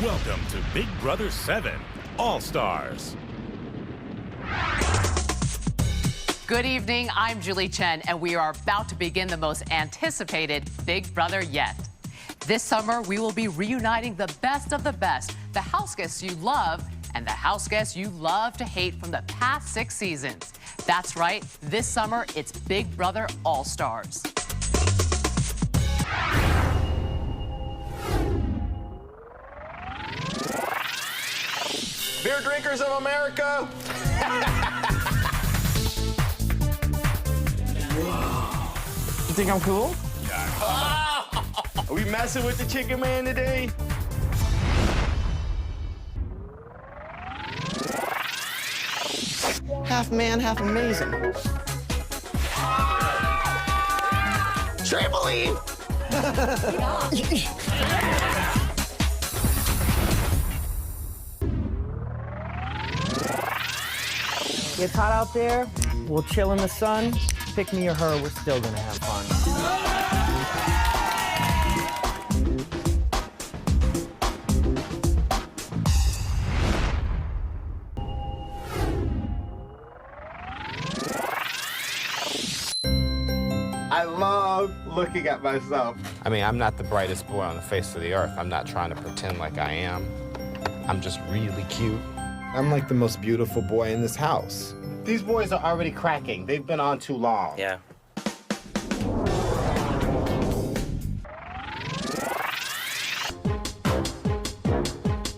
Welcome to Big Brother 7 All-Stars. Good evening, I'm Julie Chen, and we are about to begin the most anticipated Big Brother yet. This summer, we will be reuniting the best of the best, the house guests you love and the house guests you love to hate from the past 6 seasons. That's right, this summer, it's Big Brother All-Stars. Beer drinkers of America! You think I'm cool? Are we messing with the chicken man today? Half man, half amazing. Trampoline! It's hot out there, we'll chill in the sun. Pick me or her, we're still gonna have fun. I love looking at myself. I mean, I'm not the brightest boy on the face of the earth. I'm not trying to pretend like I am. I'm just really cute. I'm like the most beautiful boy in this house. These boys are already cracking. They've been on too long. Yeah.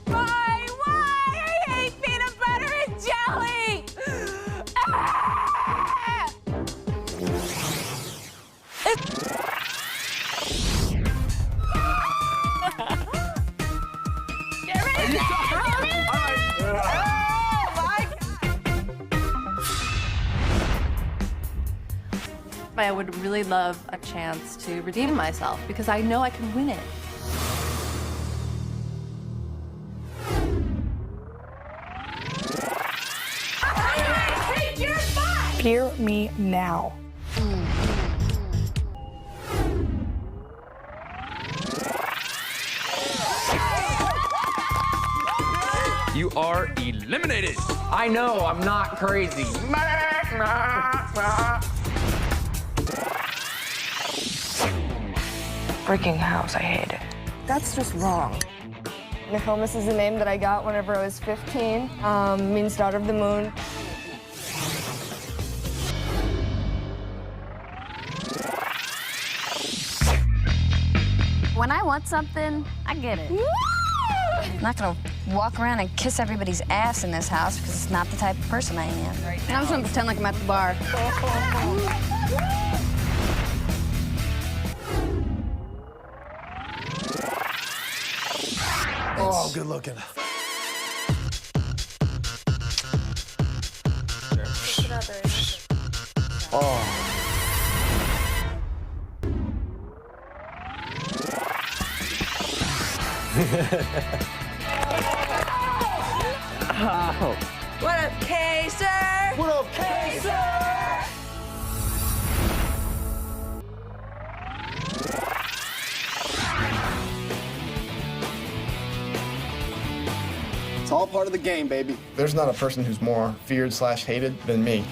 Why? I hate peanut butter and jelly! Ah! Get ready! I would really love a chance to redeem myself because I know I can win it. Fear me now. You are eliminated. I know, I'm not crazy. Freaking house, I hate it. That's just wrong. Nokomis is the name that I got whenever I was 15. Means daughter of the moon. When I want something, I get it. I'm not gonna walk around and kiss everybody's ass in this house because it's not the type of person I am. I'm just gonna pretend like I'm at the bar. Oh, good looking. What up, Kaser? What up, Kaser? It's all part of the game, baby. There's not a person who's more feared/hated than me.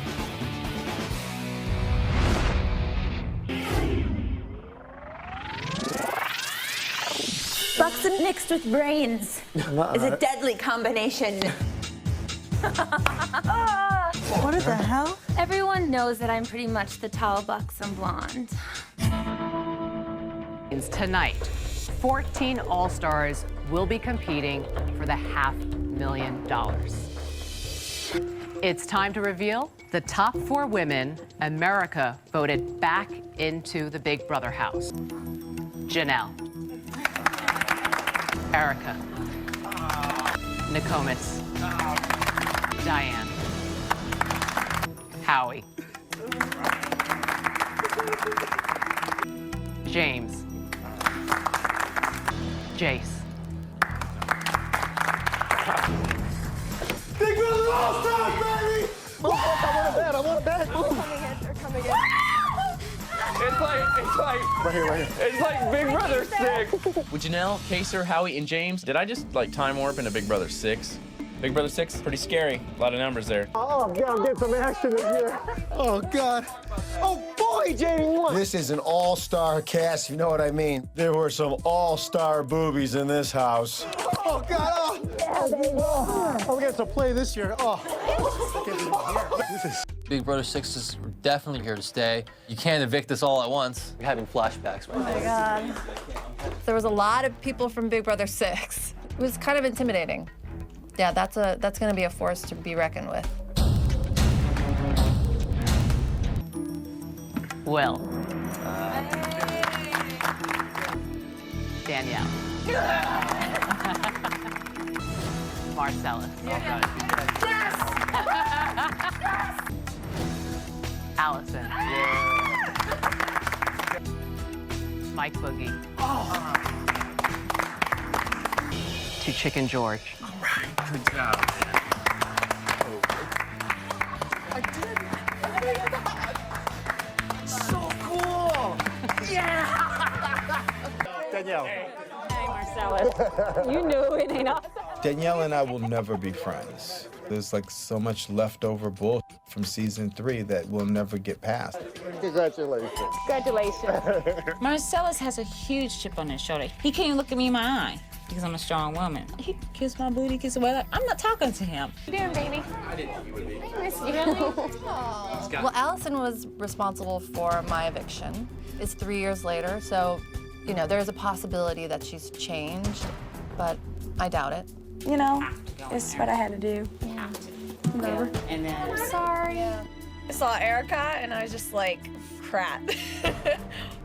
Bucks and mixed with brains is a deadly combination. What the hell? Everyone knows that I'm pretty much the tall, buxom blonde. Tonight, 14 All-Stars will be competing for the $500,000. It's time to reveal the top 4 women America voted back into the Big Brother house. Janelle. Erica. Nokomis. Diane. Howie. James. Jace. Big Brother All-Stars, baby! I want a bet. They're coming in. It's like It's like Big Brother 6. With Janelle, Kaser, Howie, and James, did I just like time warp into Big Brother 6? Big Brother 6, pretty scary. A lot of numbers there. Oh, God, I'm getting some action in here. Oh, God. Oh, boy, Jamie won. This is an all-star cast, you know what I mean? There were some all-star boobies in this house. Oh, God. Oh, we're getting some play this year. Oh. Big Brother 6 is definitely here to stay. You can't evict us all at once. We're having flashbacks right now. Oh my God. There was a lot of people from Big Brother 6. It was kind of intimidating. Yeah, that's going to be a force to be reckoned with. Will. Danielle. Marcellus. Yes! Allison. Mike Boogie. To Chicken George. All right, good job. I did. So cool. Yeah. Danielle. Hey, Marcellus. You knew it ain't awesome. Danielle and I will never be friends. There's like so much leftover bull from season 3 that we'll never get past. Congratulations. Congratulations. Marcellus has a huge chip on his shoulder. He can't even look at me in my eye because I'm a strong woman. He kissed my booty, kissed away. Like, I'm not talking to him. How you doing, baby? I didn't think you would be. I miss you. Really? Well, Allison was responsible for my eviction. It's 3 years later, so, you know, there's a possibility that she's changed, but I doubt it. You know, it's what I had to do. Yeah. Whatever. And then I'm sorry. I saw Erica and I was just like, crap.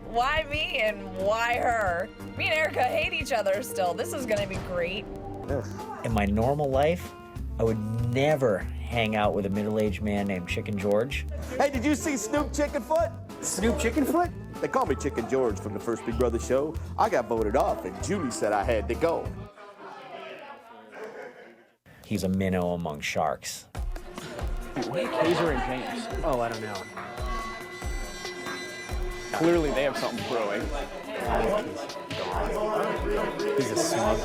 Why me and why her? Me and Erica hate each other still. This is gonna be great. In my normal life, I would never hang out with a middle-aged man named Chicken George. Hey, did you see Snoop Chickenfoot? Snoop Chickenfoot? They call me Chicken George from the first Big Brother show. I got voted off, and Julie said I had to go. He's a minnow among sharks. Kaser and James. Oh, I don't know. Clearly they have something brewing. He's a smug.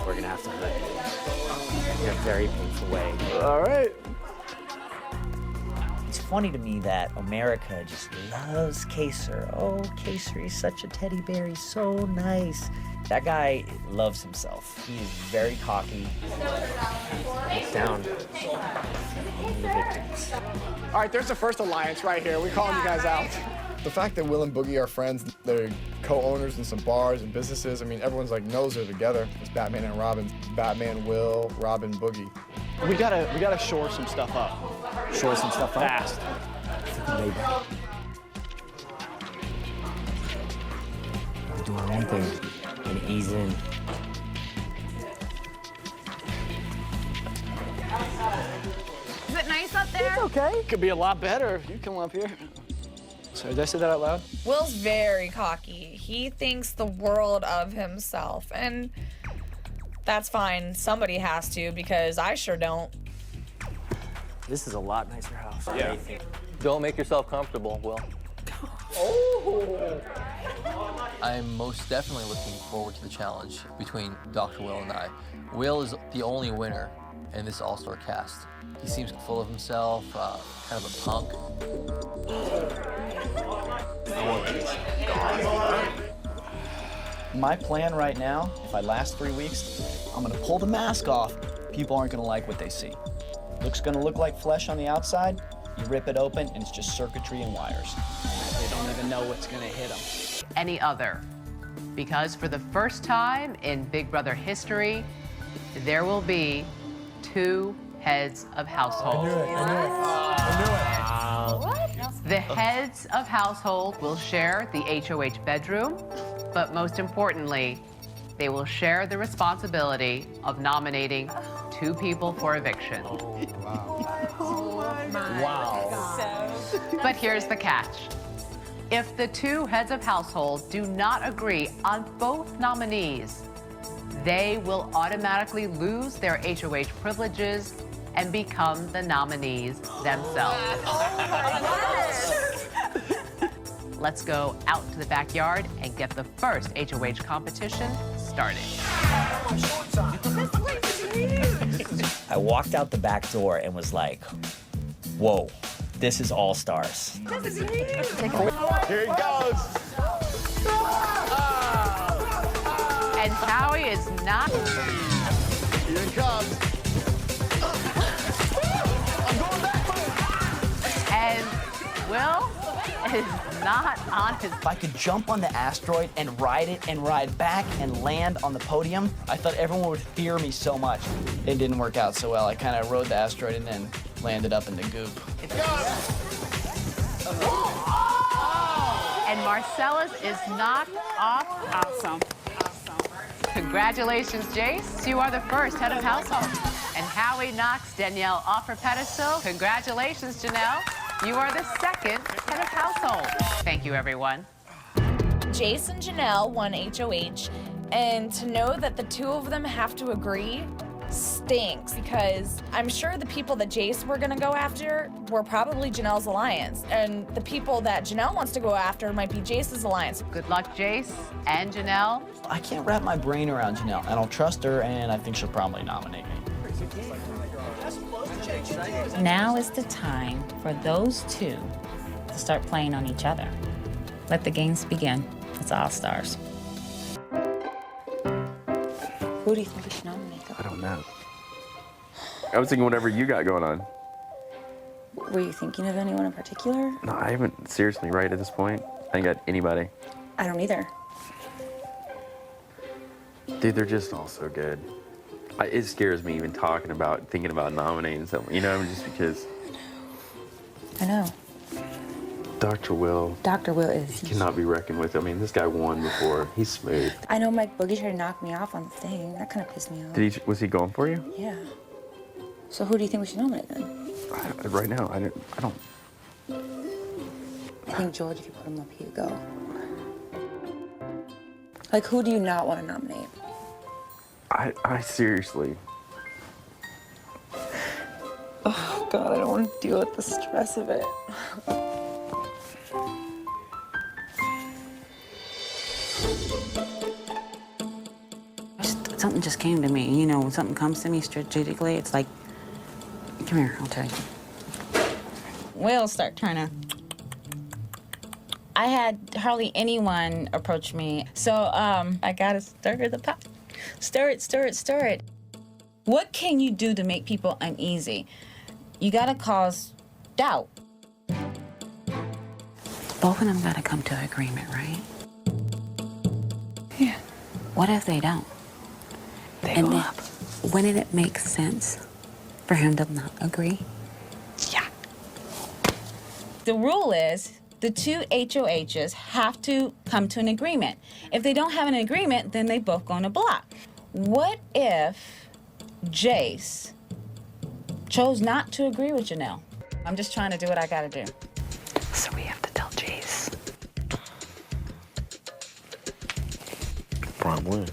We're gonna have to hurt him in a very painful way. All right. It's funny to me that America just loves Kaser. Oh, Kaser, he's such a teddy bear. He's so nice. That guy loves himself. He is very cocky. It's down. All right, there's the first alliance right here. We're calling you guys out. The fact that Will and Boogie are friends, they're co-owners in some bars and businesses. I mean, everyone's like knows they're together. It's Batman and Robin. Batman, Will, Robin, Boogie. We gotta shore some stuff up. Shore some stuff up? Fast. We're doing one thing and ease in. Is it nice up there? It's okay. Could be a lot better if you come up here. So did I say that out loud? Will's very cocky. He thinks the world of himself, and that's fine. Somebody has to, because I sure don't. This is a lot nicer house. Yeah. Don't make yourself comfortable, Will. Oh. I'm most definitely looking forward to the challenge between Dr. Will and I. Will is the only winner in this all-star cast. He seems full of himself, kind of a punk. My plan right now, if I last 3 weeks, I'm gonna pull the mask off. People aren't gonna like what they see. Looks gonna look like flesh on the outside. You rip it open and it's just circuitry and wires. They don't even know what's gonna hit them. Any other. Because for the first time in Big Brother history, there will be 2 heads of household. The heads of household will share the HOH bedroom, but most importantly, they will share the responsibility of nominating 2 people for eviction. But here's the catch. If the 2 heads of household do not agree on both nominees, they will automatically lose their HOH privileges and become the nominees themselves. let's go out to the backyard and get the first HOH competition started. I walked out the back door and was like, whoa, this is All Stars. Here it goes. And Howie is not. Here it comes. I'm going back. And Will is not on his. If I could jump on the asteroid and ride it and ride back and land on the podium, I thought everyone would fear me so much. It didn't work out so well. I kind of rode the asteroid and then landed up in the goop. And Marcellus is knocked off. Awesome. Congratulations, Jace. You are the first head of household. And Howie knocks Danielle off her pedestal. Congratulations, Janelle. You are the second head of household. Thank you, everyone. Jace and Janelle won HOH, and to know that the two of them have to agree stinks, because I'm sure the people that Jace were gonna go after were probably Janelle's alliance, and the people that Janelle wants to go after might be Jace's alliance. Good luck, Jace and Janelle. I can't wrap my brain around Janelle. I don't trust her, and I think she'll probably nominate me. Now is the time for those two to start playing on each other. Let the games begin. It's All Stars. Who do you think we should nominate? I don't know. I was thinking whatever you got going on. Were you thinking of anyone in particular? No, I haven't seriously right at this point. I ain't got anybody. I don't either. Dude, they're just all so good. It scares me even thinking about nominating someone, you know, just because. I know. Dr. Will. Dr. Will is. He cannot be reckoned with. I mean, this guy won before. He's smooth. I know Mike Boogie tried to knock me off on the thing. That kind of pissed me off. Was he going for you? Yeah. So who do you think we should nominate then? Right now, I don't. I think George, if you put him up, he'd go. Like, who do you not want to nominate? I seriously. Oh, God, I don't want to deal with the stress of it. Something just came to me. You know, when something comes to me strategically, it's like, come here, I'll tell you. We'll start trying to. I had hardly anyone approach me, so I gotta stir the pot. Stir it, stir it, stir it. What can you do to make people uneasy? You gotta cause doubt. Both of them gotta come to an agreement, right? Yeah. What if they don't? They go up. Wouldn't it make sense for him to not agree? Yeah. The rule is the two HOHs have to come to an agreement. If they don't have an agreement, then they both go on a block. What if Jace chose not to agree with Janelle? I'm just trying to do what I gotta do. So we have to tell Jace. Probably.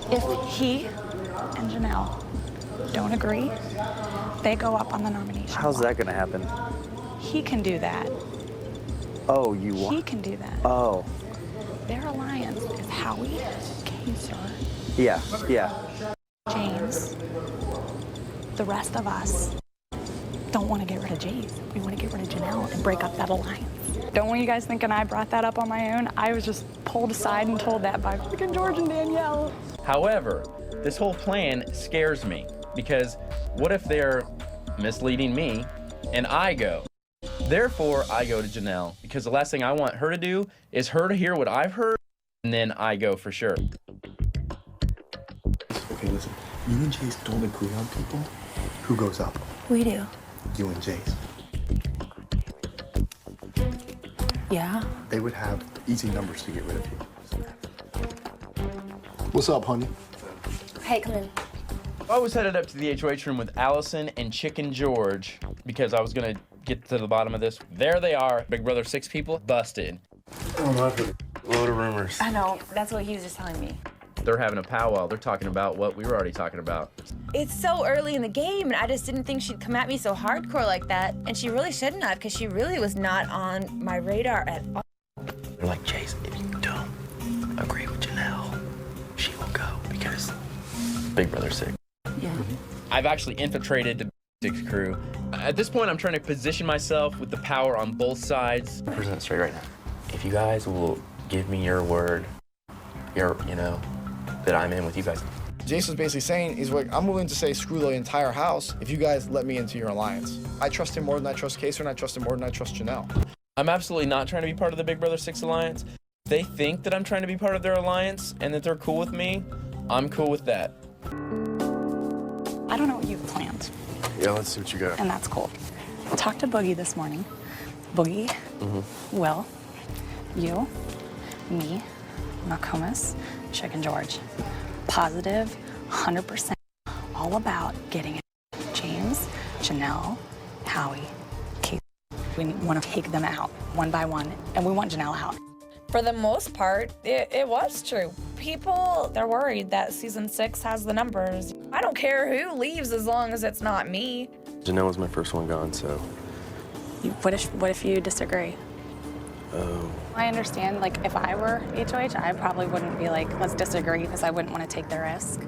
If he and Janelle don't agree, they go up on the nomination. How's that gonna happen? He can do that. Oh, you want? He can do that. Oh. Their alliance is Howie, Kaser, Yeah, yeah. James. The rest of us don't want to get rid of Jace. We want to get rid of Janelle and break up that alliance. Don't want you guys thinking I brought that up on my own. I was just pulled aside and told that by freaking George and Danielle. However, this whole plan scares me because what if they're misleading me and I go? Therefore, I go to Janelle because the last thing I want her to do is her to hear what I've heard and then I go for sure. Okay, listen. You and Jace don't agree on people. Who goes up? We do. You and Jace. Yeah. They would have easy numbers to get rid of you. What's up, honey? Hey, come in. I was headed up to the HOH room with Allison and Chicken George because I was gonna get to the bottom of this. There they are, Big Brother 6 people busted. Oh, I've heard a load of rumors. I know. That's what he was just telling me. They're having a powwow. They're talking about what we were already talking about. It's so early in the game, and I just didn't think she'd come at me so hardcore like that. And she really shouldn't have, because she really was not on my radar at all. They're like, Jason, if you don't agree with Janelle, she will go because Big Brother 6. Yeah. I've actually infiltrated the 6 crew. At this point, I'm trying to position myself with the power on both sides. Present straight right now. If you guys will give me your word, that I'm in with you guys. Jason's basically saying, he's like, I'm willing to say screw the entire house if you guys let me into your alliance. I trust him more than I trust Kaysar, and I trust him more than I trust Janelle. I'm absolutely not trying to be part of the Big Brother 6 alliance. They think that I'm trying to be part of their alliance and that they're cool with me. I'm cool with that. I don't know what you've planned, Yeah, let's see what you got. and that's cool. I talked to Boogie this morning. Boogie, Will, you, me, Nokomis, Chicken George. Positive, 100%, all about getting it. James, Janelle, Howie, Kate. We want to take them out one by one, and we want Janelle out. For the most part, it was true. People, they're worried that season 6 has the numbers. I don't care who leaves as long as it's not me. Janelle was my first one gone, so. What if you disagree? Oh. I understand, like, if I were HOH, I probably wouldn't be like, let's disagree, because I wouldn't want to take the risk.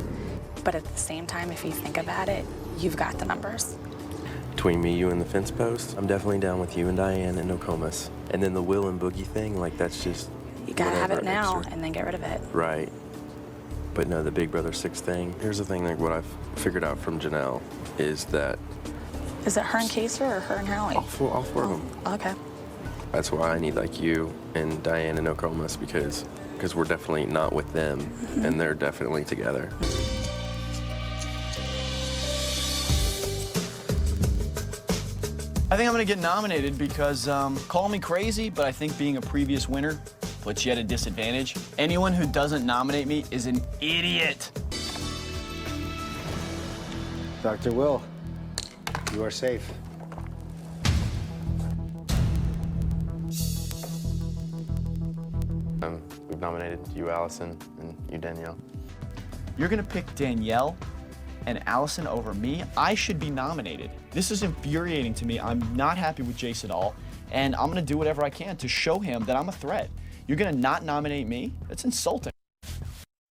But at the same time, if you think about it, you've got the numbers. Between me, you, and the fence post, I'm definitely down with you and Diane and Nokomis. And then the Will and Boogie thing, like, that's just. You gotta have it whatever, now extra. and then get rid of it. Right. But no, the Big Brother 6 thing, here's the thing, like, what I've figured out from Janelle is that. Is it her and Kaysar or her and Howie? All four of them. Okay. That's why I need, like, you and Diane and Nokomis because we're definitely not with them, and they're definitely together. I think I'm gonna get nominated because, call me crazy, but I think being a previous winner puts you at a disadvantage. Anyone who doesn't nominate me is an idiot. Dr. Will, you are safe. We've nominated you, Allison, and you, Danielle. You're gonna pick Danielle and Allison over me? I should be nominated. This is infuriating to me. I'm not happy with Jace at all, and I'm gonna do whatever I can to show him that I'm a threat. You're gonna not nominate me? That's insulting.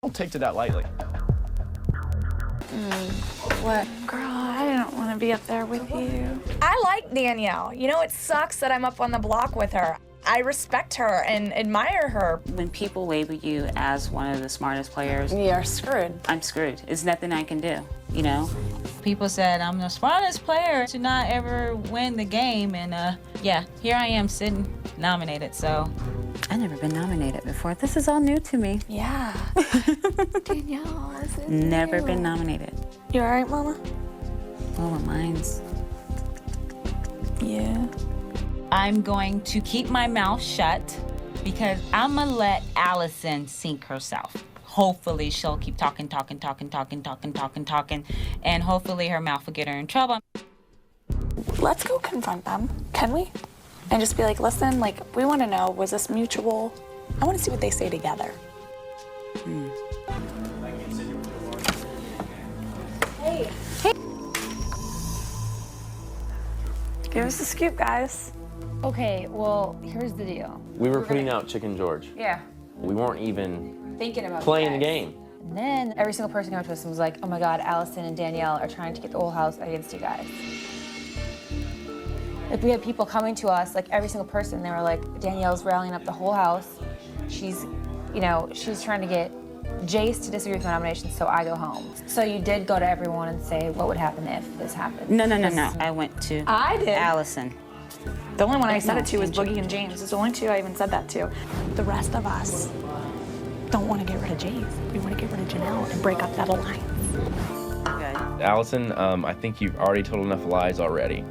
Don't take to that lightly. What? Girl, I didn't want to be up there with you. I like Danielle. You know, it sucks that I'm up on the block with her. I respect her and admire her. When people label you as one of the smartest players, you're screwed. I'm screwed. There's nothing I can do, you know? People said I'm the smartest player to not ever win the game, and yeah, here I am sitting nominated, so. I've never been nominated before. This is all new to me. Yeah. Danielle, this is Never new. been nominated. You all right, Mama? Oh, mine's. Yeah. I'm going to keep my mouth shut because I'm gonna let Allison sink herself. Hopefully she'll keep talking, and hopefully her mouth will get her in trouble. Let's go confront them, can we? And just be like, listen, like, we want to know, was this mutual? I want to see what they say together. Hey. Hey. Give us a scoop, guys. Okay, well, here's the deal. We were putting out Chicken George. Yeah. We weren't even Thinking about playing the guys. game. And then every single person came up to us and was like, oh my God, Allison and Danielle are trying to get the whole house against you guys. Like, we had people coming to us, like every single person, they were like, Danielle's rallying up the whole house. She's, you know, she's trying to get Jace to disagree with my nomination, so I go home. So you did go to everyone and say, what would happen if this happened? No. I went to I did. Allison. The only one I said it to was Boogie and James. It's the only two I even said that to. The rest of us don't want to get rid of Jace. We want to get rid of Janelle and break up that alliance. Okay. Allison, I think you've already told enough lies already.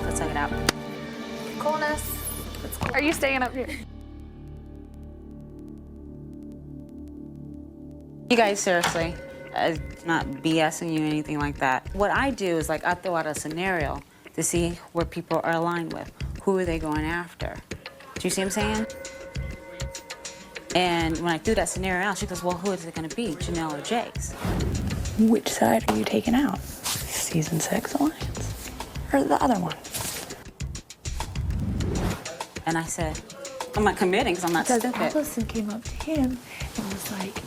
Let's hang it out. Coolness. Are you staying up here? You guys, seriously, I'm not BSing you or anything like that. What I do is, like, I throw out a scenario to see where people are aligned with. Who are they going after? Do you see what I'm saying? And when I threw that scenario out, she goes, well, who is it going to be, Janelle or Jace? Which side are you taking out? Season 6 alliance or the other one? And I said, I'm not committing because I'm not Because stupid. Allison came up to him and was like,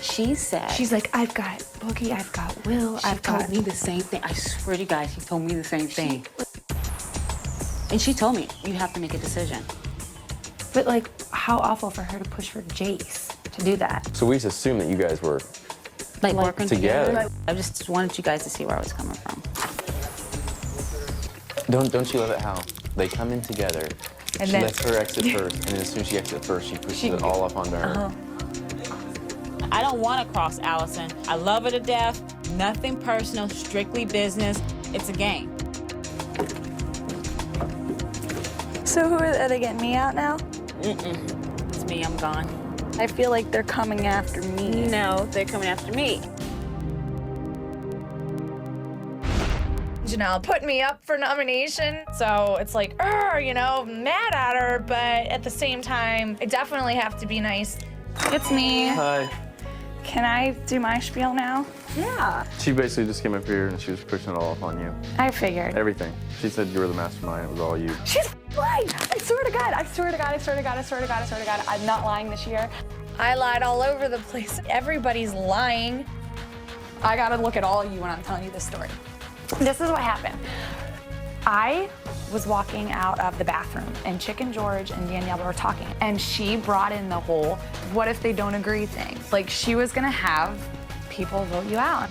She said, she's like, I've got Boogie, I've got Will, she I've told got me the same thing. I swear to you guys, she told me the same thing. And she told me, you have to make a decision. But like, how awful for her to push for Jace to do that. So we just assumed that you guys were Like working together. together. I just wanted you guys to see where I was coming from. Don't you love it how they come in together? And She then- lets her exit first, and then as soon as she exits first, she pushes it all up onto her. I don't want to cross Allison. I love her to death. Nothing personal, strictly business. It's a game. So who are they getting me out now? It's me, I'm gone. I feel like they're coming after me. No, they're coming after me. Janelle put me up for nomination, so it's like, you know, mad at her, but at the same time, I definitely have to be nice. It's me. Hi. Can I do my spiel now? Yeah. She basically just came up here and she was pushing it all up on you. I figured. Everything. She said you were the mastermind. It was all you. She's lying. I swear to God. I swear to God. I swear to God. I swear to God. I swear to God. I'm not lying this year. I lied all over the place. Everybody's lying. I gotta look at all of you when I'm telling you this story. This is what happened. I was walking out of the bathroom and Chicken George and Danielle were talking and she brought in the whole what if they don't agree thing. Like she was gonna have people vote you out.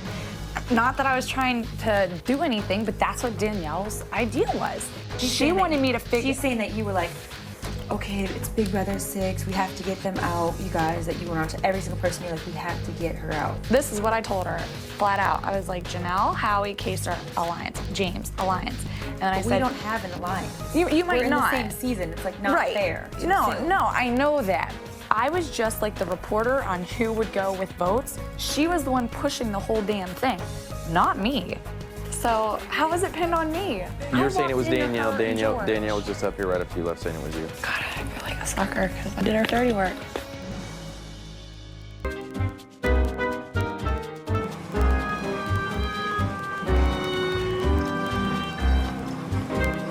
Not that I was trying to do anything, but that's what Danielle's idea was. She wanted me to figure. She's saying that you were like, okay, it's Big Brother 6, we have to get them out, you guys, that you went out to every single person, you're like, we have to get her out. This is what I told her, flat out. I was like, Janelle, Howie, Kaser, alliance, James, alliance. And then I But said, we don't have an alliance. You might We're not. in the same season. It's like not right. fair. to No, assume. no, I know that. I was just like the reporter on who would go with votes. She was the one pushing the whole damn thing, not me. So how was it pinned on me? You were saying it was walked into Danielle. her and George. Danielle was just up here right after you left saying it was you. God, I feel like a sucker because I did her dirty work.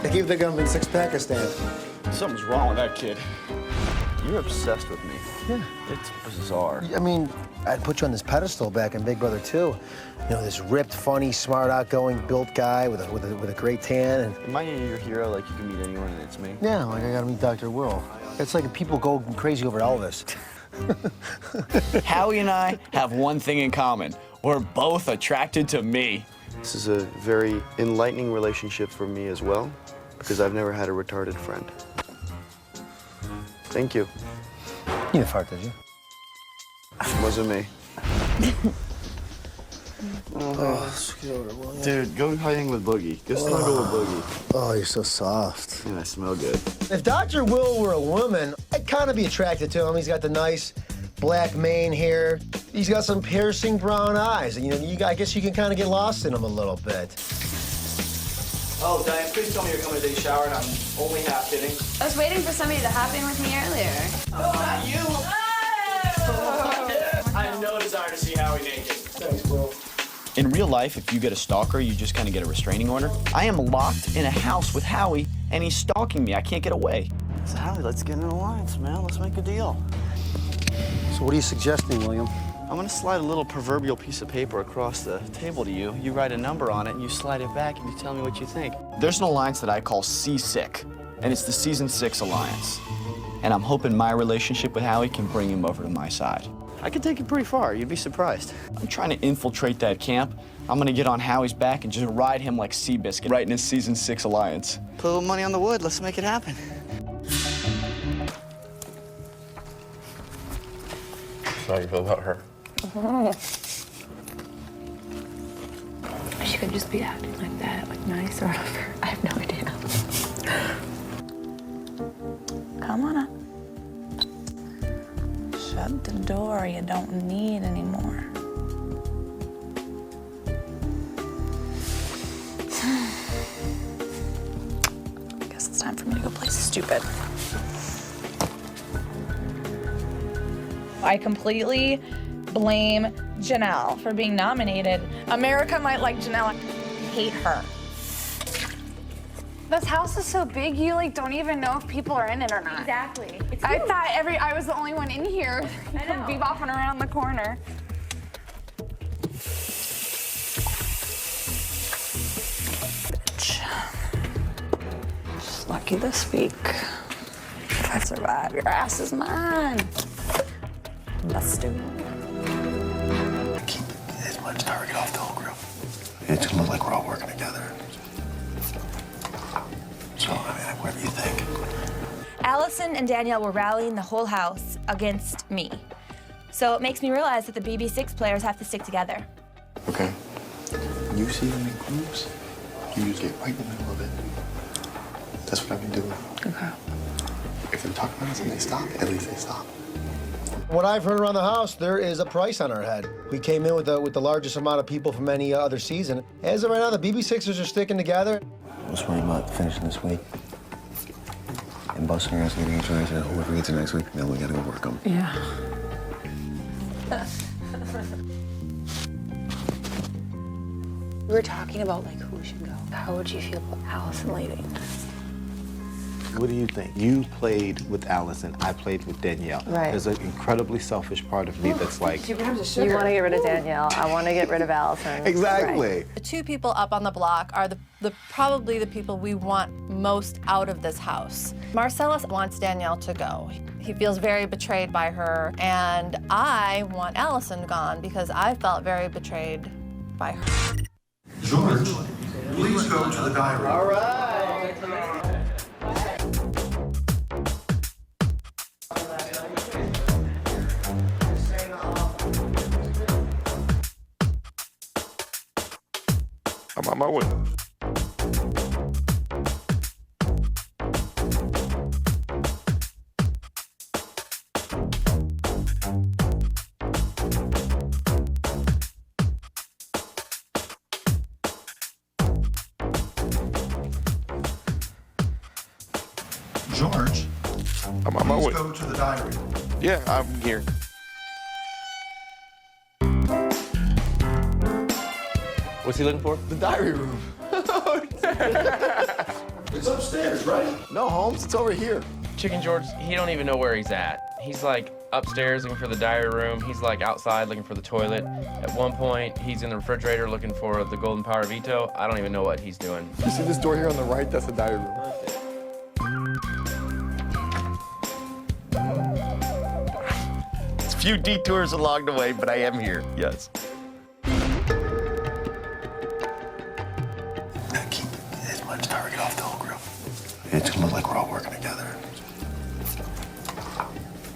I gave the government 6 Pakistan. Something's wrong with that kid. You're obsessed with me. Yeah. It's bizarre. I mean, I'd put you on this pedestal back in Big Brother 2. You know, this ripped, funny, smart, outgoing, built guy with a great tan. And Am I your hero? Like you can meet anyone and it's me? yeah, like I gotta meet Dr. Will. It's like people go crazy over Elvis. Howie and I have one thing in common. We're both attracted to me. This is a very enlightening relationship for me as well, because I've never had a retarded friend. Thank you. You didn't fart, did you? Wasn't me. Dude, go hang with Boogie. Go snuggle with Boogie. Oh, you're so soft. And I smell good. If Dr. Will were a woman, I'd kind of be attracted to him. He's got the nice black mane hair. He's got some piercing brown eyes. And, you know, I guess you can kind of get lost in him a little bit. Oh, Diane, please tell me you're coming to take a shower and I'm only half kidding. I was waiting for somebody to hop in with me earlier. Oh, not you! I have no desire to see Howie naked. Thanks, Will. In real life, if you get a stalker, you just kind of get a restraining order. I am locked in a house with Howie, and he's stalking me. I can't get away. So, Howie, let's get in an alliance, man. Let's make a deal. So what are you suggesting, William? I'm gonna slide a little proverbial piece of paper across the table to you. You write a number on it, and you slide it back, and you tell me what you think. There's an alliance that I call Seasick, and it's the Season 6 Alliance. And I'm hoping my relationship with Howie can bring him over to my side. I can take it pretty far. You'd be surprised. I'm trying to infiltrate that camp. I'm gonna get on Howie's back and just ride him like Seabiscuit right in his Season 6 Alliance. Put a little money on the wood. Let's make it happen. How you feel about her? She could just be acting like that, like nice or whatever. I have no idea. Come on up. Shut the door. You don't need anymore. I guess it's time for me to go play stupid. I completely blame Janelle for being nominated. America might like Janelle. I hate her. This house is so big, you like don't even know if people are in it or not. Exactly. It's I huge. thought I was the only one in here. I know. Be bopping around the corner. Just lucky this week. If I survive, your ass is mine. Busted. Keep as much target off the whole group. It's gonna look like we're all working together. So, I mean, whatever you think. Allison and Danielle were rallying the whole house against me. So it makes me realize that the BB6 players have to stick together. Okay. You see them in groups, you just get right in the middle of it. That's what I've been doing. Okay. If they're talking about us and they stop, at least they stop. What I've heard around the house, there is a price on our head. We came in with the largest amount of people from any other season. As of right now, the BB6ers are sticking together. Let's worry about finishing this week. And busting our ass getting each other, and whoever gets it next week, then we gotta go work them. Yeah. We were talking about like who should go. How would you feel about Allison leading? What do you think? You played with Allison, I played with Danielle. Right. There's an incredibly selfish part of me that's like, You want to get rid of Danielle. I want to get rid of Allison. exactly. The two people up on the block are probably the people we want most out of this house. Marcellus wants Danielle to go. He feels very betrayed by her, and I want Allison gone because I felt very betrayed by her. George, please go to the diary. All right. I'm on my way. George, I'm on my please way. go to the diary. Yeah, I'm here. What's he looking for? The diary room. It's upstairs, right? No, Holmes, it's over here. Chicken George, he don't even know where he's at. He's like upstairs looking for the diary room. He's like outside looking for the toilet. At one point, he's in the refrigerator looking for the golden power veto. I don't even know what he's doing. You see this door here on the right? That's the diary room. It's a few detours along the way, but I am here, yes. Now keep as much target off the whole group. It's gonna look like we're all working together.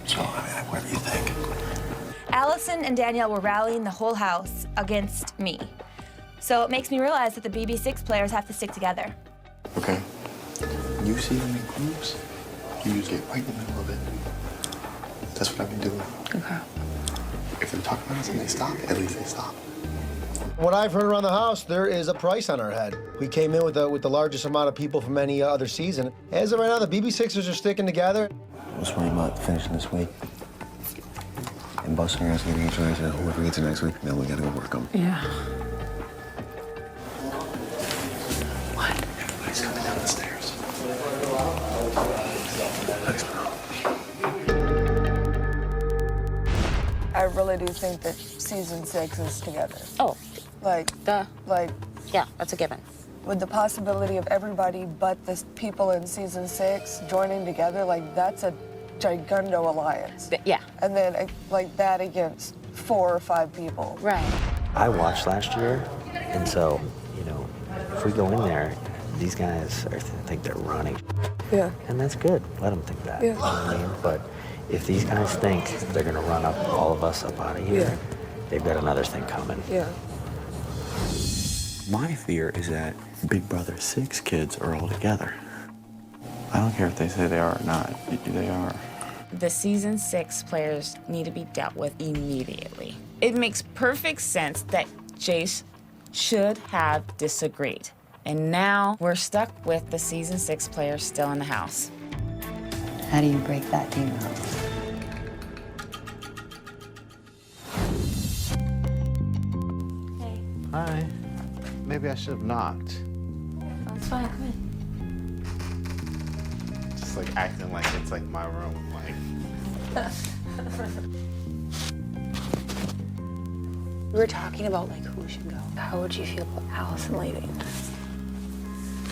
So, I mean, whatever you think. Allison and Danielle were rallying the whole house against me. So it makes me realize that the BB6 players have to stick together. Okay. You see them in groups, you just get right in the middle of it. That's what I've been doing. Okay. If they're talking about us and they stop, at least they stop. What I've heard around the house, there is a price on our head. We came in with the largest amount of people from any other season. As of right now, the BB6ers are sticking together. Let's worry about finishing this week. And busting our ass getting each other, and whoever gets it next week, then we gotta go work them. Yeah. Everybody's coming down the stairs. Thanks, bro. I really do think that season 6 is together. Oh, Like, yeah, that's a given. with the possibility of everybody but the people in season 6 joining together, like, that's a gigundo alliance. Yeah. And then, like, that against 4 or 5 people. Right. I watched last year, and so, you know, if we go in there, these guys think they're running. Yeah. And that's good. Let them think that. Yeah. You know what I mean? But if these guys think they're going to run up all of us up out of here, Yeah. they've got another thing coming. Yeah. My fear is that Big Brother 6 kids are all together. I don't care if they say they are or not. They are. The season 6 players need to be dealt with immediately. It makes perfect sense that Jace should have disagreed. And now we're stuck with the season 6 players still in the house. How do you break that team up? Maybe I should have knocked. That's fine. Come in. Just like acting like it's like my room. Like. We were talking about like who should go. How would you feel about Allison leaving?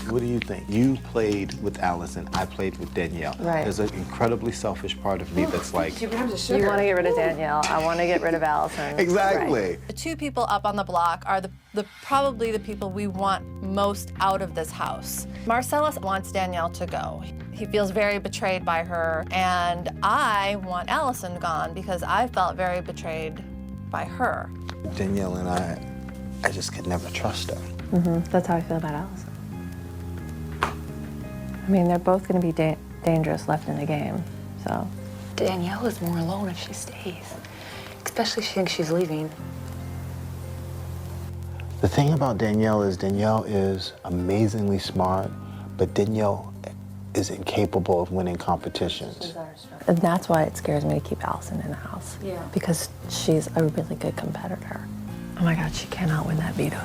What do you think? You played with Allison, I played with Danielle. Right. There's an incredibly selfish part of me that's like, You want to get rid of Danielle. I want to get rid of Allison. Exactly. The two people up on the block are probably the people we want most out of this house. Marcellus wants Danielle to go. He feels very betrayed by her, and I want Allison gone because I felt very betrayed by her. Danielle and I just could never trust her. That's how I feel about Allison. I mean, they're both going to be dangerous left in the game, so. Danielle is more alone if she stays, especially if she thinks she's leaving. The thing about Danielle is amazingly smart, but Danielle is incapable of winning competitions. And that's why it scares me to keep Allison in the house. Yeah. Because she's a really good competitor. Oh my God, she cannot win that veto.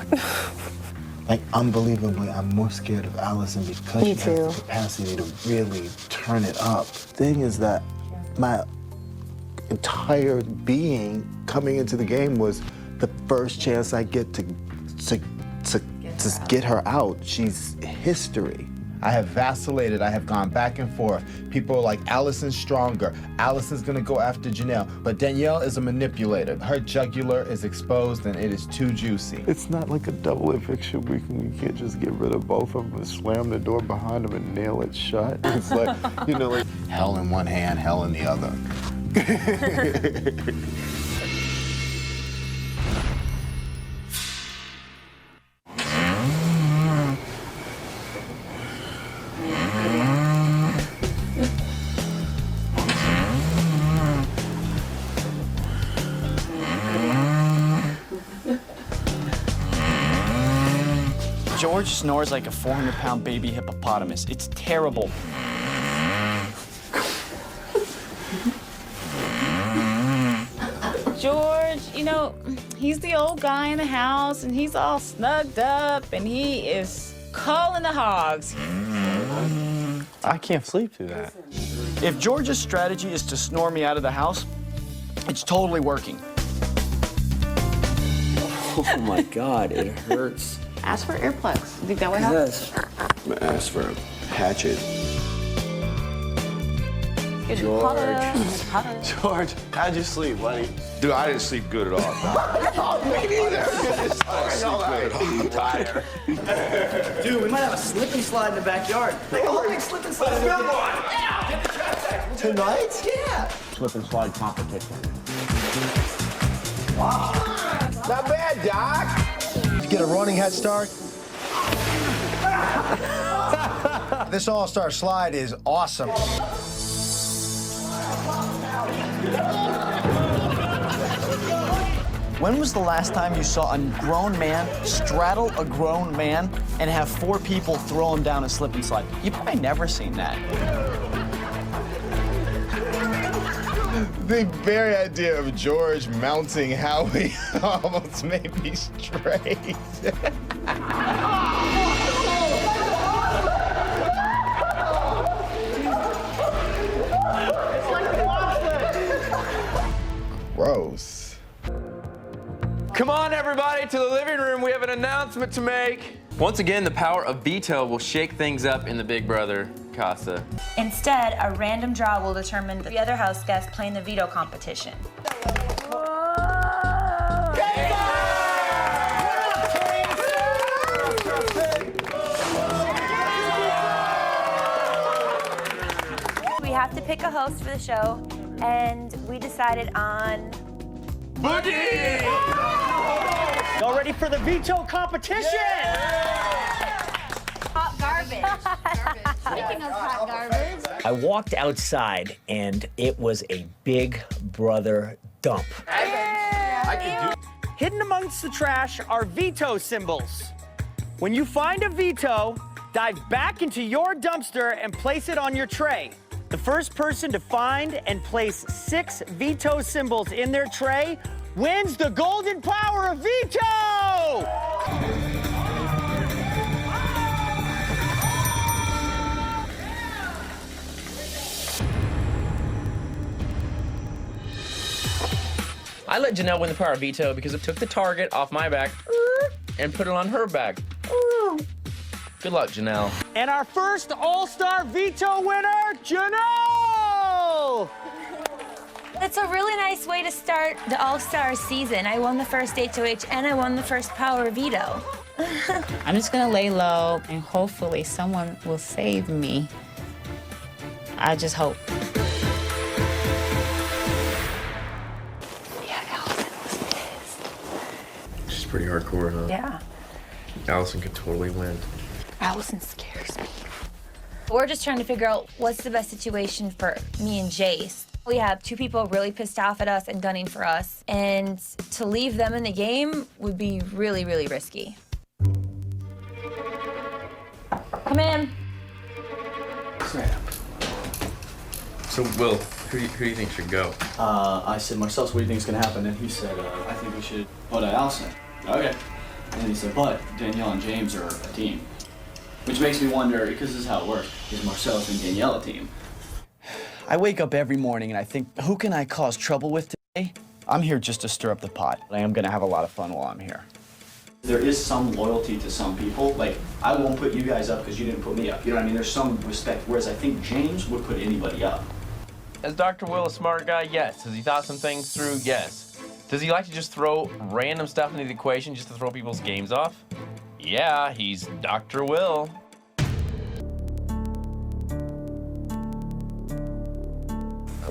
Like, unbelievably, I'm more scared of Allison because Me she too. has the capacity to really turn it up. Thing is that my entire being coming into the game was the first chance I get to get her out. She's history. I have vacillated, I have gone back and forth. People are like, Allison's stronger. Allison's gonna go after Janelle. But Danielle is a manipulator. Her jugular is exposed and it is too juicy. It's not like a double eviction. We can't just get rid of both of them and slam the door behind them and nail it shut. It's like, you know, like hell in one hand, hell in the other. George snores like a 400-pound baby hippopotamus. It's terrible. George, you know, he's the old guy in the house and he's all snugged up and he is calling the hogs. I can't sleep through that. If George's strategy is to snore me out of the house, it's totally working. Oh my God, it hurts. Ask for earplugs. You think that would help? Yes. I'm gonna ask for a hatchet. George, how'd you sleep, buddy? Dude, I didn't sleep good at all. Oh, me neither. I didn't sleep good. I'm tired. Dude, we might have a slip and slide in the backyard. Like a whole big slip and slide. Tonight? Yeah. Slip and slide competition. Not bad, Doc. To get a running head start. This all-star slide is awesome. When was the last time you saw a grown man straddle a grown man and have 4 people throw him down a slip and slide? You've probably never seen that. The very idea of George mounting Howie almost made me straight. Gross. Come on, everybody, to the living room. We have an announcement to make. Once again, the power of veto will shake things up in the Big Brother casa. Instead, a random draw will determine the other house guest playing the veto competition. We have to pick a host for the show, and we decided on Boogie! Y'all ready for the veto competition? hot garbage. Speaking of hot garbage. I walked outside and it was a Big Brother dump. Hidden amongst the trash are veto symbols. When you find a veto, dive back into your dumpster and place it on your tray. The first person to find and place 6 veto symbols in their tray wins the golden power of veto! I let Janelle win the power of veto because it took the target off my back and put it on her back. Good luck, Janelle. And our first All-Star Veto winner, Janelle! That's a really nice way to start the All-Star season. I won the first HOH and I won the first Power Veto. I'm just gonna lay low and hopefully someone will save me. I just hope. She's pretty hardcore, huh? Yeah. Allison could totally win. Allison scares me. We're just trying to figure out what's the best situation for me and Jace. We have two people really pissed off at us and gunning for us, and to leave them in the game would be really, really risky. Come in. So, Will, who do you think should go? I said, Marcellus, what do you think is going to happen? And he said, I think we should put Allison. Okay. And he said, but Danielle and James are a team. Which makes me wonder, because this is how it works, is Marcellus and Danielle a team? I wake up every morning and I think, who can I cause trouble with today? I'm here just to stir up the pot. I am going to have a lot of fun while I'm here. There is some loyalty to some people. Like, I won't put you guys up because you didn't put me up. You know what I mean? There's some respect, whereas I think James would put anybody up. Is Dr. Will a smart guy? Yes. Has he thought some things through? Yes. Does he like to just throw random stuff into the equation just to throw people's games off? Yeah, he's Dr. Will.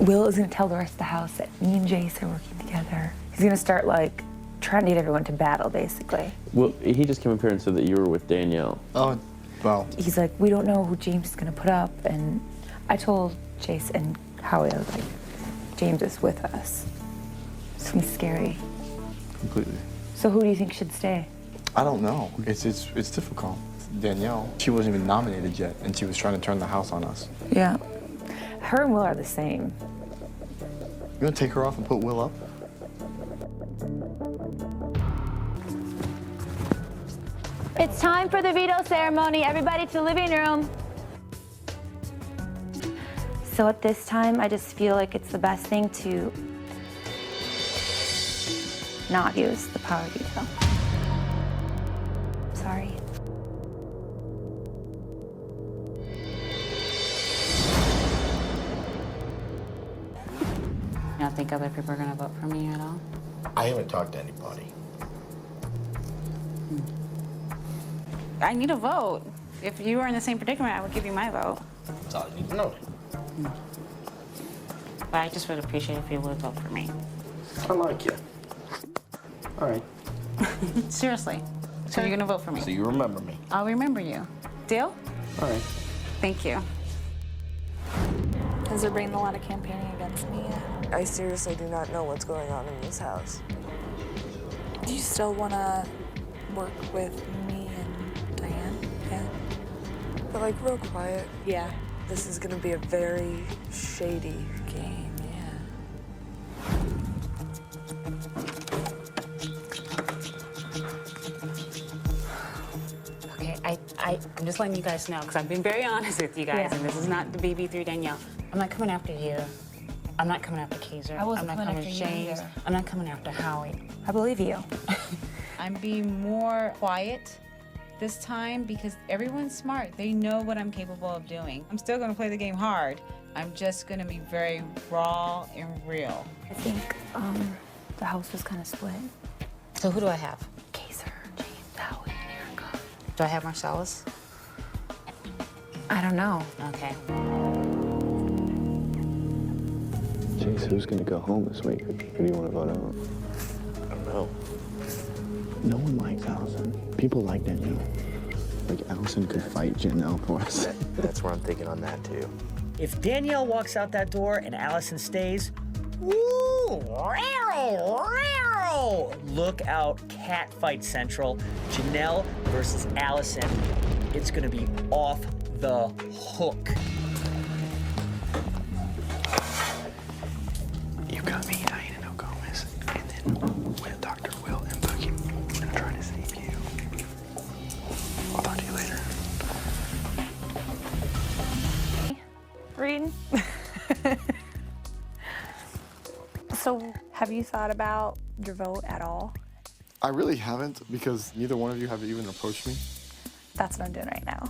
Will is gonna tell the rest of the house that me and Jace are working together. He's gonna start, like, trying to get everyone to battle, basically. Well, he just came up here and said that you were with Danielle. Oh, well. He's like, we don't know who James is gonna put up, and I told Jace and Howie, I was like, James is with us. It's gonna be scary. Completely. So who do you think should stay? I don't know. It's difficult. Danielle, she wasn't even nominated yet, and she was trying to turn the house on us. Yeah. Her and Will are the same. You want to take her off and put Will up? It's time for the veto ceremony. Everybody to the living room. So at this time, I just feel like it's the best thing to not use the power veto. Sorry. You don't think other people are gonna vote for me at all? I haven't talked to anybody. I need a vote. If you were in the same predicament, I would give you my vote. That's all you need to know. But I just would appreciate if you would vote for me. I like you. All right. Seriously. So you're gonna vote for me? So you remember me. I'll remember you. Deal? All right. Thank you. Has there been a lot of campaigning against me yet? I seriously do not know what's going on in this house. Do you still want to work with me and Diane? Yeah. But like real quiet. Yeah. This is gonna be a very shady game, yeah. Okay, I'm just letting you guys know, because I've been very honest with you guys, Yeah. and this is not the BB3 Danielle. I'm not coming after you. I'm not coming after Kaiser. I wasn't I'm not coming coming after after you James. either. I'm not coming after Howie. I believe you. I'm being more quiet this time because everyone's smart. They know what I'm capable of doing. I'm still gonna play the game hard. I'm just gonna be very raw and real. I think the house was kind of split. So who do I have? Kaiser, James, Howie, and Erica. Do I have Marcellus? I don't know. Okay. Jace, who's gonna go home this week? Who do you want to vote out? I don't know. No one likes Allison. People like Danielle. Like, Allison could fight Janelle for us. That's where I'm thinking on that, too. If Danielle walks out that door and Allison stays, woo! Look out, cat fight central. Janelle versus Allison. It's gonna be off the hook. You got me, Diane and Gomez, and then with Dr. Will and Boogie, we're gonna try to save you. I'll talk to you later. Reading. So, have you thought about your vote at all? I really haven't because neither one of you have even approached me. That's what I'm doing right now.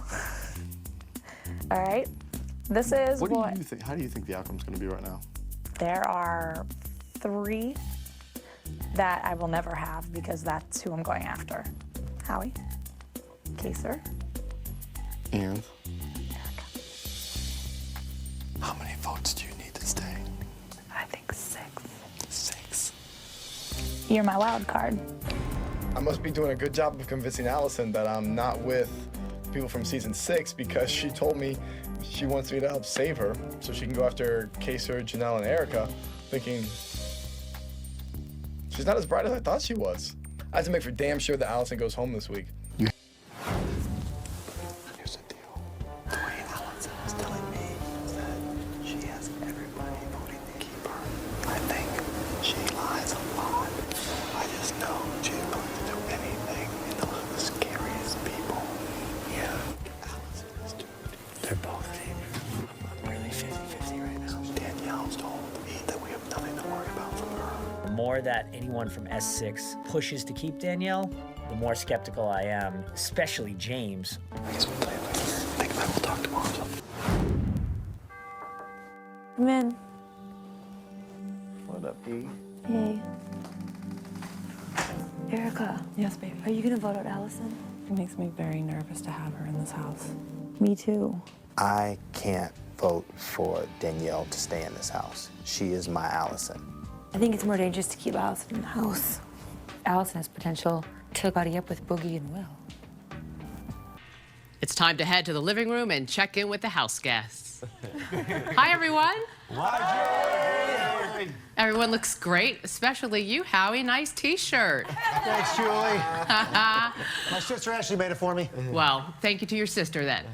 All right. This is What do you think? How do you think the outcome's going to be right now? There are 3 that I will never have because that's who I'm going after. Howie, Kaser, And How many votes do you need to stay? I think 6. 6. You're my wild card. I must be doing a good job of convincing Allison that I'm not with people from season 6 because she told me she wants me to help save her so she can go after Kaser, Janelle, and Erica, thinking she's not as bright as I thought she was. I have to make for damn sure that Allison goes home this week. Here's the deal. The way Allison was telling me is that she has everybody voting to keep her. I think she lies a lot. I just know she's going to do anything. You know, the scariest people. Yeah. Allison is too. They're both I'm really 50-50 right now. Danielle's told me that we have nothing to worry about from her. The more that anyone from S6 pushes to keep Danielle, the more skeptical I am, especially James. I guess we'll play it later. Think about it. We'll talk tomorrow. Come in. What up, E? Hey. Erica. Yes, baby. Are you gonna vote out Allison? It makes me very nervous to have her in this house. Me too. I can't vote for Danielle to stay in this house. She is my Allison. I think it's more dangerous to keep Allison in the house. Allison has potential to buddy up with Boogie and Will. It's time to head to the living room and check in with the house guests. Hi, everyone. Everyone looks great, especially you, Howie. Nice T-shirt. Thanks, Julie. My sister Ashley made it for me. Well, thank you to your sister then.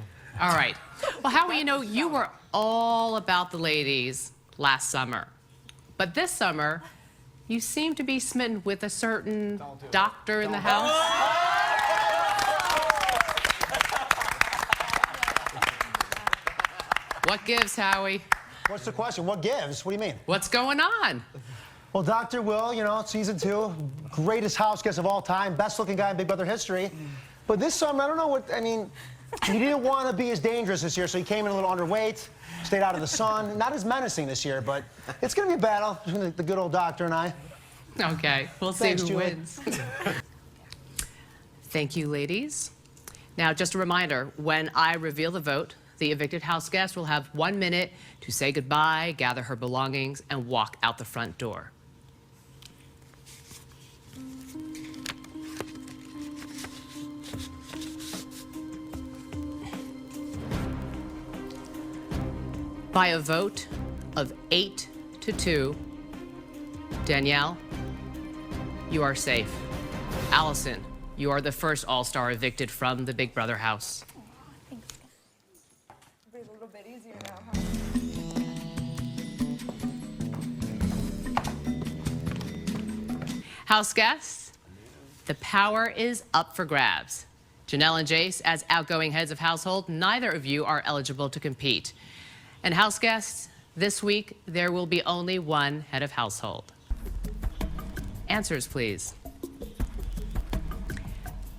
All right. Well, Howie, you know, you were all about the ladies last summer. But this summer, you seem to be smitten with a certain doctor in the house. What gives, Howie? What's the question? What gives? What do you mean? What's going on? Well, Dr. Will, you know, season 2, greatest house guest of all time, best looking guy in Big Brother history. But this summer, I don't know what, I mean, he didn't want to be as dangerous this year, so he came in a little underweight, stayed out of the sun. Not as menacing this year, but it's going to be a battle between the good old doctor and I. Okay, we'll see Thanks, who Julie. wins. Thank you, ladies. Now, just a reminder, when I reveal the vote, the evicted house guest will have 1 minute to say goodbye, gather her belongings, and walk out the front door. By a vote of 8-2, Danielle, you are safe. Allison, you are the first All-Star evicted from the Big Brother house. Breathe a little bit easier now, House guests, the power is up for grabs. Janelle and Jace, as outgoing heads of household, neither of you are eligible to compete. And house guests, this week there will be only one head of household. Answers, please.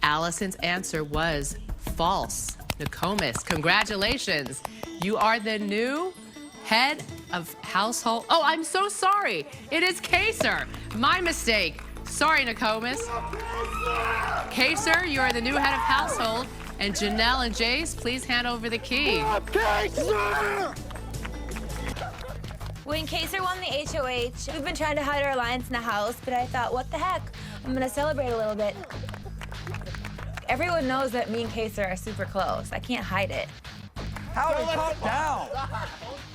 Allison's answer was false. Nokomis, congratulations. You are the new head of household. Oh, I'm so sorry. It is Kaser. My mistake. Sorry, Nokomis. Kaser, you are the new head of household. And Janelle and Jace, please hand over the key. When Kaser won the HOH, we've been trying to hide our alliance in the house, but I thought, what the heck? I'm gonna celebrate a little bit. Everyone knows that me and Kaser are super close. I can't hide it. Howie, calm down.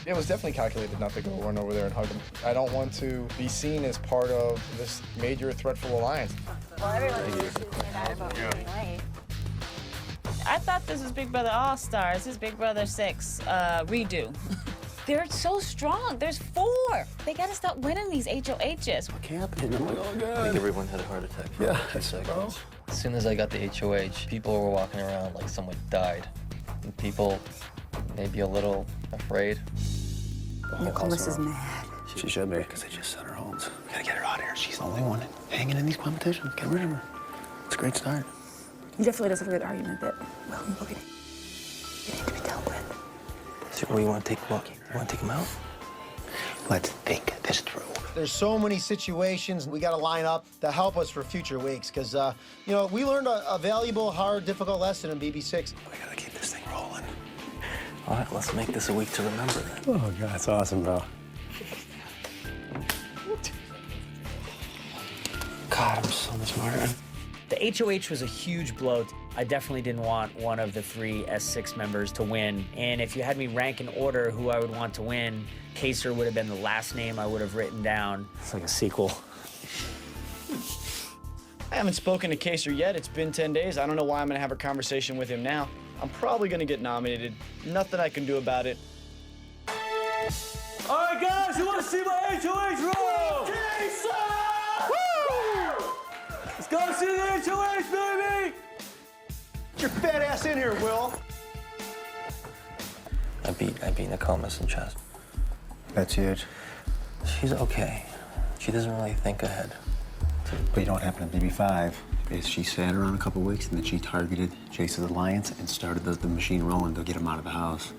It was definitely calculated not to go run over there and hug him. I don't want to be seen as part of this major threatful alliance. Well, everyone usually say that about me anyway. I thought this was Big Brother All-Stars. This is Big Brother 6 redo. They're so strong. There's 4. They gotta stop winning these HOHs. What happened? Oh my God. I think everyone had a heart attack for a few seconds. As soon as I got the HOH, people were walking around like someone died. And people may be a little afraid. Nokomis is mad. She should be. Because they just set her homes. We gotta get her out of here. She's the only one hanging in these competitions. Get rid of her. It's a great start. He definitely does have a good argument that Will and Boogie need to be dealt with. So what, you want to take him out? Let's think this through. There's so many situations we got to line up to help us for future weeks, because, you know, we learned a valuable, hard, difficult lesson in BB6. We gotta keep this thing rolling. All right, let's make this a week to remember then. Oh, God, that's awesome, bro. God, I'm so much smarter. The HOH was a huge blow. I definitely didn't want one of the 3 S6 members to win. And if you had me rank in order who I would want to win, Kaysar would have been the last name I would have written down. It's like a sequel. I haven't spoken to Kaysar yet. It's been 10 days. I don't know why I'm gonna have a conversation with him now. I'm probably gonna get nominated. Nothing I can do about it. All right, guys, you want to see my HOH roll? Woo! Let's go see the HOH, baby! Get your fat ass in here, Will. I beat Nokomis in chess. That's huge. She's okay. She doesn't really think ahead. But you know what happened in BB5 is she sat around a couple weeks and then she targeted Jace's alliance and started the machine rolling to get him out of the house.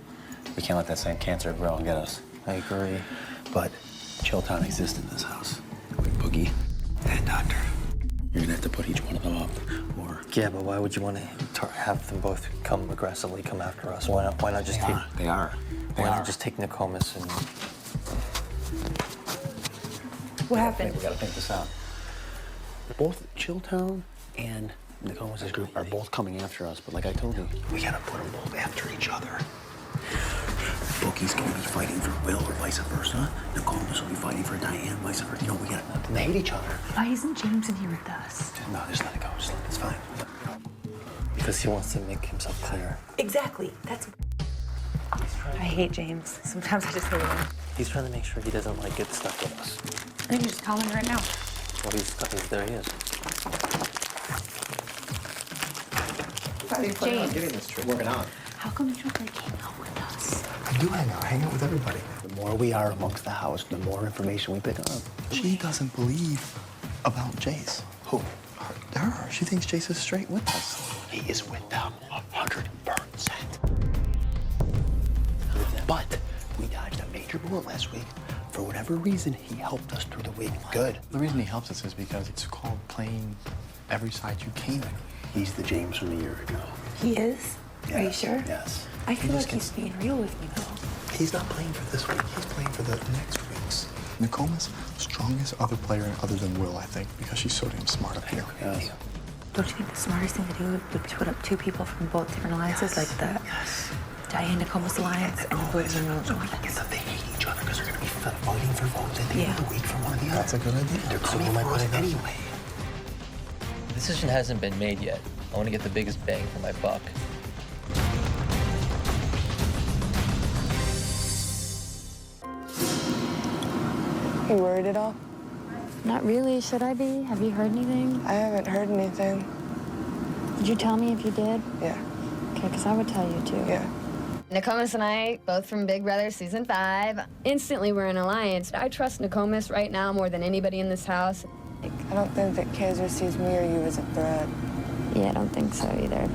We can't let that same cancer grow and get us. I agree. But Chilltown exists in this house with Boogie and Doctor. You're gonna have to put each one of them up, or... Yeah, but why would you want to have them both come aggressively come after us? Why not just take... They are. Why not just take Nokomis and... What happened? We gotta think this out. Both Chilltown and Nokomis' group are both coming after us, but like I told you, we gotta put them both after each other. Boogie's gonna be fighting for Will or vice versa. Nokomis will be fighting for Diane, vice versa. You know, we gotta... They hate each other. Why isn't James in here with us? No, just let it go. It's fine. Because he wants to make himself clear. Exactly. That's. I hate James. Sometimes I just hate him. He's trying to make sure he doesn't, like, get stuck with us. I think you just tell him right now. Well, there he is. How do you plan on James. getting this trip working out? How come you don't like hang out with us? I do hang out with everybody. The more we are amongst the house, the more information we pick up. She doesn't believe about Jace. Who? Her. She thinks Jace is straight with us. He is with them 100%. But we dodged a major bullet last week. For whatever reason, he helped us through the week. Good. The reason he helps us is because it's called playing every side you can. He's the James from a year ago. He is? Are you sure? Yes. I feel like he's being real with me, though. He's not playing for this week. He's playing for the next weeks. Nokomis, strongest other player other than Will, I think, because she's so damn smart up here. Yes. Don't you think the smartest thing to do would be to put up 2 people from both different alliances, like the Diane Nokomis alliance and the Boogie and Will alliance? They hate each other because they're going to be fighting for votes at the end of the week for one or the other. That's a good idea. They're coming for us anyway. The decision hasn't been made yet. I want to get the biggest bang for my buck. You worried at all? Not really. Should I be? Have you heard anything? I haven't heard anything. Did you tell me if you did? Yeah. Okay, because I would tell you too. Yeah. Nokomis and I, both from Big Brother Season 5, instantly we're an alliance. I trust Nokomis right now more than anybody in this house. I don't think that Kaysar sees me or you as a threat. Yeah, I don't think so either.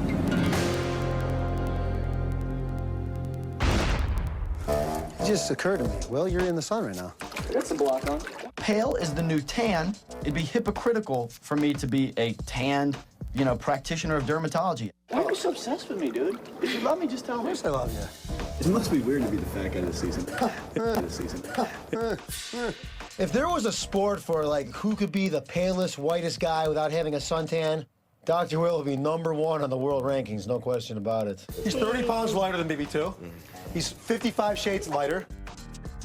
It just occurred to me. Will, you're in the sun right now. That's the block on. Pale is the new tan. It'd be hypocritical for me to be a tanned, practitioner of dermatology. Why are you so obsessed with me, dude? If you love me, just tell me. Of course I love you. It must be weird to be the fat guy this season. If there was a sport for, like, who could be the palest, whitest guy without having a suntan, Dr. Will would be #1 on the world rankings, no question about it. He's 30 pounds lighter than BB2. He's 55 shades lighter.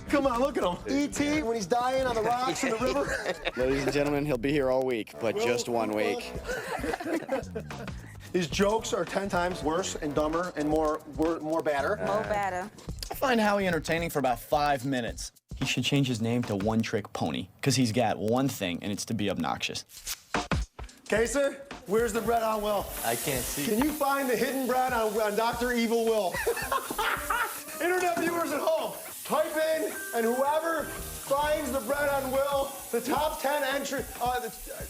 Come on, look at him. E.T. when he's dying on the rocks in the river. Ladies and gentlemen, he'll be here all week, but just 1 week. His jokes are 10 times worse and dumber and more badder. More badder. I find Howie entertaining for about 5 minutes. He should change his name to One Trick Pony, because he's got one thing, and it's to be obnoxious. Kaysar, where's the bread on Will? I can't see. Can you find the hidden bread on Dr. Evil Will? Internet viewers at home, type in, and whoever finds the bread on Will. The top 10 entry,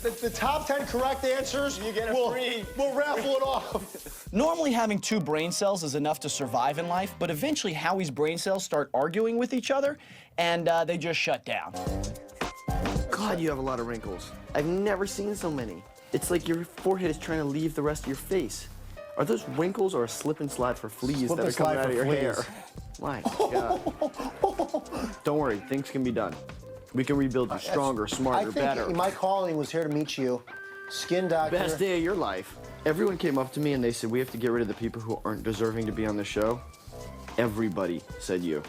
the top 10 correct answers. You get a free. We'll raffle it off. Normally having 2 brain cells is enough to survive in life, but eventually Howie's brain cells start arguing with each other, and they just shut down. God, you have a lot of wrinkles. I've never seen so many. It's like your forehead is trying to leave the rest of your face. Are those wrinkles or a slip and slide for fleas that are coming out of your hair? My God. Don't worry, things can be done. We can rebuild you stronger, smarter, better. I think my calling was here to meet you. Skin doctor. Best day of your life. Everyone came up to me and they said, we have to get rid of the people who aren't deserving to be on the show. Everybody said you.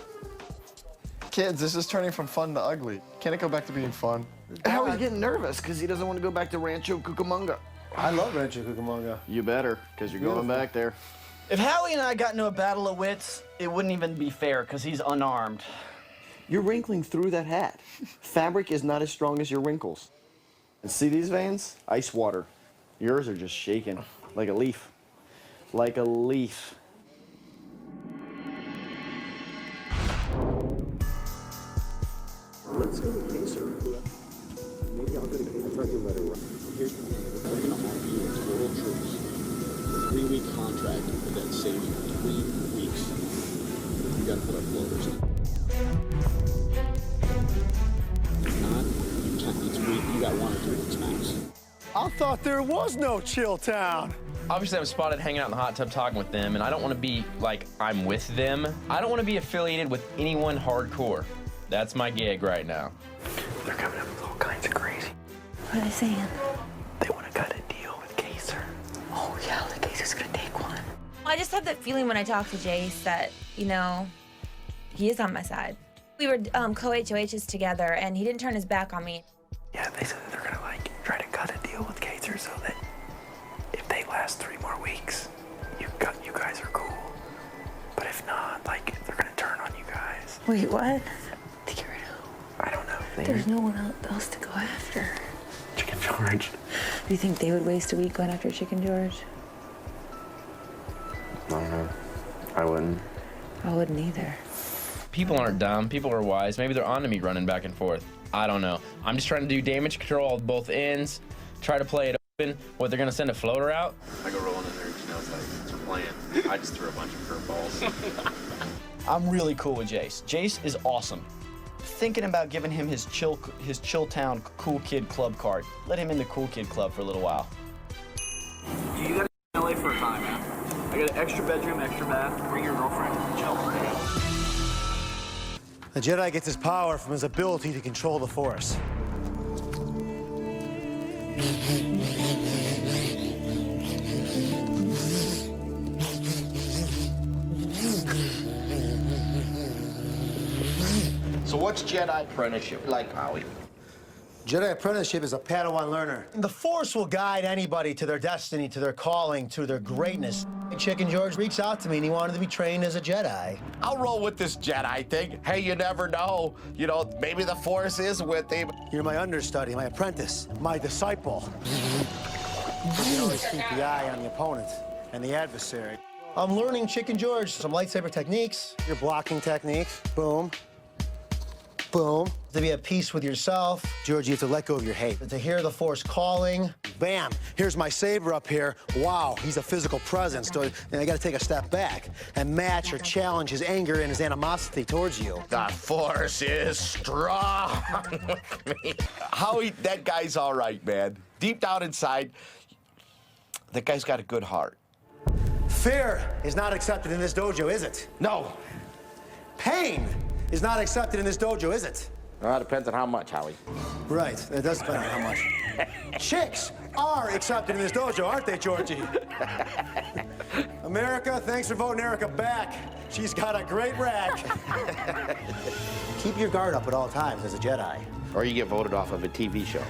Kids, this is turning from fun to ugly. Can it go back to being fun? Howie's getting nervous because he doesn't want to go back to Rancho Cucamonga. I love Rancho Cucamonga. You better, because you're going back there. If Howie and I got into a battle of wits, it wouldn't even be fair because he's unarmed. You're wrinkling through that hat. Fabric is not as strong as your wrinkles. And see these veins? Ice water. Yours are just shaking like a leaf. Like a leaf. Let's go to Kaser. Maybe I'll go to Kaser. Try to let it run. Here's the thing. They're going to offer you a total truce. A 3-week contract with that saving 3 weeks. You got to put up floaters in. If not, you can't. You got 1 or 2 weeks max. I thought there was no Chill Town. Obviously, I'm spotted hanging out in the hot tub talking with them, and I don't want to be like I'm with them. I don't want to be affiliated with anyone hardcore. That's my gig right now. They're coming up with all kinds of crazy. What are they saying? They want to cut a deal with Kaser. Oh, yeah, the case is gonna take one. I just have that feeling when I talk to Jace that, you know, he is on my side. We were co-HOHs together, and he didn't turn his back on me. Yeah, they said that they're gonna like try to cut a deal with Kaser so that if they last 3 more weeks, you guys are cool. But if not, like they're gonna turn on you guys. Wait, what? I don't know. There's no one else to go after. Chicken George. Do you think they would waste a week going after Chicken George? I don't know. I wouldn't. I wouldn't either. People aren't dumb. People are wise. Maybe they're onto me running back and forth. I don't know. I'm just trying to do damage control on both ends, try to play it open. What, they're going to send a floater out? I go rolling in there, you know, it's like, it's a plan. I just threw a bunch of curveballs. I'm really cool with Jace. Jace is awesome. Thinking about giving him his Chill Town Cool Kid Club card. Let him in the Cool Kid Club for a little while. You got to LA for a time, man. I got an extra bedroom, extra bath. Bring your girlfriend. Chill. The Jedi gets his power from his ability to control the Force. So what's Jedi apprenticeship like, Howie? Jedi apprenticeship is a Padawan learner. The Force will guide anybody to their destiny, to their calling, to their greatness. Chicken George reached out to me and he wanted to be trained as a Jedi. I'll roll with this Jedi thing. Hey, you never know. You know, maybe the Force is with him. You're my understudy, my apprentice, my disciple. You can always keep the eye on the opponent and the adversary. I'm learning Chicken George some lightsaber techniques, your blocking techniques. Boom. Boom. To be at peace with yourself. George, you have to let go of your hate. To hear the Force calling. Bam. Here's my saber up here. Wow, he's a physical presence. So, and I got to take a step back and match or challenge his anger and his animosity towards you. The Force is strong with me. Howie, that guy's all right, man. Deep down inside, that guy's got a good heart. Fear is not accepted in this dojo, is it? No. Pain is not accepted in this dojo, is it? Well, it depends on how much, Howie. Right, it does depend on how much. Chicks are accepted in this dojo, aren't they, Georgie? America, thanks for voting Erica back. She's got a great rack. Keep your guard up at all times as a Jedi. Or you get voted off of a TV show.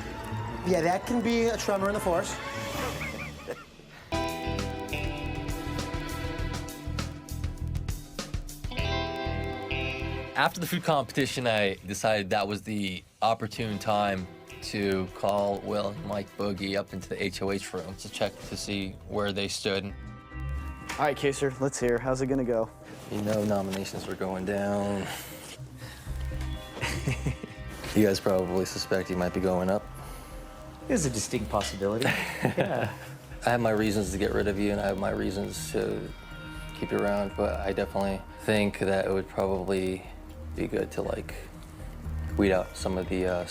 Yeah, that can be a tremor in the Force. After the food competition, I decided that was the opportune time to call Will and Mike Boogie up into the HOH room to check to see where they stood. All right, Kaser, let's hear. How's it gonna go? You know, nominations were going down. You guys probably suspect you might be going up. There's a distinct possibility. Yeah. I have my reasons to get rid of you, and I have my reasons to keep you around, but I definitely think that it would probably be good to like weed out some of the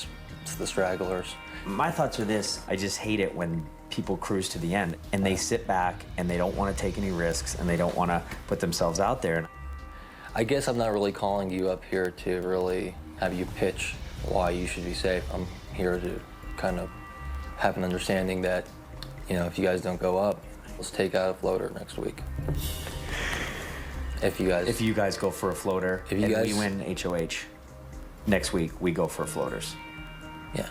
stragglers. My thoughts are this: I just hate it when people cruise to the end and they sit back and they don't want to take any risks and they don't want to put themselves out there. I guess I'm not really calling you up here to really have you pitch why you should be safe. I'm here to kind of have an understanding that, you know, if you guys don't go up, let's take out a floater next week. If you guys go for a floater and we win HOH, next week we go for floaters. Yeah.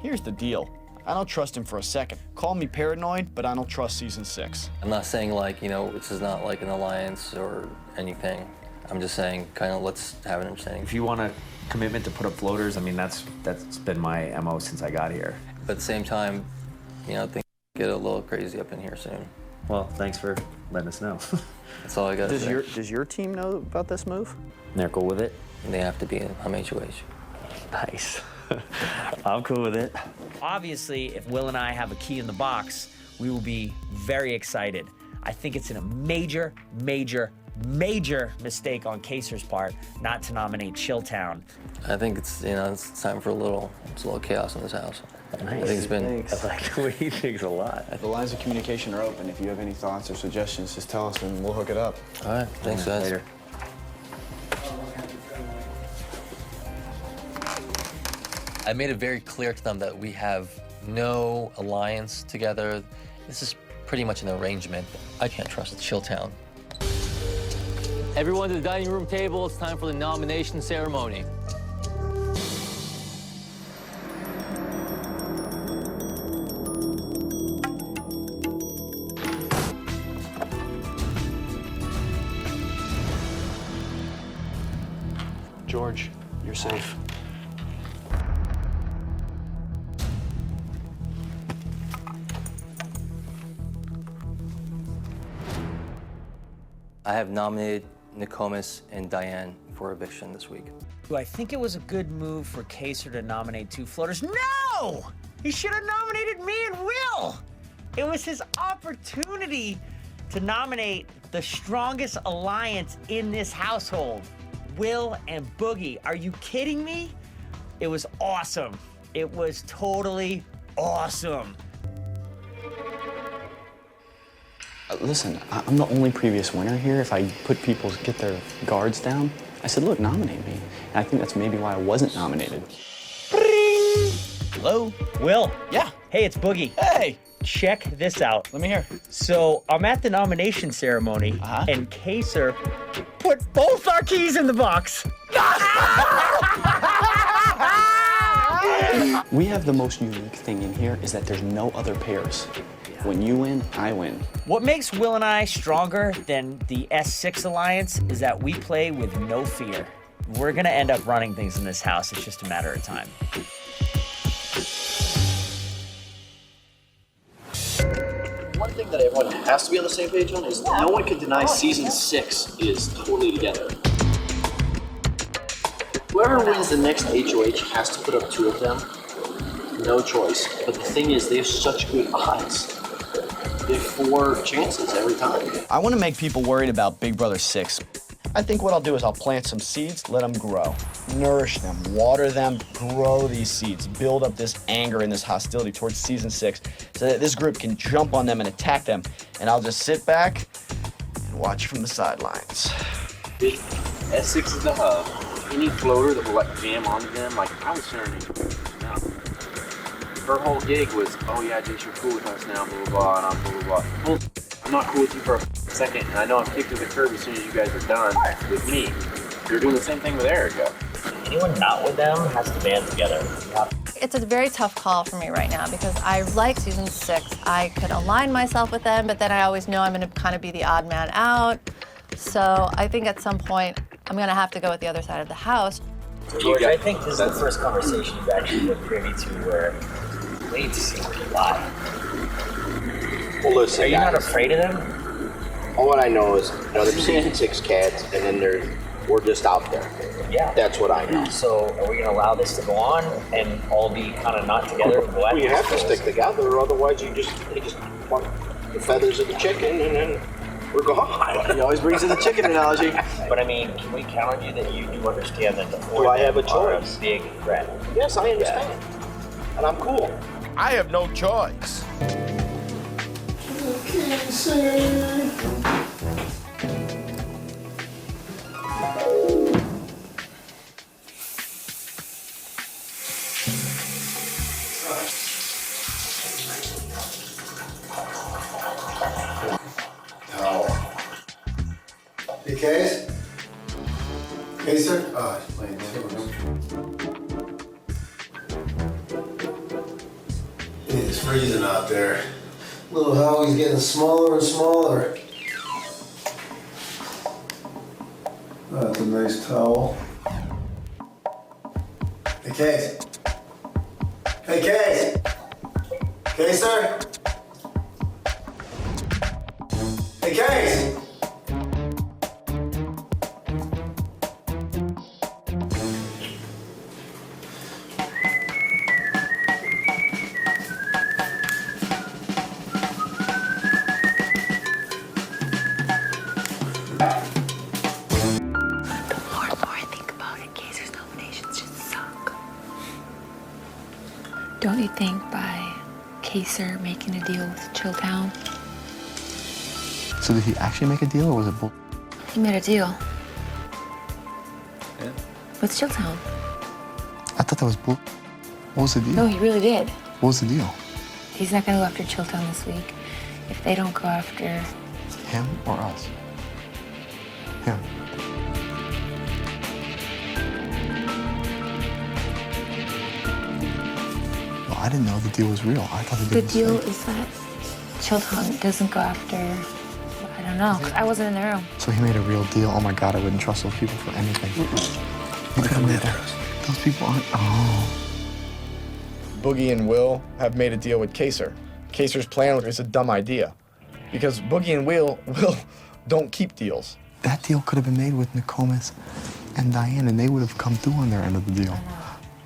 Here's the deal. I don't trust him for a second. Call me paranoid, but I don't trust season 6. I'm not saying like, you know, this is not like an alliance or anything. I'm just saying kind of let's have an understanding. If you want a commitment to put up floaters, I mean, that's been my MO since I got here. But at the same time, you know, things get a little crazy up in here soon. Well, thanks for letting us know. That's all I got to say. Does your team know about this move? They're cool with it? They have to be. I'm HOH. Nice. I'm cool with it. Obviously, if Will and I have a key in the box, we will be very excited. I think it's a major, major, major mistake on Kaser's part not to nominate Chilltown. I think it's, you know, it's time for a little chaos in this house. Nice. I think it's been. I like the way he thinks a lot. The lines of communication are open. If you have any thoughts or suggestions, just tell us and we'll hook it up. All right. Thanks, guys. Later. I made it very clear to them that we have no alliance together. This is pretty much an arrangement. I can't trust Chilltown. Everyone to the dining room table. It's time for the nomination ceremony. George, you're safe. I have nominated Nokomis and Diane for eviction this week. Do I think it was a good move for Kaser to nominate 2 floaters? No! He should have nominated me and Will! It was his opportunity to nominate the strongest alliance in this household. Will and Boogie. Are you kidding me? It was awesome. It was totally awesome. Listen, I'm the only previous winner here. If I get their guards down, I said, look, nominate me. And I think that's maybe why I wasn't nominated. Hello? Will. Yeah. Hey, it's Boogie. Hey. Check this out. Let me hear. So I'm at the nomination ceremony, and Kaser put both our keys in the box. We have the most unique thing in here is that there's no other pairs. When you win, I win. What makes Will and I stronger than the S6 Alliance is that we play with no fear. We're gonna end up running things in this house. It's just a matter of time. One thing that everyone has to be on the same page on is no one can deny season 6 is totally together. Whoever wins the next HOH has to put up 2 of them. No choice. But the thing is, they have such good odds. They have 4 chances every time. I want to make people worried about Big Brother 6. I think what I'll do is I'll plant some seeds, let them grow. Nourish them, water them, grow these seeds. Build up this anger and this hostility towards season 6 so that this group can jump on them and attack them. And I'll just sit back and watch from the sidelines. Big S6 is the hub. Any floater that will like jam onto them, like I was sharing no. Her whole gig was, oh yeah, Jace, you're cool with us now, blah, blah, blah, and I'm blah, blah, blah. Well, I'm not cool with you for a second, and I know I'm kicked to the curb as soon as you guys are done with me. You're doing the same thing with Erica. Anyone not with them has to band together. It's a very tough call for me right now because I like season 6. I could align myself with them, but then I always know I'm going to kind of be the odd man out. So I think at some point I'm going to have to go with the other side of the house. George, I think this is the first conversation you've actually been privy to where we need to see where you lie. Well, listen, Are you guys, not afraid of them? all what I know is, there's season 6 cats, and then there's We're just out there. Yeah. That's what I know. So are we going to allow this to go on and all be kind of not together? And go Well, you after have to schools? stick together, otherwise they just want the feathers of the chicken and then we're gone. He always brings in the chicken analogy. But I mean, can we count on you that you do understand that the Do I have a are choice? big threat? Yes, I understand. And I'm cool. I have no choice. Hey, Case? Kaser? Oh, he's playing It is freezing out there. Little Howie's getting smaller and smaller. Oh, that's a nice towel. Hey, Case. Hey, Case. Kaser? Hey, Case. Don't you think by Kaser making a deal with Chilltown? So did he actually make a deal or was it bull? He made a deal. Yeah. With Chilltown. I thought that was bull. What was the deal? No, he really did. What was the deal? He's not gonna go after Chilltown this week. If they don't go after... Him or us? Him. Well, I didn't know the deal was real. I thought The deal is that Chilltown doesn't go after... I don't know, 'cause I wasn't in the room. So he made a real deal. Oh my God, I wouldn't trust those people for anything. He could have made that. Those people aren't. Oh. Boogie and Will have made a deal with Kaser. Kaser's plan is a dumb idea because Boogie and Will don't keep deals. That deal could have been made with Nokomis and Diane, and they would have come through on their end of the deal.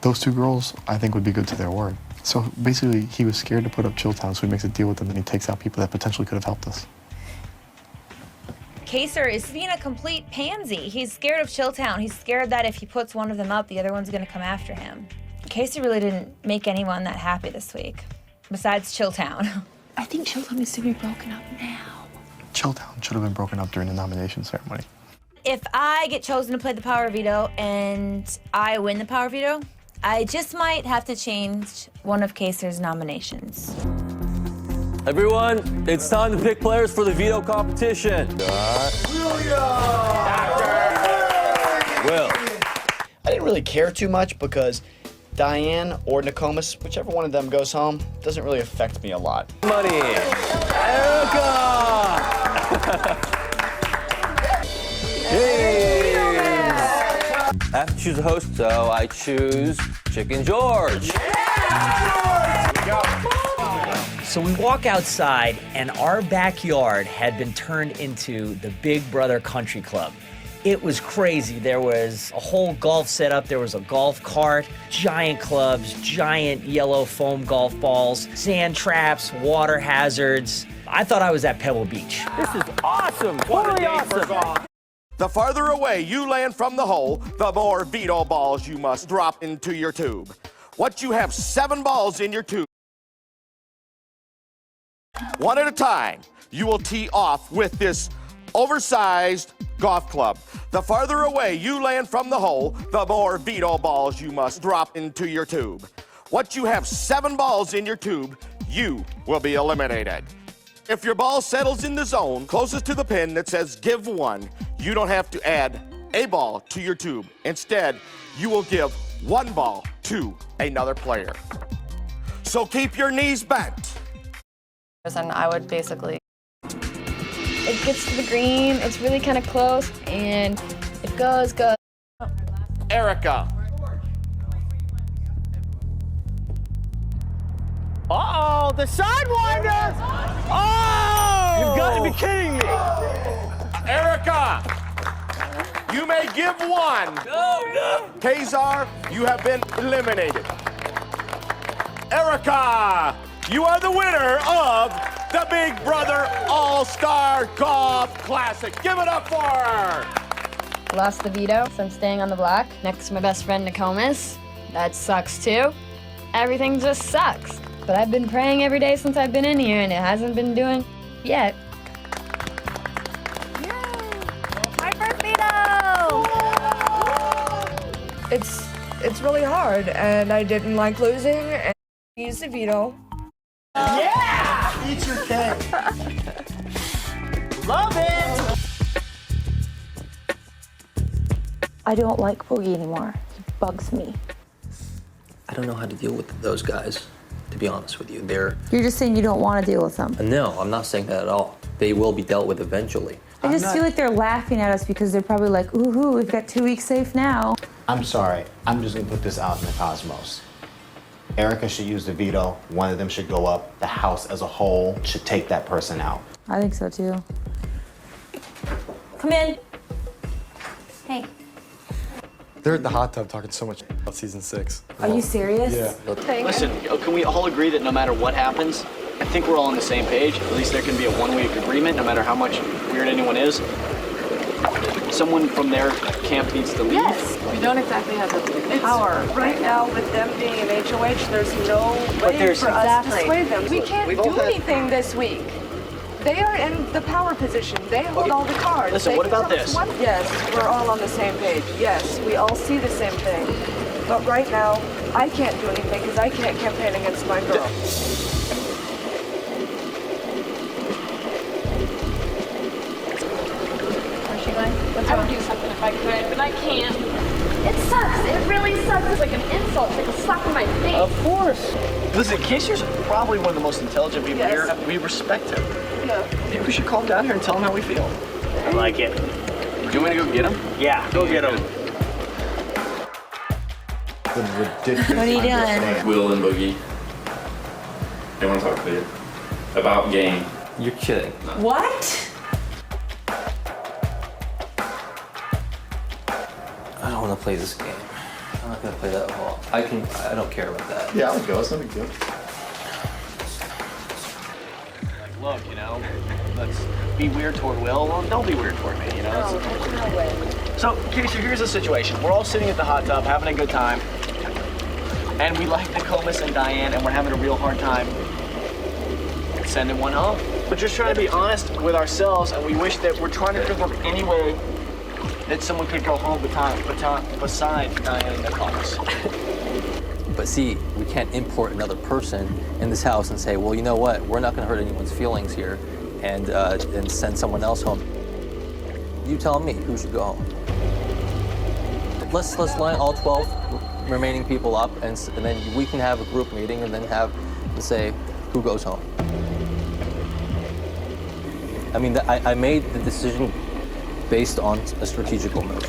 Those two girls, I think, would be good to their word. So basically, he was scared to put up Chilltown, so he makes a deal with them, and he takes out people that potentially could have helped us. Kaser is being a complete pansy. He's scared of Chilltown. He's scared that if he puts one of them up, the other one's gonna come after him. Kaser really didn't make anyone that happy this week, besides Chilltown. I think Chilltown needs to be broken up now. Chilltown should have been broken up during the nomination ceremony. If I get chosen to play the power veto and I win the power veto, I just might have to change one of Kaser's nominations. Everyone, it's time to pick players for the veto competition. Will. I didn't really care too much because Diane or Nokomis, whichever one of them goes home, doesn't really affect me a lot. Money. Erica! Hey! I have to choose a host, so I choose Chicken George. So we walk outside, and our backyard had been turned into the Big Brother Country Club. It was crazy. There was a whole golf setup. There was a golf cart, giant clubs, giant yellow foam golf balls, sand traps, water hazards. I thought I was at Pebble Beach. This is awesome. Totally awesome. The farther away you land from the hole, the more veto balls you must drop into your tube. Once you have 7 balls in your tube, one at a time, you will tee off with this oversized golf club. The farther away you land from the hole, the more veto balls you must drop into your tube. Once you have 7 balls in your tube, you will be eliminated. If your ball settles in the zone closest to the pin that says give 1, you don't have to add a ball to your tube. Instead, you will give 1 ball to another player. So keep your knees bent. And I would basically... It gets to the green, it's really kind of close, and it goes. Erica. Uh-oh, the Sidewinder! Oh! You've got to be kidding me! Erica, You may give one. No. Kazar, you have been eliminated. Erica, you are the winner of the Big Brother All-Star Golf Classic. Give it up for her. Lost the veto, so I'm staying on the block next to my best friend Nokomis. That sucks too. Everything just sucks. But I've been praying every day since I've been in here, and it hasn't been doing yet. My first veto! It's really hard, and I didn't like losing, and I used the veto. Yeah! Eat your cake. Love it! I don't like Boogie anymore. He bugs me. I don't know how to deal with those guys, to be honest with you. You're just saying you don't want to deal with them. No, I'm not saying that at all. They will be dealt with eventually. I just feel like they're laughing at us because they're probably like, ooh, we've got 2 weeks safe now. I'm sorry. I'm just gonna put this out in the cosmos. Erica should use the veto. One of them should go up. The house as a whole should take that person out. I think so too. Come in. Hey. They're at the hot tub talking so much about season 6. Are you serious? Yeah. Listen, can we all agree that no matter what happens, I think we're all on the same page. At least there can be a one-week agreement, no matter how much weird anyone is. Someone from their camp needs to leave. Yes. We don't exactly have the power. Right now, with them being an HOH, there's no way for us to sway them. We can't do anything this week. They are in the power position. They hold all the cards. Listen, what about this? Yes, we're all on the same page. Yes, we all see the same thing. But right now, I can't do anything because I can't campaign against my girl. Where's she going? I would do something if I could, but I can't. It sucks. It really sucks. It's like an insult. It's like a slap in my face. Of course. Listen, Casey's probably one of the most intelligent people here. We respect him. Yeah. Maybe we should call him down here and tell him how we feel. I like it. Do you want me to go get him? Yeah, go get him. What are you doing? Will and Boogie. They want to talk to you about game. You're kidding. What? I don't want to play this game. I'm not gonna play that well. I don't care about that. Yeah, I'll go. It's no big deal. Like, look, you know, let's be weird toward Will. Well, don't be weird toward me, you know? No, there's no way. So, Casey, here's the situation. We're all sitting at the hot tub, having a good time. And we like Nokomis and Diane, and we're having a real hard time sending one home. We're just trying to be honest with ourselves, and we wish that we're trying to think of any way that someone could go home beside Diane and Nokomis. But see, we can't import another person in this house and say, well, you know what? We're not gonna hurt anyone's feelings here and send someone else home. You tell me who should go home. Let's line all 12 remaining people up and then we can have a group meeting and then say who goes home. I mean, I made the decision based on a strategical move.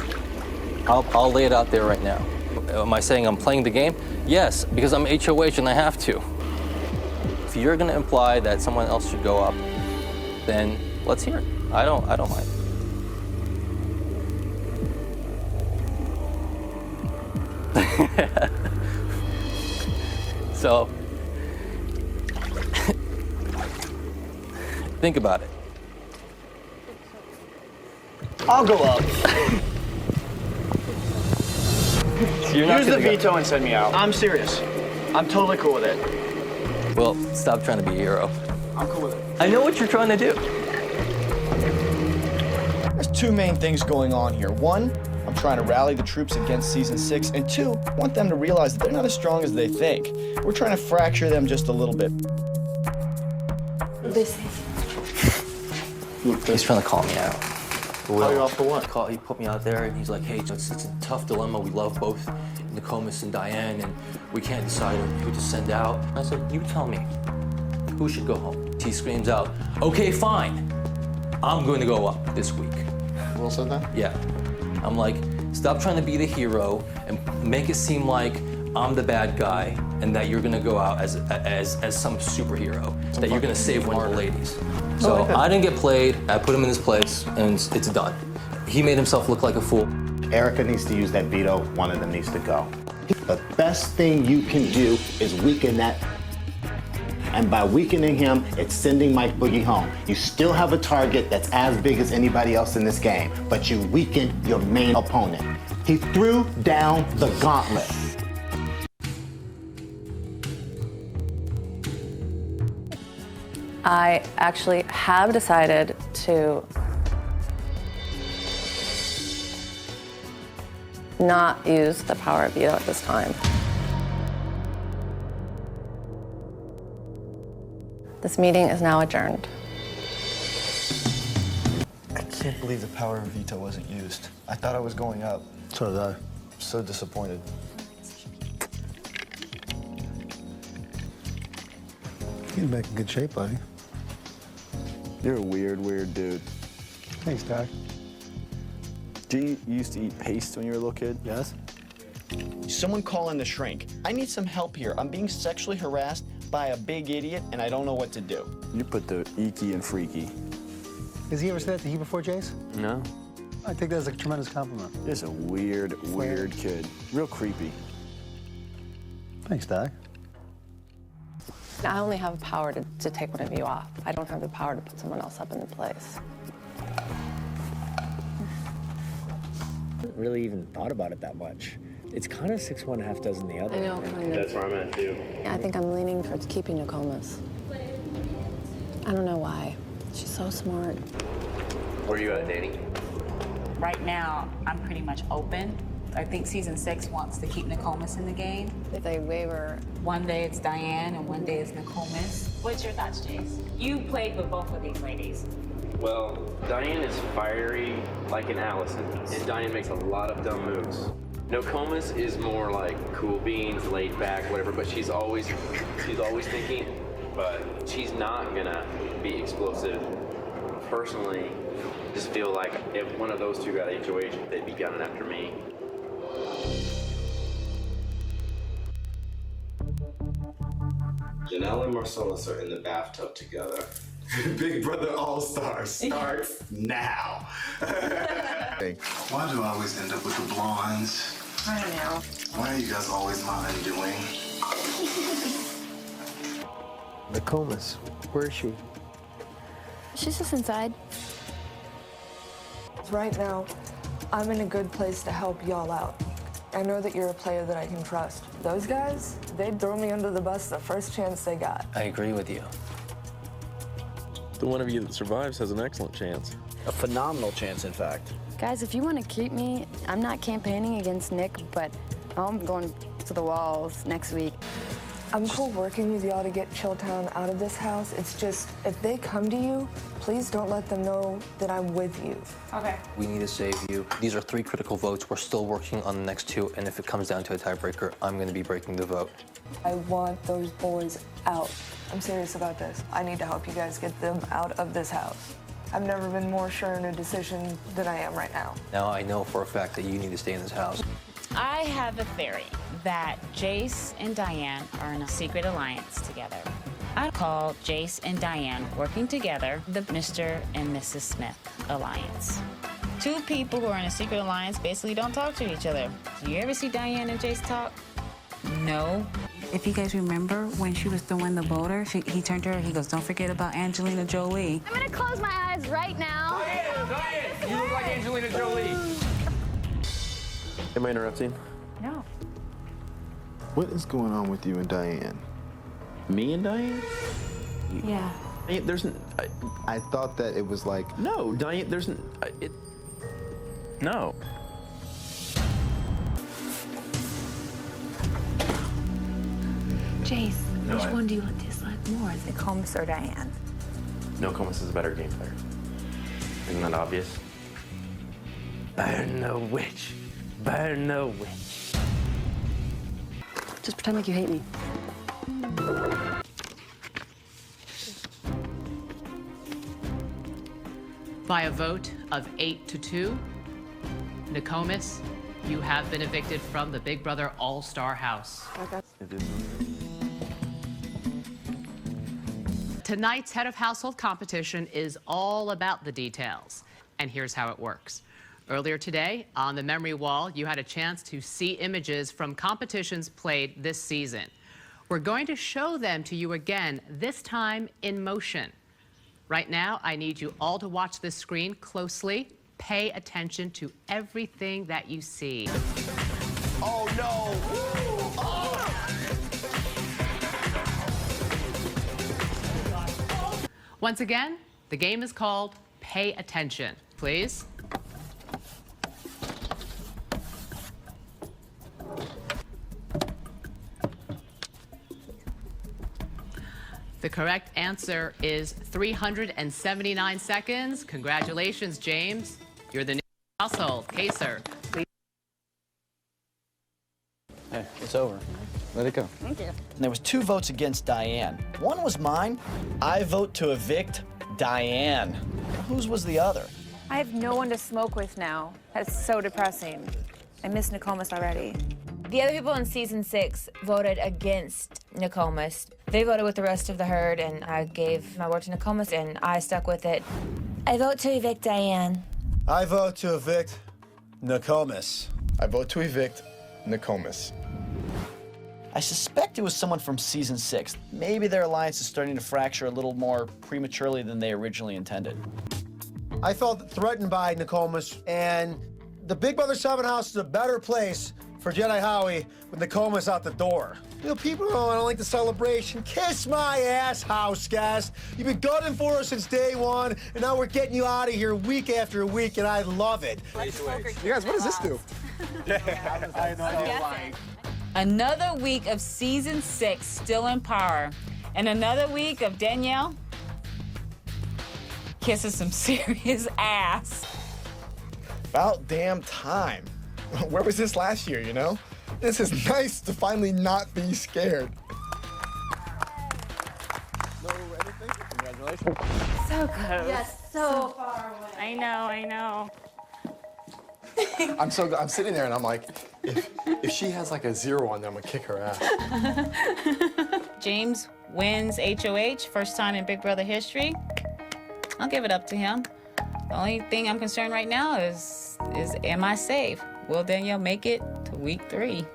I'll lay it out there right now. Am I saying I'm playing the game? Yes, because I'm HOH and I have to. If you're gonna imply that someone else should go up, then let's hear it. I don't mind. So, think about it. I'll go up. Use the veto and send me out. I'm serious. I'm totally cool with it. Well, stop trying to be a hero. I'm cool with it. I know what you're trying to do. There's two main things going on here. One, I'm trying to rally the troops against season 6, and two, I want them to realize that they're not as strong as they think. We're trying to fracture them just a little bit. He's trying to call me out. Call you out for what? He put me out there and he's like, hey, it's a tough dilemma. We love both Nokomis and Diane and we can't decide who to send out. I said, you tell me, who should go home? He screams out, okay, fine. I'm going to go up this week. Will said that? Yeah. I'm like, stop trying to be the hero and make it seem like I'm the bad guy and that you're gonna go out as some superhero, that you're gonna save one of the ladies. So I didn't get played, I put him in his place, and it's done. He made himself look like a fool. Erica needs to use that veto. One of them needs to go. The best thing you can do is weaken that. And by weakening him, it's sending Mike Boogie home. You still have a target that's as big as anybody else in this game, but you weaken your main opponent. He threw down the gauntlet. I actually have decided to not use the power of veto at this time. This meeting is now adjourned. I can't believe the power of veto wasn't used. I thought I was going up. So did I. I'm so disappointed. Getting back in good shape, buddy. You're a weird, weird dude. Thanks, Doc. You used to eat paste when you were a little kid? Yes. Someone call in the shrink. I need some help here. I'm being sexually harassed by a big idiot, and I don't know what to do. You put the icky and freaky. Has he ever said that to you before, Jace? No. I take that as a tremendous compliment. This is a weird, weird kid. Real creepy. Thanks, Doc. I only have power to take one of you off. I don't have the power to put someone else up in the place. Haven't really even thought about it that much. It's kind of 6 1, half dozen the other. I know, kind of. That's where I'm at too. I think I'm leaning towards keeping Nokomis. I don't know why. She's so smart. Where are you at, Danny? Right now, I'm pretty much open. I think season 6 wants to keep Nokomis in the game. If they waver, one day it's Diane and one day it's Nokomis. What's your thoughts, Jace? You played with both of these ladies. Well, Diane is fiery like an Allison, and Diane makes a lot of dumb moves. Nokomis is more like cool beans, laid back, whatever, but she's always thinking, but she's not gonna be explosive. Personally, just feel like if one of those two got HOH, they'd be gunning after me. Janelle and Marcellus are in the bathtub together. Big Brother All-Star starts now. Why do I always end up with the blondes? I don't know. Why are you guys always my undoing? Nokomis, where is she? She's just inside. Right now, I'm in a good place to help y'all out. I know that you're a player that I can trust. Those guys, they'd throw me under the bus the first chance they got. I agree with you. The one of you that survives has an excellent chance. A phenomenal chance, in fact. Guys, if you want to keep me, I'm not campaigning against Nick, but I'm going to the walls next week. I'm cool working with y'all to get Chilltown out of this house. It's just, if they come to you, please don't let them know that I'm with you. Okay. We need to save you. These are 3 critical votes. We're still working on the next 2, and if it comes down to a tiebreaker, I'm going to be breaking the vote. I want those boys out. I'm serious about this. I need to help you guys get them out of this house. I've never been more sure in a decision than I am right now. Now I know for a fact that you need to stay in this house. I have a theory that Jace and Diane are in a secret alliance together. I call Jace and Diane working together the Mr. and Mrs. Smith alliance. 2 people who are in a secret alliance basically don't talk to each other. Do you ever see Diane and Jace talk? No. If you guys remember when she was throwing the boulder, he turned to her, he goes, don't forget about Angelina Jolie. I'm gonna close my eyes right now. Diane, you look like Angelina Jolie. Am I interrupting? No. What is going on with you and Diane? Me and Diane? Yeah. There's I thought that it was like... no, Diane, no. Jace, No, which one do you dislike more? Is it Combs or Diane? Nokomis is a better game player. Isn't that obvious? Burn the witch. Burn the witch. Just pretend like you hate me. By a vote of 8-2, Nokomis, you have been evicted from the Big Brother All-Star House. Tonight's Head of Household competition is all about the details. And here's how it works. Earlier today, on the memory wall, you had a chance to see images from competitions played this season. We're going to show them to you again, this time in motion. Right now, I need you all to watch this screen closely. Pay attention to everything that you see. Oh, no. Once again, the game is called Pay Attention. Please. The correct answer is 379 seconds. Congratulations, James. You're the new household. Kaser, please. Hey, it's over. Let it go. Thank you. And there was 2 votes against Diane. One was mine. I vote to evict Diane. Whose was the other? I have no one to smoke with now. That's so depressing. I miss Nokomis already. The other people in season 6 voted against Nokomis. They voted with the rest of the herd, and I gave my word to Nokomis, and I stuck with it. I vote to evict Diane. I vote to evict Nokomis. I vote to evict Nokomis. I suspect it was someone from season 6. Maybe their alliance is starting to fracture a little more prematurely than they originally intended. I felt threatened by Nokomis, and the Big Brother 7 house is a better place for Jedi Howie with Nokomis out the door. You know, people don't like the celebration. Kiss my ass, house guest. You've been gunning for us since day one, and now we're getting you out of here week after week, and I love it. You guys, what does this do? I know. Another week of season 6 still in power, and another week of Danielle kissing some serious ass. About damn time. Where was this last year, you know? This is nice to finally not be scared. Congratulations. So close. Yes, so far away. I know. I'm sitting there and I'm like, if she has like a 0 on there, I'm gonna kick her ass. James wins HOH, first time in Big Brother history. I'll give it up to him. The only thing I'm concerned right now is am I safe? Will Danielle make it to week 3?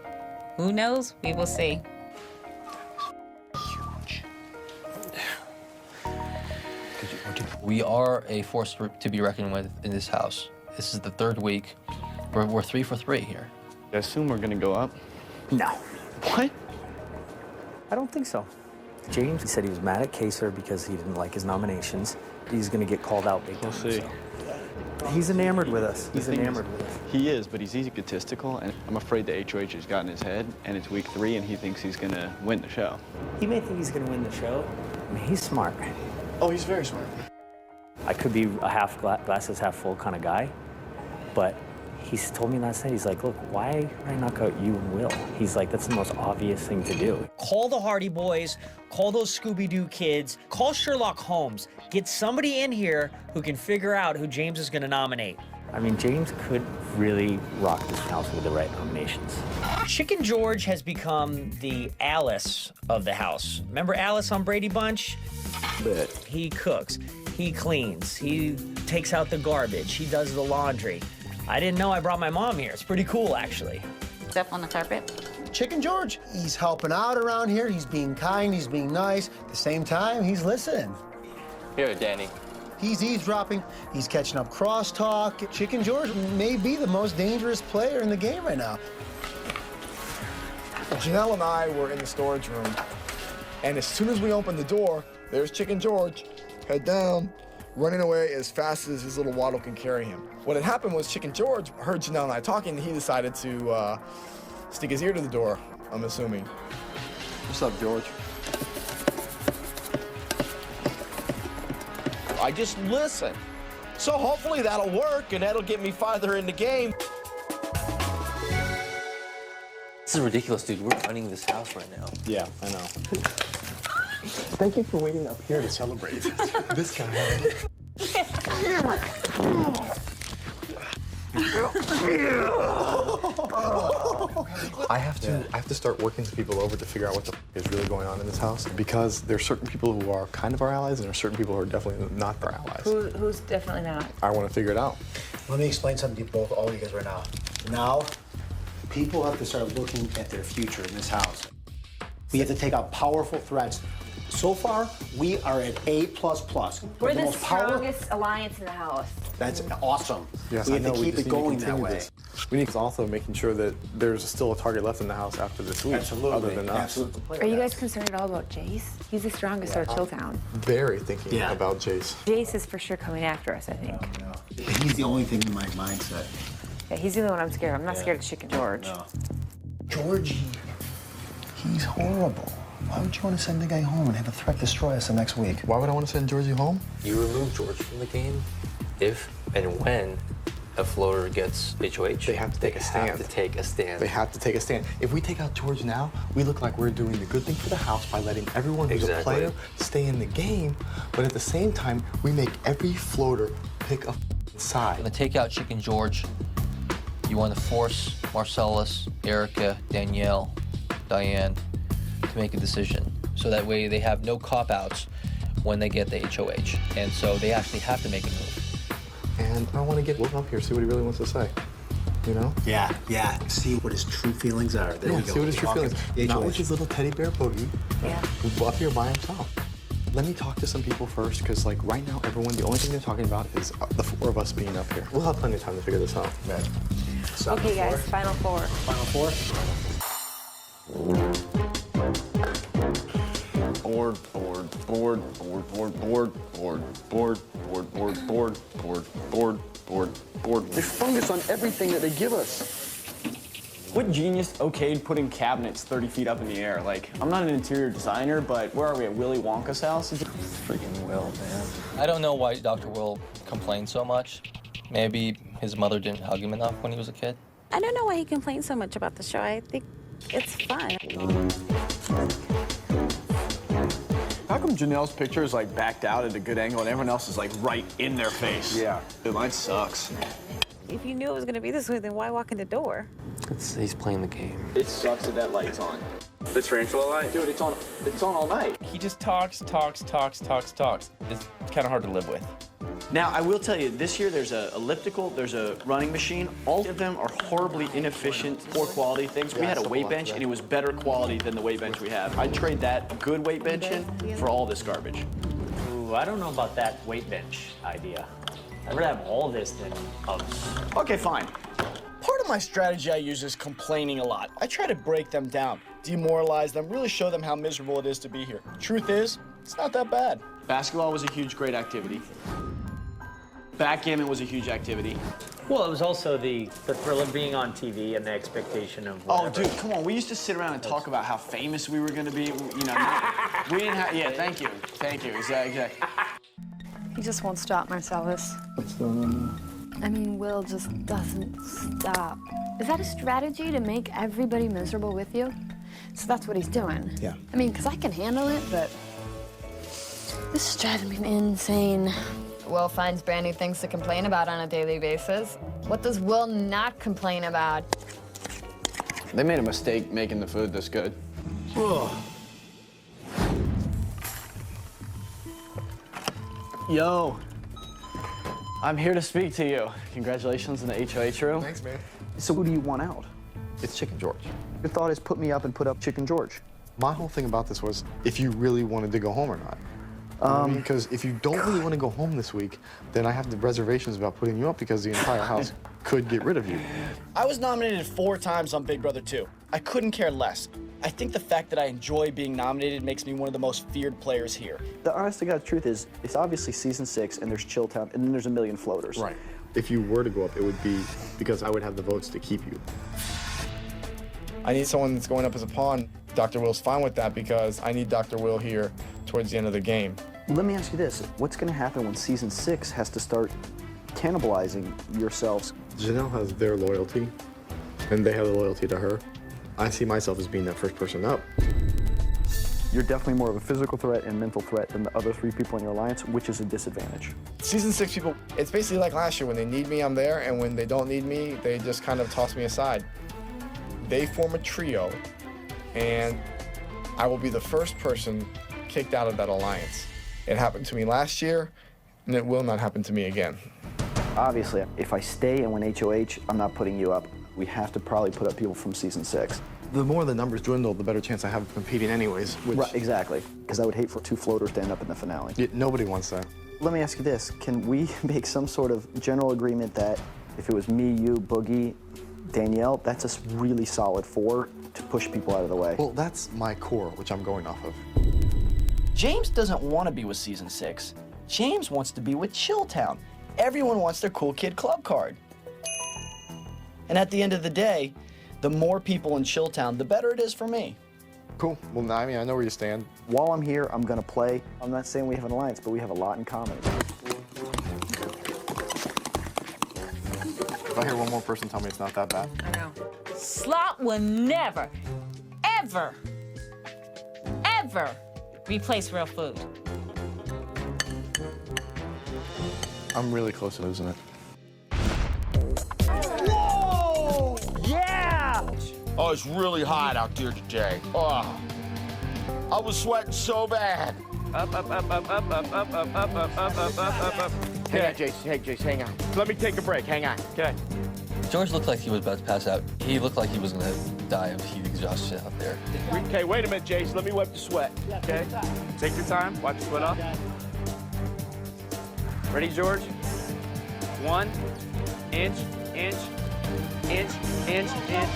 Who knows? We will see. We are a force to be reckoned with in this house. This is the 3rd week. We're 3 for 3 here. I assume we're gonna go up. No. What? I don't think so. James said he was mad at Kaser because he didn't like his nominations. He's going to get called out big time. We'll see. So. He's enamored with us. He's The thing enamored is, with us. He is, but he's egotistical, and I'm afraid the HOH has gotten his head, and it's week 3, and he thinks he's gonna win the show. He may think he's going to win the show. I mean, he's smart. Oh, he's very smart. I could be a half glasses half full kind of guy, but he's told me last night, he's like, look, why would I knock out you and Will? He's like, that's the most obvious thing to do. Call the Hardy Boys, call those Scooby-Doo kids, call Sherlock Holmes. Get somebody in here who can figure out who James is going to nominate. I mean, James could really rock this house with the right nominations. Chicken George has become the Alice of the house. Remember Alice on Brady Bunch? But he cooks, he cleans, he takes out the garbage, he does the laundry. I didn't know I brought my mom here. It's pretty cool, actually. Stuff on the carpet. Chicken George, he's helping out around here. He's being kind, he's being nice. At the same time, he's listening. Here, Danny. He's eavesdropping, he's catching up crosstalk. Chicken George may be the most dangerous player in the game right now. Janelle and I were in the storage room, and as soon as we opened the door, there's Chicken George, head down, running away as fast as his little waddle can carry him. What had happened was Chicken George heard Janelle and I talking, and he decided to stick his ear to the door, I'm assuming. What's up, George? I just listen. So hopefully that'll work and that'll get me farther in the game. This is ridiculous, dude. We're running this house right now. Yeah, I know. Thank you for waiting up here to celebrate. This guy. I have to start working some people over to figure out what the is really going on in this house, because there's certain people who are kind of our allies and there's certain people who are definitely not our allies. Who's definitely not? I want to figure it out. Let me explain something to both, all of you guys right now. Now, people have to start looking at their future in this house. We have to take out powerful threats. So far, we are at A++. We're the strongest alliance in the house. That's awesome. Yes, we I have know. to We keep just it need to going that continue way. this. We need also making sure that there's still a target left in the house after this week. Absolutely. Other than us. Absolutely. Are you guys concerned at all about Jace? He's the strongest out of Chilltown. Very thinking about Jace. Jace is for sure coming after us, I think. He's the only thing in my mindset. Yeah, he's the only one I'm scared of. I'm not scared of Chicken George. No. Georgie, he's horrible. Why would you want to send the guy home and have a threat destroy us the next week? Why would I want to send Georgie home? You remove George from the game if and when a floater gets HOH. They have to take a stand. They have to take a stand. They have to take a stand. If we take out George now, we look like we're doing the good thing for the house by letting everyone who's a player stay in the game, but at the same time, we make every floater pick a side. To take out Chicken George, you want to force Marcellus, Erica, Danielle, Diane to make a decision. So that way they have no cop-outs when they get the HOH. And so they actually have to make a move. And I want to get Will up here, see what he really wants to say. You know? Yeah. See what his true feelings are. There we go. See what his true feelings are. Not with his little teddy bear boogie. Yeah. Up here by himself. Let me talk to some people first, because like right now, everyone, the only thing they're talking about is the four of us being up here. We'll have plenty of time to figure this out. Right. Okay, guys, final four. Final four? Board, board, board, board, board, board, board, board, board, board, board, board, board, board, board. There's fungus on everything that they give us. What genius okayed putting cabinets 30 feet up in the air? Like, I'm not an interior designer, but where are we, at Willy Wonka's house? Freaking Will, man. I don't know why Dr. Will complained so much. Maybe his mother didn't hug him enough when he was a kid. I don't know why he complains so much about the show. I think it's fun. How come Janelle's picture is like backed out at a good angle and everyone else is like right in their face? Yeah. Dude, mine sucks. If you knew it was going to be this way, then why walk in the door? He's playing the game. It sucks that that light's on. The tarantula light? Dude, it's on all night. He just talks. It's kind of hard to live with. Now, I will tell you, this year there's a elliptical, there's a running machine. All of them are horribly inefficient, poor quality things. We had a weight bench, and it was better quality than the weight bench we have. I'd trade that good weight bench in for all this garbage. Ooh, I don't know about that weight bench idea. I'd rather have all this than us. Okay, fine. Part of my strategy I use is complaining a lot. I try to break them down, demoralize them, really show them how miserable it is to be here. Truth is, it's not that bad. Basketball was a huge, great activity. Backgammon was a huge activity. Well, it was also the thrill of being on TV and the expectation of whatever. Oh, dude, come on. We used to sit around and talk about how famous we were going to be. You know, we didn't have, yeah, thank you. Thank you, exactly. He just won't stop, Marcellus. What's going on? I mean, Will just doesn't stop. Is that a strategy to make everybody miserable with you? So that's what he's doing. Yeah. I mean, because I can handle it, but this is driving me insane. Will finds brand new things to complain about on a daily basis. What does Will not complain about? They made a mistake making the food this good. Yo, I'm here to speak to you. Congratulations on the HOH room. Thanks, man. So who do you want out? It's Chicken George. Your thought is put me up and put up Chicken George. My whole thing about this was if you really wanted to go home or not. Because if you don't really want to go home this week, then I have the reservations about putting you up because the entire house could get rid of you. I was nominated 4 times on Big Brother 2. I couldn't care less. I think the fact that I enjoy being nominated makes me one of the most feared players here. The honest to God truth is, it's obviously season 6 and there's Chilltown and then there's a million floaters. Right. If you were to go up, it would be because I would have the votes to keep you. I need someone that's going up as a pawn. Dr. Will's fine with that because I need Dr. Will here towards the end of the game. Let me ask you this. What's going to happen when season 6 has to start cannibalizing yourselves? Janelle has their loyalty, and they have the loyalty to her. I see myself as being that first person up. You're definitely more of a physical threat and mental threat than the other 3 people in your alliance, which is a disadvantage. Season 6 people, it's basically like last year. When they need me, I'm there, and when they don't need me, they just kind of toss me aside. They form a trio, and I will be the first person kicked out of that alliance. It happened to me last year, and it will not happen to me again. Obviously, if I stay and win HOH, I'm not putting you up. We have to probably put up people from season 6. The more the numbers dwindle, the better chance I have of competing anyways. Which... Right, exactly. Because I would hate for 2 floaters to end up in the finale. Yeah, nobody wants that. Let me ask you this. Can we make some sort of general agreement that if it was me, you, Boogie, Danielle, that's a really solid 4 to push people out of the way? Well, that's my core, which I'm going off of. James doesn't want to be with season 6. James wants to be with Chilltown. Everyone wants their cool kid club card. And at the end of the day, the more people in Chilltown, the better it is for me. Cool. Well, I mean, I know where you stand. While I'm here, I'm gonna play. I'm not saying we have an alliance, but we have a lot in common. If I hear one more person tell me it's not that bad. I know. Slot will never, ever, ever replace real food. I'm really close to losing it. Whoa! Yeah! Oh, it's really hot out there today. Oh, I was sweating so bad. Up. Hang on, Jace. Hey, Jace, hang on. Let me take a break. Hang on. Okay. George looked like he was about to pass out. He looked like he was gonna die of heat exhaustion out there. Okay, wait a minute, Jace. Let me wipe the sweat. Okay? Take your time. Wipe the sweat off. Ready, George? 1 inch, inch, inch, inch, inch.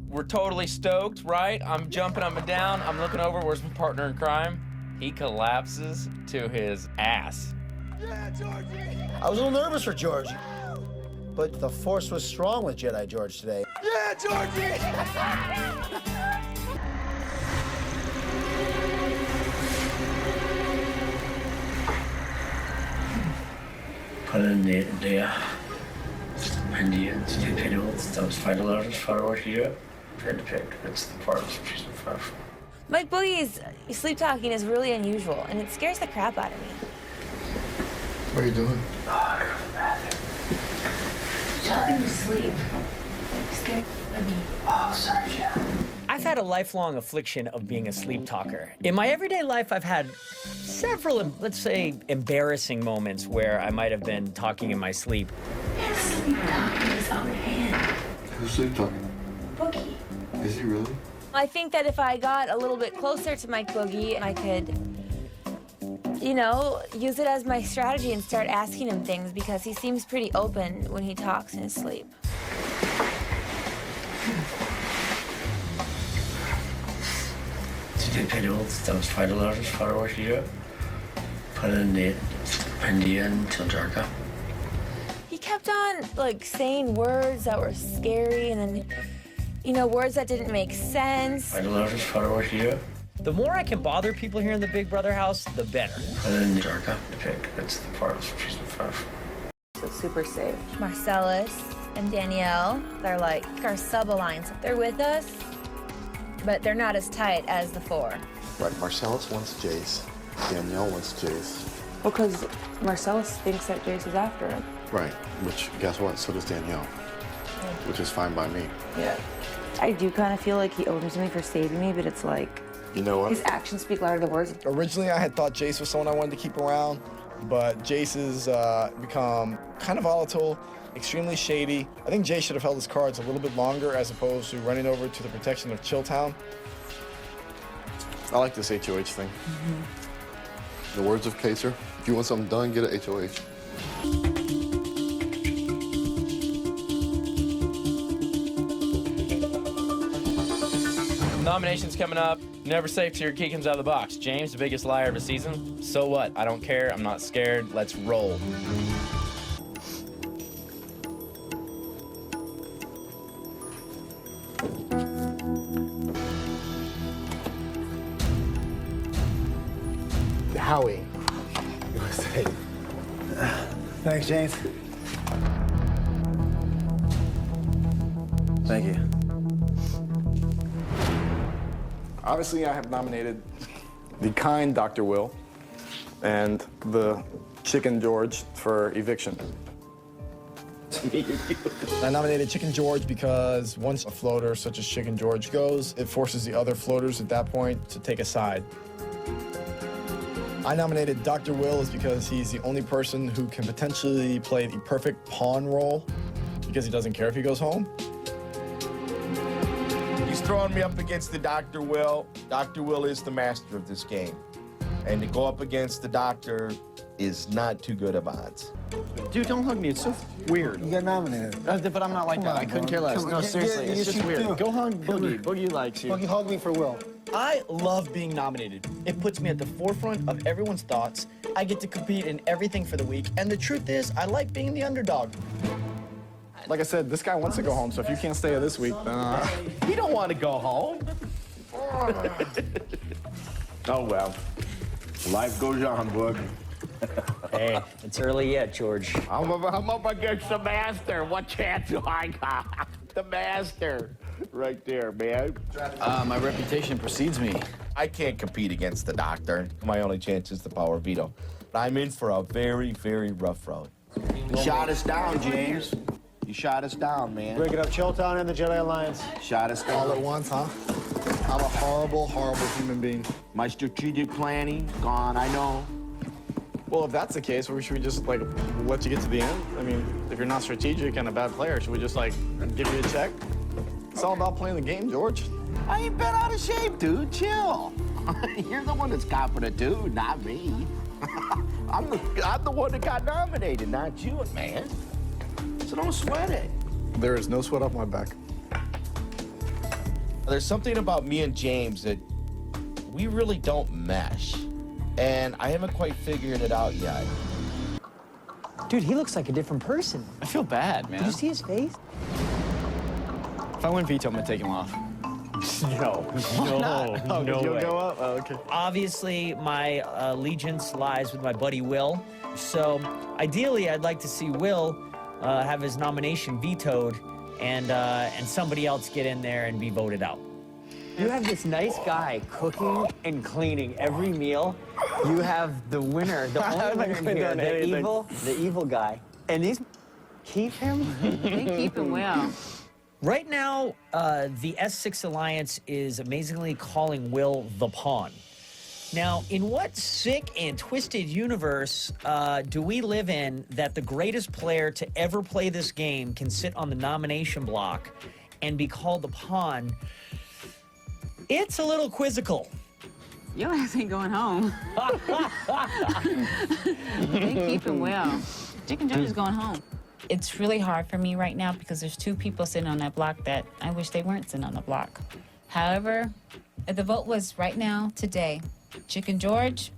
We're totally stoked, right? I'm jumping up and down. I'm looking over. Where's my partner in crime? He collapses to his ass. I was a little nervous for George, but the force was strong with Jedi George today. Yeah, Georgie! Det Indians, the Indians, those fighters far over here. It's the part of season 5. Mike Boogie's sleep talking is really unusual, and it scares the crap out of me. What are you doing? Talking to sleep. Scared of me. Oh, sorry, Jen. I've had a lifelong affliction of being a sleep talker. In my everyday life, I've had several, let's say, embarrassing moments where I might have been talking in my sleep. Sleep talking is out of hand. Who's sleep talking? Boogie. Is he really? I think that if I got a little bit closer to Mike Boogie, I could, you know, use it as my strategy and start asking him things because he seems pretty open when he talks in his sleep. Die Pilots, those fighters far over here. Indian till Jarka. He kept on, like, saying words that were scary and then, you know, words that didn't make sense. Fighters far over here. The more I can bother people here in the Big Brother house, the better. Jarka, that's the part of season 5. So super safe. Marcellus and Danielle, they're like our sub-alliance. They're with us, but they're not as tight as the 4. Right, Marcellus wants Jace. Danielle wants Jace. Because Marcellus thinks that Jace is after him. Right, which, guess what? So does Danielle. Which is fine by me. Yeah. I do kind of feel like he owes me for saving me, but it's like... You know what? His actions speak louder than words. Originally, I had thought Jace was someone I wanted to keep around, but Jace has become kind of volatile, extremely shady. I think Jace should have held his cards a little bit longer as opposed to running over to the protection of Chilltown. I like this HOH thing. In the words of Kaser, if you want something done, get an HOH. Nominations coming up. Never safe till your key comes out of the box. James, the biggest liar of the season. So what? I don't care. I'm not scared. Let's roll. Howie, USA. Thanks, James. Thank you. Obviously, I have nominated the kind Dr. Will and the Chicken George for eviction. I nominated Chicken George because once a floater such as Chicken George goes, it forces the other floaters at that point to take a side. I nominated Dr. Will is because he's the only person who can potentially play the perfect pawn role because he doesn't care if he goes home. He's throwing me up against the Dr. Will. Dr. Will is the master of this game. And to go up against the doctor is not too good of odds. Dude, don't hug me. It's so weird. You got nominated. But I'm not like that. I couldn't care less. No, seriously, it's just weird. Go hug Boogie. Boogie likes you. Boogie, hug me for Will. I love being nominated. It puts me at the forefront of everyone's thoughts. I get to compete in everything for the week. And the truth is, I like being the underdog. Like I said, this guy wants to go home, so if you can't stay here this week, then You don't want to go home. Oh, well. Life goes on, Boog. Hey, it's early yet, George. I'm up against the master. What chance do I got? The master. Right there, man. My reputation precedes me. I can't compete against the doctor. My only chance is the power veto. But I'm in for a very, very rough road. You shot us down, James. You shot us down, man. Break it up, Chilltown and the Jedi Alliance. Shot us down. all at once, huh? I'm a horrible, horrible human being. My strategic planning, gone, I know. Well, if that's the case, should we just, like, let you get to the end? I mean, if you're not strategic and a bad player, should we just, like, give you a check? It's all about playing the game, George. I ain't been out of shape, dude. Chill. You're the one that's confident, dude, not me. I'm the one that got nominated, not you, man. So don't sweat it. There is no sweat off my back. There's something about me and James that we really don't mesh. And I haven't quite figured it out yet. Dude, he looks like a different person. I feel bad, man. Did you see his face? If I win veto, I'm gonna take him off. No, Oh, no you'll way. go up? Oh, okay. Obviously, my allegiance lies with my buddy Will. So, ideally, I'd like to see Will have his nomination vetoed and somebody else get in there and be voted out. You have this nice guy cooking and cleaning every meal. You have the winner, the only winner here, the evil guy. And these keep him? They keep him well. Right now, the S6 Alliance is amazingly calling Will the Pawn. Now, in what sick and twisted universe do we live in that the greatest player to ever play this game can sit on the nomination block and be called the pawn? It's a little quizzical. Your ass ain't going home. They keep him well. Chicken George is going home. It's really hard for me right now because there's two people sitting on that block that I wish they weren't sitting on the block. However, if the vote was right now, today, Chicken George,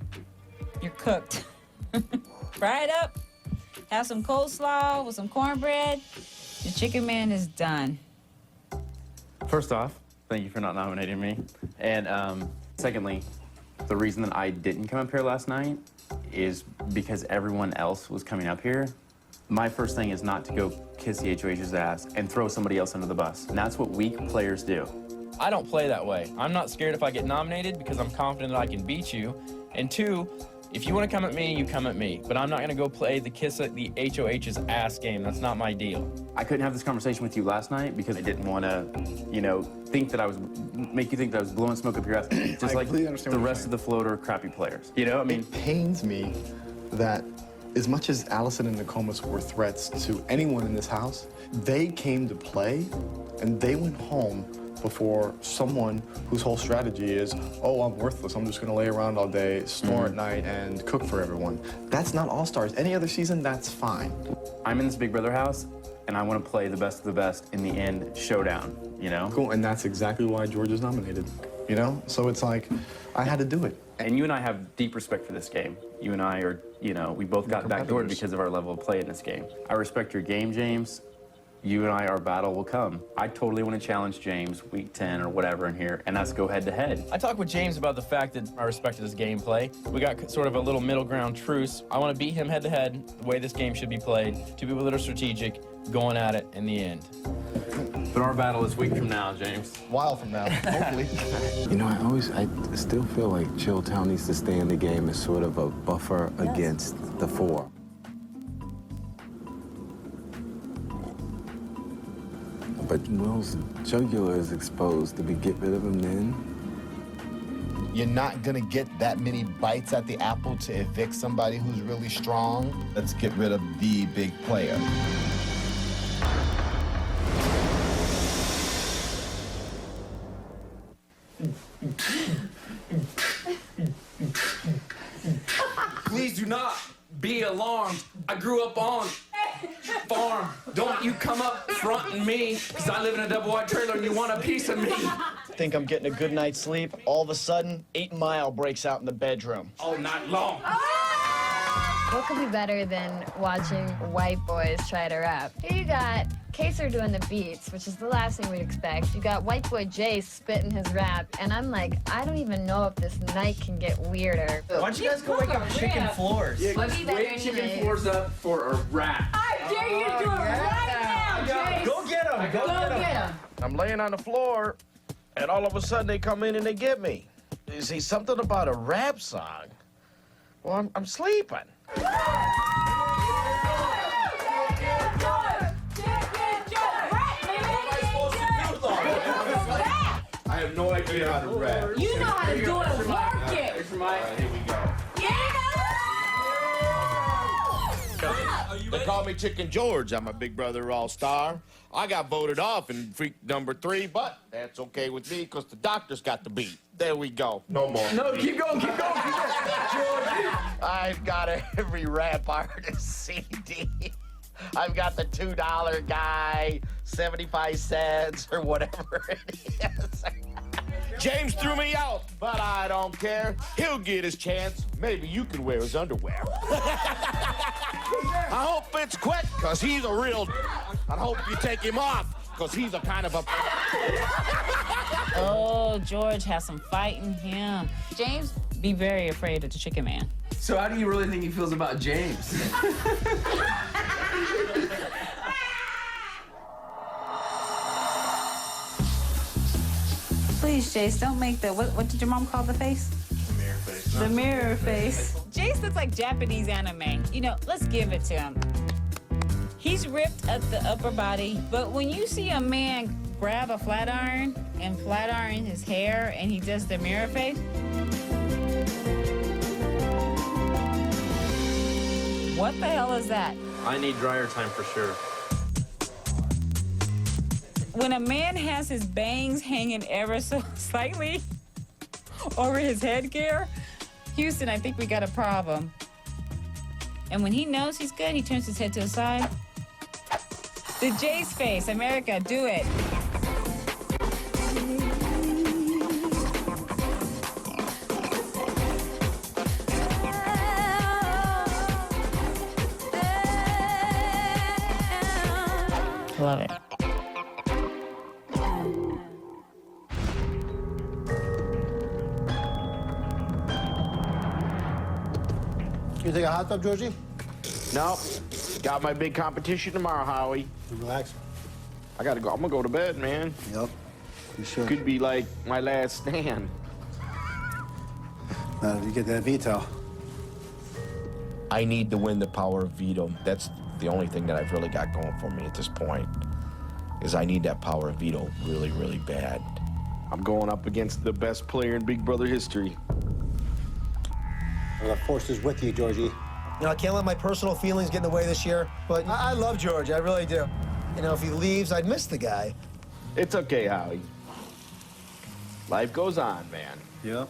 you're cooked. Fry it up, have some coleslaw with some cornbread. The Chicken Man is done. First off, thank you for not nominating me. And secondly, the reason that I didn't come up here last night is because everyone else was coming up here. My first thing is not to go kiss the HOH's ass and throw somebody else under the bus. And that's what weak players do. I don't play that way. I'm not scared if I get nominated because I'm confident that I can beat you. And two, if you want to come at me, you come at me. But I'm not going to go play the kiss at the HOH's ass game. That's not my deal. I couldn't have this conversation with you last night because I didn't want to, think that make you think that I was blowing smoke up your ass. Just like the rest of the float are crappy players. You know, I mean, it pains me that as much as Allison and Nokomis were threats to anyone in this house, they came to play and they went home before someone whose whole strategy is, oh, I'm worthless, I'm just gonna lay around all day, snore at night, and cook for everyone. That's not All-Stars. Any other season, that's fine. I'm in this Big Brother house, and I want to play the best of the best in the end showdown, you know? Cool, and that's exactly why George is nominated, you know? So it's like, I had to do it. And you and I have deep respect for this game. You and I are, we both got backdoored because of our level of play in this game. I respect your game, James. You and our battle will come. I totally want to challenge James week 10 or whatever in here, and that's go head to head. I talked with James about the fact that I respected his gameplay. We got sort of a little middle ground truce. I want to beat him head to head, the way this game should be played. Two people that are strategic, going at it in the end. But our battle is week from now, James. A while from now, hopefully. I still feel like Chilltown needs to stay in the game as sort of a buffer against the four. But Will's jugular is exposed. Do we get rid of him then? You're not gonna get that many bites at the apple to evict somebody who's really strong. Let's get rid of the big player. Please do not be alarmed. I grew up on farm. Don't you come up fronting me, because I live in a double wide trailer and you want a piece of me. Think I'm getting a good night's sleep. All of a sudden, 8 Mile breaks out in the bedroom. All night long. What could be better than watching white boys try to rap? Here you got Kaser doing the beats, which is the last thing we'd expect. You got white boy Jay spitting his rap, and I'm like, I don't even know if this night can get weirder. Why don't you guys go wake up chicken floors? Yeah, wake chicken floors up for a rap. I dare you to do it right now, Jay. Go get him. Go get him. I'm laying on the floor, and all of a sudden they come in and they get me. You see, something about a rap song. Well, I'm sleeping. I have no idea how to rap. You know how to do it. Work it. Here we go. They call me Chicken George. I'm a Big Brother All-Star. I got voted off in freak number 3, but that's okay with me because the doctor's got the beat. There we go. No more. No, keep going, keep going, keep going. I've got every rap artist CD. I've got the $2 guy, 75 cents, or whatever it is. James threw me out, but I don't care. He'll get his chance. Maybe you can wear his underwear. I hope it's quick, because he's a real... I hope you take him off, because he's a kind of a... Oh, George has some fight in him. James, be very afraid of the chicken man. So how do you really think he feels about James? Please, Jace, don't make the, what did your mom call the face? The mirror face. The mirror face. Jace looks like Japanese anime. You know, let's give it to him. He's ripped up the upper body, but when you see a man grab a flat iron and flat iron his hair and he does the mirror face, what the hell is that? I need dryer time for sure. When a man has his bangs hanging ever so slightly over his headgear, Houston, I think we got a problem. And when he knows he's good, he turns his head to the side. The Jace face, America, do it. Love it. You take a hot tub, Georgie? No. Got my big competition tomorrow, Howie. Relax. I gotta go. I'm gonna go to bed, man. Yep. You sure? Could be like my last stand. If you get that veto. I need to win the power of veto. That's the only thing that I've really got going for me at this point, is I need that power of veto really, really bad. I'm going up against the best player in Big Brother history. Well, the force is with you, Georgie. You know, I can't let my personal feelings get in the way this year, but I love George, I really do. You know, if he leaves, I'd miss the guy. It's okay, Howie. Life goes on, man. Yeah.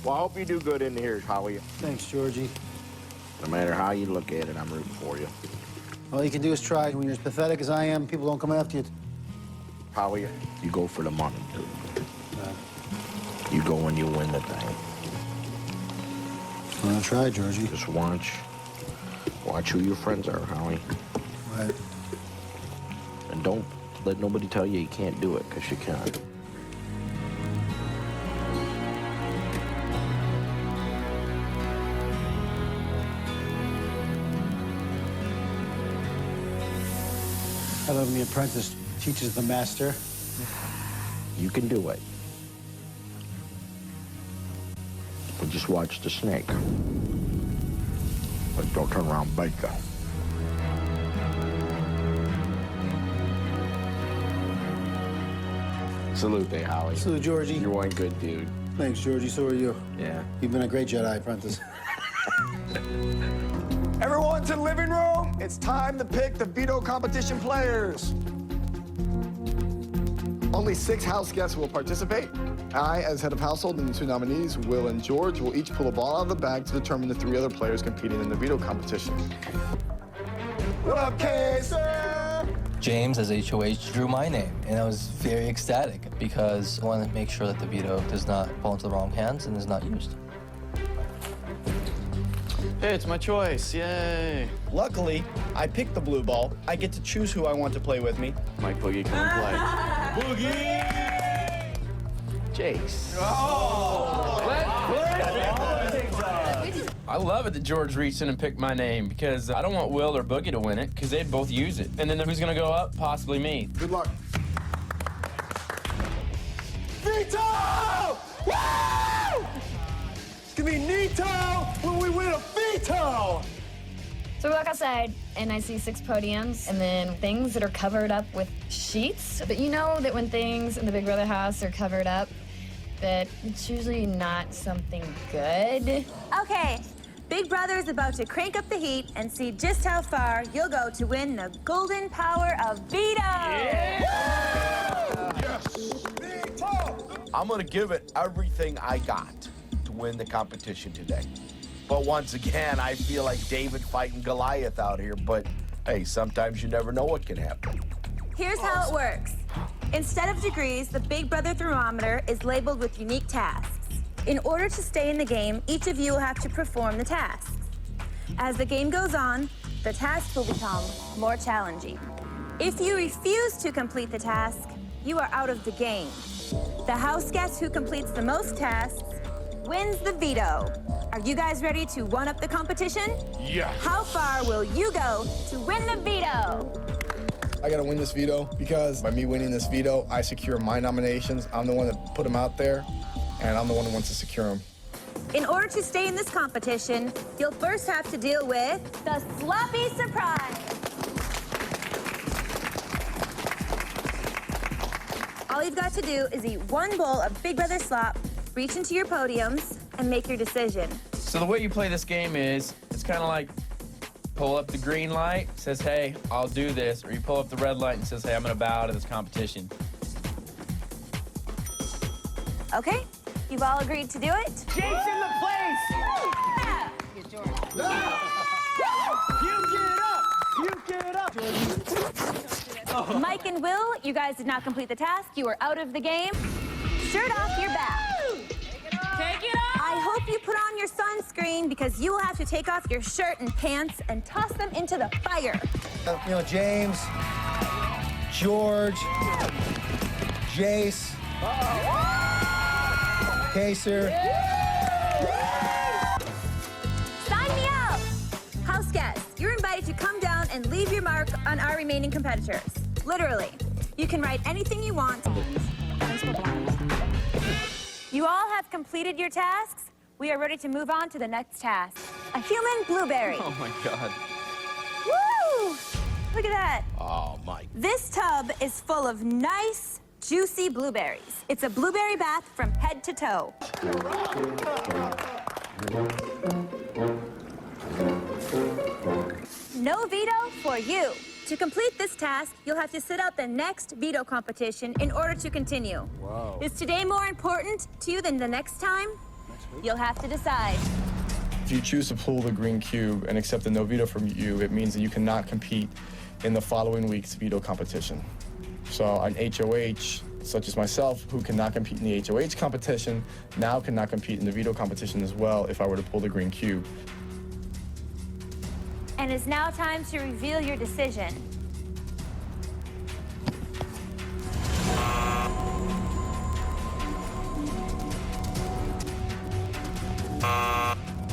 Well, I hope you do good in here, Howie. Thanks, Georgie. No matter how you look at it, I'm rooting for you. All you can do is try. When you're as pathetic as I am, people don't come after you. Howie, you go for the money, dude. You go when you win the thing. I'm gonna try, Georgie. Just watch who your friends are, Howie. Right. And don't let nobody tell you you can't do it, because you can. I love the apprentice teaches the master. You can do it. But just watch the snake. But don't turn around and bite you. Salute, Howie. Salute, Georgie. You're one good dude. Thanks, Georgie. So are you. Yeah. You've been a great Jedi apprentice. Everyone to the living room. It's time to pick the veto competition players. Only 6 house guests will participate. I, as head of household, and the 2 nominees, Will and George, will each pull a ball out of the bag to determine the 3 other players competing in the veto competition. What up, Kaser? James, as HOH, drew my name, and I was very ecstatic because I wanted to make sure that the veto does not fall into the wrong hands and is not used. Hey, it's my choice. Yay. Luckily, I picked the blue ball. I get to choose who I want to play with me. Mike Boogie, come and play. Boogie! Jace. I love it that George reached in and picked my name because I don't want Will or Boogie to win it because they'd both use it. And then who's going to go up? Possibly me. Good luck. Veto! Woo! It's gonna be neato when we win a veto! So we walk outside, and I see 6 podiums, and then things that are covered up with sheets. But you know that when things in the Big Brother house are covered up, that it's usually not something good. Okay, Big Brother is about to crank up the heat and see just how far you'll go to win the golden power of veto. I'm gonna give it everything I got to win the competition today. But once again, I feel like David fighting Goliath out here, but hey, sometimes you never know what can happen. Here's how it works. Instead of degrees, the Big Brother thermometer is labeled with unique tasks. In order to stay in the game, each of you will have to perform the tasks. As the game goes on, the tasks will become more challenging. If you refuse to complete the task, you are out of the game. The house guest who completes the most tasks wins the veto. Are you guys ready to one-up the competition? Yeah. How far will you go to win the veto? I gotta win this veto because by me winning this veto, I secure my nominations. I'm the one that put them out there, and I'm the one who wants to secure them. In order to stay in this competition, you'll first have to deal with the sloppy surprise. All you've got to do is eat 1 bowl of Big Brother slop, reach into your podiums, and make your decision. So the way you play this game is, it's kind of like pull up the green light, says, hey, I'll do this. Or you pull up the red light and says, hey, I'm gonna bow out of this competition. Okay, you've all agreed to do it? Jason the place! Yeah! You get up! Mike and Will, you guys did not complete the task. You are out of the game. Shirt off your back. Take it off! I hope you put on your sunscreen because you will have to take off your shirt and pants and toss them into the fire. You know, James, George, Jace, Kaser. Sign me up! House guests, you're invited to come down and leave your mark on our remaining competitors. Literally. You can write anything you want. You all have completed your tasks. We are ready to move on to the next task. A human blueberry. Oh my God. Woo! Look at that. Oh, Mike. This tub is full of nice, juicy blueberries. It's a blueberry bath from head to toe. No veto for you. To complete this task, you'll have to sit out the next veto competition in order to continue. Wow. Is today more important to you than the next time? You'll have to decide. If you choose to pull the green cube and accept the no veto from you, it means that you cannot compete in the following week's veto competition. So an HOH, such as myself, who cannot compete in the HOH competition, now cannot compete in the veto competition as well if I were to pull the green cube. And it's now time to reveal your decision.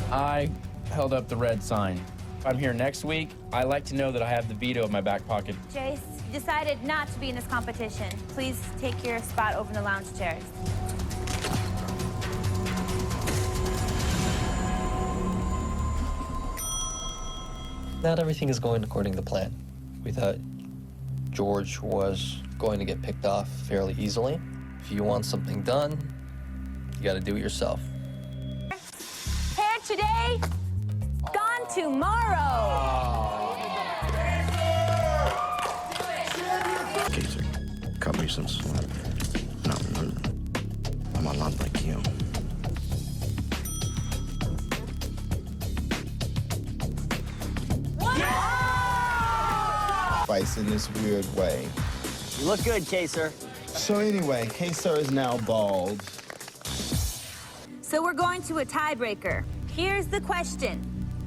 I held up the red sign. If I'm here next week, I like to know that I have the veto in my back pocket. Jace, you decided not to be in this competition. Please take your spot over in the lounge chairs. Not everything is going according to plan. We thought George was going to get picked off fairly easily. If you want something done, You got to do it yourself. Hair today, gone tomorrow. Kaiser, cut me some slack. No, I'm a lot like you. Fights in this weird way. You look good, Kaser. So anyway, Kaser is now bald. So we're going to a tiebreaker. Here's the question.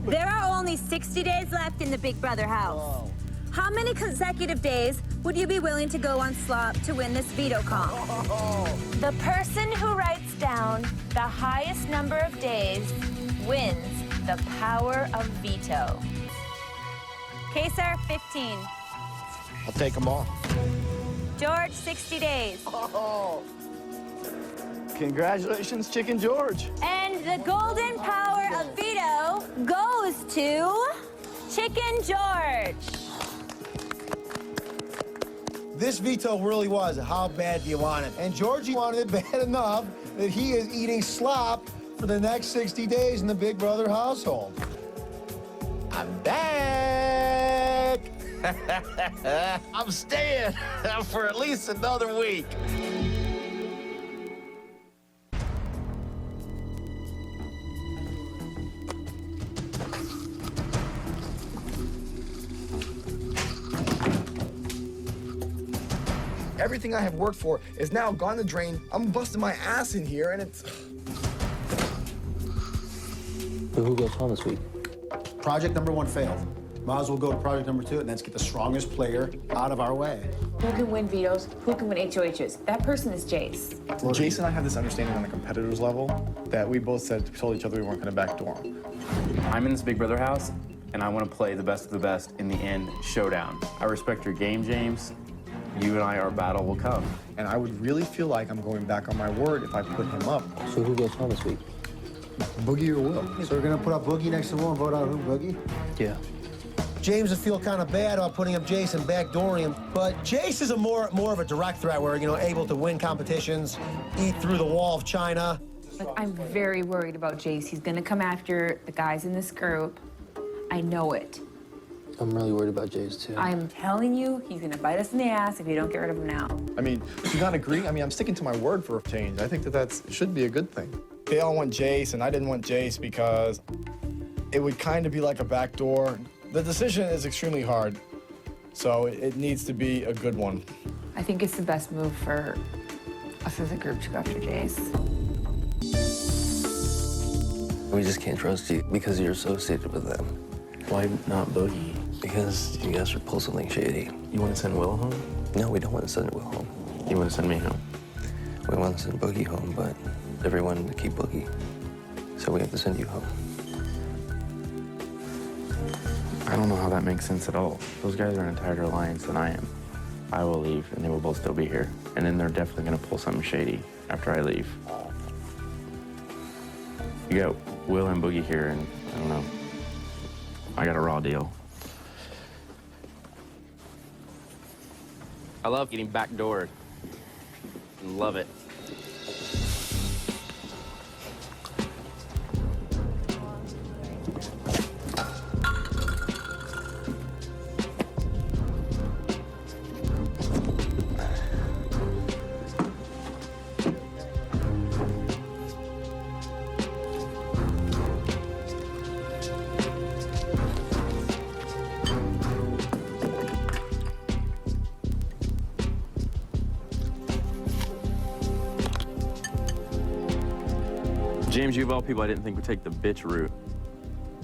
There are only 60 days left in the Big Brother house. Whoa. How many consecutive days would you be willing to go on slop to win this veto comp? The person who writes down the highest number of days wins the power of veto. Kaser, 15. I'll take them all. George, 60 days. Oh. Congratulations, Chicken George. And the golden power of veto goes to Chicken George. This veto really was, how bad do you want it? And Georgie wanted it bad enough that he is eating slop for the next 60 days in the Big Brother household. I'm back. I'm staying for at least another week. Everything I have worked for is now gone the drain. I'm busting my ass in here, and it's... So who goes home this week? Project number 1 failed. Might as well go to project number 2 and let's get the strongest player out of our way. Who can win vetoes? Who can win HOHs? That person is Jace. Jason and I have this understanding on the competitors level that we both told each other we weren't going to backdoor him. I'm in this Big Brother house, and I want to play the best of the best in the end showdown. I respect your game, James. You and I, our battle will come. And I would really feel like I'm going back on my word if I put him up. So who goes home this week? Boogie or Will? So we're gonna put up Boogie next to Will and vote out who, Boogie? Yeah. James would feel kind of bad about putting up Jace and backdooring him, but Jace is a more of a direct threat where, you know, able to win competitions, eat through the wall of China. Like, I'm very worried about Jace. He's gonna come after the guys in this group. I know it. I'm really worried about Jace, too. I'm telling you, he's gonna bite us in the ass if you don't get rid of him now. I mean, do you not agree? I mean, I'm sticking to my word for a change. I think that should be a good thing. They all want Jace, and I didn't want Jace because it would kind of be like a backdoor. The decision is extremely hard, so it needs to be a good one. I think it's the best move for us as a group to go after Jace. We just can't trust you because you're associated with them. Why not Boogie? Because you guys would pull something shady. You want to send Will home? No, we don't want to send Will home. You want to send me home? We want to send Boogie home, but everyone wanted to keep Boogie. So we have to send you home. I don't know how that makes sense at all. Those guys are in a tighter alliance than I am. I will leave, and they will both still be here. And then they're definitely going to pull something shady after I leave. You got Will and Boogie here, and I don't know. I got a raw deal. I love getting backdoored. Love it. James, you of all people I didn't think would take the bitch route.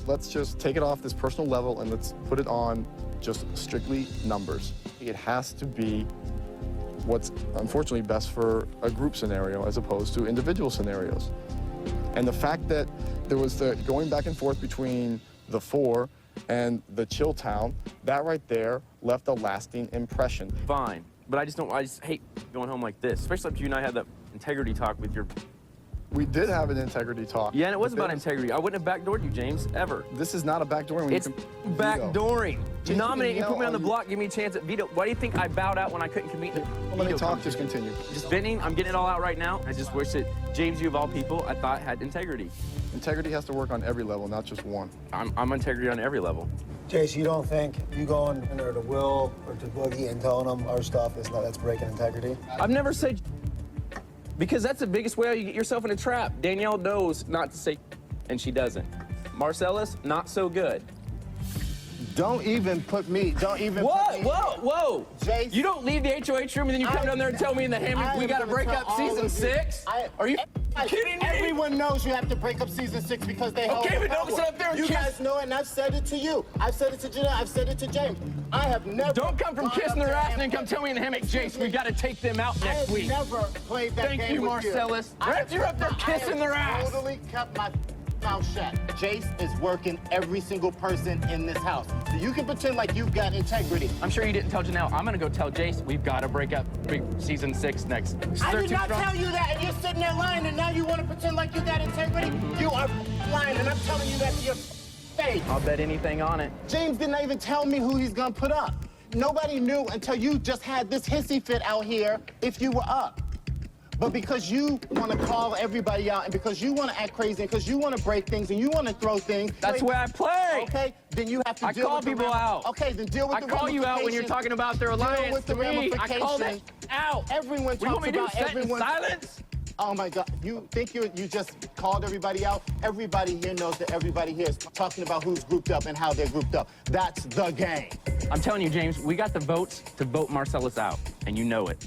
Let's just take it off this personal level and let's put it on just strictly numbers. It has to be what's unfortunately best for a group scenario as opposed to individual scenarios. And the fact that there was the going back and forth between the 4 and the chill town, that right there left a lasting impression. Fine, but I just hate going home like this, especially after you and I had that integrity talk with your We did have an integrity talk. Yeah, and it was about integrity. I wouldn't have backdoored you, James, ever. This is not a backdooring. It's backdooring. James, Nominate you me, can put me yell on the all block, give me a chance at veto. Why do you think I bowed out when I couldn't compete? Well, let me talk, just continue. Just venting, I'm getting it all out right now. I just wish that James, you of all people, I thought had integrity. Integrity has to work on every level, not just one. I'm integrity on every level. Jace, you don't think you going in there to Will or to Boogie and telling them our stuff that's breaking integrity? I've never said, because that's the biggest way you get yourself in a trap. Danielle knows not to say, and she doesn't. Marcellus, not so good. Don't even put me. Whoa! Jace, you don't leave the HOH room and then you come down there and tell me in the hammock we got to break up season 6? Are you kidding me? Everyone knows you have to break up season 6 because they held Okay, but the don't power. sit up there and You kiss. guys know it, and I've said it to you. I've said it to Janelle. I've said it to James. I have never. Don't come from gone kissing up their there ass and then come tell me in the hammock, Jace, we got to take them out next week. I have never played that Thank game you, with Marcellus. I Right, you're up there kissing their I ass. have totally kept my mouth shut. Jace is working every single person in this house. So you can pretend like you've got integrity. I'm sure you didn't tell Janelle. I'm going to go tell Jace we've got to break up big season 6 next. I They're did too not strong. tell you that, and you're sitting there lying, and now you want to pretend like you got integrity? You are lying, and I'm telling you that to your face. I'll bet anything on it. James didn't even tell me who he's gonna put up. Nobody knew until you just had this hissy fit out here if you were up. But because you want to call everybody out, and because you want to act crazy, and because you want to break things, and you want to throw things. That's the way I play. Okay, then you have to I deal call with the people out. Okay, then deal with I the call you out when you're ramifications. talking about their Deal alliance with the to me. I called it ramifications. out. Everyone What do you want talks me to do, about sit in everyone. silence? Oh my God! You think you just called everybody out? Everybody here knows that everybody here is talking about who's grouped up and how they're grouped up. That's the game. I'm telling you, James, we got the votes to vote Marcellus out, and you know it.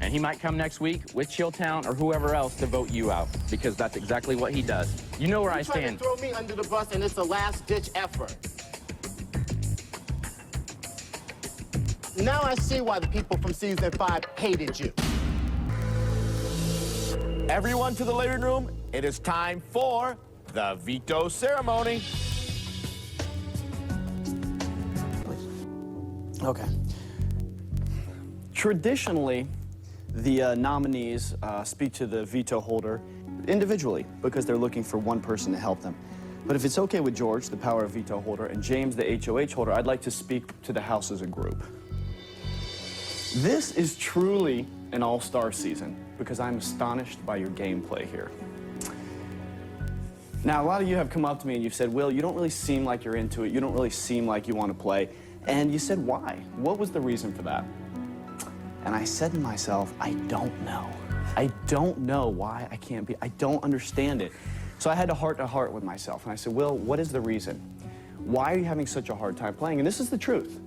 And he might come next week with Chilltown or whoever else to vote you out, because that's exactly what he does. You know where I You're trying stand. to throw me under the bus, and it's a last-ditch effort. Now I see why the people from season 5 hated you. Everyone to the living room. It is time for the veto ceremony. Okay. Traditionally, the nominees speak to the veto holder individually because they're looking for one person to help them. But if it's okay with George, the power of veto holder, and James, the HOH holder, I'd like to speak to the House as a group. This is truly an all-star season because I'm astonished by your gameplay here. Now, a lot of you have come up to me and you've said, Will, you don't really seem like you're into it. You don't really seem like you want to play. And you said, why? What was the reason for that? And I said to myself, I don't know. I don't know why I can't be. I don't understand it. So I had a heart-to-heart with myself. And I said, Will, what is the reason? Why are you having such a hard time playing? And this is the truth.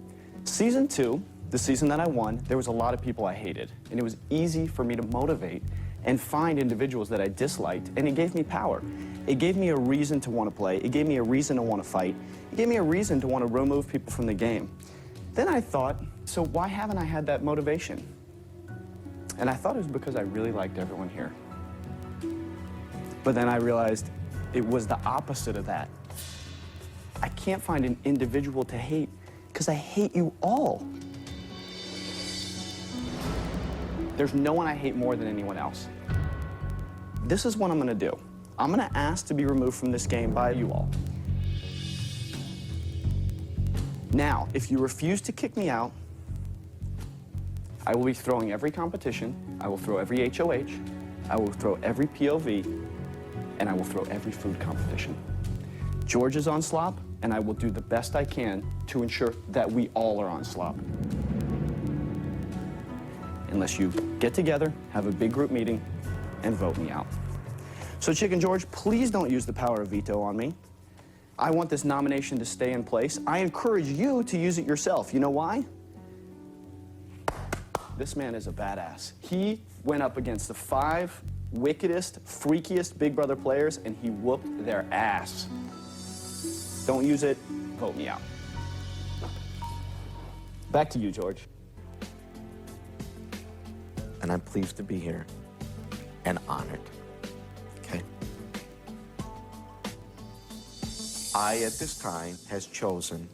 Season 2, the season that I won, there was a lot of people I hated. And it was easy for me to motivate and find individuals that I disliked. And it gave me power. It gave me a reason to want to play. It gave me a reason to want to fight. It gave me a reason to want to remove people from the game. Then I thought, so why haven't I had that motivation? And I thought it was because I really liked everyone here. But then I realized it was the opposite of that. I can't find an individual to hate because I hate you all. There's no one I hate more than anyone else. This is what I'm gonna do. I'm gonna ask to be removed from this game by you all. Now, if you refuse to kick me out, I will be throwing every competition, I will throw every HOH, I will throw every POV, and I will throw every food competition. George is on slop, and I will do the best I can to ensure that we all are on slop. Unless you get together, have a big group meeting, and vote me out. So Chicken George, please don't use the power of veto on me. I want this nomination to stay in place. I encourage you to use it yourself. You know why? This man is a badass. He went up against the 5 wickedest, freakiest Big Brother players, and he whooped their ass. Don't use it, vote me out. Back to you, George. And I'm pleased to be here and honored. Okay? I, at this time, has chosen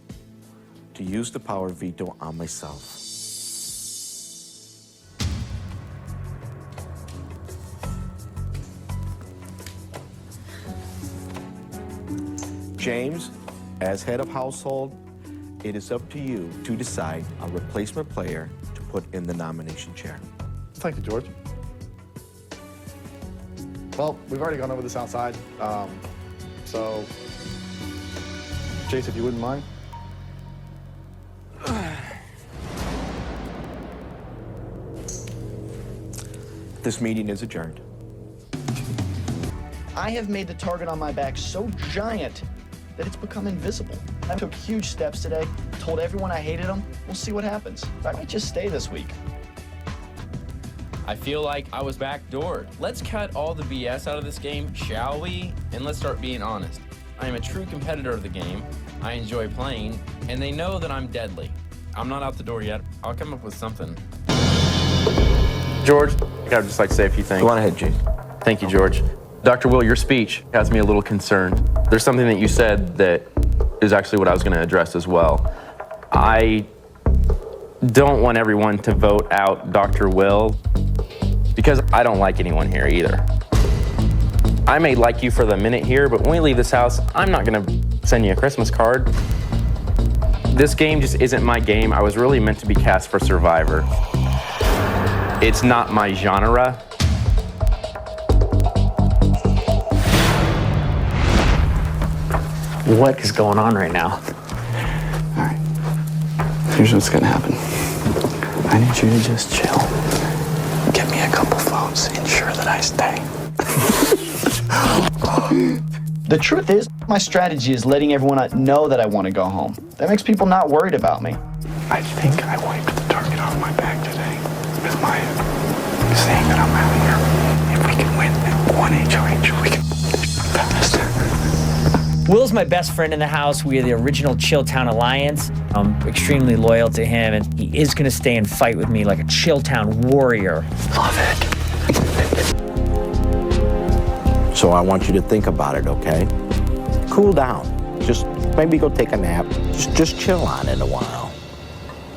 to use the power of veto on myself. James, as head of household, it is up to you to decide a replacement player to put in the nomination chair. Thank you, George. Well, we've already gone over this outside, so Jace, if you wouldn't mind. This meeting is adjourned. I have made the target on my back so giant that it's become invisible. I took huge steps today, told everyone I hated them. We'll see what happens. I might just stay this week. I feel like I was backdoored. Let's cut all the BS out of this game, shall we? And let's start being honest. I am a true competitor of the game. I enjoy playing, and they know that I'm deadly. I'm not out the door yet. I'll come up with something. George, I'd just like to say a few things. Go on ahead, Jace. Thank you, George. Dr. Will, your speech has me a little concerned. There's something that you said that is actually what I was going to address as well. I don't want everyone to vote out Dr. Will because I don't like anyone here either. I may like you for the minute here, but when we leave this house, I'm not going to send you a Christmas card. This game just isn't my game. I was really meant to be cast for Survivor. It's not my genre. What is going on right now? All right. Here's what's gonna happen. I need you to just chill. Get me a couple votes. Ensure that I stay. The truth is, my strategy is letting everyone know that I want to go home. That makes people not worried about me. I think I wiped the target off my back today with my saying that I'm out here. If we can win one HOH, we can fast. Will's my best friend in the house. We are the original Chilltown Alliance. I'm extremely loyal to him, and he is going to stay and fight with me like a Chilltown warrior. Love it. So I want you to think about it, okay? Cool down. Just maybe go take a nap. Just chill on it a while.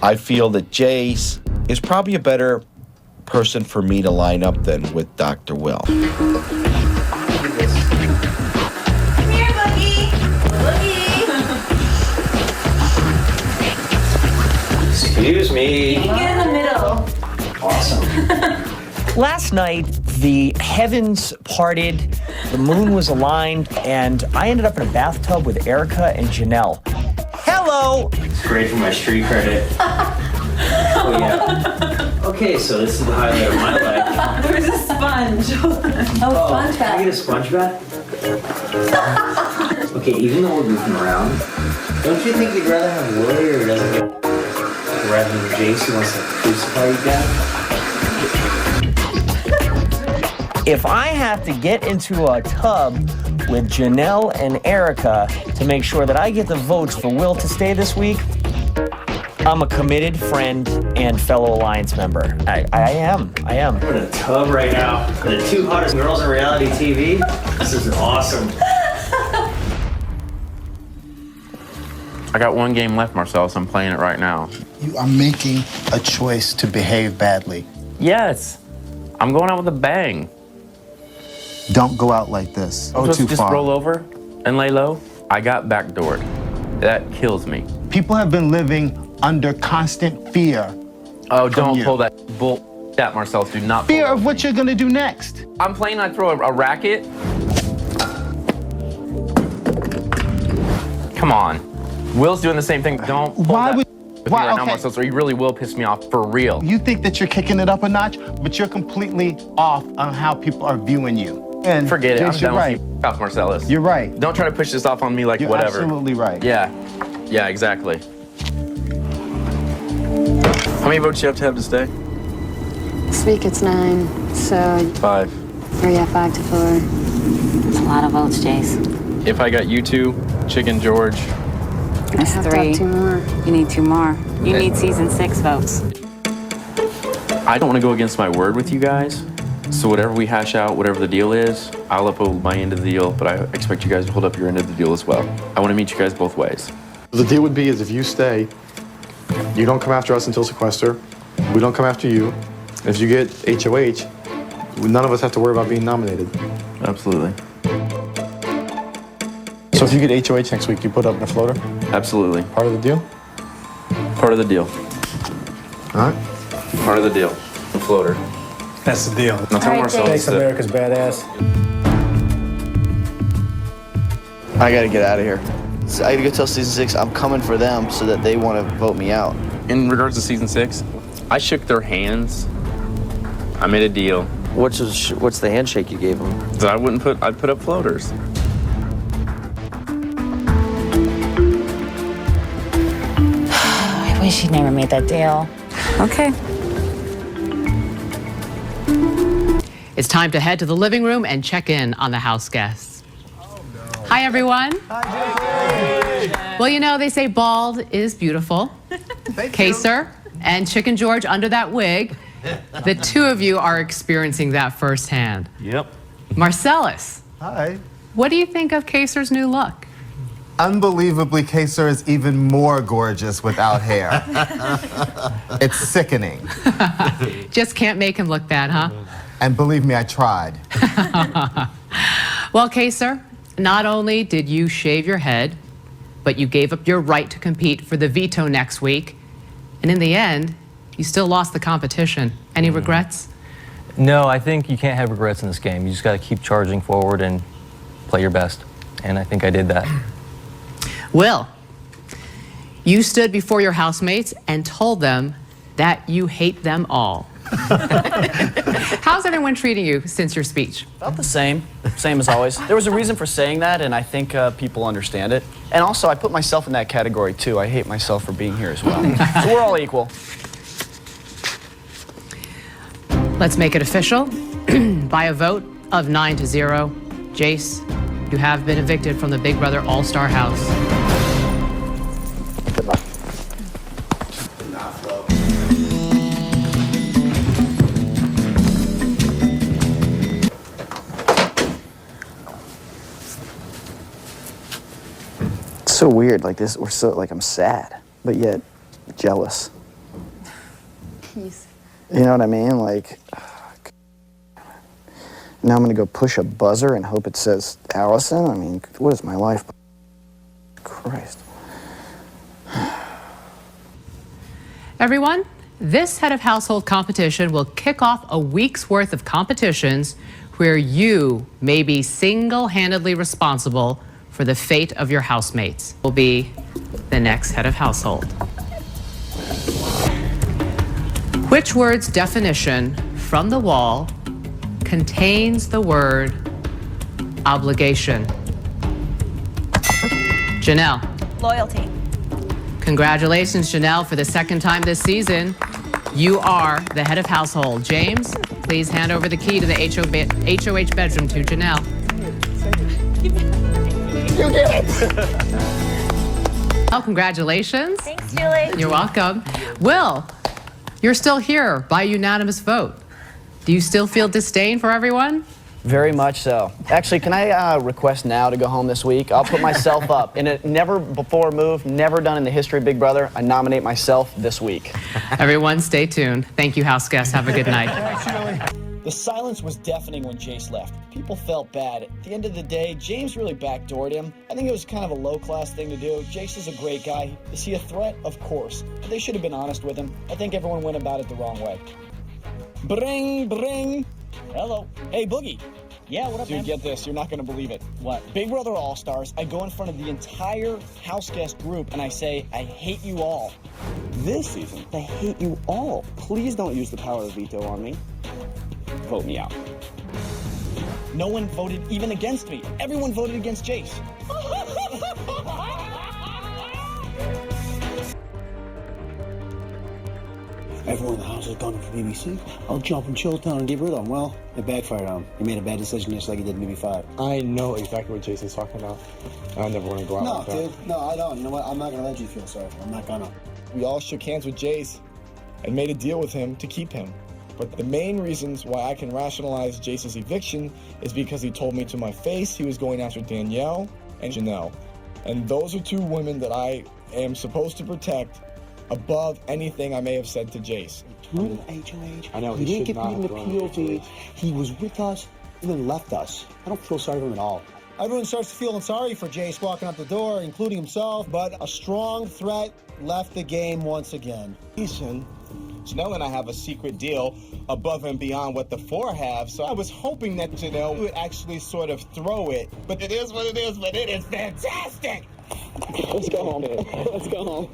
I feel that Jace is probably a better person for me to line up than with Dr. Will. Excuse me. You can get in the middle. Awesome. Last night, the heavens parted, the moon was aligned, and I ended up in a bathtub with Erica and Janelle. Hello! It's great for my street credit. Oh, yeah. Okay, so this is the highlight of my life. Where's a sponge? Sponge bath. Can I get a sponge bath? Okay, even though we're goofing around, don't you think you'd rather have Willie or doesn't get rather than Jace who wants to crucify you down? If I have to get into a tub with Janelle and Erica to make sure that I get the votes for Will to stay this week, I'm a committed friend and fellow Alliance member. I am. I'm in a tub right now. The two hottest girls in reality TV. This is awesome. I got one game left, Marcellus. I'm playing it right now. You are making a choice to behave badly. Yes. I'm going out with a bang. Don't go out like this. Oh, too just far. roll over and lay low. I got backdoored. That kills me. People have been living under constant fear. Oh, don't pull that bull. That, Marcellus, do not pull Fear of what you're gonna do next. I'm playing, I throw a racket. Come on. Will's doing the same thing. Don't pull that with me right now, Marcellus, or you really will piss me off for real. You think that you're kicking it up a notch, but you're completely off on how people are viewing you. And forget it. I'm Jace, done you're with you. Off, Marcellus. You're right. Don't try to push this off on me like You're whatever. absolutely right. Yeah. Yeah, exactly. How many votes do you have to stay? This week it's 9, so... 5. Or yeah, 5 to 4. That's a lot of votes, Jace. If I got you two, Chicken George. That's 3. 2 more. You need 2 more. You need season 6 votes. I don't want to go against my word with you guys. So whatever we hash out, whatever the deal is, I'll uphold my end of the deal, but I expect you guys to hold up your end of the deal as well. I want to meet you guys both ways. The deal would be is if you stay, you don't come after us until sequester. We don't come after you. If you get HOH, none of us have to worry about being nominated. Absolutely. So if you get HOH next week, you put up in a floater? Absolutely. Part of the deal? Part of the deal. All right. Part of the deal. The floater. That's the deal. Now tell Marcel. Thanks, America's badass. I gotta get out of here. So I gotta go tell Season 6 I'm coming for them so that they want to vote me out. In regards to Season 6, I shook their hands. I made a deal. What's the handshake you gave them? So I'd put up floaters. I wish he never made that deal. Okay. It's time to head to the living room and check in on the house guests. Hi, everyone. Well, you know, they say bald is beautiful. Kaser and Chicken George under that wig. The two of you are experiencing that firsthand. Yep. Marcellus. Hi. What do you think of Kaser's new look? Unbelievably, Kaser is even more gorgeous without hair. It's sickening. Just can't make him look bad, huh? And believe me, I tried. Well, Kaser, not only did you shave your head, but you gave up your right to compete for the veto next week. And in the end, you still lost the competition. Any regrets? No, I think you can't have regrets in this game. You just got to keep charging forward and play your best. And I think I did that. Will, you stood before your housemates and told them that you hate them all. How's everyone treating you since your speech? About the same as always. There was a reason for saying that, and I think people understand it. And also, I put myself in that category, too. I hate myself for being here as well. So we're all equal. Let's make it official. By a vote of 9-0, Jace, you have been evicted from the Big Brother All-Star house. Good luck. It's so weird, like this, I'm sad, but yet jealous. You know what I mean? Like, now I'm gonna go push a buzzer and hope it says Allison? I mean, what is my life? Christ. Everyone, this head of household competition will kick off a week's worth of competitions where you may be single-handedly responsible for the fate of your housemates. Will be the next head of household. Which word's definition from the wall contains the word obligation? Janelle. Loyalty. Congratulations, Janelle, for the second time this season. You are the head of household. James, please hand over the key to the HOH bedroom to Janelle. You did it! Oh, congratulations. Thanks, Julie. You're welcome. Will, you're still here by unanimous vote. Do you still feel disdain for everyone? Very much so. Actually, can I request now to go home this week? I'll put myself up. In a never-before move, never done in the history of Big Brother, I nominate myself this week. Everyone, stay tuned. Thank you, house guests. Have a good night. The silence was deafening when Jace left. People felt bad. At the end of the day, James really backdoored him. I think it was kind of a low-class thing to do. Jace is a great guy. Is he a threat? Of course. But they should have been honest with him. I think everyone went about it the wrong way. Bring, bring. Hello. Hey, Boogie. Yeah, what up, Dude, man? Get this. You're not going to believe it. What? Big Brother All-Stars. I go in front of the entire house guest group and I say, I hate you all. This season, I hate you all. Please don't use the power of veto on me. Vote me out. No one voted even against me. Everyone voted against Jace. Everyone in the house is gunning for BB6. I'll jump in Chilltown and get rid of them. Well, it backfired on him. He made a bad decision just like he did in BB5. I know exactly what Jason's talking about. I never want to go out like that. No, dude. No, I don't. You know what? I'm not going to let you feel sorry for him. I'm not going to. We all shook hands with Jace and made a deal with him to keep him. But the main reasons why I can rationalize Jace's eviction is because he told me to my face he was going after Danielle and Janelle. And those are two women that I am supposed to protect above anything I may have said to Jace. HOH. I know, he didn't get should beat in the not have POV. He was with us and then left us. I don't feel sorry for him at all. Everyone starts feeling sorry for Jace walking up the door, including himself, but a strong threat left the game once again. Janelle and I have a secret deal above and beyond what the four have, so I was hoping that Janelle would actually sort of throw it. But it is what it is, but it is fantastic! Let's go home. Let's go home.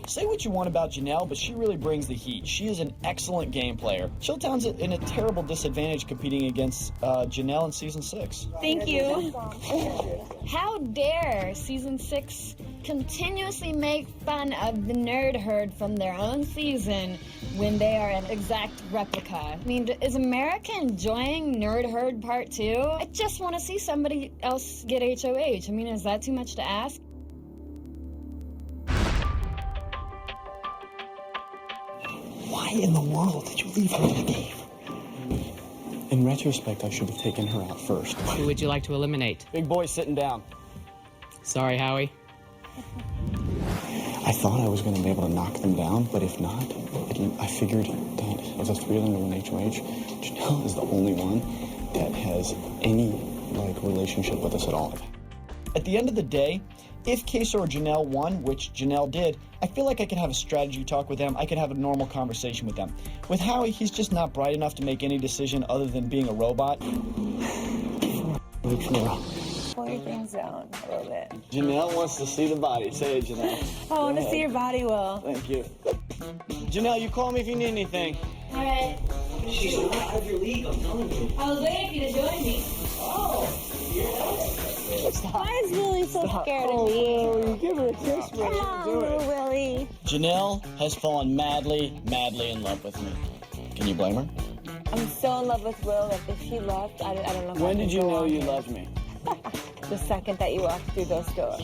Say what you want about Janelle, but she really brings the heat. She is an excellent game player. Chilltown's in a terrible disadvantage competing against Janelle in Season 6. Thank you. How dare Season 6 continuously make fun of the nerd herd from their own season when they are an exact replica? I mean, is America enjoying Nerd Herd Part 2? I just want to see somebody else get HOH. I mean, is that too much to ask? Why in the world did you leave her in the cave? In retrospect, I should have taken her out first. Who would you like to eliminate? Big boy sitting down. Sorry, Howie. I thought I was going to be able to knock them down, but if not, I figured that if the three of them were in HOH, Janelle is the only one that has any relationship with us at all. At the end of the day, if Kaser or Janelle won, which Janelle did, I feel like I could have a strategy talk with them. I could have a normal conversation with them. With Howie, he's just not bright enough to make any decision other than being a robot. Pull your things down a little bit. Janelle wants to see the body. Say it, Janelle. I want to see your body, Will. Thank you. Janelle, you call me if you need anything. All right. She's out of your league, I'm telling you. I was waiting for you to join me. Why is Willie so scared of me? Willie, give her a kiss, Come on, little Willie. Janelle has fallen madly, madly in love with me. Can you blame her? I'm so in love with Will that if he left, I don't know if When I did could you go know on. you loved me? The second that you walked through those doors.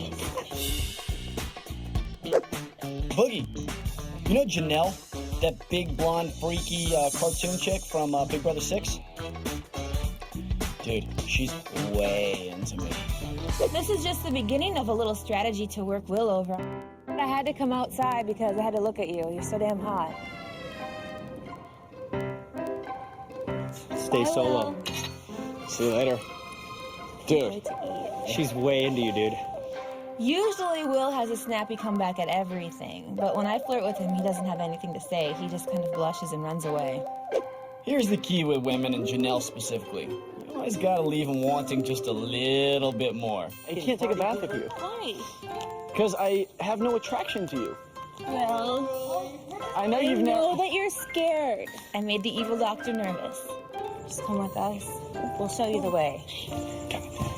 Boogie, you know Janelle? That big, blonde, freaky cartoon chick from Big Brother 6? Dude, she's way into me. This is just the beginning of a little strategy to work Will over. I had to come outside because I had to look at you. You're so damn hot. Stay solo. See you later. Dude, she's way into you, dude. Usually Will has a snappy comeback at everything, but when I flirt with him, he doesn't have anything to say. He just kind of blushes and runs away. Here's the key with women, and Janelle specifically. You always gotta leave them wanting just a little bit more. I can't take a bath with you. Why? Because I have no attraction to you. Well, I know you've know never... that you're scared. I made the evil doctor nervous. Just come with us. We'll show you the way.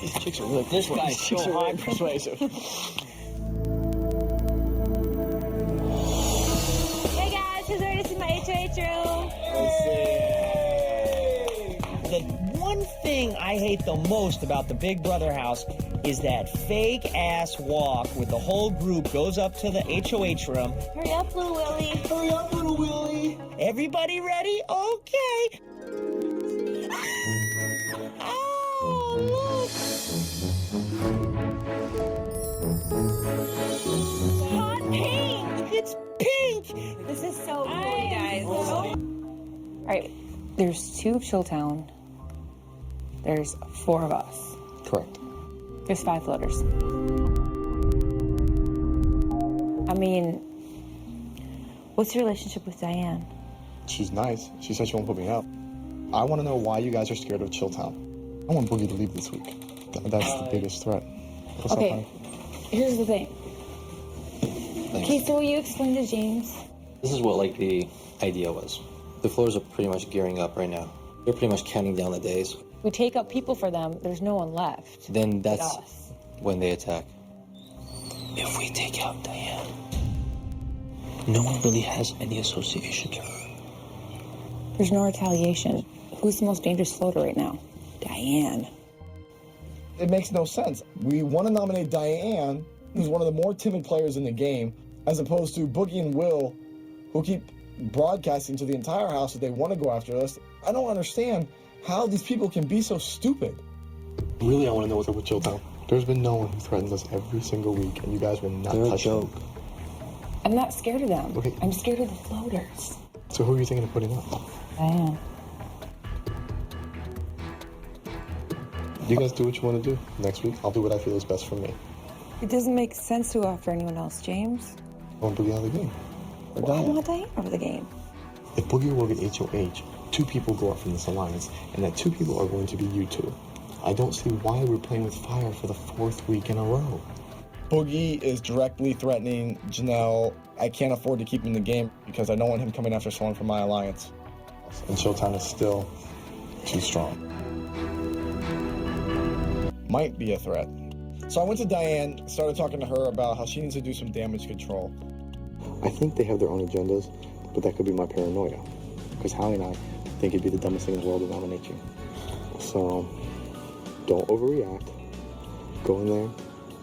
These chicks are really... This guy's so high persuasive. Hey guys, who's ready to see my HOH room? The one thing I hate the most about the Big Brother house is that fake-ass walk with the whole group goes up to the HOH room. Hurry up, little Willie. Hurry up, little Willie. Everybody ready? Okay. Oh, look. Hot pink. It's pink. This is so cool, you guys. All right, there's 2 of Chilltown. There's 4 of us. Correct. There's 5 floaters. I mean, what's your relationship with Diane? She's nice. She said she won't put me out. I want to know why you guys are scared of Chilltown. I want Boogie to leave this week. That's the biggest threat. What's Okay. up, honey? Here's the thing. Okay, so will you explain to James? This is what the idea was. The floors are pretty much gearing up right now. They're pretty much counting down the days. We take up people for them, there's no one left. Then that's us. when they attack. If we take out Diane, no one really has any association to her. There's no retaliation. Who's the most dangerous floater right now? Diane. It makes no sense. We want to nominate Diane, who's one of the more timid players in the game, as opposed to Boogie and Will, who keep broadcasting to the entire house that they want to go after us. I don't understand how these people can be so stupid. Really, I want to know what's up with Chilltown. There's been no one who threatens us every single week, and you guys were not touching them. I'm not scared of them. Okay. I'm scared of the floaters. So who are you thinking of putting up? Diane. You guys do what you want to do. Next week, I'll do what I feel is best for me. It doesn't make sense to offer anyone else, James. I want Boogie out of the game. I want Diane out of the game. If Boogie will get HOH, 2 people go up from this alliance, and that 2 people are going to be you 2. I don't see why we're playing with fire for the 4th week in a row. Boogie is directly threatening Janelle. I can't afford to keep him in the game because I don't want him coming after someone from my alliance. And Showtime is still too strong. Might be a threat. So I went to Diane, started talking to her about how she needs to do some damage control. I think they have their own agendas, but that could be my paranoia. Because Howie and I think it'd be the dumbest thing in the world to nominate you. So don't overreact. Go in there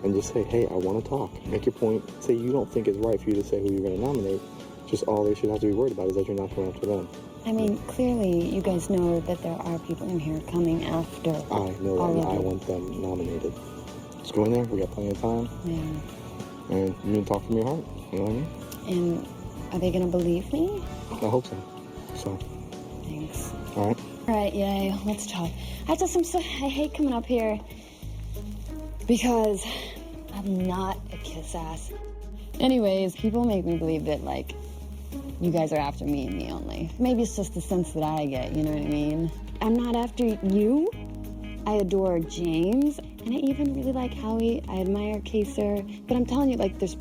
and just say, hey, I want to talk. Make your point. Say you don't think it's right for you to say who you're going to nominate. Just all they should have to be worried about is that you're not going after them. I mean, clearly you guys know that there are people in here coming after. I know that, and I want them nominated. Just go in there. We got plenty of time. Yeah. And you can talk from your heart. You know what I mean? And are they gonna believe me? I hope so. So. Thanks. All right. All right, yay. Let's talk. I hate coming up here because I'm not a kiss ass. Anyways, people make me believe that like you guys are after me and me only. Maybe it's just the sense that I get. You know what I mean? I'm not after you. I adore James, and I even really like Howie. I admire Kaser. But I'm telling you, like, there's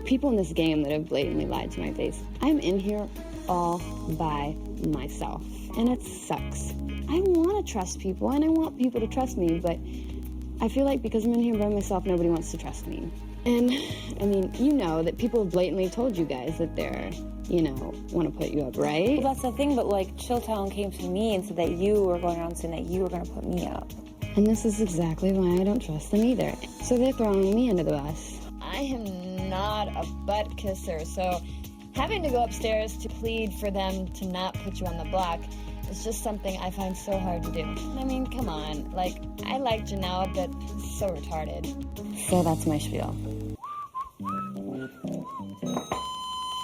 people in this game that have blatantly lied to my face. I'm in here all by myself, and it sucks. I want to trust people, and I want people to trust me, but I feel like because I'm in here by myself, nobody wants to trust me. And, I mean, you know that people have blatantly told you guys that they're, you know, want to put you up, right? Well, that's the thing, but, like, Chilltown came to me and said that you were going around saying that you were going to put me up. And this is exactly why I don't trust them either. So they're throwing me under the bus. I am not a butt kisser, so having to go upstairs to plead for them to not put you on the block is just something I find so hard to do. I mean, come on. Like, I like Janelle, but it's so retarded. So that's my spiel.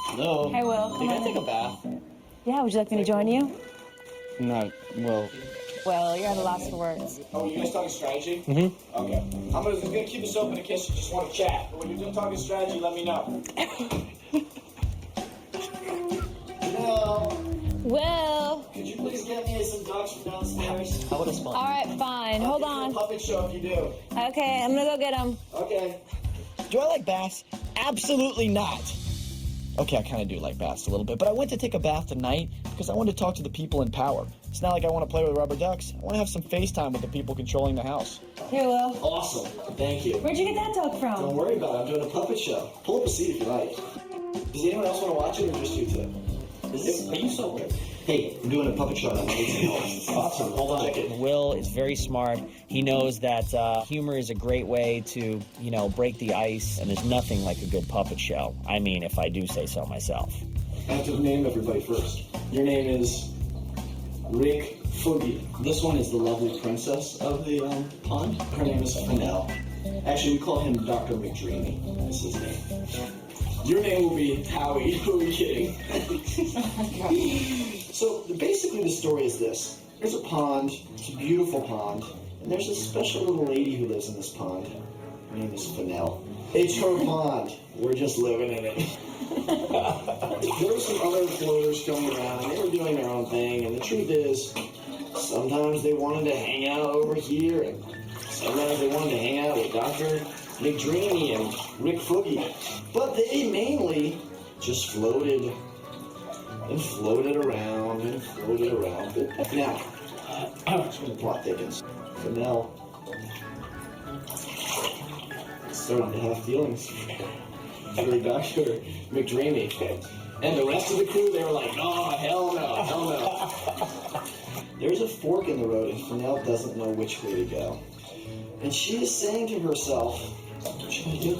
Hello. Hey, Will. You gotta take a bath. Yeah, would you like me to join you? No, well. Well, you're at a loss for words. Oh, you guys talking strategy? Mm-hmm. Okay. I'm gonna keep this open in case you just want to chat. But when you're done talking strategy, let me know. Will. Could you please get me some ducks from downstairs? I would have spun. All right, fine. Hold on. Puppet show if you do. Okay, I'm gonna go get them. Okay. Do I like baths? Absolutely not. Okay, I kind of do like baths a little bit, but I went to take a bath tonight because I wanted to talk to the people in power. It's not like I want to play with rubber ducks. I want to have some FaceTime with the people controlling the house. Here, Will. Awesome. Thank you. Where'd you get that dog from? Don't worry about it. I'm doing a puppet show. Pull up a seat if you like. Does anyone else want to watch it or just you two? Are you so weird? Hey, I'm doing a puppet show. Awesome. Hold on. Will is very smart. He knows that humor is a great way to, you know, break the ice, and there's nothing like a good puppet show. I mean, if I do say so myself. I have to name everybody first. Your name is Rick Foogie. This one is the lovely princess of the pond. Her name is Fennell. Actually, we call him Dr. McDreamy. That's his name. Your name will be Howie. Who are we kidding? So basically the story is this. There's a pond. It's a beautiful pond. And there's a special little lady who lives in this pond. Her name is Fennell. It's her pond. We're just living in it. There were some other floaters going around. They were doing their own thing. And the truth is, sometimes they wanted to hang out over here. And sometimes they wanted to hang out with Dr. McDreamy and Rick Foogie. But they mainly just floated and floated around and floated around. But now, I'm just going to plot thickens. So now, starting to have feelings for Dr. McDreamy. And the rest of the crew, they were like, oh, hell no, hell no. There's a fork in the road, and Fennell doesn't know which way to go. And she is saying to herself, what should I do?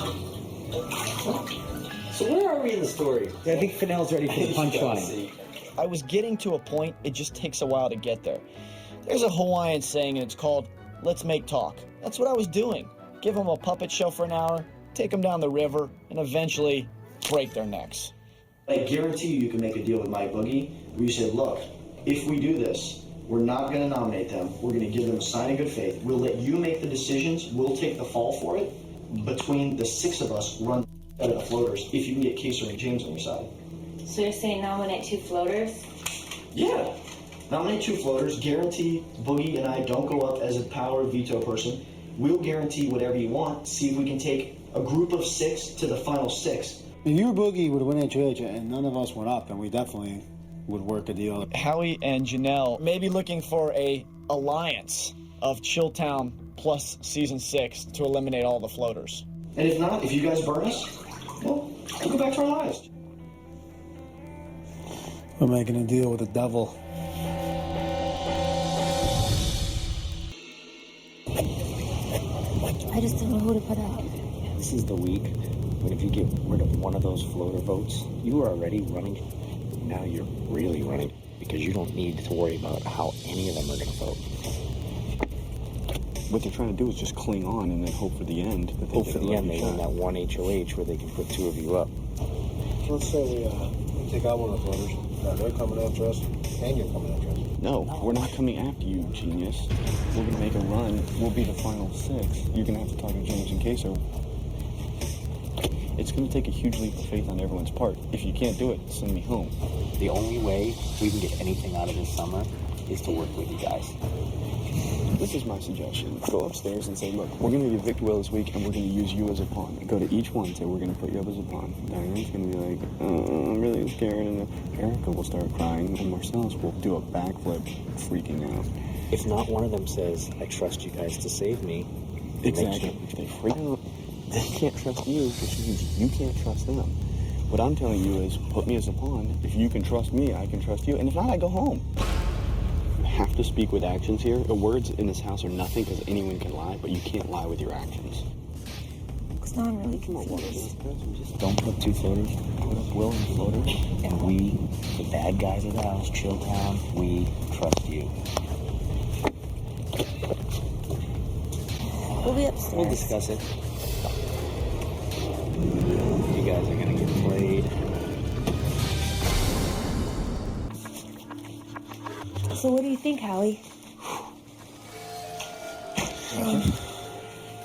So where are we in the story? I think Fennell's ready for the punchline. I was getting to a point, it just takes a while to get there. There's a Hawaiian saying, and it's called, let's make talk. That's what I was doing. Give them a puppet show for an hour, take them down the river, and eventually break their necks. I guarantee you can make a deal with Mike Boogie where you say, look, if we do this, We're not going to nominate them. We're going to give them a sign of good faith. We'll let you make the decisions. We'll take the fall for it. Between the 6 of us, run out of the floaters if you can get Kaser and James on your side. So you're saying nominate 2 floaters? Yeah. Nominate 2 floaters. Guarantee Boogie and I don't go up as a power veto person. We'll guarantee whatever you want. See if we can take a group of 6 to the final 6. If you or Boogie would win HOH and none of us went up, then we definitely would work a deal. Howie and Janelle may be looking for a alliance of Chilltown plus season 6 to eliminate all the floaters. And if not, if you guys burn us, well, we'll go back to our lives. We're making a deal with the devil. I just don't know who to put out. This is the week when if you get rid of one of those floater votes, you are already running. Now you're really running because you don't need to worry about how any of them are going to vote. What they're trying to do is just cling on and then hope for the end. Hope for the end they win that one HOH where they can put 2 of you up. Let's say we take out one of the floaters. They're coming after us, and you're coming after us. No, we're not coming after you, genius. We're gonna make a run. We'll be the final 6. You're gonna have to talk to James and Kaser. It's gonna take a huge leap of faith on everyone's part. If you can't do it, send me home. The only way we can get anything out of this summer is to work with you guys. This is my suggestion. Go upstairs and say, look, we're going to evict Will this week, and we're going to use you as a pawn. Go to each one and say, we're going to put you up as a pawn. Diane's going to be like, I'm really scared. And Erica will start crying, and Marcellus will do a backflip, freaking out. If not one of them says, I trust you guys to save me. Exactly. If they freak out, they can't trust you, which means you can't trust them. What I'm telling you is, put me as a pawn. If you can trust me, I can trust you. And if not, I go home. Have to speak with actions here. The words in this house are nothing because anyone can lie, but you can't lie with your actions. Because now I'm really confused. Just don't put 2 floaters. Put up Will and floaters. And we, the bad guys of the house, Chilltown, we trust you. We'll be upstairs. We'll discuss it. You guys are gonna get played. So what do you think, Howie?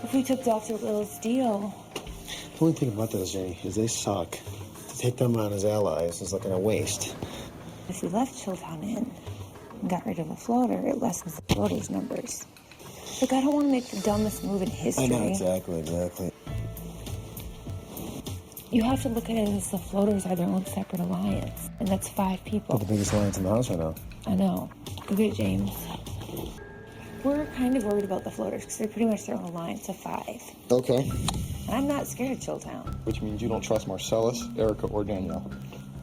If we took Dr. Will's deal... The only thing about this, Jenny, is they suck. To take them on as allies is like a waste. If we left Chilltown in and got rid of a floater, it lessens the floaters' numbers. Like, I don't want to make the dumbest move in history. I know, exactly. You have to look at it as the floaters are their own separate alliance. And that's 5 people. They're the biggest alliance in the house right now. I know. Go get James. We're kind of worried about the floaters because they're pretty much their own alliance of 5. Okay. And I'm not scared of Chilltown. Which means you don't trust Marcellus, Erica, or Danielle.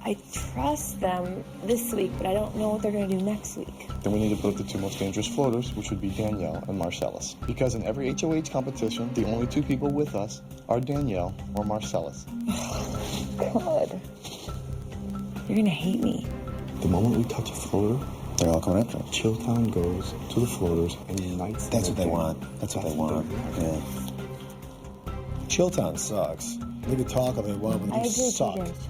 I trust them this week, but I don't know what they're going to do next week. Then we need to put the 2 most dangerous floaters, which would be Danielle and Marcellus. Because in every HOH competition, the only 2 people with us are Danielle or Marcellus. God. You're going to hate me. The moment we touch a floater, they're all coming after us. Chilltown goes to the floaters and unites them. That's what they want. That's what they want. Yeah. Chilltown sucks. They can talk all they want, but I they agree with suck. you guys.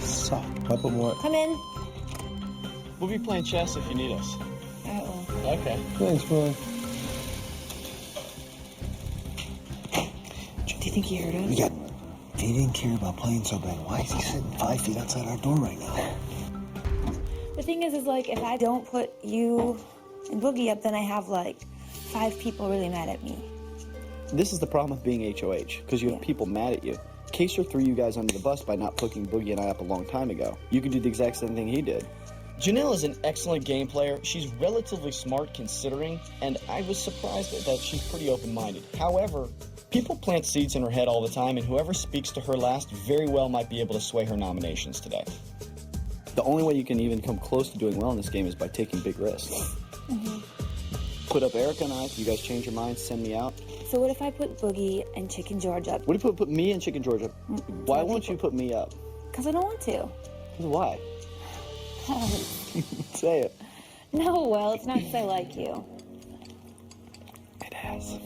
Suck. I'll put more. Come in. We'll be playing chess if you need us. Uh-oh. Okay. Thanks, bro. Do you think he heard us? If he didn't care about playing so bad, why is he sitting 5 feet outside our door right now? The thing is like, if I don't put you and Boogie up, then I have, like, 5 people really mad at me. This is the problem with being HOH, because you have people mad at you. Kaser threw you guys under the bus by not picking Boogie and I up a long time ago. You could do the exact same thing he did. Janelle is an excellent game player. She's relatively smart considering, and I was surprised that she's pretty open-minded. However, people plant seeds in her head all the time, and whoever speaks to her last very well might be able to sway her nominations today. The only way you can even come close to doing well in this game is by taking big risks. Put up Erica and I. If you guys change your minds, send me out. So what if I put Boogie and Chicken George up? What if you put me and Chicken George up? Why won't you put me up? Because I don't want to. Why? Say it. No, well, it's not because I like you. It has.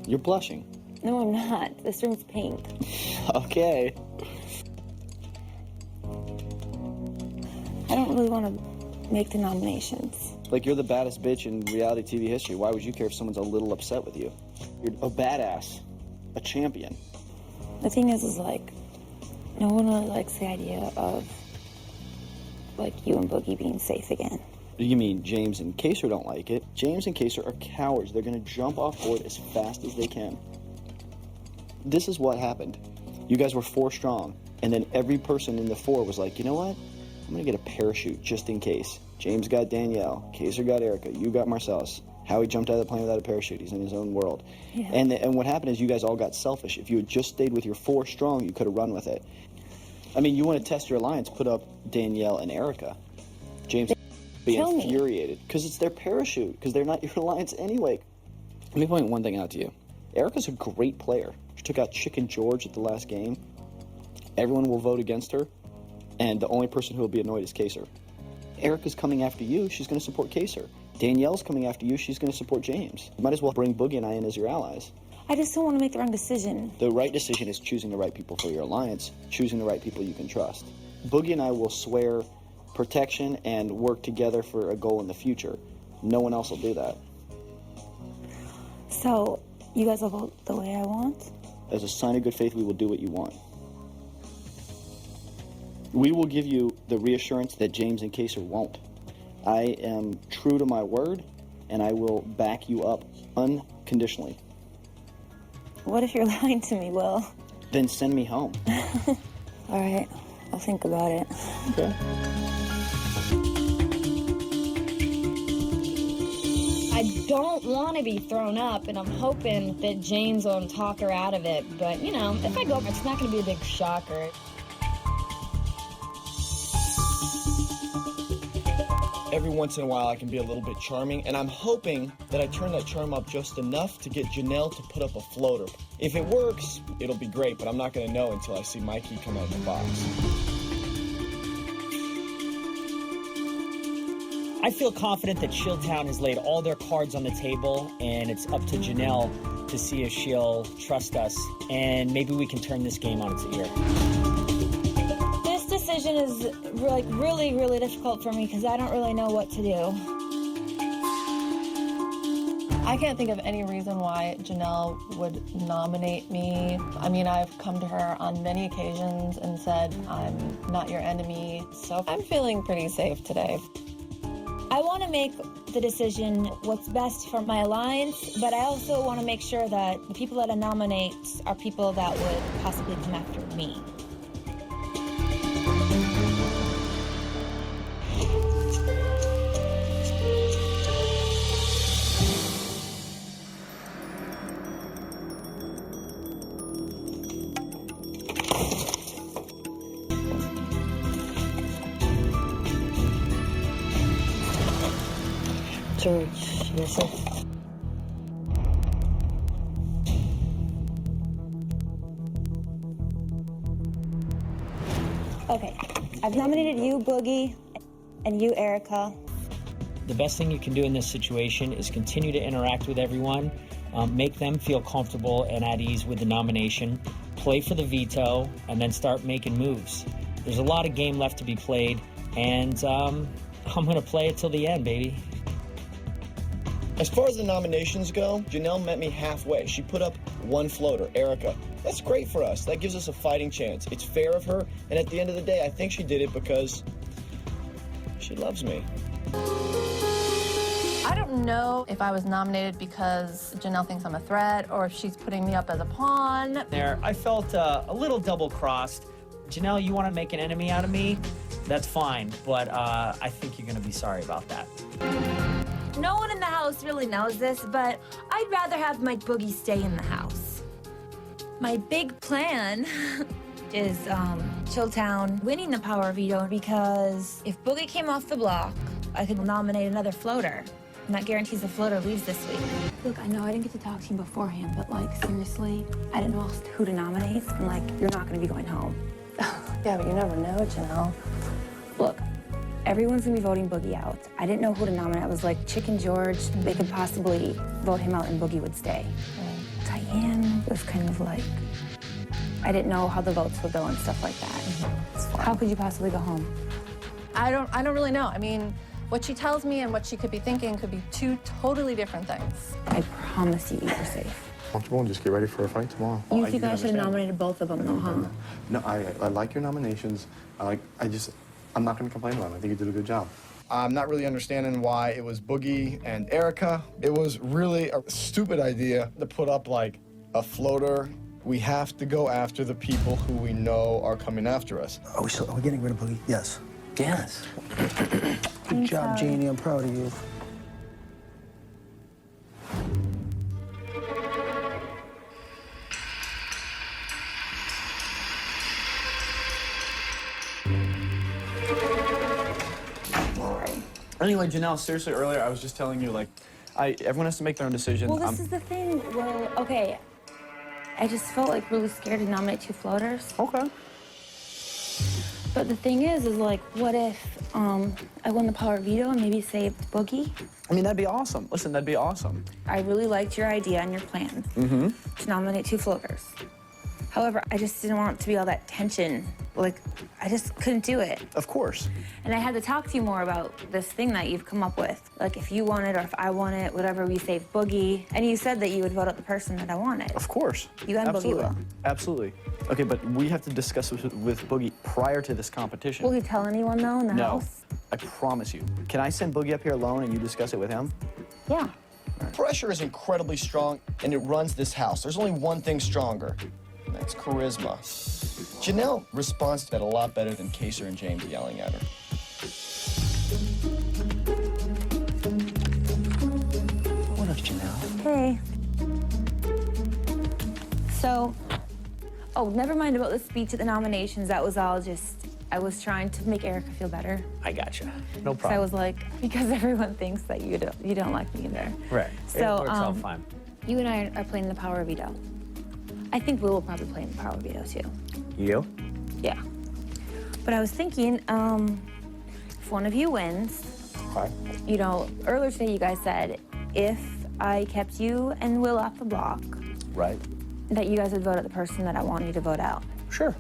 You're blushing. No, I'm not. This room's pink. Okay. I don't really want to make the nominations. Like, you're the baddest bitch in reality TV history. Why would you care if someone's a little upset with you? You're a badass, a champion. The thing is like, no one really likes the idea of, like, you and Boogie being safe again. You mean James and Kaser don't like it? James and Kaser are cowards. They're gonna jump off board as fast as they can. This is what happened. You guys were 4 strong, and then every person in the 4 was like, you know what? I'm gonna get a parachute just in case. James got Danielle, Kaser got Erica, you got Marcellus. Howie jumped out of the plane without a parachute. He's in his own world. Yeah. And what happened is you guys all got selfish. If you had just stayed with your 4 strong, you could have run with it. I mean, you want to test your alliance, put up Danielle and Erica. James would be infuriated because it's their parachute, because they're not your alliance anyway. Let me point one thing out to you. Erica's a great player. She took out Chicken George at the last game. Everyone will vote against her, and the only person who will be annoyed is Kaser. Erica's coming after you, she's going to support Kaser. Danielle's coming after you, she's going to support James. You might as well bring Boogie and I in as your allies. I just don't want to make the wrong decision. The right decision is choosing the right people for your alliance, choosing the right people you can trust. Boogie and I will swear protection and work together for a goal in the future. No one else will do that. So, you guys will vote the way I want? As a sign of good faith, we will do what you want. We will give you the reassurance that James and Kaser won't. I am true to my word, and I will back you up unconditionally. What if you're lying to me, Will? Then send me home. All right, I'll think about it. Okay. I don't want to be thrown up, and I'm hoping that James won't talk her out of it. But, you know, if I go, it's not going to be a big shocker. Every once in a while, I can be a little bit charming, and I'm hoping that I turn that charm up just enough to get Janelle to put up a floater. If it works, it'll be great, but I'm not going to know until I see Mikey come out of the box. I feel confident that Chilltown has laid all their cards on the table, and it's up to Janelle to see if she'll trust us, and maybe we can turn this game on its ear. This decision is really difficult for me because I don't really know what to do. I can't think of any reason why Janelle would nominate me. I mean, I've come to her on many occasions and said, I'm not your enemy, so I'm feeling pretty safe today. I want to make the decision what's best for my alliance, but I also want to make sure that the people that I nominate are people that would possibly come after me. George, you're safe. Okay, I've nominated you, Boogie, and you, Erica. The best thing you can do in this situation is continue to interact with everyone, make them feel comfortable and at ease with the nomination, play for the veto, and then start making moves. There's a lot of game left to be played, and I'm gonna play it till the end, baby. As far as the nominations go, Janelle met me halfway. She put up 1 floater, Erica. That's great for us. That gives us a fighting chance. It's fair of her, and at the end of the day, I think she did it because she loves me. I don't know if I was nominated because Janelle thinks I'm a threat or if she's putting me up as a pawn. There, I felt a little double-crossed. Janelle, you want to make an enemy out of me? That's fine, but I think you're going to be sorry about that. No one in the house really knows this, but I'd rather have my Boogie stay in the house. My big plan is Chilltown winning the power veto because if Boogie came off the block, I could nominate another floater. And that guarantees the floater leaves this week. Look, I know I didn't get to talk to you beforehand, but, like, seriously, I didn't know who to nominate, and, like, you're not going to be going home. Yeah, but you never know, Janelle. Look, everyone's going to be voting Boogie out. I didn't know who to nominate. I was like, Chicken George, they could possibly vote him out and Boogie would stay. Diane was kind of like, I didn't know how the votes would go and stuff like that. How could you possibly go home? I don't really know. I mean, What she tells me and what she could be thinking could be two totally different things. I promise you, you're safe. Comfortable and just get ready for a fight tomorrow. You think I should have nominated both of them, though, huh? No, I like your nominations. I'm not going to complain about it. I think you did a good job. I'm not really understanding why it was Boogie and Erica. It was really a stupid idea to put up like a floater. We have to go after the people who we know are coming after us. Are we getting rid of Boogie? Yes. Yes. Good job, Jeannie. I'm proud of you. Anyway, Janelle, seriously, earlier I was just telling you, like, everyone has to make their own decision. Well, this is the thing. Well, okay. I just felt like really scared to nominate two floaters. Okay. But the thing is like, what if I won the power veto and maybe saved Boogie? I mean, that'd be awesome. Listen, that'd be awesome. I really liked your idea and your plan to nominate two floaters. However, I just didn't want it to be all that tension. Like, I just couldn't do it. Of course. And I had to talk to you more about this thing that you've come up with. Like, if you want it or if I want it, whatever, we save Boogie. And you said that you would vote out the person that I wanted. Of course. You and Boogie will. Absolutely. Okay, but we have to discuss this with Boogie prior to this competition. Will he tell anyone, though, in the house? I promise you. Can I send Boogie up here alone and you discuss it with him? Yeah. Pressure is incredibly strong, and it runs this house. There's only one thing stronger, and that's charisma. Janelle responds to that a lot better than Kaser and James yelling at her. What up, Janelle? Hey. So, oh, never mind about the speech at the nominations. That was all just, I was trying to make Erica feel better. I gotcha. No So I problem. was like, because everyone thinks that you don't like me either. Right. So, it works out fine. You and I are playing the power veto. I think Will will probably play in the power veto too. You? Yeah. But I was thinking, if one of you wins, Okay. you know, earlier today you guys said if I kept you and Will off the block, Right. that you guys would vote out the person that I want you to vote out. Sure.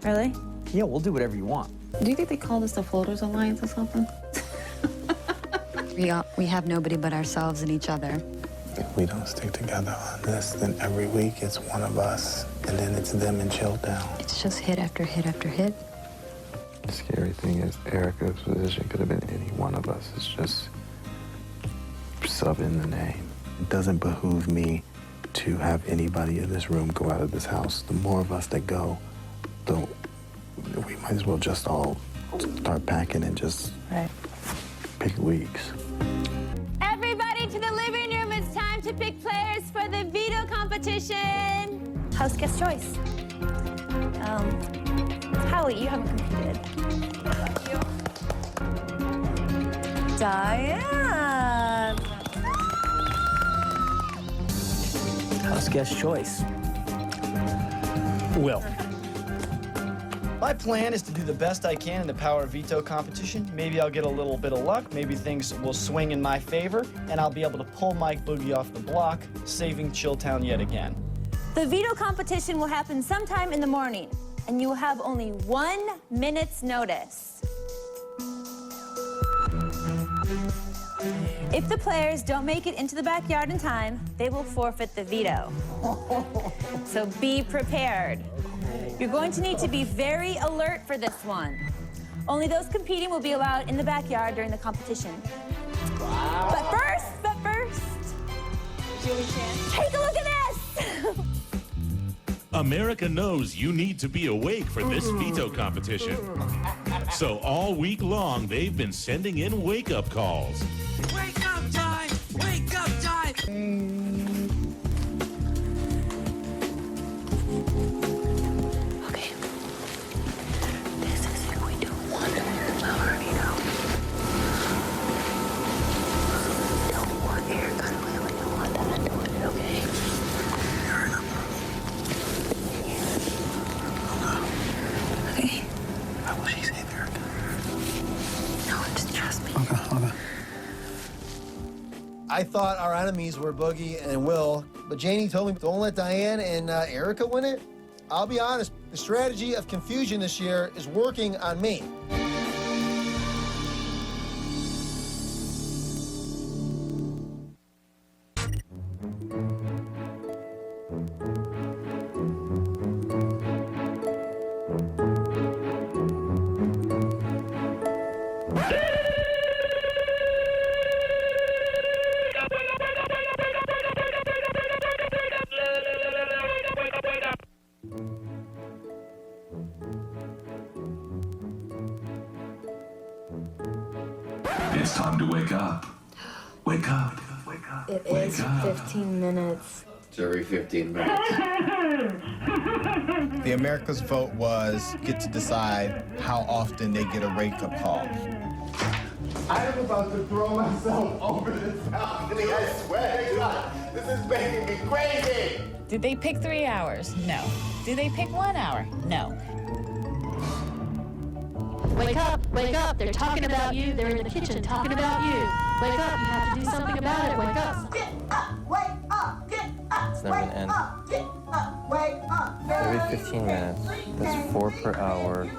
Really? Yeah, we'll do whatever you want. Do you think they call this the Floaters Alliance or something? We have nobody but ourselves and each other. If we don't stick together on this, then every week it's one of us, and then it's them in Chilltown. It's just hit after hit after hit. The scary thing is Erica's position could have been any one of us. It's just sub in the name. It doesn't behoove me to have anybody in this room go out of this house. The more of us that go, we might as well just all start packing and just pick weeks. Everybody to the living room. It's time to pick players for the veto competition. House guest choice. Howie, you haven't competed. Diane. House guest choice. Will. My plan is to do the best I can in the power veto competition. Maybe I'll get a little bit of luck. Maybe things will swing in my favor, and I'll be able to pull Mike Boogie off the block, saving Chilltown yet again. The veto competition will happen sometime in the morning, and you will have only 1 minute's notice. If the players don't make it into the backyard in time, they will forfeit the veto. So be prepared. You're going to need to be very alert for this one. Only those competing will be allowed in the backyard during the competition. Wow. But first, take a look at this! America knows you need to be awake for this veto competition. So all week long, they've been sending in wake-up calls. Wake up time! Wake up time! This is who we don't want in the power veto. We don't want Erica to win. We don't want that to win, okay? Okay. Why will she save Erica? No, just trust me. Okay. I thought our enemies were Boogie and Will, but Janie told me don't let Diane and Erica win it. I'll be honest, the strategy of confusion this year is working on me. It's time to wake up. Wake up. Wake up. It Wake is up. 15 minutes. It's every 15 minutes. The America's vote was get to decide how often they get a wake-up call. I am about to throw myself over this balcony, I swear to God. This is making me crazy. Did they pick 3 hours? No. Did they pick 1 hour? No. Wake up, wake up. They're talking about you. They're in the kitchen talking about you. Wake up, you have to do something about it. Wake up. Get up, wake up, get up, It's never wake gonna end. up, get up, wake up. Every 15 minutes. That's 4 per hour.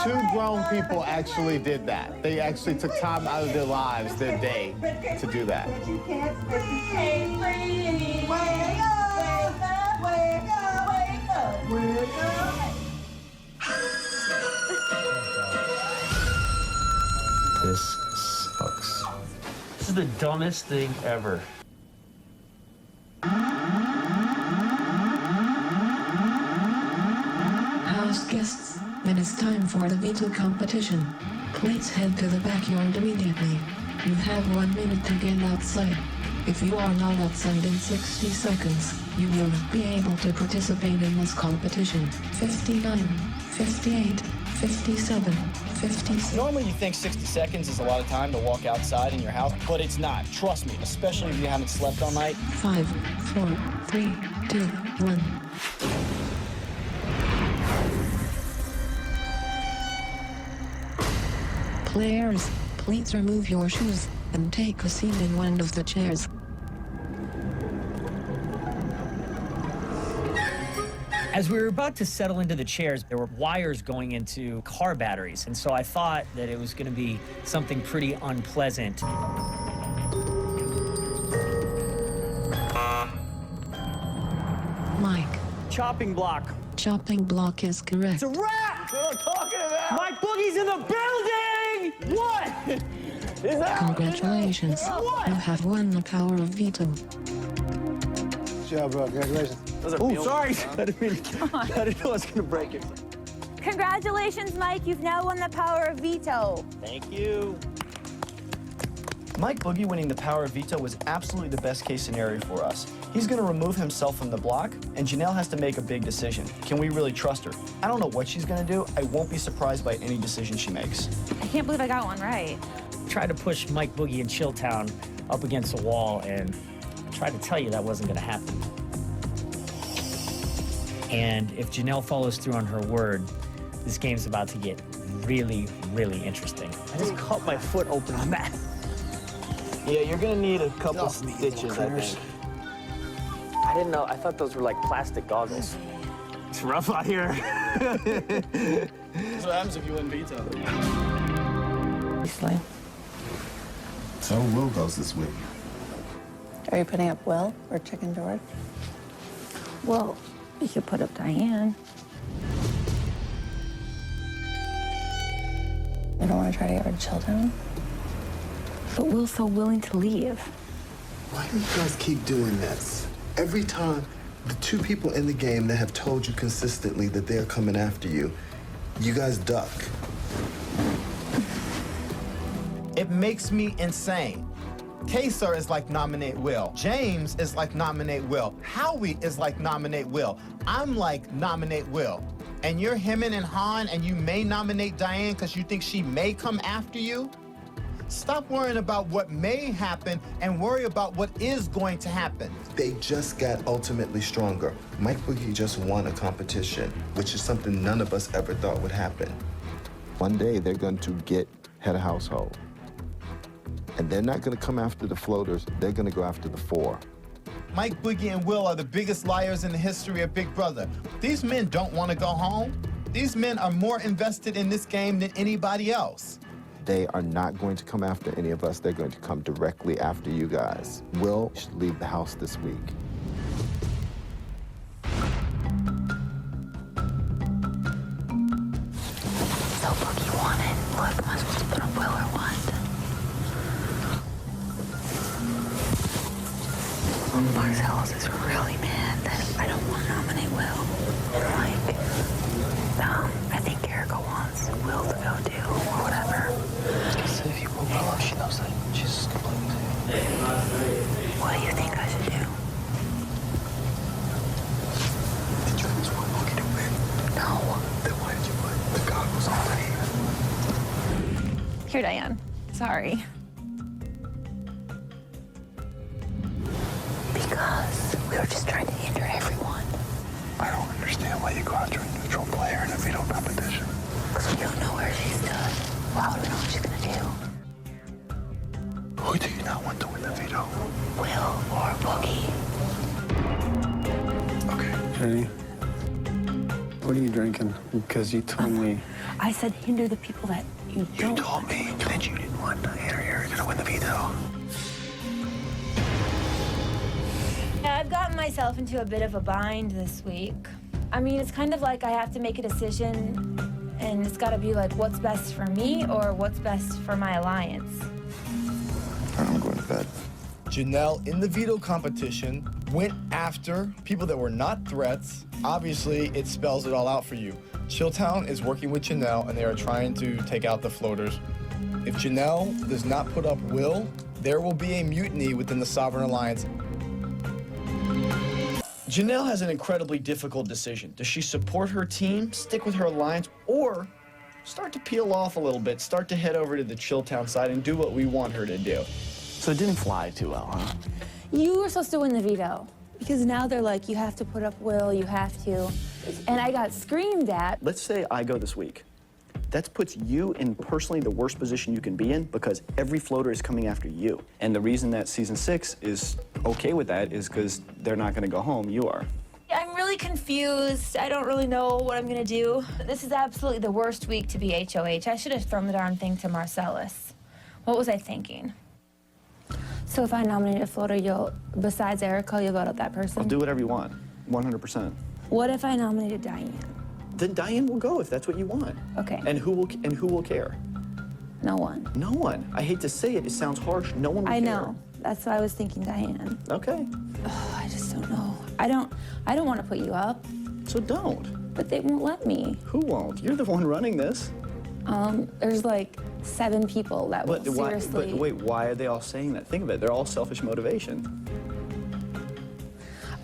Two grown people actually did that. They actually took time out of their lives, their day, to do that. You can't wake up, wake up, wake up, wake up, wake up. This sucks. This is the dumbest thing ever. House guests, it is time for the veto competition. Please head to the backyard immediately. You have 1 minute to get outside. If you are not outside in 60 seconds, you will not be able to participate in this competition. 59, 58, 57, 56. Normally you think 60 seconds is a lot of time to walk outside in your house, but it's not. Trust me, especially if you haven't slept all night. 5, 4, 3, 2, 1. Players, please remove your shoes and take a seat in one of the chairs. As we were about to settle into the chairs, there were wires going into car batteries, and so I thought that it was going to be something pretty unpleasant. Mike, Chopping block. chopping block is correct. It's a wrap! That's what I'm talking about! Mike Boogie's in the building! What? Is that? Congratulations. What? You have won the power of veto. Good job, bro. Congratulations. Oh, sorry. I didn't mean I didn't know I was going to break it. Congratulations, Mike. You've now won the power of veto. Thank you. Mike Boogie winning the power of veto was absolutely the best case scenario for us. He's going to remove himself from the block, and Janelle has to make a big decision. Can we really trust her? I don't know what she's going to do. I won't be surprised by any decision she makes. I can't believe I got one right. Tried to push Mike Boogie and Chilltown up against the wall, and I tried to tell you that wasn't going to happen. And if Janelle follows through on her word, this game's about to get really, really interesting. I just cut my foot open on that. Yeah, you're gonna need a couple stitches, I think. I didn't know. I thought those were like plastic goggles. It's rough out here. That's what happens if you win veto. So Will goes this week. Are you putting up Will or Chicken George? Well, you could put up Diane. You don't want to try to get rid of Chilltown? But Will's so willing to leave. Why do you guys keep doing this? Every time, the two people in the game that have told you consistently that they're coming after you, you guys duck. It makes me insane. Kaysar is like nominate Will. James is like nominate Will. Howie is like nominate Will. I'm like nominate Will. And you're hemming and hawing and you may nominate Diane because you think she may come after you? Stop worrying about what may happen and worry about what is going to happen. They just got ultimately stronger. Mike Boogie just won a competition, which is something none of us ever thought would happen. One day they're going to get head of household. And they're not going to come after the floaters, they're going to go after the 4. Mike Boogie and Will are the biggest liars in the history of Big Brother. These men don't want to go home. These men are more invested in this game than anybody else. They are not going to come after any of us. They're going to come directly after you guys. Will should leave the house this week. So Boogie won it. Look, am I supposed to put up Will or what? Marcellus is really mad that I don't want to nominate Will. Like, I think Erica wants Will to go too, or whatever. What do you think I should do? Did you just want Boogie to win? No. Then why did you put the goggles on? Here, Diane. Sorry. Because we were just trying to hinder everyone. I don't understand why you go after a neutral player in a veto competition. Because we don't know where she stood. How do we know what she's gonna do? Who do you not want to win the veto? Will or Boogie? Jenny, what are you drinking? Because you told me. I said hinder the people that you don't. You told me that you didn't want Diane or Erica to win the veto. Yeah, I've gotten myself into a bit of a bind this week. I mean, it's kind of like I have to make a decision, and it's got to be like what's best for me or what's best for my alliance. I'm going to bed. Janelle, in the veto competition, went after people that were not threats. Obviously, it spells it all out for you. Chilltown is working with Janelle, and they are trying to take out the floaters. If Janelle does not put up Will, there will be a mutiny within the Sovereign Alliance. Janelle has an incredibly difficult decision. Does she support her team, stick with her alliance, or start to peel off a little bit, start to head over to the Chilltown side and do what we want her to do? So it didn't fly too well, huh? You were supposed to win the veto. Because now they're like, you have to put up Will, you have to. And I got screamed at. Let's say I go this week. That puts you in personally the worst position you can be in because every floater is coming after you. And the reason that season 6 is okay with that is because they're not going to go home, you are. I'm really confused. I don't really know what I'm gonna do. This is absolutely the worst week to be HOH. I should have thrown the darn thing to Marcellus. What was I thinking? So if I nominate a floater, besides Erica, you'll vote out that person? I'll do whatever you want, 100%. What if I nominated Diane? Then Diane will go if that's what you want. Okay. And who will care? No one. No one. I hate to say it, it sounds harsh. No one will I care. know. That's why I was thinking Diane. Okay. Oh, I just don't know. I don't want to put you up. So don't. But they won't let me. Who won't? You're the one running this. There's like 7 people that will seriously. But wait, why are they all saying that? Think of it. They're all selfish motivation.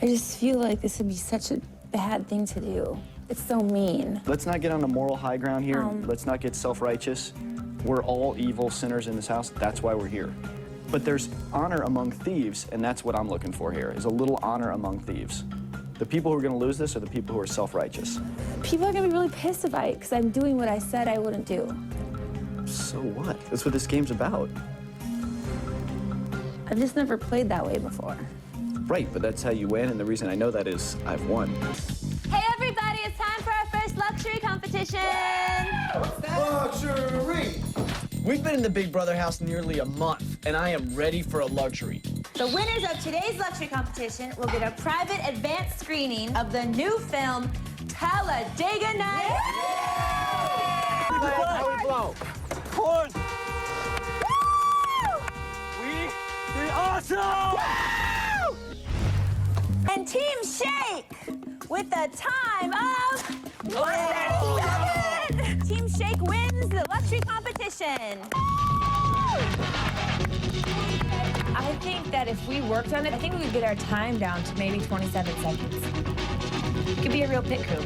I just feel like this would be such a bad thing to do. It's so mean. Let's not get on the moral high ground here. Let's not get self-righteous. We're all evil sinners in this house. That's why we're here. But there's honor among thieves, and that's what I'm looking for here, is a little honor among thieves. The people who are going to lose this are the people who are self-righteous. People are going to be really pissed about it because I'm doing what I said I wouldn't do. So what? That's what this game's about. I've just never played that way before. Right, but that's how you win, and the reason I know that is I've won. Hey everybody, it's time for our first luxury competition. Luxury! We've been in the Big Brother house nearly a month, and I am ready for a luxury. The winners of today's luxury competition will get a private advanced screening of the new film Talladega Nights. How we blow? Corn. We awesome. And Team Shake with a time of 1:37. Team Shake wins the luxury competition. I think that if we worked on it, I think we would get our time down to maybe 27 seconds. It could be a real pit crew.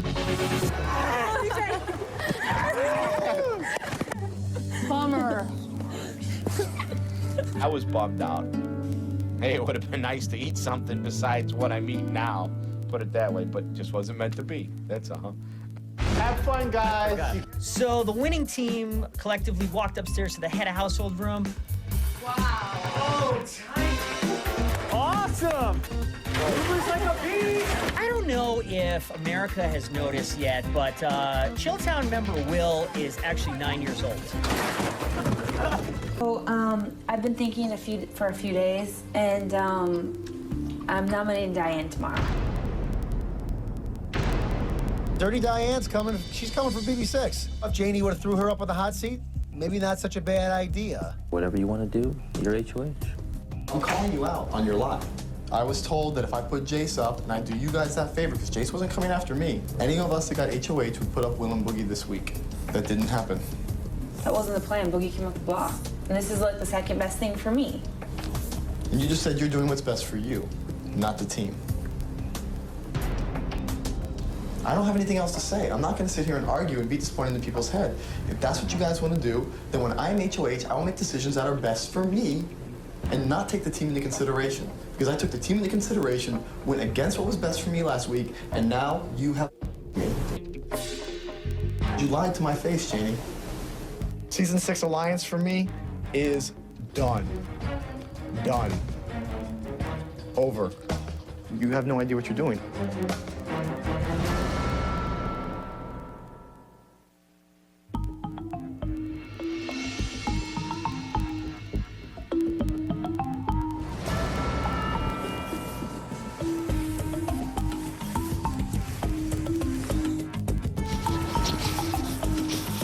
Bummer. I was bummed out. Hey, it would have been nice to eat something besides what I'm eating now. Put it that way, but it just wasn't meant to be. That's all. Have fun, guys. So the winning team collectively walked upstairs to the head of household room. Wow. Oh, tight. Awesome. Movers like a bee. I don't know if America has noticed yet, but Chilltown member Will is actually 9 years old. So, I've been thinking for a few days, and I'm nominating Diane tomorrow. Dirty Diane's coming. She's coming for BB6. If Janie would have threw her up on the hot seat, maybe not such a bad idea. Whatever you want to do, you're HOH. I'm calling you out on your lie. I was told that if I put Jace up and I do you guys that favor, because Jace wasn't coming after me, any of us that got HOH would put up Will and Boogie this week. That didn't happen. That wasn't the plan. Boogie came up the block. And this is like the second best thing for me. And you just said you're doing what's best for you, not the team. I don't have anything else to say. I'm not going to sit here and argue and beat this point into people's head. If that's what you guys want to do, then when I'm HOH, I will make decisions that are best for me and not take the team into consideration. Because I took the team into consideration, went against what was best for me last week, and now you have me. You lied to my face, Janie. Season 6 Alliance for me is done. Done. Over. You have no idea what you're doing.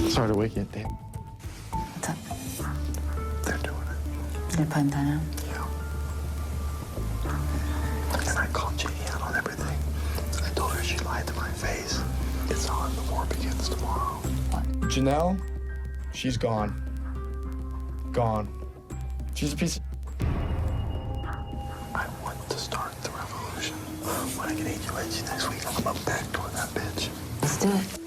Sorry to wake you, Dan. What's up? They're doing it. They're putting that out? And I called Janie out on everything. I told her she lied to my face. It's on. The war begins tomorrow. Janelle, she's gone. Gone. She's a piece of... I want to start the revolution. When I get HOH next week, I'm about back toward that bitch. Let's do it.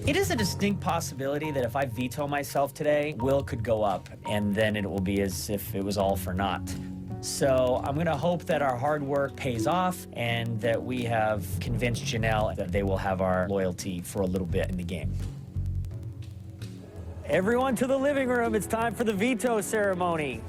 It is a distinct possibility that if I veto myself today, Will could go up, and then it will be as if it was all for naught. So I'm gonna hope that our hard work pays off and that we have convinced Janelle that they will have our loyalty for a little bit in the game. Everyone to the living room, it's time for the veto ceremony.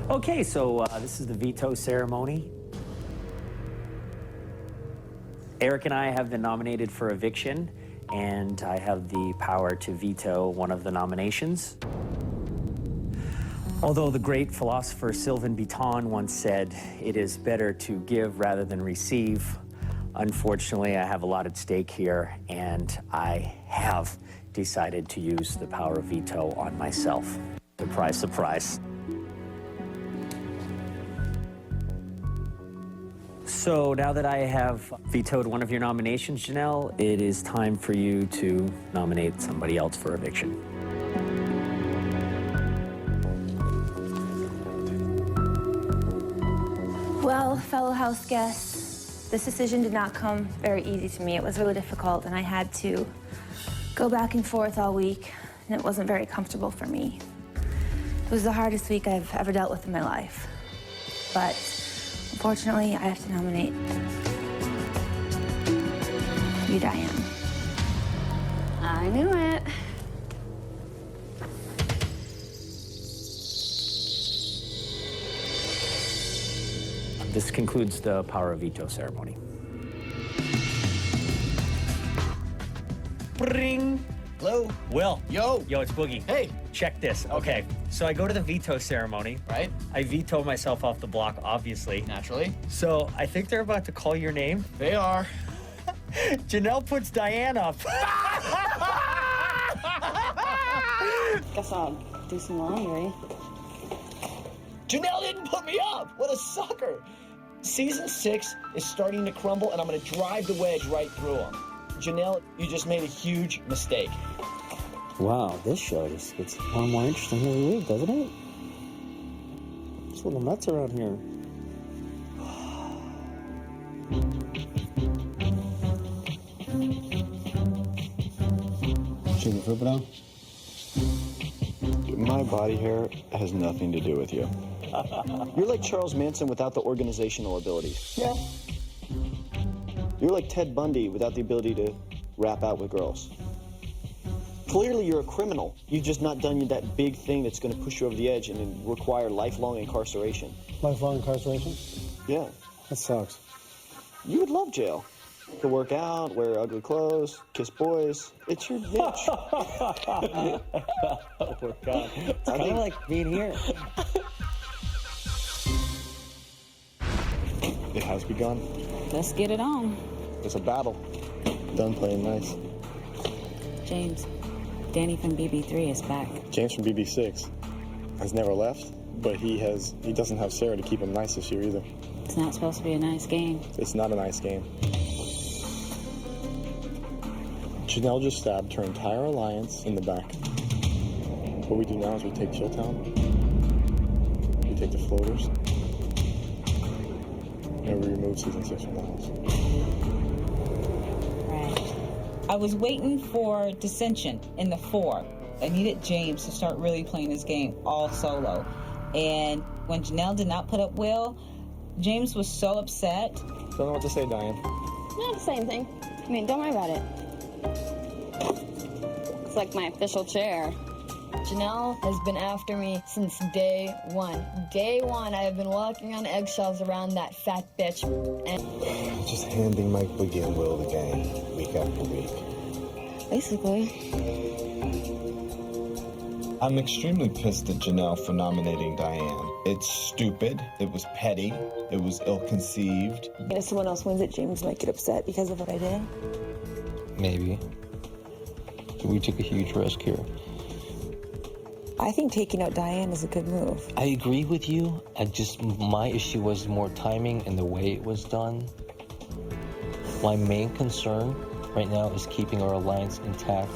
Okay, so this is the veto ceremony. Eric and I have been nominated for eviction, and I have the power to veto one of the nominations. Although the great philosopher Sylvain Bitton once said, it is better to give rather than receive, unfortunately, I have a lot at stake here, and I have decided to use the power of veto on myself. Surprise, surprise. So now that I have vetoed one of your nominations, Janelle, it is time for you to nominate somebody else for eviction. Well, fellow house guests, this decision did not come very easy to me. It was really difficult, and I had to go back and forth all week, and it wasn't very comfortable for me. It was the hardest week I've ever dealt with in my life. But unfortunately, I have to nominate you, Diane. I knew it. This concludes the power of veto ceremony. Bring. Hello. Will. Yo. Yo, it's Boogie. Hey. Check this. Okay. So I go to the veto ceremony. Right. I veto myself off the block, obviously. Naturally. So I think they're about to call your name. They are. Janelle puts Diane up. Guess I'll do some laundry. Janelle didn't put me up. What a sucker. Season 6 is starting to crumble, and I'm going to drive the wedge right through them. Janelle, you just made a huge mistake. Wow, this show just gets more and more interesting every week, doesn't it? It's a little nuts around here. Should we flip it on? My body hair has nothing to do with you. You're like Charles Manson without the organizational abilities. Yeah. You're like Ted Bundy without the ability to rap out with girls. Clearly, you're a criminal. You've just not done that big thing that's going to push you over the edge and require lifelong incarceration. Lifelong incarceration? Yeah. That sucks. You would love jail. To work out, wear ugly clothes, kiss boys. It's your niche. Oh, God. It's kind of like being here. It has begun. Let's get it on. It's a battle. Done playing nice. James, Danny from BB3 is back. James from BB6. has never left, but he doesn't have Sarah to keep him nice this year either. It's not supposed to be a nice game. It's not a nice game. Janelle just stabbed her entire alliance in the back. What we do now is we take Chilltown, we take the floaters, and we remove season 6 from the house. I was waiting for dissension in the 4. I needed James to start really playing his game all solo. And when Janelle did not put up Will, James was so upset. Don't know what to say, Diane. Not the same thing. I mean, don't worry about it. It's like my official chair. Janelle has been after me since day one. Day one, I have been walking on eggshells around that fat bitch. And Just handing Mike Boogie and Will the game week after week. basically. I'm extremely pissed at Janelle for nominating Diane. It's stupid, it was petty, it was ill-conceived. If someone else wins it, James might get upset because of what I did. Maybe. We took a huge risk here. I think taking out Diane is a good move. I agree with you. My issue was more timing and the way it was done. My main concern right now is keeping our alliance intact.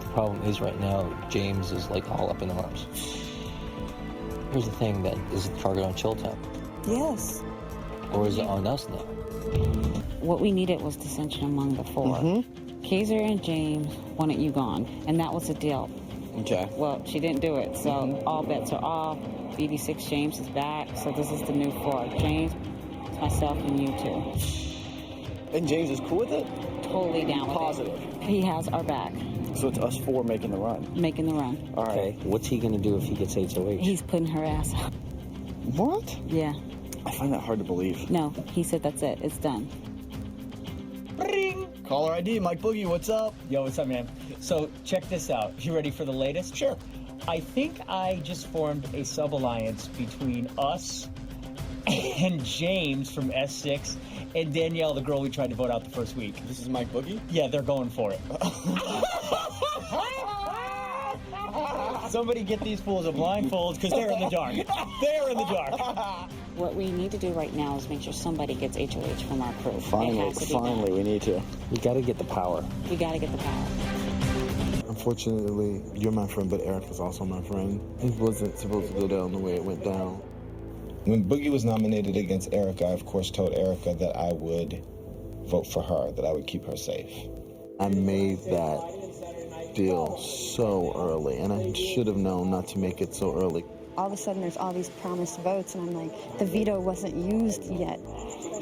The problem is right now, James is like all up in arms. Here's the thing, that is the target on Chilltown? Yes. Or is it on us now? What we needed was dissension among the 4. Kaiser and James wanted you gone, and that was the deal. Okay. Well, she didn't do it, so all bets are off. BB6 James is back, so this is the new 4. James, myself, and you 2. And James is cool with it? Totally down with Positive. it. He has our back. So it's us 4 making the run. Making the run. All right. Okay, what's he gonna do if he gets HOH? He's putting her ass up. What? Yeah. I find that hard to believe. No, he said that's it. It's done. Caller ID, Mike Boogie, what's up? Yo, what's up, man? So, check this out. You ready for the latest? Sure. I think I just formed a sub-alliance between us and James from S6 and Danielle, the girl we tried to vote out the first week. This is Mike Boogie? Yeah, they're going for it. Somebody get these fools a blindfold because they're in the dark. They're in the dark. What we need to do right now is make sure somebody gets HOH from our crew. Finally, we need to. We gotta get the power. We gotta get the power. Unfortunately, you're my friend, but Eric is also my friend. It wasn't supposed to go down the way it went down. When Boogie was nominated against Erica, I of course told Erica that I would vote for her, that I would keep her safe. I made that deal so early, and I should have known not to make it so early. All of a sudden, there's all these promised votes, and I'm like, the veto wasn't used yet.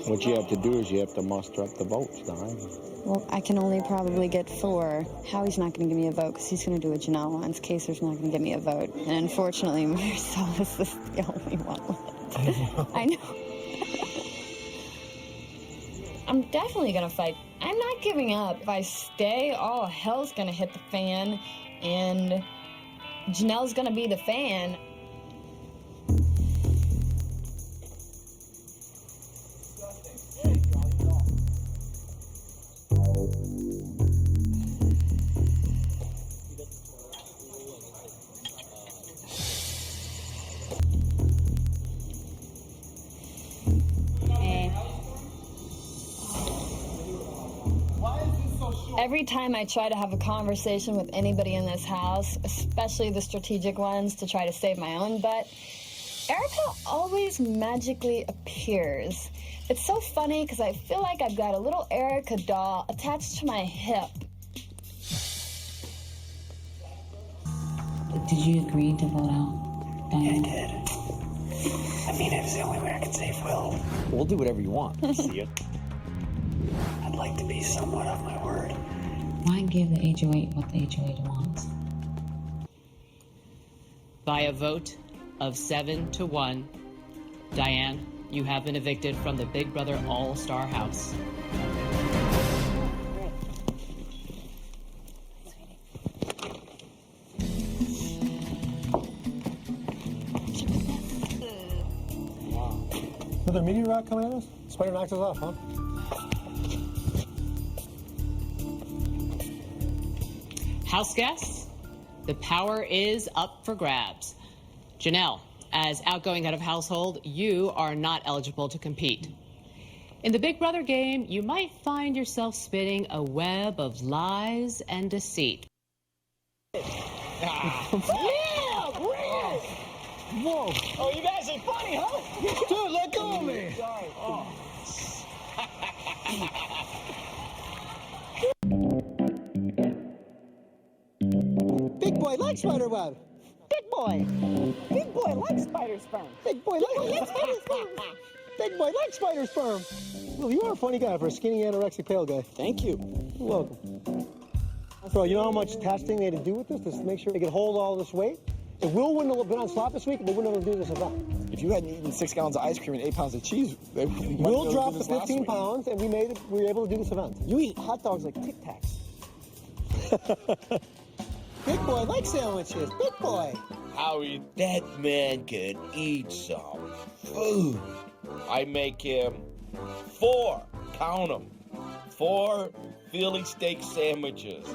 What you have to do is you have to muster up the votes, Don. Well, I can only probably get 4. Howie's not going to give me a vote because he's going to do what Janelle wants. Kaiser's not going to give me a vote. And unfortunately, Marcellus is the only one left. I know. I'm definitely going to fight. I'm not giving up. If I stay, all hell's going to hit the fan, and Janelle's going to be the fan. Every time I try to have a conversation with anybody in this house, especially the strategic ones to try to save my own butt, Erica always magically appears. It's so funny because I feel like I've got a little Erica doll attached to my hip. Did you agree to vote out Diane? I did. I mean, it's the only way I can save Will. We'll do whatever you want. See ya. I'd like to be somewhat of my word. Why give the HOH what the HOH wants? By a vote of 7-1, Diane, you have been evicted from the Big Brother All-Star House. Another meteor rock coming at us? Spider knocked us off, huh? House guests, the power is up for grabs. Janelle, as outgoing head of household, you are not eligible to compete. In the Big Brother game, you might find yourself spinning a web of lies and deceit. Yeah, bring it! Whoa. Oh, you guys are funny, huh? Dude, let go of me. Sorry. Oh. Big boy likes spider web. Big boy. Big boy likes spider sperm. Big boy likes spider sperm. Big boy likes spider sperm. Well, you are a funny guy for a skinny anorexic pale guy. Thank you. You're welcome. Bro, you know how much testing they had to do with this to make sure they could hold all this weight? If Will wouldn't have been on slot this week, they wouldn't have been doing this event. If you hadn't eaten 6 gallons of ice cream and 8 pounds of cheese, they might Will have dropped done the this last 15 week. pounds, and we were able to do this event. You eat hot dogs like Tic Tacs. Big boy likes sandwiches. Big boy. Howie, that man can eat some food. I make him 4, count them, 4 Philly steak sandwiches.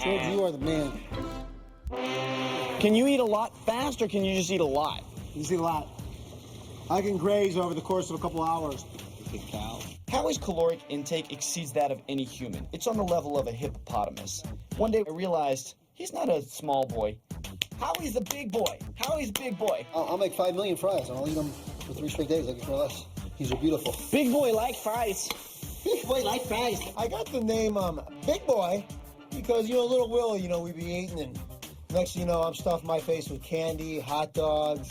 George, you are the man. Can you eat a lot fast, or can you just eat a lot? You just eat a lot. I can graze over the course of a couple hours. Big cow. Howie's caloric intake exceeds that of any human. It's on the level of a hippopotamus. One day I realized he's not a small boy. Howie's a big boy. Howie's a big boy. I'll make 5 million fries, and I'll eat them for 3 straight days. I can care less. These are beautiful. Big boy like fries. Big boy like fries. I got the name Big Boy because, little Will, we'd be eating, and next thing you know, I'm stuffing my face with candy, hot dogs.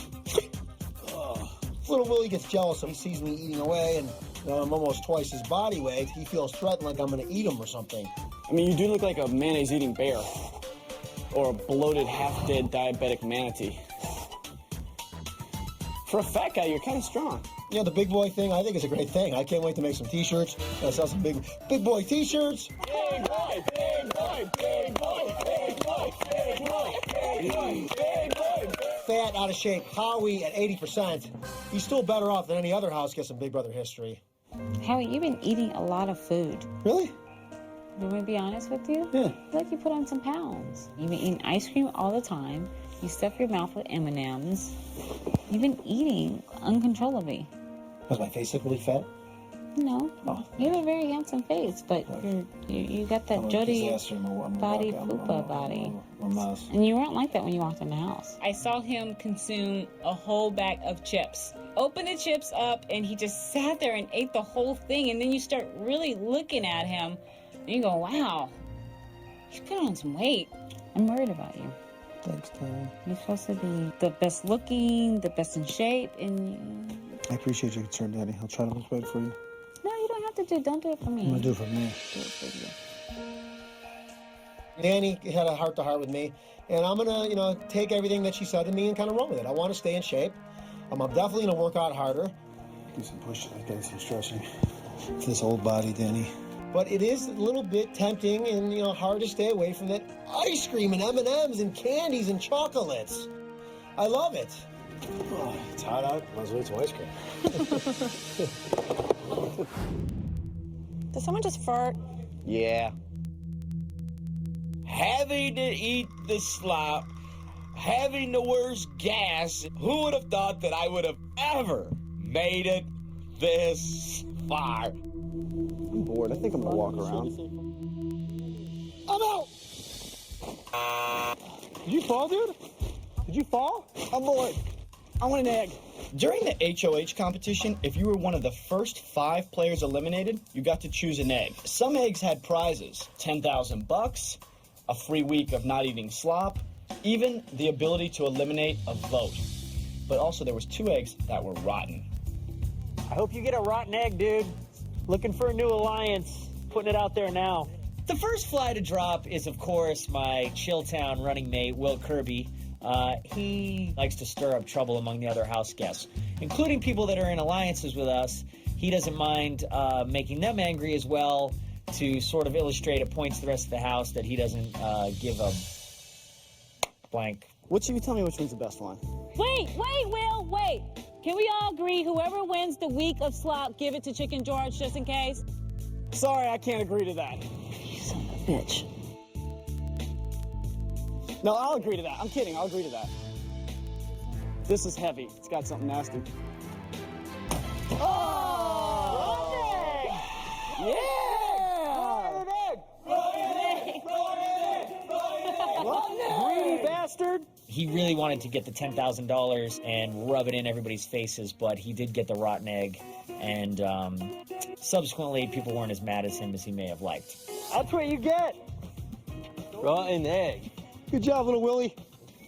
Little Willie gets jealous, so he sees me eating away, and I'm almost twice his body weight. He feels threatened like I'm going to eat him or something. I mean, you do look like a mayonnaise-eating bear. Or a bloated, half-dead diabetic manatee. For a fat guy, you're kind of strong. The big boy thing, I think is a great thing. I can't wait to make some T-shirts. Sell some big boy T-shirts. Big boy, big boy, big boy, big boy, big boy, big boy, big boy. Fat, out of shape, Howie at 80%. He's still better off than any other house gets in Big Brother history. Howie, you've been eating a lot of food. Really? You want me to be honest with you? Yeah. I feel like you put on some pounds. You've been eating ice cream all the time. You stuff your mouth with M&Ms. You've been eating uncontrollably. Does my face look really fat? No. Oh. You have a very handsome face, but you got that Jody body poopa body. And you weren't like that when you walked in the house. I saw him consume a whole bag of chips. Open the chips up, and he just sat there and ate the whole thing. And then you start really looking at him, and you go, wow, he's put on some weight. I'm worried about you. Thanks, Terry. You're supposed to be the best looking, the best in shape, and I appreciate your concern, Daddy. I'll try to look right for you. no, you don't have to don't do it for me. I'm going to do it for me. Do it for you. Danny had a heart-to-heart with me, and I'm going to, take everything that she said to me and kind of run with it. I want to stay in shape. I'm definitely going to work out harder. Do some pushing, getting some stretching for this old body, Danny. But it is a little bit tempting and, hard to stay away from that ice cream and M&Ms and candies and chocolates. I love it. Oh, it's hot out. Might as well eat some ice cream. Did someone just fart? Yeah. Having to eat the slop, having the worst gas, who would have thought that I would have ever made it this far? I'm bored. I think I'm gonna walk around. I'm out! Did you fall, dude? Did you fall? I'm bored. I want an egg. During the HOH competition, if you were one of the first 5 players eliminated, you got to choose an egg. Some eggs had prizes, $10,000, a free week of not eating slop, even the ability to eliminate a vote. But also there was 2 eggs that were rotten. I hope you get a rotten egg, dude. Looking for a new alliance. Putting it out there now. The first fly to drop is, of course, my Chilltown running mate, Will Kirby. He likes to stir up trouble among the other house guests, including people that are in alliances with us. He doesn't mind making them angry as well to sort of illustrate at points to the rest of the house that he doesn't give a blank. What should you tell me which one's the best one? Wait, Will, wait. Can we all agree whoever wins the week of slop, give it to Chicken George just in case? Sorry, I can't agree to that. You son of a bitch. No, I'll agree to that. I'm kidding. I'll agree to that. This is heavy. It's got something nasty. Greedy bastard! He really wanted to get the $10,000 and rub it in everybody's faces, but he did get the rotten egg, and subsequently people weren't as mad as him as he may have liked. That's what you get! Rotten egg. Good job, little Willie.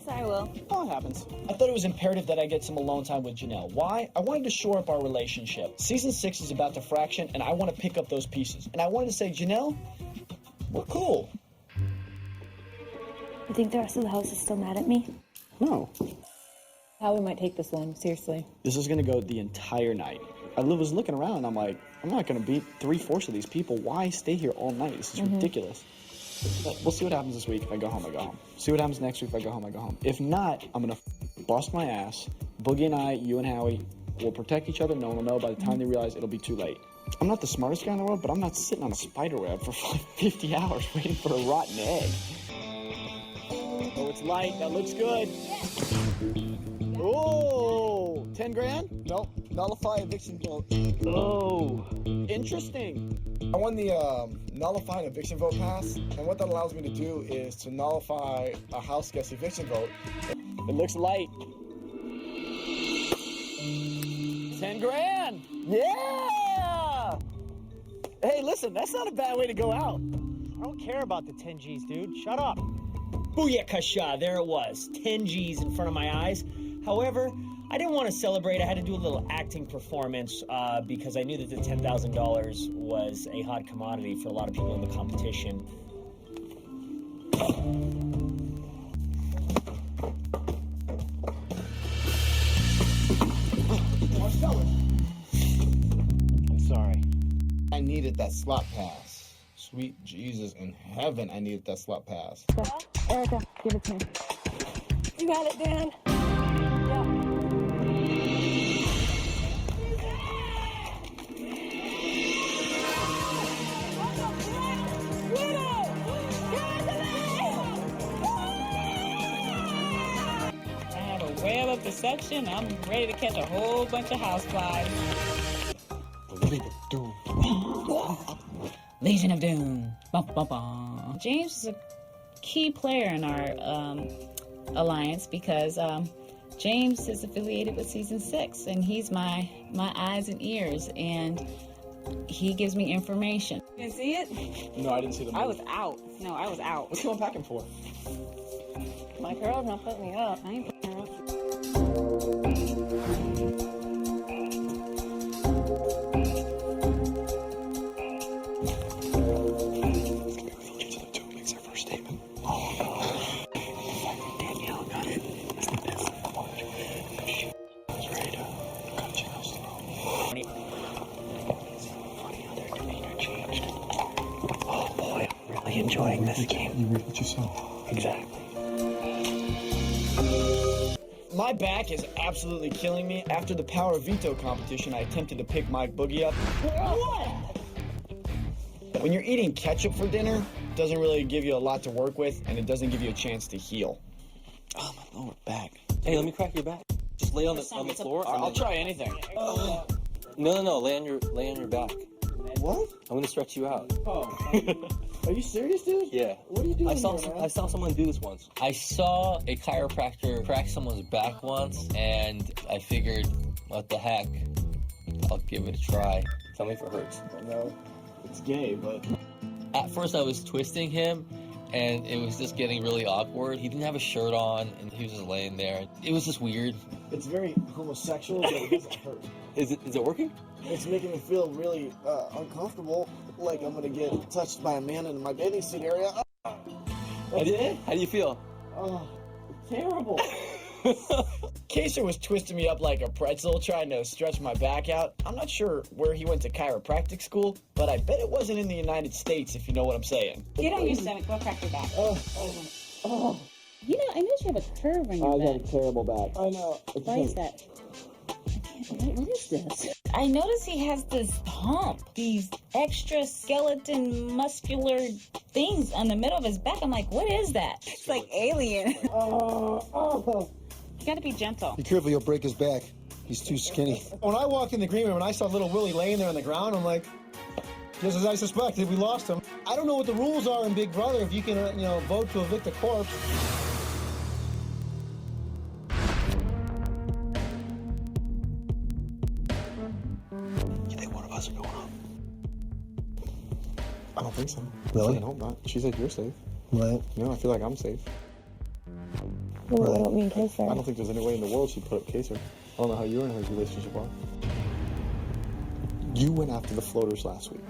Sorry, Will. Oh, it happens. I thought it was imperative that I get some alone time with Janelle. Why? I wanted to shore up our relationship. Season 6 is about to fraction, and I want to pick up those pieces. And I wanted to say, Janelle, we're cool. You think the rest of the house is still mad at me? No. How we might take this one, seriously. This is going to go the entire night. I was looking around, and I'm like, I'm not going to beat 3/4 of these people. Why stay here all night? This is ridiculous. But we'll see what happens this week. If I go home, I go home. See what happens next week. If I go home, I go home. If not, I'm going to bust my ass. Boogie and I, you and Howie, will protect each other. No one will know. By the time they realize, it'll be too late. I'm not the smartest guy in the world, but I'm not sitting on a spider web for 50 hours waiting for a rotten egg. Oh, it's light. That looks good. Oh, 10 grand? Nope. Nullify eviction vote. Oh, interesting. I won the nullify an eviction vote pass, and what that allows me to do is to nullify a house guest eviction vote. It looks light. 10 grand! Yeah! Hey, listen, that's not a bad way to go out. I don't care about the 10 G's, dude. Shut up. Booyakasha, there it was. 10 G's in front of my eyes. However, I didn't want to celebrate. I had to do a little acting performance because I knew that the $10,000 was a hot commodity for a lot of people in the competition. I'm sorry. I needed that slot pass. Sweet Jesus in heaven, I needed that slot pass. Erica, give it to me. You got it, Dan. Web of deception. I'm ready to catch a whole bunch of houseflies. Legion of Doom. Bum, bum, bum. James is a key player in our alliance because James is affiliated with season 6, and he's my eyes and ears, and he gives me information. You didn't see it? No, I didn't see the movie. I was out. No, I was out. What's he unpacking for? My girl's not putting me up. I ain't putting her up. Enjoying this game. You read what you saw. Exactly. My back is absolutely killing me. After the power veto competition, I attempted to pick Mike Boogie up. What? When you're eating ketchup for dinner, it doesn't really give you a lot to work with, and it doesn't give you a chance to heal. Oh, my lower back. Hey, let me crack your back. Just lay on the floor. I'll try anything. No. Lay on your back. What? I'm gonna stretch you out. Oh. Are you serious, dude? Yeah. What are you doing I saw someone do this once. I saw a chiropractor crack someone's back once, and I figured, what the heck? I'll give it a try. Tell me if it hurts. No, it's gay, but... At first I was twisting him, and it was just getting really awkward. He didn't have a shirt on, and he was just laying there. It was just weird. It's very homosexual, but it doesn't hurt. Is it working? It's making me feel really uncomfortable, like I'm gonna get touched by a man in my bathing suit area. How do you feel? Oh, terrible. Kaser was twisting me up like a pretzel, trying to stretch my back out. I'm not sure where he went to chiropractic school, but I bet it wasn't in the United States, if you know what I'm saying. Get on your stomach. Go crack your back. Oh. You know, I noticed you have a curve in your back. got a terrible back. I know. Why is that? What is this? I noticed he has this hump, these extra skeleton muscular things on the middle of his back. I'm like, what is that? It's like alien. You gotta be gentle. Be careful, you'll break his back. He's too skinny. When I walked in the green room and I saw little Willie laying there on the ground, I'm like, just as I suspected, we lost him. I don't know what the rules are in Big Brother if you can, vote to evict a corpse. You think one of us are going up? I don't think so. Really? I hope not. She said you're safe. Right. No, I feel like I'm safe. Well, I don't mean Kaysar. I don't think there's any way in the world she'd put up Kaysar. I don't know how you and her relationship are. You went after the floaters last week.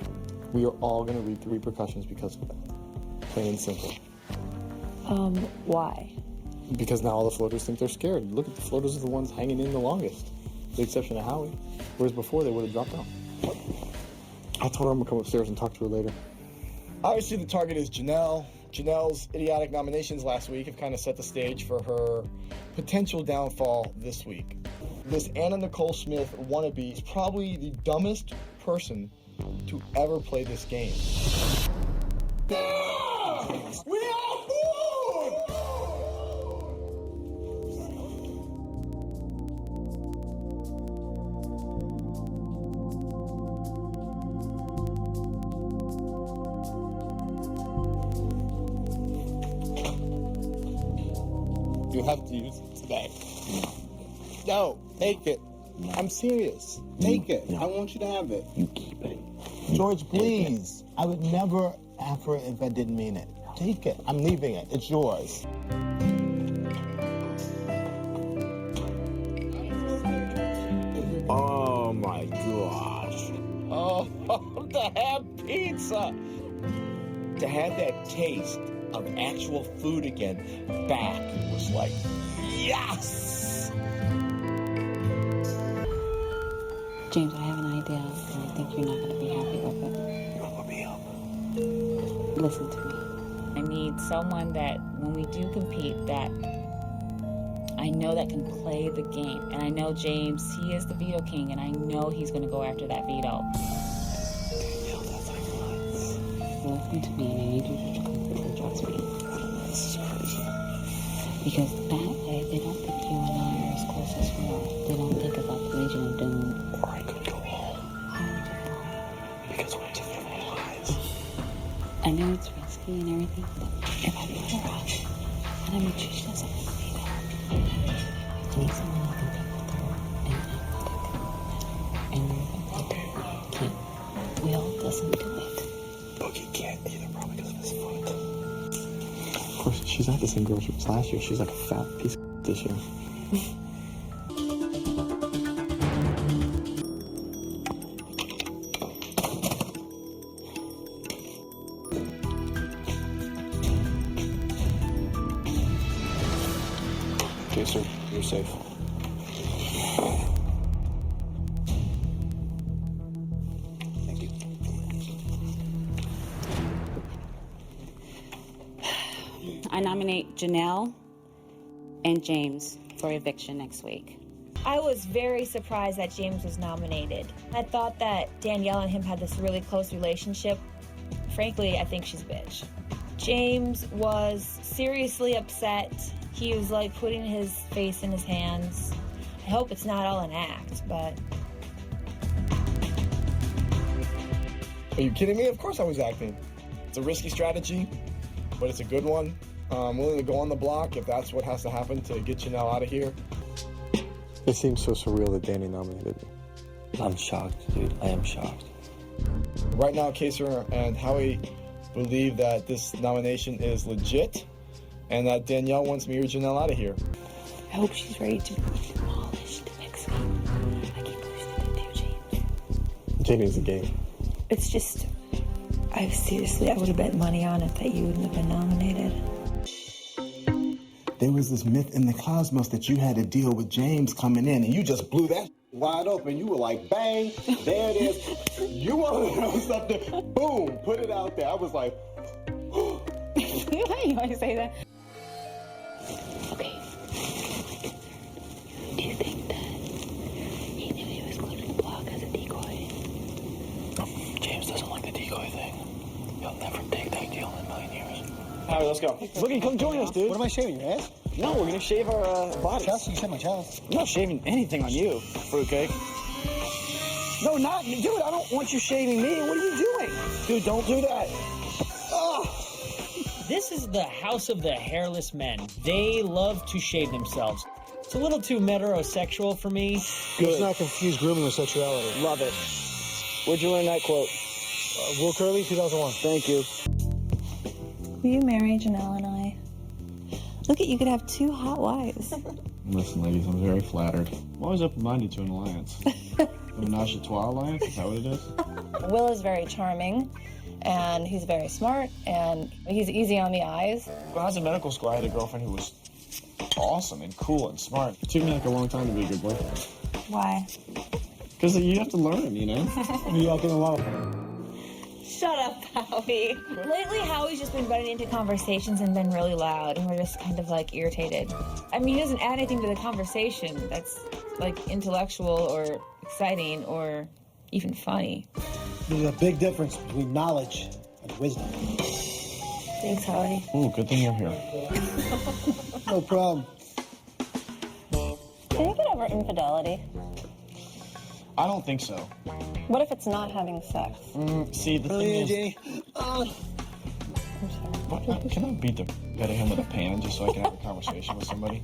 We are all going to reap the repercussions because of that. Plain and simple. Why? Because now all the floaters think they're scared. Look at the floaters are the ones hanging in the longest. With the exception of Howie. Whereas before they would have dropped out. I told her I'm going to come upstairs and talk to her later. Obviously, the target is Janelle. Janelle's idiotic nominations last week have kind of set the stage for her potential downfall this week. This Anna Nicole Smith wannabe is probably the dumbest person to ever play this game. We are food! You have to use it today. No, take it. I'm serious. Take it. I want you to have it. You keep it. George, please. I would never offer it if I didn't mean it. Take it. I'm leaving it. It's yours. Oh my gosh. Oh, to have pizza. To have that taste of actual food again back was like, yes! James, I have an idea, and I think you're not going to be happy with it. What would be up? Listen to me. I need someone that, when we do compete, that I know that can play the game. And I know James, he is the veto king, and I know he's going to go after that veto. Danielle, that's like nuts. Listen to me, and I need you to completely trust me. This is crazy. Because that way, they don't think you and I are as close as we are. They don't think about the Legion of Doom. Or I could go home. How would you know? Because we're different lives. I know it's risky and everything, but if I put her up, and I mean, she doesn't want me to. I need someone who can be with her and not let it. And can't. Will doesn't do it. Boogie can't either, probably because of his foot. Of course, she's not the same girl she was last year. She's like a fat piece of this year. Okay, sir, you're safe. Thank you. I nominate Janelle and James for eviction next week. I was very surprised that James was nominated. I thought that Danielle and him had this really close relationship. Frankly, I think she's a bitch. James was seriously upset. He was like putting his face in his hands. I hope it's not all an act, but... Are you kidding me? Of course I was acting. It's a risky strategy, but it's a good one. I'm willing to go on the block if that's what has to happen to get Janelle out of here. It seems so surreal that Danny nominated me. I'm shocked, dude. I am shocked. Right now, Kaysar and Howie believe that this nomination is legit and that Danielle wants me or Janelle out of here. I hope she's ready to be demolished next week. I can't believe she did that to you, James. Jamie's a game. It's just... I would have bet money on it that you wouldn't have been nominated. There was this myth in the cosmos that you had to deal with James coming in, and you just blew that wide open. You were like, bang, there it is. You wanted to know something, boom, put it out there. I was like, You want to say that? Okay. Do you think that he knew he was going to the block as a decoy? James doesn't like the decoy thing. He'll never take that deal in a million years. All right, let's go. Boogie, come join us, dude. What am I shaving, your ass? No, we're gonna shave our bodies. Chest? You said my chest. I'm not shaving anything on you, fruitcake. No, not, dude, I don't want you shaving me. What are you doing? Dude, don't do that. This is the house of the hairless men. They love to shave themselves. It's a little too metrosexual for me. Let's not confuse grooming with sexuality. Love it. Where'd you learn that quote? Will Curley, 2001. Thank you. Will you marry Janelle and I? Look at you could have 2 hot wives. Listen, ladies, I'm very flattered. I'm always open-minded to an alliance. The Menage a Trois alliance, is that what it is? Will is very charming, and he's very smart, and he's easy on the eyes. When I was in medical school, I had a girlfriend who was awesome and cool and smart. It took me like a long time to be a good boyfriend. Why? Because you have to learn, you know? You all gonna love. Shut up, Howie. Lately, Howie's just been running into conversations and been really loud, and we're just kind of like irritated. I mean, he doesn't add anything to the conversation that's like intellectual or exciting or even funny. There's a big difference between knowledge and wisdom. Thanks, Howie. Ooh, good thing you're here. No problem. Can you get over infidelity? I don't think so. What if it's not having sex? See, the thing is... Can I beat the out of him with a pan just so I can have a conversation with somebody?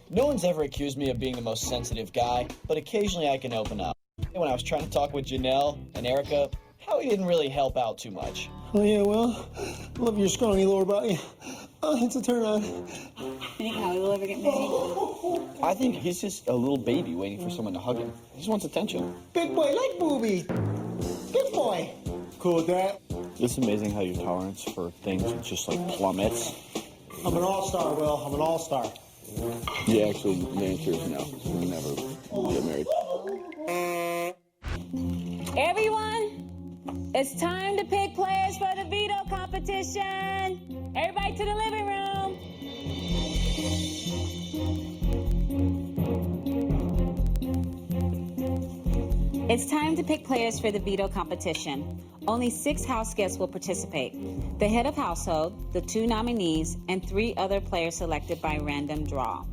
No one's ever accused me of being the most sensitive guy, but occasionally I can open up. When I was trying to talk with Janelle and Erica, Howie didn't really help out too much. Oh, yeah, well, I love your scrawny lower body. It's a turn on. Think Howie will ever get married? I think he's just a little baby waiting for someone to hug him. He just wants attention. Big boy, like booby. Good boy. Cool with that? It's amazing how your tolerance for things just like plummets. I'm an all-star, Will. I'm an all-star. Yeah, actually, the answer is no. We'll never get married. Everyone, it's time to pick players for the veto competition. Everybody to the living room. It's time to pick players for the veto competition. Only 6 house guests will participate. The head of household, the 2 nominees, and 3 other players selected by random draw.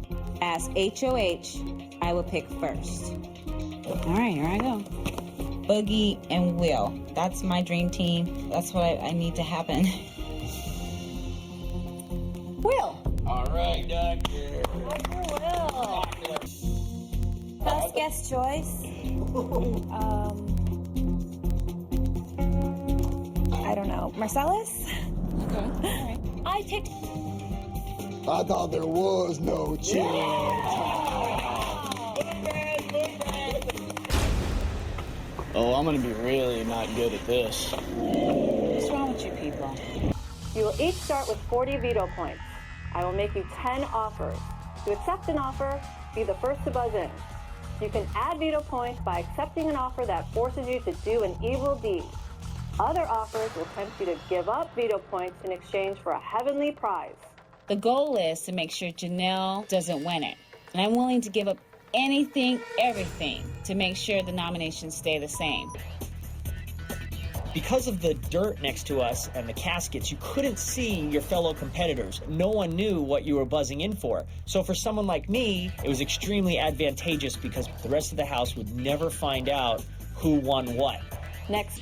As HOH, I will pick first. All right, here I go. Boogie and Will. That's my dream team. That's what I need to happen. Will. All right, Doctor. Will. First guest choice. I don't know. Marcellus? Okay. All right. I picked. I thought there was no chance. Oh, I'm gonna be really not good at this. What's wrong with you people? You will each start with 40 veto points. I will make you 10 offers. To accept an offer, be the first to buzz in. You can add veto points by accepting an offer that forces you to do an evil deed. Other offers will tempt you to give up veto points in exchange for a heavenly prize. The goal is to make sure Janelle doesn't win it. And I'm willing to give up anything, everything, to make sure the nominations stay the same. Because of the dirt next to us and the caskets, you couldn't see your fellow competitors. No one knew what you were buzzing in for. So for someone like me, it was extremely advantageous because the rest of the house would never find out who won what. Next.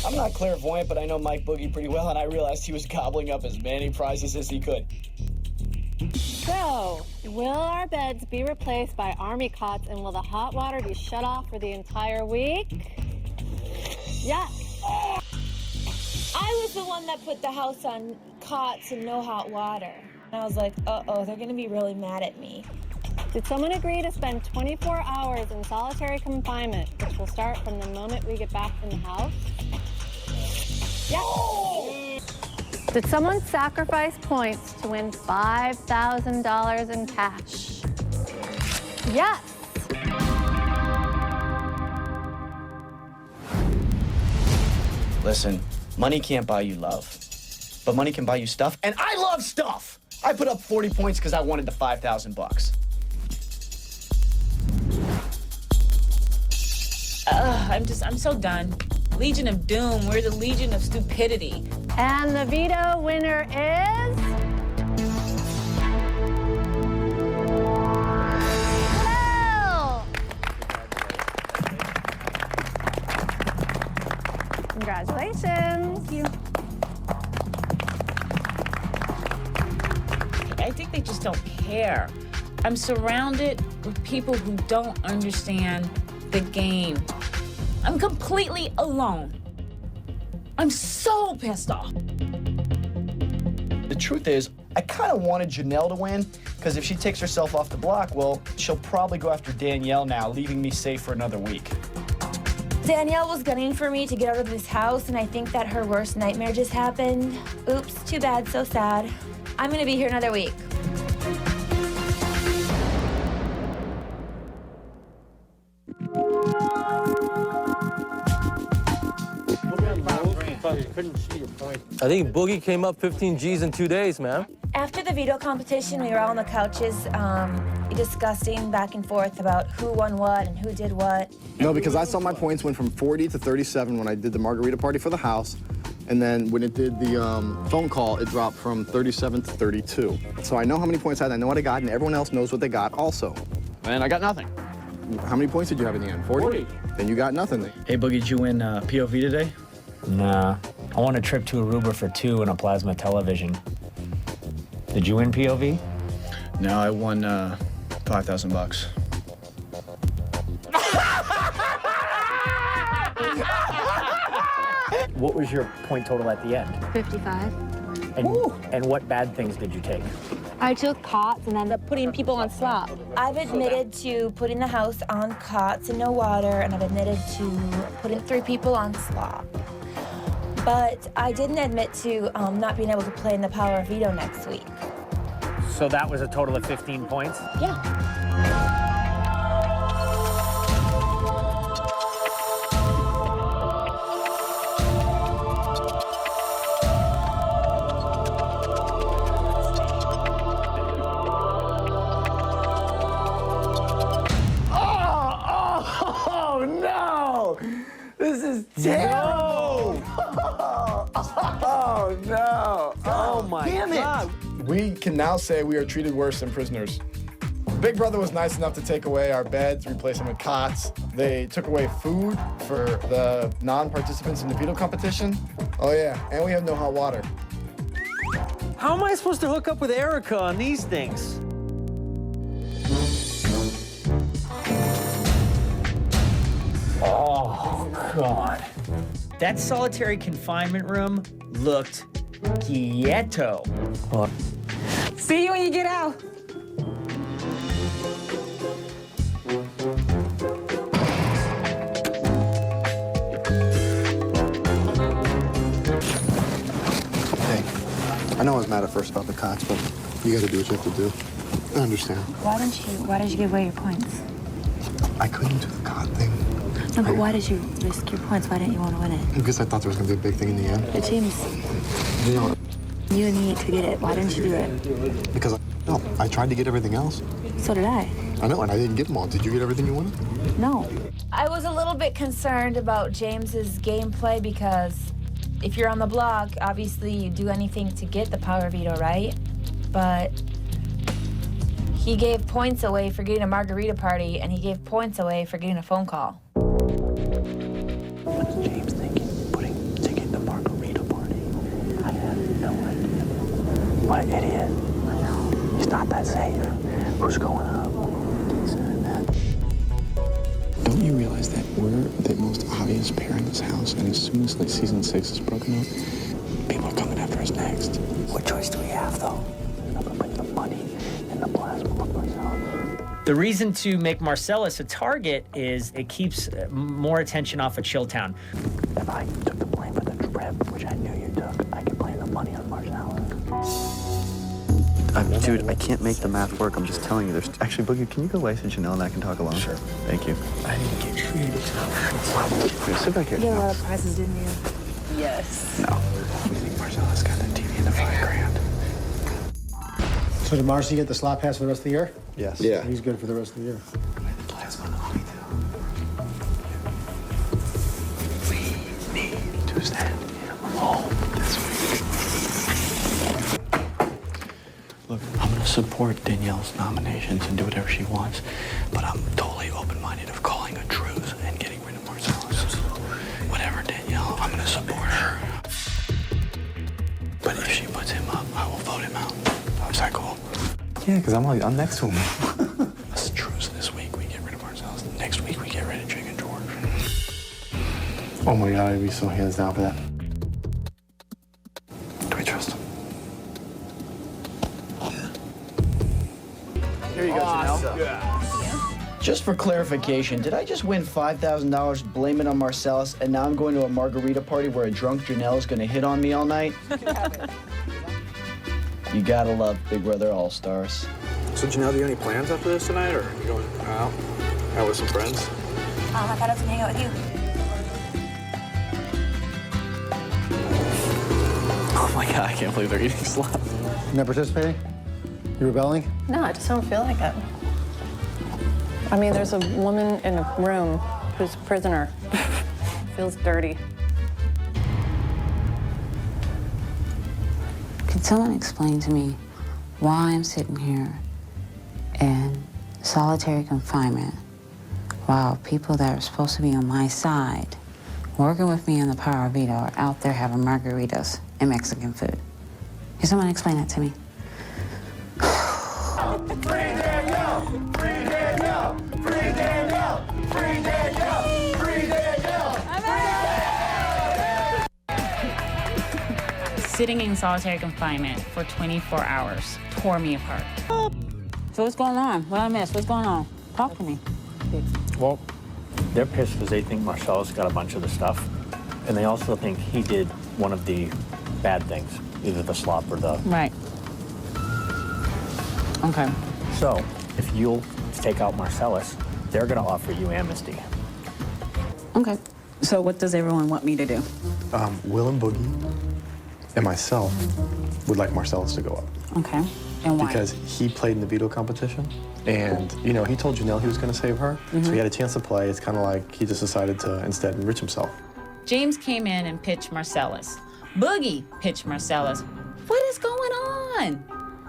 I'm not clairvoyant, but I know Mike Boogie pretty well, and I realized he was gobbling up as many prizes as he could. So, will our beds be replaced by army cots, and will the hot water be shut off for the entire week? Yes. I was the one that put the house on cots and no hot water. And I was like, uh-oh, they're gonna be really mad at me. Did someone agree to spend 24 hours in solitary confinement, which will start from the moment we get back in the house? Yes. Did someone sacrifice points to win $5,000 in cash? Yes. Listen, money can't buy you love, but money can buy you stuff, and I love stuff. I put up 40 points because I wanted the 5,000 bucks. I'm so done. Legion of Doom, we're the Legion of Stupidity. And the veto winner is... care. I'm surrounded with people who don't understand the game. I'm completely alone. I'm so pissed off. The truth is, I kind of wanted Janelle to win, because if she takes herself off the block, well, she'll probably go after Danielle now, leaving me safe for another week. Danielle was gunning for me to get out of this house, and I think that her worst nightmare just happened. Oops, too bad, so sad. I'm gonna be here another week. I think Boogie came up 15 G's in 2 days, man. After the veto competition, we were all on the couches discussing back and forth about who won what and who did what. No, because I saw my points went from 40 to 37 when I did the margarita party for the house. And then when it did the phone call, it dropped from 37 to 32. So I know how many points I had, I know what I got, and everyone else knows what they got also. And I got nothing. How many points did you have in the end? 40? Then you got nothing. Hey, Boogie, did you win POV today? Nah. I won a trip to Aruba for 2 and a plasma television. Did you win POV? No, I won $5,000. What was your point total at the end? 55. And what bad things did you take? I took cots and ended up putting people on slop. I've admitted to putting the house on cots and no water, and I've admitted to putting 3 people on slop. But I didn't admit to not being able to play in the Power of Veto next week. So that was a total of 15 points? Yeah. Oh no! This is terrible! Oh no! Oh my God! We can now say we are treated worse than prisoners. Big Brother was nice enough to take away our beds, replace them with cots. They took away food for the non-participants in the veto competition. Oh yeah, and we have no hot water. How am I supposed to hook up with Erica on these things? Oh, God. That solitary confinement room looked ghetto. See you when you get out. I know I was mad at first about the cots, but you gotta do what you have to do. I understand. Why did you give away your points? I couldn't do the cot thing. No, but why did you risk your points? Why didn't you want to win it? Because I thought there was gonna be a big thing in the end. But James, You know, you need to get it. Why didn't you do it? because I tried to get everything else. So did I. I know, and I didn't get them all. Did you get everything you wanted? No. I was a little bit concerned about James's gameplay because if you're on the block, obviously you do anything to get the power veto, right? But he gave points away for getting a margarita party, and he gave points away for getting a phone call. What's James thinking? Putting ticket the margarita party? I have no idea. What an idiot. He's not that safe. Who's going up? Don't you realize that we're the most obvious pair in this house, and as soon as season 6 is broken up, people are coming after us next? What choice do we have, though? I'm gonna put the money in the plasma of myself. The reason to make Marcellus a target is it keeps more attention off of Chilltown. If I took the blame for the trip, which I knew you took, I could blame the money on Marcellus. Dude, I can't make the math work. I'm just telling you. There's actually, Boogie, can you go away so Janelle and I can talk alone? Sure. Thank you. I didn't get treated. Sit back here. You got a lot of prizes, didn't you? Yes. No. We think Marcellus got the TV and the $5,000. So did Marcy get the slot pass for the rest of the year? Yes. Yeah. He's good for the rest of the year. We need to stand alone this week. Look, I'm gonna support Danielle's nominations and do whatever she wants, but I'm totally open-minded of calling a truce and getting rid of Marcellus. Whatever, Danielle, I'm gonna support her. But if she puts him up, I will vote him out. Is that cool? Yeah, because I'm next to him. This is truce this week. We get rid of Marcellus. Next week we get rid of Chicken George. Oh my God, I'd be so hands down for that. Do we trust him? Here you go, Janelle. Just for clarification, did I just win $5,000, blame it on Marcellus, and now I'm going to a margarita party where a drunk Janelle is going to hit on me all night? You gotta love Big Brother All-Stars. So, Janelle, do you have any plans after this tonight, or are you going out with some friends? I thought I was gonna hang out with you. Oh my God, I can't believe they're eating slop. You not participating? You rebelling? No, I just don't feel like it. I mean, there's a woman in a room who's a prisoner. Feels dirty. Can someone explain to me why I'm sitting here in solitary confinement while people that are supposed to be on my side, working with me on the Power of Veto, are out there having margaritas and Mexican food? Can someone explain that to me? Free Danielle! Free Danielle! Free Danielle! Free Danielle! Free Danielle! Sitting in solitary confinement for 24 hours tore me apart. So what's going on? What I missed? What's going on? Talk to me. Well, they're pissed because they think Marcellus got a bunch of the stuff, and they also think he did one of the bad things, either the slop or the... Right. Okay. So, if you'll take out Marcellus, they're going to offer you amnesty. Okay. So what does everyone want me to do? Will and Boogie and myself would like Marcellus to go up. Okay. And why? Because he played in the veto competition, and, you know, he told Janelle he was going to save her, so he had a chance to play. It's kind of like he just decided to instead enrich himself. James came in and pitched Marcellus. Boogie pitched Marcellus. What is going on?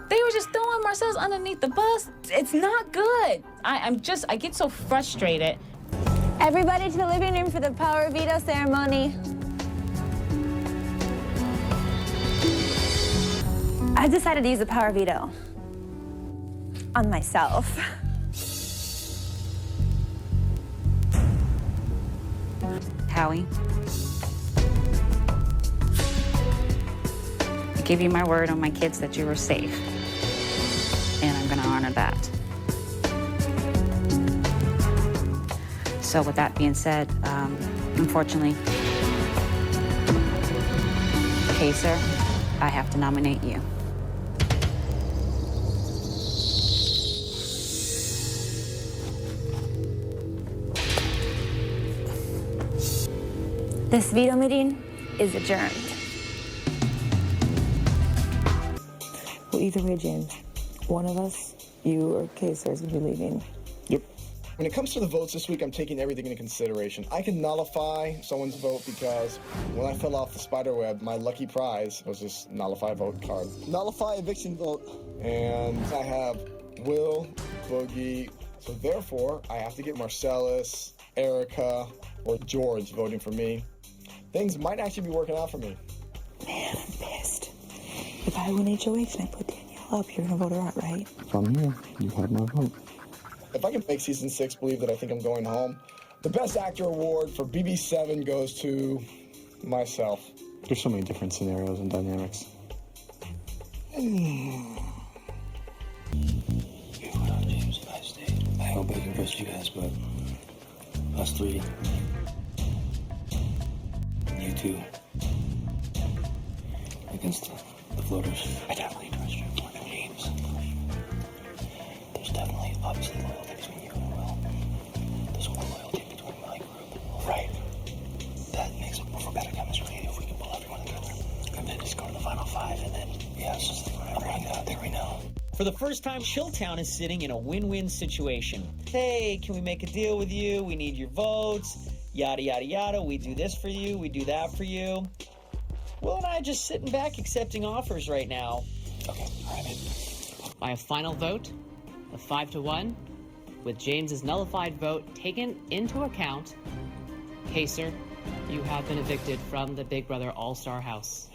They were just throwing Marcellus underneath the bus. It's not good. I get so frustrated. Everybody to the living room for the Power Veto ceremony. I decided to use the Power Veto on myself. Howie, I give you my word on my kids that you were safe, and I'm going to honor that. So with that being said, unfortunately, Kaser, I have to nominate you. This veto meeting is adjourned. Well, either way, James, one of us, you or Kaser, is going to be leaving. Yep. When it comes to the votes this week, I'm taking everything into consideration. I can nullify someone's vote because when I fell off the spider web, my lucky prize was this nullify vote card. Nullify eviction vote. And I have Will, Boogie, so therefore I have to get Marcellus, Erica, or George voting for me. Things might actually be working out for me. Man, I'm pissed. If I win HOH and I put Danielle up, you're going to vote her out, right? If I'm here, you had my vote. If I can make season 6 believe that I think I'm going home, the Best Actor award for BB7 goes to myself. There's so many different scenarios and dynamics. James, if I stayed, I hope I can trust you guys, but us three, you two, against the floaters, I definitely trust you more than James. There's definitely, obviously, loyalty between you and Will. There's more loyalty between my group. Right. That makes it for better chemistry if we can pull everyone together. And then just go to the final 5 and then, yes, there we know. For the first time, Chilltown is sitting in a win-win situation. Hey, can we make a deal with you? We need your votes. Yada, yada, yada. We do this for you. We do that for you. Will and I are just sitting back accepting offers right now. Okay, all right. By a final vote of 5-1, with James's nullified vote taken into account, Kaser, you have been evicted from the Big Brother All-Star House.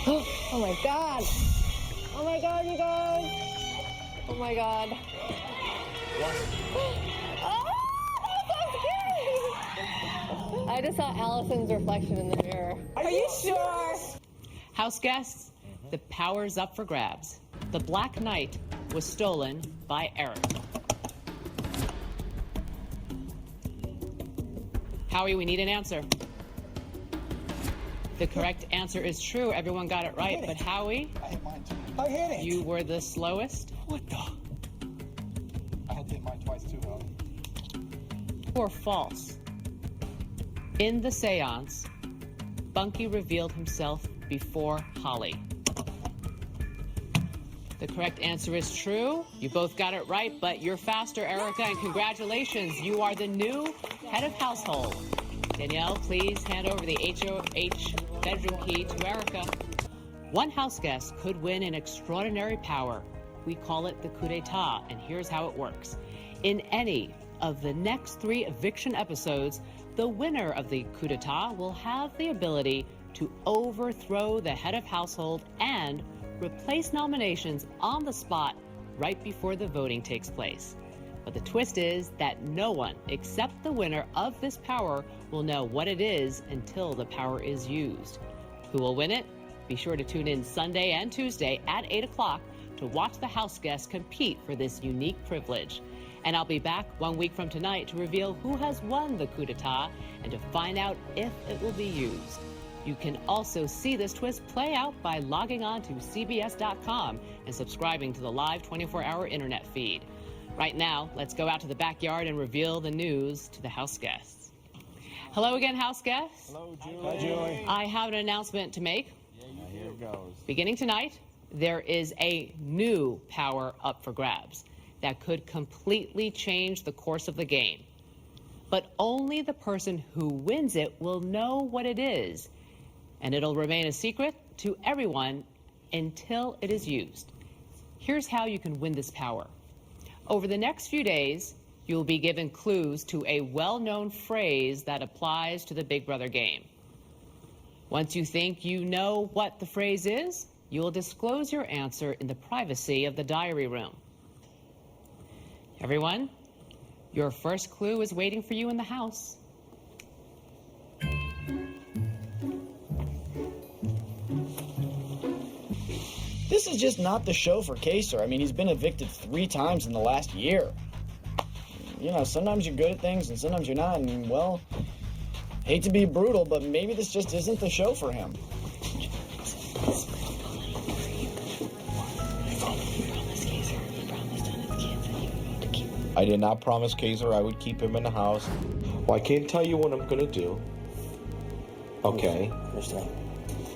Oh my God. Oh my God, you guys. Oh my God. Oh, so scary. I just saw Allison's reflection in the mirror. Are you sure? House guests, the power's up for grabs. The Black Knight was stolen by Eric. Howie, we need an answer. The correct answer is true. Everyone got it right, but Howie, I hit it. you were the slowest. What the? I had to hit mine twice too, Howie. Or false. In the seance, Bunky revealed himself before Holly. The correct answer is true. You both got it right, but you're faster, Erica, and congratulations. You are the new head of household. Danielle, please hand over the HOH bedroom key to Erica. One house guest could win an extraordinary power. We call it the coup d'etat, and here's how it works. In any of the next 3 eviction episodes, the winner of the coup d'etat will have the ability to overthrow the head of household and replace nominations on the spot right before the voting takes place. But the twist is that no one except the winner of this power will know what it is until the power is used. Who will win it? Be sure to tune in Sunday and Tuesday at 8 o'clock to watch the house guests compete for this unique privilege. And I'll be back 1 week from tonight to reveal who has won the coup d'etat and to find out if it will be used. You can also see this twist play out by logging on to CBS.com and subscribing to the live 24-hour internet feed. Right now, let's go out to the backyard and reveal the news to the house guests. Hello again, house guests. Hello, Julie. Hi, Julie. I have an announcement to make. Here it goes. Beginning tonight, there is a new power up for grabs that could completely change the course of the game. But only the person who wins it will know what it is, and it'll remain a secret to everyone until it is used. Here's how you can win this power. Over the next few days, you'll be given clues to a well-known phrase that applies to the Big Brother game. Once you think you know what the phrase is, you will disclose your answer in the privacy of the diary room. Everyone, your first clue is waiting for you in the house. This is just not the show for Kaysar. I mean, he's been evicted 3 times in the last year. You know, sometimes you're good at things and sometimes you're not, and, well, hate to be brutal, but maybe this just isn't the show for him. I did not promise Kaysar I would keep him in the house. Well, I can't tell you what I'm gonna do. Okay.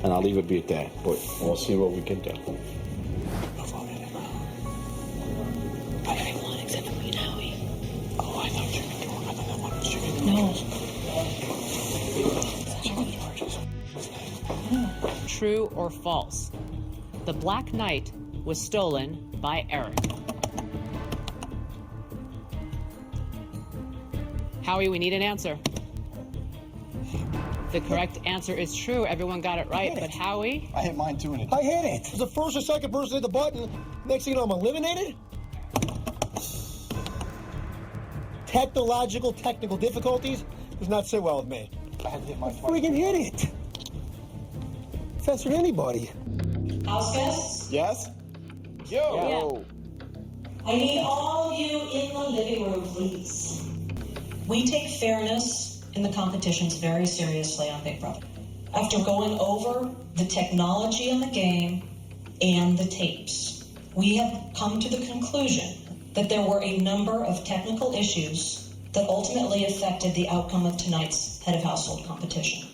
And I'll leave it be at that, but we'll see what we can do. Except for me and Howie. Oh, I thought you were doing. I thought that one was chicken. No. True or false? The Black Knight was stolen by Eric. Howie, we need an answer. The correct answer is true. Everyone got it right, but Howie? I hit mine too. I hit it. It was the first or second person to hit the button. Next thing you know, I'm eliminated. Technical difficulties does not sit well with me. I had to hit mine twice. Freaking hit it. Faster than anybody. House guests? Yes? Yo! I need all of you in the living room, please. We take fairness in the competitions very seriously on Big Brother. After going over the technology in the game and the tapes, we have come to the conclusion that there were a number of technical issues that ultimately affected the outcome of tonight's head of household competition.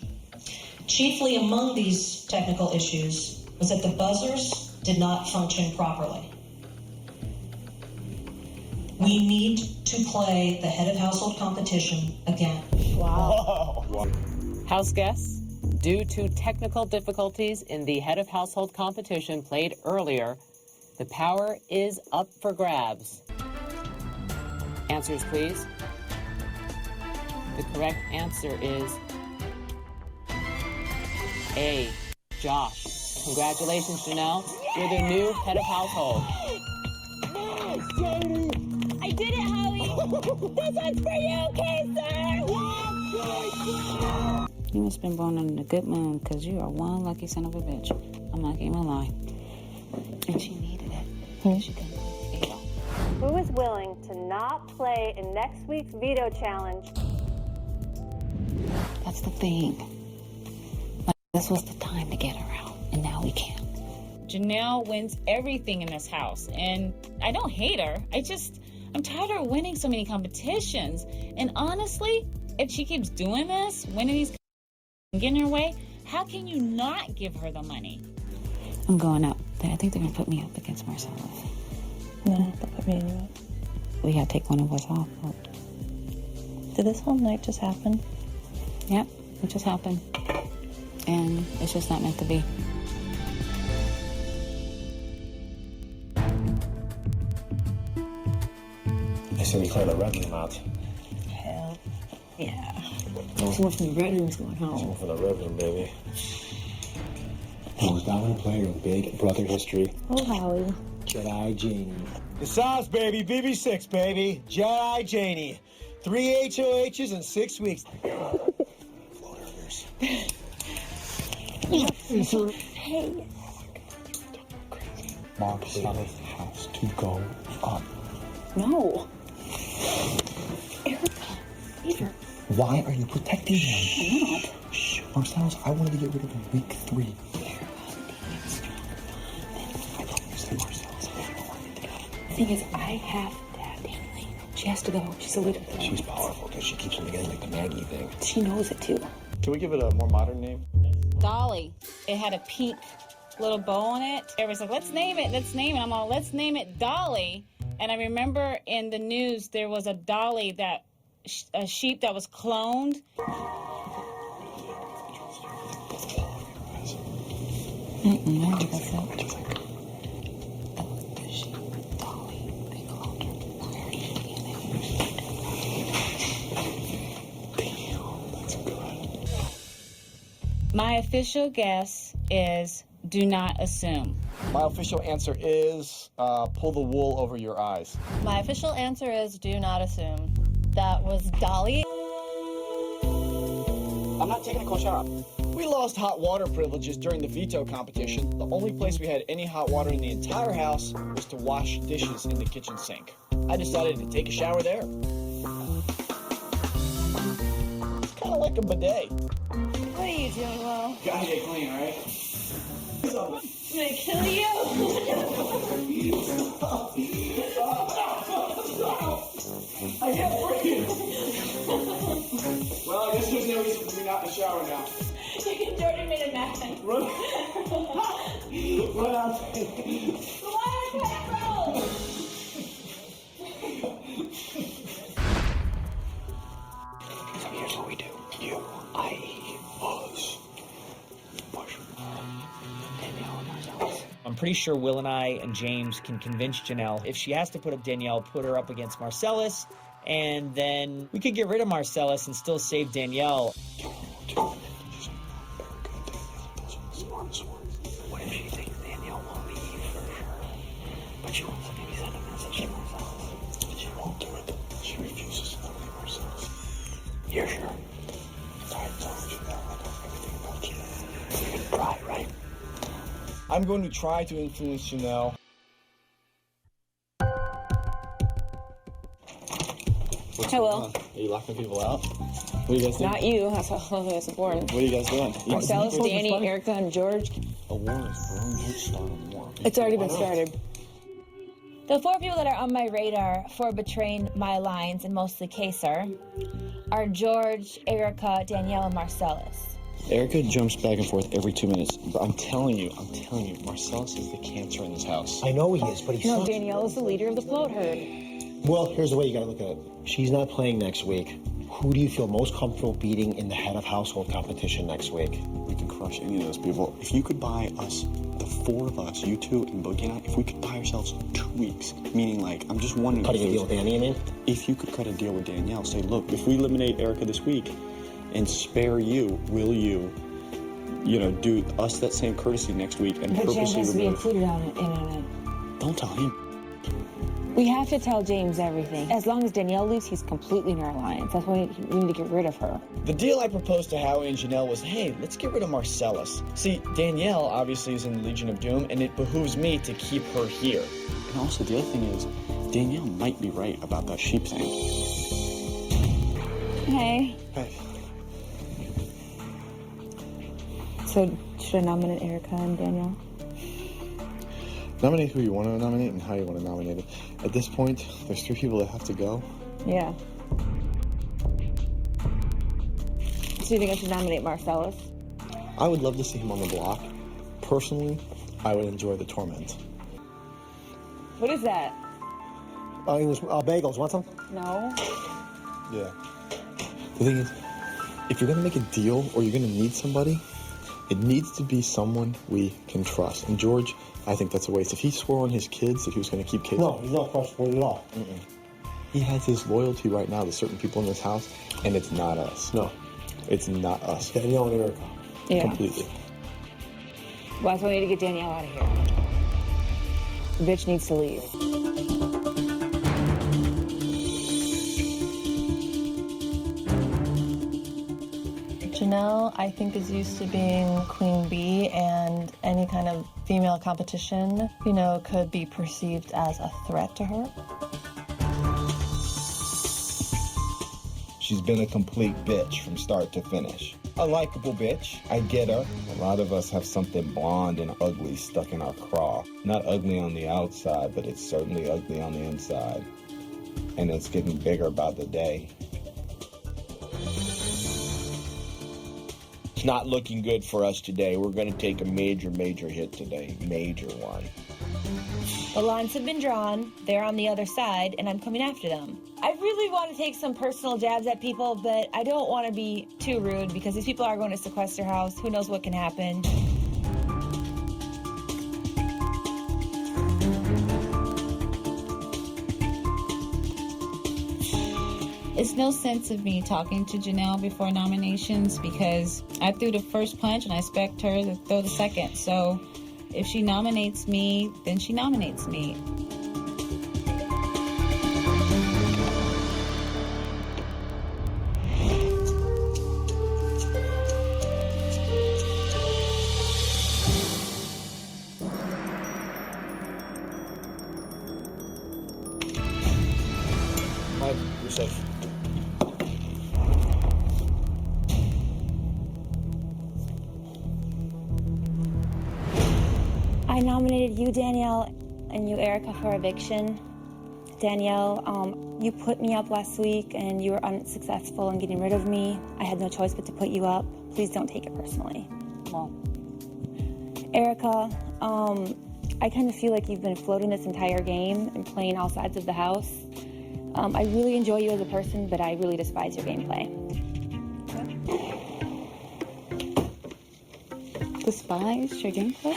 Chiefly among these technical issues was that the buzzers did not function properly. We need to play the head of household competition again. Wow. House guests, due to technical difficulties in the head of household competition played earlier, the power is up for grabs. Answers, please. The correct answer is A, Josh. Congratulations, Janelle. You're the new head of household. I did it, Holly. This one's for you, Kaiser. You must have been born in a good mood because you are one lucky son of a bitch. I'm not even lying. And she needed it. She couldn't. Who is willing to not play in next week's veto challenge? That's the thing. Like, this was the time to get her out, and now we can't. Janelle wins everything in this house, and I don't hate her. I'm tired of her winning so many competitions. And honestly, if she keeps doing this, winning these and getting her way, how can you not give her the money? I'm going up. I think they're going to put me up against Marcellus. No, they'll put me in you. We got to take one of us off. Did this whole night just happen? Yep, it just happened. And it's just not meant to be. I see we cleared our red room out. Hell yeah. Someone from the red room's going home. Someone from the red room, baby. Who's now going to play in Big Brother history? Oh, Howie. Jedi Janie. The sauce, baby. BB6, baby. Jedi Janie. 3 HOHs in 6 weeks. Hey. Marcellus has to go up. No. Erica. Peter. Why are you protecting him? I'm not. Shh. Marcellus, I wanted to get rid of him week 3. The thing is, I have to have Danielle. She has to go. She's the leader. She's powerful because she keeps him together like the Maggie thing. She knows it too. Can we give it a more modern name? Dolly. It had a pink little bow on it. Everybody's like, let's name it. I'm all, let's name it Dolly. And I remember in the news there was a Dolly a sheep that was cloned. My official guess is do not assume. My official answer is pull the wool over your eyes. My official answer is do not assume. That was Dolly. I'm not taking a cold shower. We lost hot water privileges during the veto competition. The only place we had any hot water in the entire house was to wash dishes in the kitchen sink. I decided to take a shower there. It's kind of like a bidet. What are you doing, Will? Gotta get clean, all right? I'm gonna kill you. I can't breathe. Well, I guess there's no reason for me not in the shower now. Jordan made a mess. Run out. So here's what we do. You, I, us. Push. I'm pretty sure Will and I and James can convince Janelle. If she has to put up Danielle, put her up against Marcellus, and then we could get rid of Marcellus and still save Danielle. What if she thinks Danielle will leave for sure? But she wants to maybe send a message to Marcellus. She won't do it. She refuses to leave Marcellus. You're sure? I told you that. I know everything about you. You can try, right? I'm going to try to influence Janelle. I will. Are you locking people out? What are you guys doing? Not you. That's important. What are you guys doing? Marcellus, Danny, Erica, and George. A war is brewing. You start a war. It's already been started. The 4 people that are on my radar for betraying my lines, and mostly Kaiser, are George, Erica, Danielle, and Marcellus. Erica jumps back and forth every 2 minutes. But I'm telling you, Marcellus is the cancer in this house. I know he is, but he's No, not. Danielle is the leader of the float herd. Well, here's the way you gotta look at it. She's not playing next week. Who do you feel most comfortable beating in the head of household competition next week? We can crush any of those people. If you could buy us, the 4 of us, you 2 and Boogie and I, if we could buy ourselves 2 weeks, meaning like, I'm just wondering. Cutting a deal with Danny, I mean? If you could cut a deal with Danielle, say, look, if we eliminate Erica this week and spare you, will you do us that same courtesy next week and But James purposely has to be remove. included in it. Don't tell him. We have to tell James everything. As long as Danielle leaves, he's completely in our alliance. That's why we need to get rid of her. The deal I proposed to Howie and Janelle was, hey, let's get rid of Marcellus. See, Danielle obviously is in the Legion of Doom, and it behooves me to keep her here. And also, the other thing is, Danielle might be right about that sheep thing. Hey. Hey. So, should I nominate Erica and Danielle? Nominate who you want to nominate and how you want to nominate it. At this point, there's 3 people that have to go. Yeah. So you think I should nominate Marcellus? I would love to see him on the block. Personally, I would enjoy the torment. What is that? English bagels. Want some? No. Yeah. The thing is, if you're going to make a deal or you're going to need somebody, it needs to be someone we can trust. And George, I think that's a waste. If he swore on his kids that he was going to keep kids... No, he's not trustworthy at all. He has his loyalty right now to certain people in this house, and it's not us. No. It's not us. Danielle and Erica. Yeah. Completely. Well, that's why we need to get Danielle out of here. The bitch needs to leave. Janelle, I think, is used to being queen bee, and any kind of female competition, could be perceived as a threat to her. She's been a complete bitch from start to finish. A likable bitch. I get her. A lot of us have something blonde and ugly stuck in our craw. Not ugly on the outside, but it's certainly ugly on the inside. And it's getting bigger by the day. It's not looking good for us today. We're going to take a major hit today. Major one. The lines have been drawn, they're on the other side, and I'm coming after them. I really want to take some personal jabs at people, but I don't want to be too rude because these people are going to sequester house. Who knows what can happen? It's no sense of me talking to Janelle before nominations because I threw the first punch and I expect her to throw the second. So if she nominates me, then she nominates me. Mike, you're safe. I nominated you, Danielle, and you, Erica, for eviction. Danielle, you put me up last week and you were unsuccessful in getting rid of me. I had no choice but to put you up. Please don't take it personally. Well, Erica, I kind of feel like you've been floating this entire game and playing all sides of the house. I really enjoy you as a person, but I really despise your gameplay. Despise your gameplay?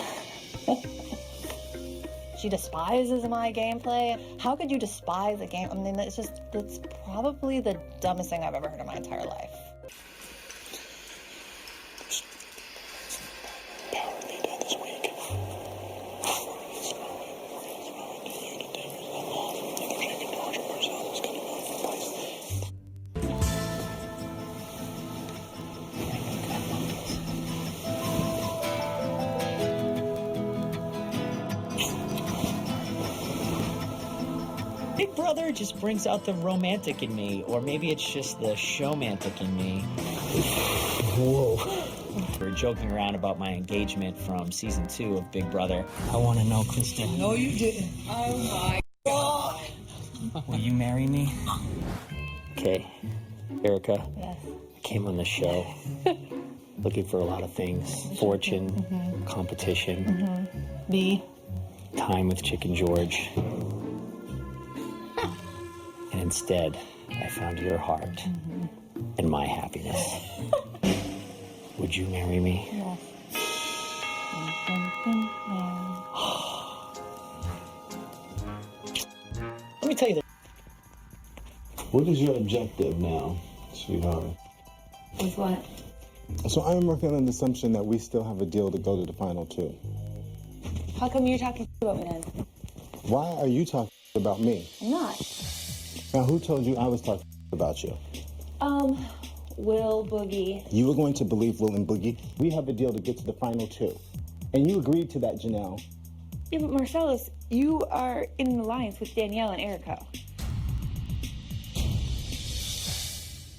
She despises my gameplay? How could you despise a game? I mean, it's probably the dumbest thing I've ever heard in my entire life. Big Brother just brings out the romantic in me, or maybe it's just the showmantic in me. Whoa. We were joking around about my engagement from season 2 of Big Brother. I want to know, Kristen. No, you didn't. Oh my God. Will you marry me? Okay, Erica. Yes. I came on the show looking for a lot of things. Fortune, competition, B. time with Chicken George. And instead, I found your heart and my happiness. Would you marry me? Yes. Let me tell you What is your objective now, sweetheart? Is what? So I'm working on the assumption that we still have a deal to go to the final two. How come you're talking about me then? Why are you talking about me? I'm not. Now, who told you I was talking about you? Will, Boogie. You were going to believe Will and Boogie. We have a deal to get to the final two. And you agreed to that, Janelle. Yeah, but Marcellus, you are in an alliance with Danielle and Erica.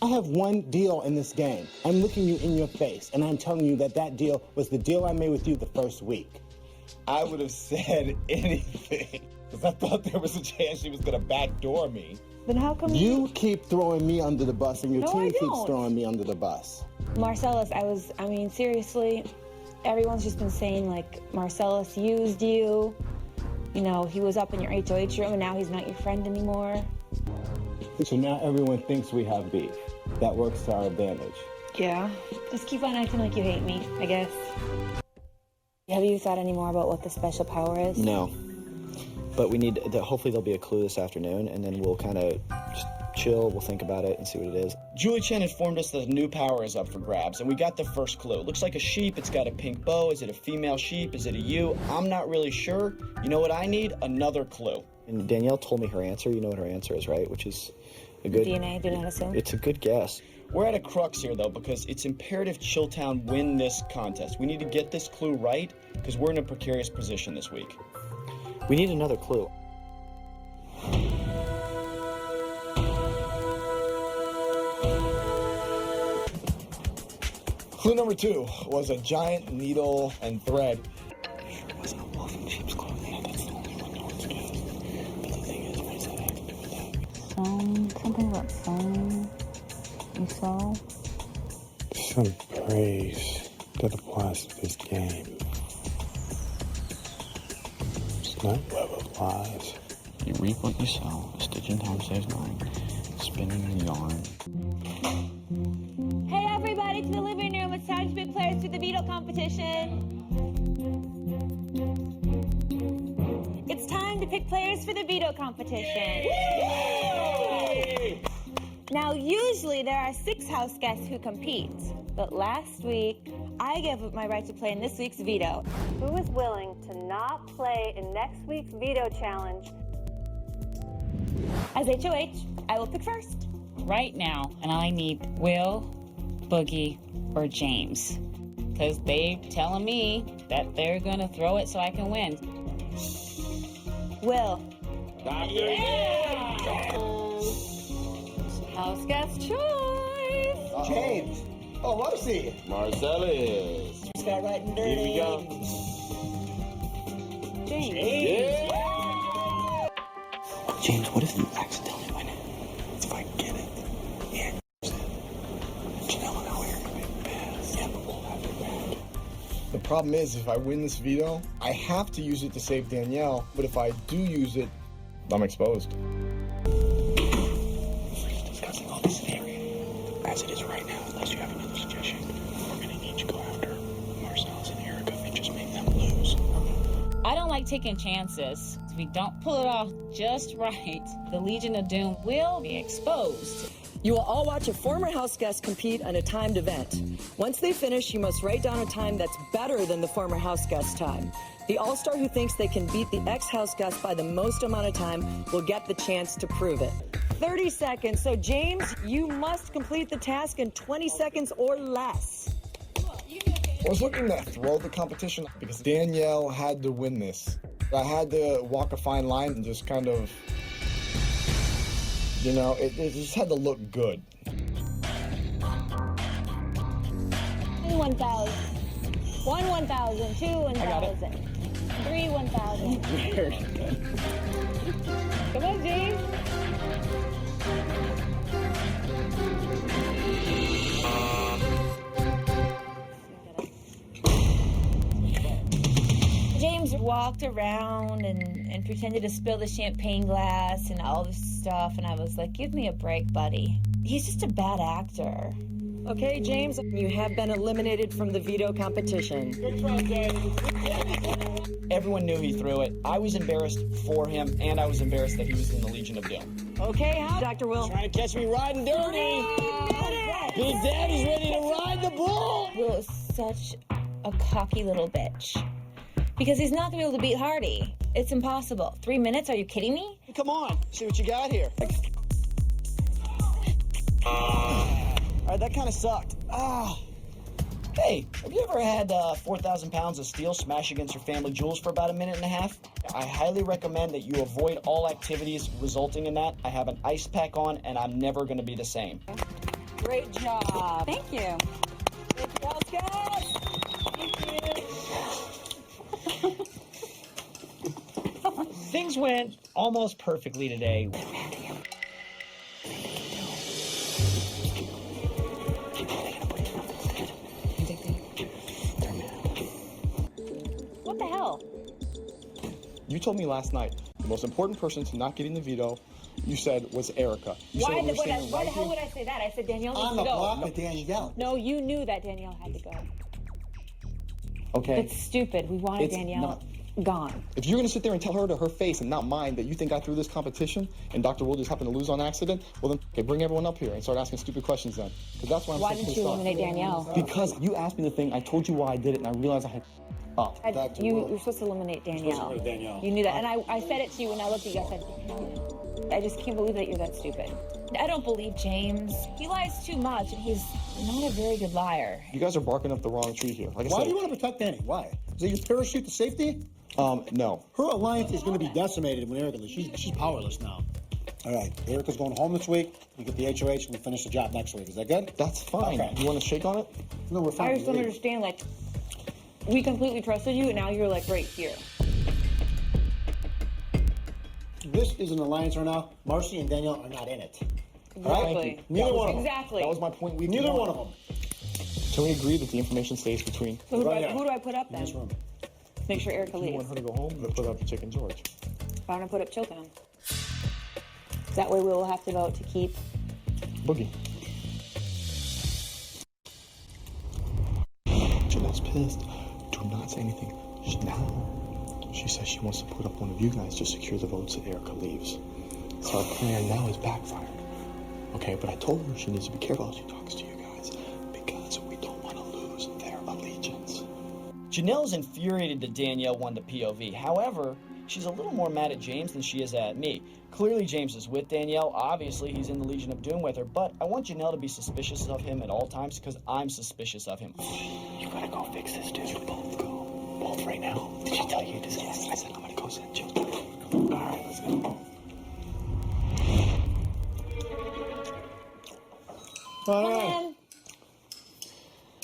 I have one deal in this game. I'm looking you in your face, and I'm telling you that that deal was the deal I made with you the first week. I would have said anything, because I thought there was a chance she was going to backdoor me. Then how come you keep throwing me under the bus, and your No, team I keeps don't. throwing me under the bus? Marcellus, seriously, everyone's just been saying, like, Marcellus used you. You know, he was up in your HOH room, and now he's not your friend anymore. So now everyone thinks we have beef. That works to our advantage. Yeah. Just keep on acting like you hate me, I guess. Have you thought any more about what the special power is? No. But we need, hopefully there'll be a clue this afternoon, and then we'll kind of just chill, we'll think about it and see what it is. Julie Chen informed us that the new power is up for grabs, and we got the first clue. It looks like a sheep, it's got a pink bow. Is it a female sheep? Is it a ewe? I'm not really sure. You know what I need? Another clue. And Danielle told me her answer. You know what her answer is, right? Which is a good... DNA, do not assume. It's a good guess. We're at a crux here, though, because it's imperative Chilltown win this contest. We need to get this clue right, because we're in a precarious position this week. We need another clue. Clue number 2 was a giant needle and thread. Sure it wasn't a wolf in sheep's clothing. That's the only one no one's guessed. But the thing is, if I said I had to do with that. Something about sewing. You sew? Some praise that applies to this game. It's not web of lies. You reap what you sow. A stitch in time saves 9. Spinning the yarn. Hey, everybody, to the living room. It's time to pick players for the veto competition. It's time to pick players for the veto competition. Now, usually there are 6 house guests who compete, but last week, I gave up my right to play in this week's veto. Who is willing to not play in next week's veto challenge? As HOH, I will pick first. Right now, and I need Will, Boogie, or James. Because they're telling me that they're going to throw it so I can win. Will. Yeah! House guest choice. James. Oh, Marcy. Marcellus. Just got right and dirty. Here we go. James. James, what if you accidentally win it? If I get it, yeah. Janelle and I are gonna be pissed. Yeah, but we'll have it back. The problem is, if I win this veto, I have to use it to save Danielle. But if I do use it, I'm exposed. We're discussing all this theory. As it is right now, unless you have another suggestion, we're gonna need to go after Marcellus and Erica and just make them lose. I don't like taking chances. If we don't pull it off just right, the Legion of Doom will be exposed. You will all watch a former house guest compete on a timed event. Once they finish, you must write down a time that's better than the former house guest time. The all-star who thinks they can beat the ex-house guest by the most amount of time will get the chance to prove it. 30 seconds. So, James, you must complete the task in 20 seconds or less. I was looking to throw the competition because Danielle had to win this. I had to walk a fine line and just kind of, you know, it just had to look good. 1,000. 1,000. 2 1,000. 3 1,000. Weird. Come on, James. James walked around and pretended to spill the champagne glass and all this stuff, and I was like, give me a break, buddy. He's just a bad actor. Okay, James, you have been eliminated from the veto competition. Everyone knew he threw it. I was embarrassed for him, and I was embarrassed that he was in the Legion of Doom. Okay, how, Dr. Will? Trying to catch me riding dirty. Big Daddy's ready to ride the bull. Will is such a cocky little bitch. Because he's not gonna be able to beat Hardy. It's impossible. 3 minutes? Are you kidding me? Come on, see what you got here. All right, that kind of sucked. Hey, have you ever had 4,000 pounds of steel smash against your family jewels for about a minute and a half? I highly recommend that you avoid all activities resulting in that. I have an ice pack on, and I'm never going to be the same. Great job. Thank you. Good job, guys. Thank you. Things went almost perfectly today. What the hell? You told me last night the most important person to not getting the veto, you said, was Erica. You Why said the we were standing hell right would I say that? I said Danielle On needs the to go. block with Danielle. No, you knew that Danielle had to go. Okay. It's stupid. We wanted It's Danielle not. gone. If you're going to sit there and tell her to her face and not mine that you think I threw this competition and Dr. Will just happened to lose on accident, well then, okay, bring everyone up here and start asking stupid questions then. Because that's why I'm Why so didn't pissed you off. eliminate Danielle? Because you asked me the thing, I told you why I did it, and I realized I had up. You're supposed to eliminate Danielle. You knew that. And I said it to you when I looked at you. I said, I just can't believe that you're that stupid. I don't believe James. He lies too much, and he's not a very good liar. You guys are barking up the wrong tree here. Like I Why said, do you want to protect Danny? Why? Is it your parachute to safety? No. Her alliance is going to be decimated when Erica leaves. She's powerless now. All right, Erica's going home this week. We get the HOH and we finish the job next week. Is that good? That's fine. Okay. You want to shake on it? No, we're fine. I just don't understand, like, we completely trusted you, and now you're, like, right here. This is an alliance right now. Marcy and Danielle are not in it. All right? Exactly. Neither one of them. Exactly. That was my point. Neither one of them. Can we agree that the information stays between? So who do I put up then? Make sure Erica You leaves. want her to go home or put up Chicken George? I want to put up Chilltown. That way we will have to vote to keep. Boogie. Janelle's pissed. Do not say anything. Now, she says she wants to put up one of you guys to secure the votes that Erica leaves. So our plan now is backfired. Okay, but I told her she needs to be careful how she talks to you guys because we don't want to lose their allegiance. Janelle's infuriated that Danielle won the POV. However, she's a little more mad at James than she is at me. Clearly, James is with Danielle. Obviously, he's in the Legion of Doom with her. But I want Janelle to be suspicious of him at all times because I'm suspicious of him. You gotta go fix this, dude. You both go. Both right now. Did she tell you to say that? I said I'm gonna go sit chill. Alright, let's go. Come on.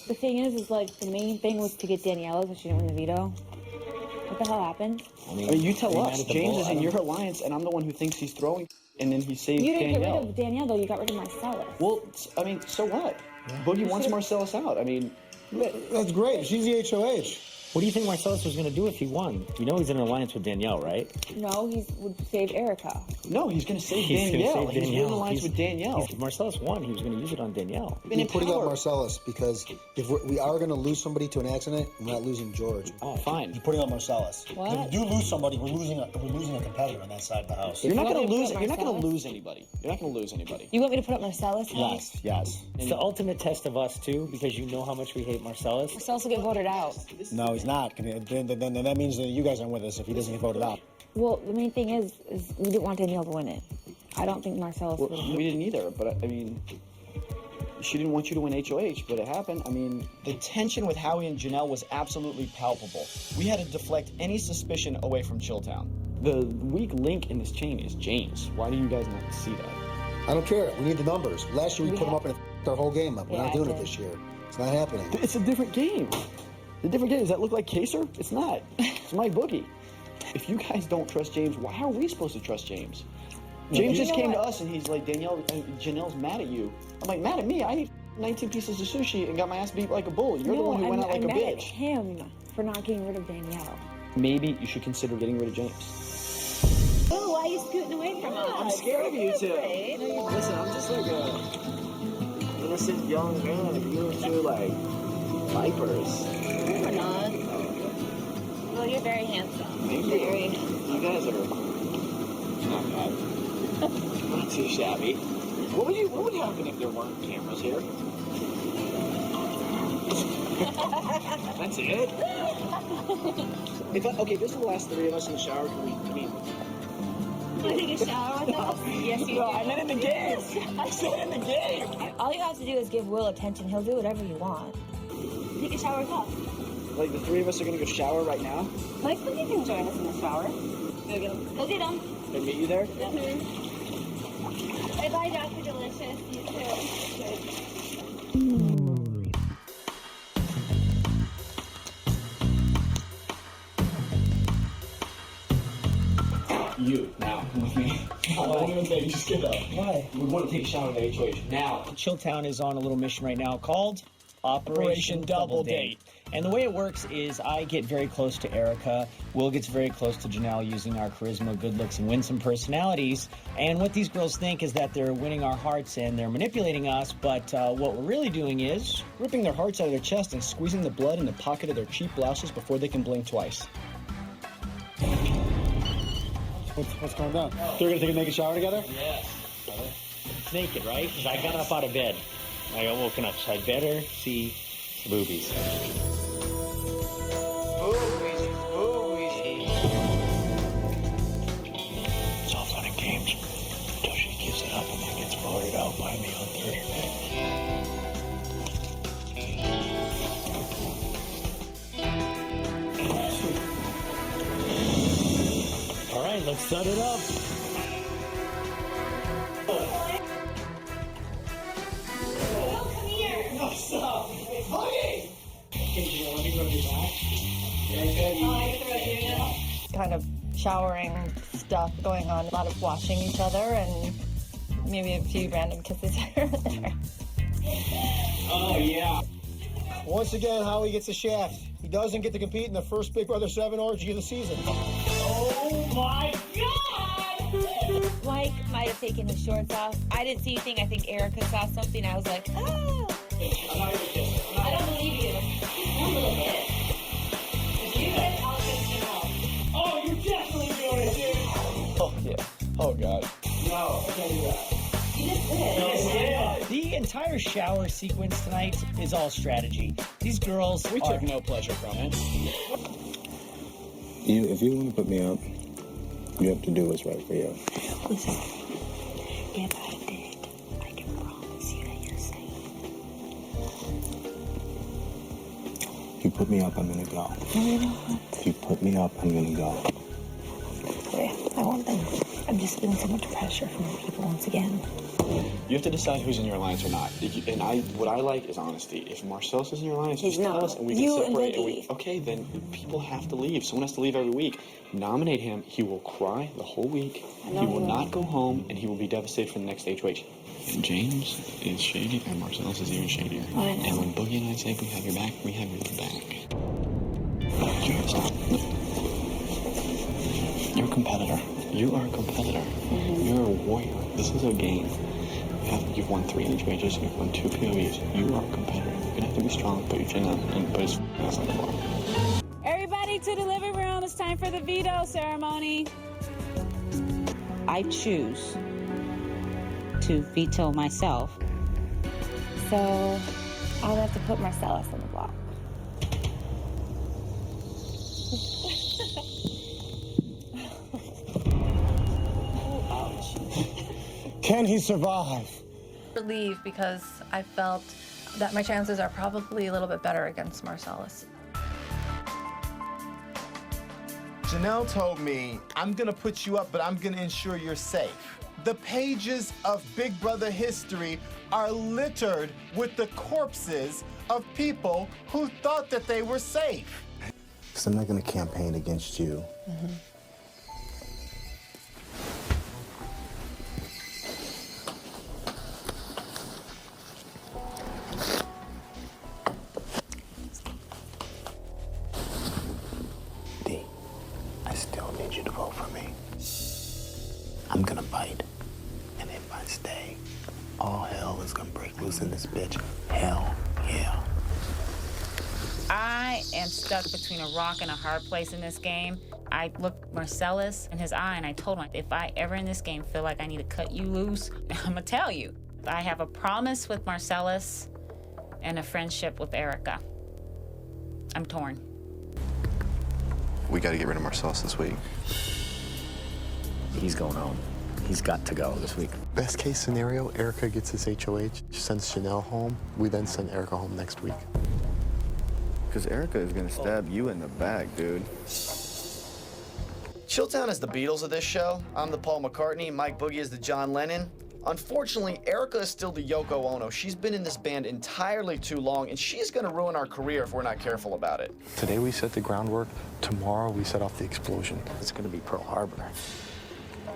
The thing is like, the main thing was to get Danielle, but she didn't win the veto. What the hell happened? I mean, you tell us. James is in your alliance, and I'm the one who thinks he's throwing, and then he saves You didn't Danielle. get rid of Danielle, though. You got rid of Marcellus. Well, I mean, so what? Boogie wants Marcellus out. I mean, that's great. She's the HOH. What do you think Marcellus was going to do if he won? You know he's in an alliance with Danielle, right? No, he would save Erica. No, he's going to save He's gonna Danielle. save He's in an alliance with Danielle. If Marcellus won, he was going to use it on Danielle. You're putting up Marcellus because if we are going to lose somebody to an accident, we're not losing George. Oh, fine. You're putting up Marcellus. What? If we do lose somebody, we're losing a competitor on that side of the house. You're not You going want to me lose. to put You're not going to Marcellus? lose anybody. You're not going to lose anybody. You want me to put up Marcellus? Yes, yes. It's the ultimate test of us, too, because you know how much we hate Marcellus. Marcellus will get voted out. No, he's not. Then that means that you guys aren't with us if he doesn't get voted out. Well, the main thing is we didn't want Danielle to win it. I don't think Marcellus Well, would. we didn't either, but I mean, she didn't want you to win HOH, but it happened. I mean, the tension with Howie and Janelle was absolutely palpable. We had to deflect any suspicion away from Chilltown. The weak link in this chain is James. Why do you guys not see that? I don't care. We need the numbers. Last year we put them up and f***ed our whole game up. We're not doing it this year. It's not happening. It's a different game. The different game. Does that look like Kaser? It's not. It's my boogie. If you guys don't trust James, why are we supposed to trust James? James just came to us and he's like, Janelle's mad at you. I'm like, mad at me? I ate 19 pieces of sushi and got my ass beat like a bull. You're the one who went out like a I'm mad at bitch. him for not getting rid of Danielle. Maybe you should consider getting rid of James. Oh, why are you scooting away from us? I'm scared of you two. Listen, I'm just like a innocent young man. You two, like, vipers. We're not. Well, you're very handsome. Thank Very. You guys are not bad. Not too shabby. What would happen if there weren't cameras here? That's it? Okay, this is the last three of us in the shower. Can we, You want to take a shower with us? Yes, you do. I meant in the game. I said in the game. All you have to do is give Will attention. He'll do whatever you want. Take a shower with us. Like, the three of us are going to go shower right now? Mike, you can join us in the shower. Go get him. Go get him. Can I meet you there? Bye-bye, Dr. Delicious. You too. You, now, with me. I don't even think, just get up. Why? We want to take a shower in the HOH, now. Chilltown is on a little mission right now called Operation Double Date. And the way it works is I get very close to Erica. Will gets very close to Janelle using our charisma, good looks, and winsome personalities. And what these girls think is that they're winning our hearts and they're manipulating us. But what we're really doing is ripping their hearts out of their chest and squeezing the blood in the pocket of their cheap blouses before they can blink twice. What's going on? They're gonna take a naked shower together? Yes. It's naked, right? Because I got up out of bed. I got woken up, so I better see the boobies. It's all fun and games until she gives it up and then gets voted out by me on Thursday. All right, let's set it up. Stop! Honey! Let me rub your back. Kind of showering stuff going on, a lot of washing each other, and maybe a few random kisses here and there. Oh, yeah. Once again, Howie gets a shaft. He doesn't get to compete in the first Big Brother 7 orgy of the season. Oh my God! Mike might have taken his shorts off. I didn't see anything. I think Erica saw something. I was like, oh. I don't believe you. If you get out of Oh, you're definitely doing it, dude. Oh, yeah. Oh, God. No, I can't do that. You just did. The entire shower sequence tonight is all strategy. These girls We took no pleasure from it. If you want to put me up, you have to do what's right for you. Listen, if I did, I can promise you that you're safe. If you put me up, I'm gonna go. No, you're not. If you put me up, I'm gonna go. Okay, I won't then. I'm just feeling so much pressure from people once again. You have to decide who's in your alliance or not. What I like is honesty. If Marcel's is in your alliance, He's just tell not. us and we can You separate. and Biggie. Okay, then people have to leave. Someone has to leave every week. Nominate him. He will cry the whole week. I He know will he not will. go home, and he will be devastated for the next HOH. And James is shady, and Marcel's is even shadier. I know. And when Boogie and I say we have your back, we have your back. James, you're a competitor. You are a competitor. Mm-hmm. You're a warrior. This is a game. You've won 3 HOHs, you've won 2 POVs. You are a competitor. You're gonna have to be strong, put your chin up, and put his ass on the floor. Everybody to the living room. It's time for the veto ceremony. I choose to veto myself. So I'll have to put Marcellus on the block. Can he survive? Relieved because I felt that my chances are probably a little bit better against Marcellus. Janelle told me, I'm gonna put you up, but I'm gonna ensure you're safe. The pages of Big Brother history are littered with the corpses of people who thought that they were safe. Because I'm not gonna campaign against you. D, I still need you to vote for me. I'm gonna bite. And if I stay, all hell is gonna break loose. loose in this bitch. Hell yeah. I am stuck between a rock and a hard place in this game. I looked Marcellus in his eye and I told him, if I ever in this game feel like I need to cut you loose, I'm gonna tell you. I have a promise with Marcellus and a friendship with Erica. I'm torn. We got to get rid of Marcellus this week. He's going home. He's got to go this week. Best case scenario, Erica gets his HOH, sends Chanel home. We then send Erica home next week. Because Erica is going to stab you in the back, dude. Chilltown is the Beatles of this show. I'm the Paul McCartney. Mike Boogie is the John Lennon. Unfortunately, Erica is still the Yoko Ono. She's been in this band entirely too long, and she's going to ruin our career if we're not careful about it. Today we set the groundwork. Tomorrow we set off the explosion. It's going to be Pearl Harbor.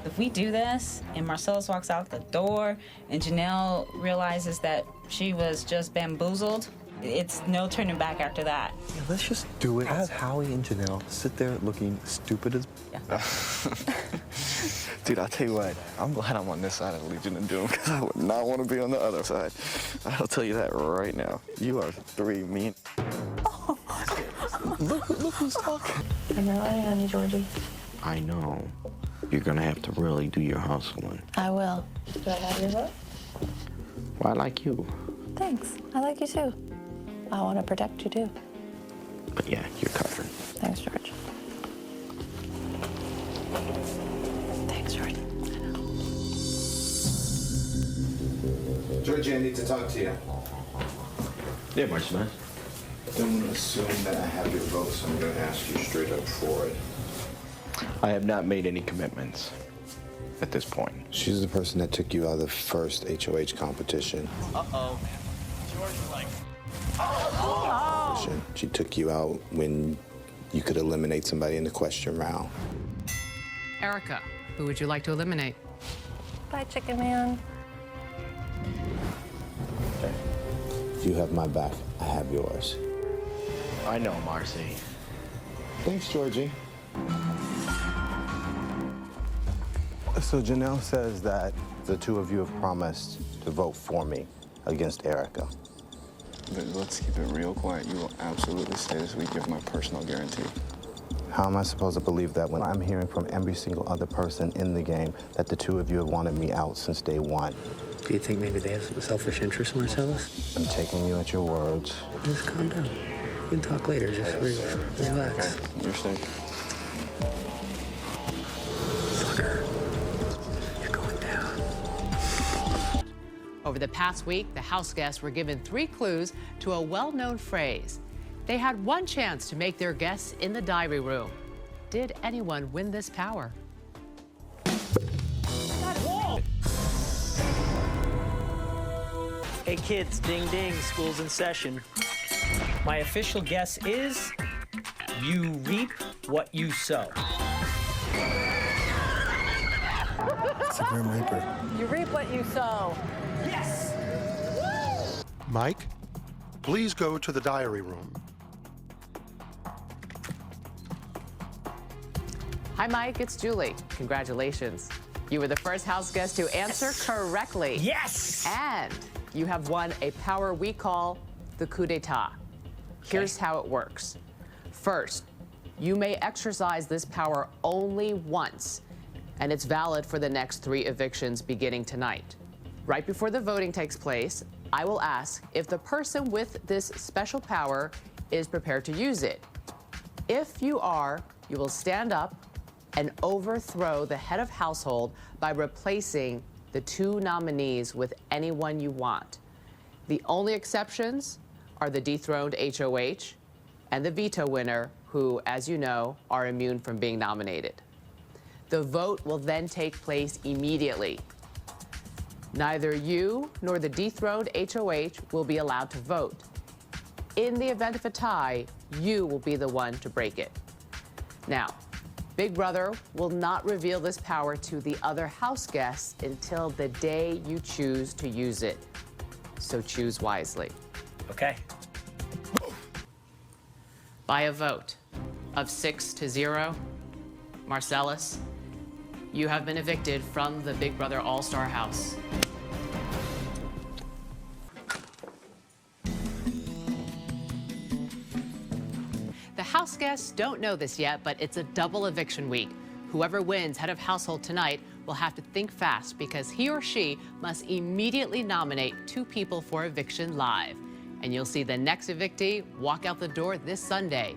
If we do this and Marcellus walks out the door and Janelle realizes that she was just bamboozled, it's no turning back after that. Yeah, let's just do it. Have Howie and Janelle sit there looking stupid as... Dude, I'll tell you what, I'm glad I'm on this side of the Legion of Doom because I would not want to be on the other side. I'll tell you that right now. You are three mean. Oh. Look who's talking. I know, honey, Georgie. I know. You're gonna have to really do your hustling. I will. Do I have your vote? Well, I like you. Thanks. I like you too. I want to protect you too. But yeah, you're covered. Thanks, George. Thanks, George. Georgie, I need to talk to you. Yeah, Marcellus. Don't assume that I have your vote, so I'm going to ask you straight up for it. I have not made any commitments at this point. She's the person that took you out of the first HOH competition. Uh-oh. George, like... She took you out when you could eliminate somebody in the question round. Erica, who would you like to eliminate? Bye, Chicken Man. You have my back. I have yours. I know, Marcy. Thanks, Georgie. So Janelle says that the two of you have promised to vote for me against Erica. But let's keep it real quiet. You will absolutely stay this week, give my personal guarantee. How am I supposed to believe that when I'm hearing from every single other person in the game that the two of you have wanted me out since day one? Do you think maybe they have some selfish interest, Marcellus? I'm taking you at your words. Just calm down. We can talk later. Just relax. Okay, you're safe. Fucker. You're going down. Over the past week, the house guests were given 3 clues to a well-known phrase. They had one chance to make their guess in the diary room. Did anyone win this power? Hey kids, ding ding, school's in session. My official guess is you reap what you sow. It's a Grim Reaper. You reap what you sow. Yes! Mike, please go to the diary room. Hi, Mike, it's Julie. Congratulations. You were the first house guest to answer correctly. Yes! And you have won a power we call the coup d'etat. Here's how it works. First, you may exercise this power only once, and it's valid for the next 3 evictions beginning tonight. Right before the voting takes place, I will ask if the person with this special power is prepared to use it. If you are, you will stand up and overthrow the head of household by replacing the 2 nominees with anyone you want. The only exceptions are the dethroned HOH and the veto winner, who, as you know, are immune from being nominated. The vote will then take place immediately. Neither you nor the dethroned HOH will be allowed to vote. In the event of a tie, you will be the one to break it. Now, Big Brother will not reveal this power to the other house guests until the day you choose to use it. So choose wisely. Okay. By a vote of 6-0, Marcellus, you have been evicted from the Big Brother All-Star house. house guests don't know this yet, but it's a double eviction week. Whoever wins head of household tonight will have to think fast because he or she must immediately nominate 2 people for eviction live. And you'll see the next evictee walk out the door this Sunday.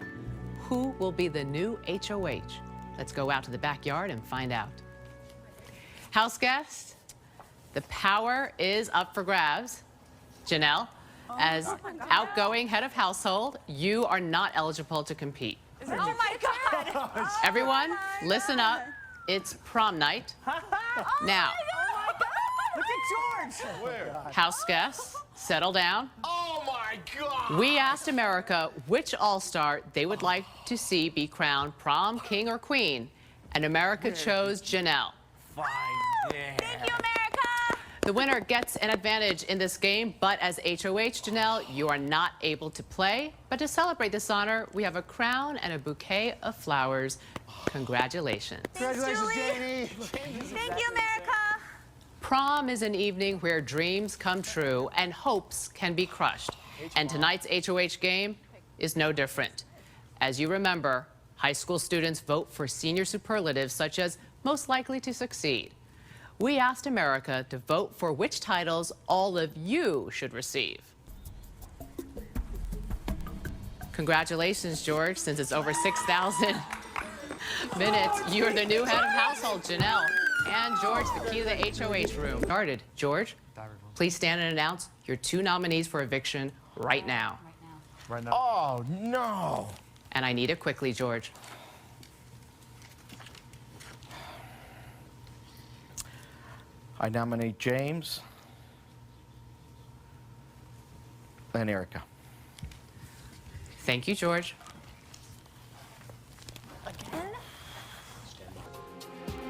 Who will be the new HOH? Let's go out to the backyard and find out. House guests, the power is up for grabs. Janelle, as outgoing head of household, you are not eligible to compete. Oh my God! Everyone, listen up. It's prom night. Now, Look at George! Where? house guests, settle down. Oh my God! We asked America which all-star they would like to see be crowned prom king or queen, and America chose Janelle. Thank you, America! The winner gets an advantage in this game, but as HOH, Janelle, you are not able to play. But to celebrate this honor, we have a crown and a bouquet of flowers. Congratulations. Congratulations, Jamie! Thank you, America! Prom is an evening where dreams come true and hopes can be crushed. And tonight's HOH game is no different. As you remember, high school students vote for senior superlatives such as most likely to succeed. We asked America to vote for which titles all of you should receive. Congratulations, George, since it's over 6,000 minutes. You are the new head of household, Janelle. And George, the key to the HOH room. Started. George, please stand and announce your 2 nominees for eviction right now. Right now. Oh, no. And I need it quickly, George. I nominate James and Erica. Thank you, George.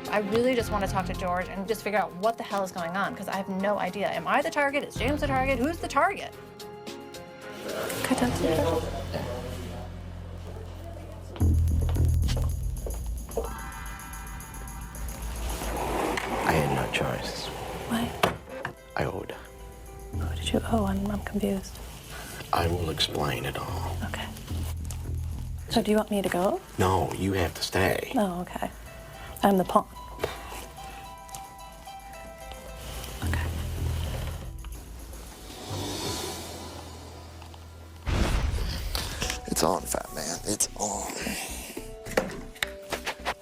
I really just want to talk to George and just figure out what the hell is going on, because I have no idea. Am I the target? Is James the target? Who's the target? Can I talk to you? I had no choice. Why? I owed. What did you owe? I'm confused. I will explain it all. Okay. So do you want me to go? No, you have to stay. Oh, okay. I'm the pawn. It's on, fat man. It's on.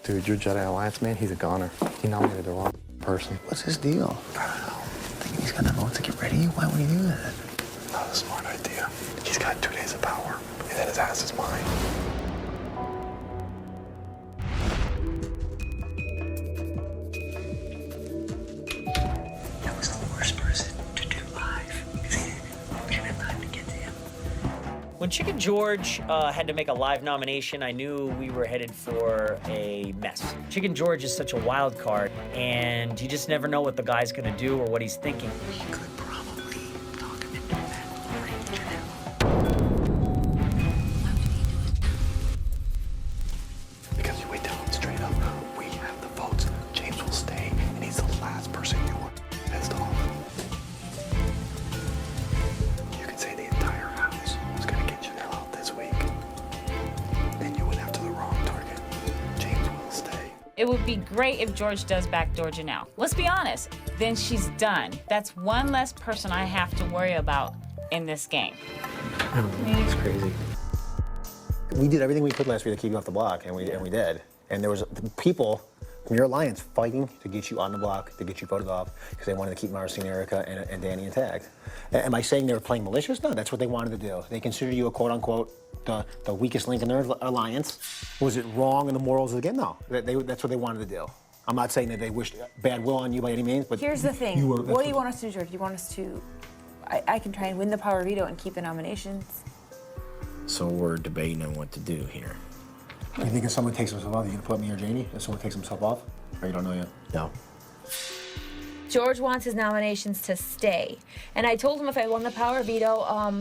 Dude, your Jedi Alliance man, he's a goner. He nominated the wrong person. What's his deal? I don't know. Thinking he's got enough votes to get ready? Why would he do that? Not a smart idea. He's got 2 days of power, and then his ass is mine. That was the worst person to do live. We didn't have time to get to him. When Chicken George had to make a live nomination, I knew we were headed for a mess. Chicken George is such a wild card, and you just never know what the guy's gonna do or what he's thinking. We could probably talk him into that. Because you wait down straight up. We have the votes. James will stay, and he's the last person you want pissed off. You could say the entire house was gonna get Janelle out this week. Then you went after the wrong target. James will stay. It would be great if George does backdoor Janelle. Let's be honest. Then she's done. That's one less person I have to worry about in this game. I don't know. It's crazy. We did everything we could last week to keep you off the block, and we did. And there was people from your alliance fighting to get you on the block, to get you voted off, because they wanted to keep Marcy and Erica and Danny intact. Am I saying they were playing malicious? No, that's what they wanted to do. They considered you a quote-unquote the weakest link in their alliance. Was it wrong in the morals of the game? No, that's what they wanted to do. I'm not saying that they wished bad will on you by any means, but Here's the thing. What do you want us to do, George? Do you want us to... I can try and win the power veto and keep the nominations. So we're debating on what to do here. You think if someone takes himself off, you gonna put me or Janie? If someone takes himself off? Or you don't know yet? No. George wants his nominations to stay. And I told him if I won the power veto,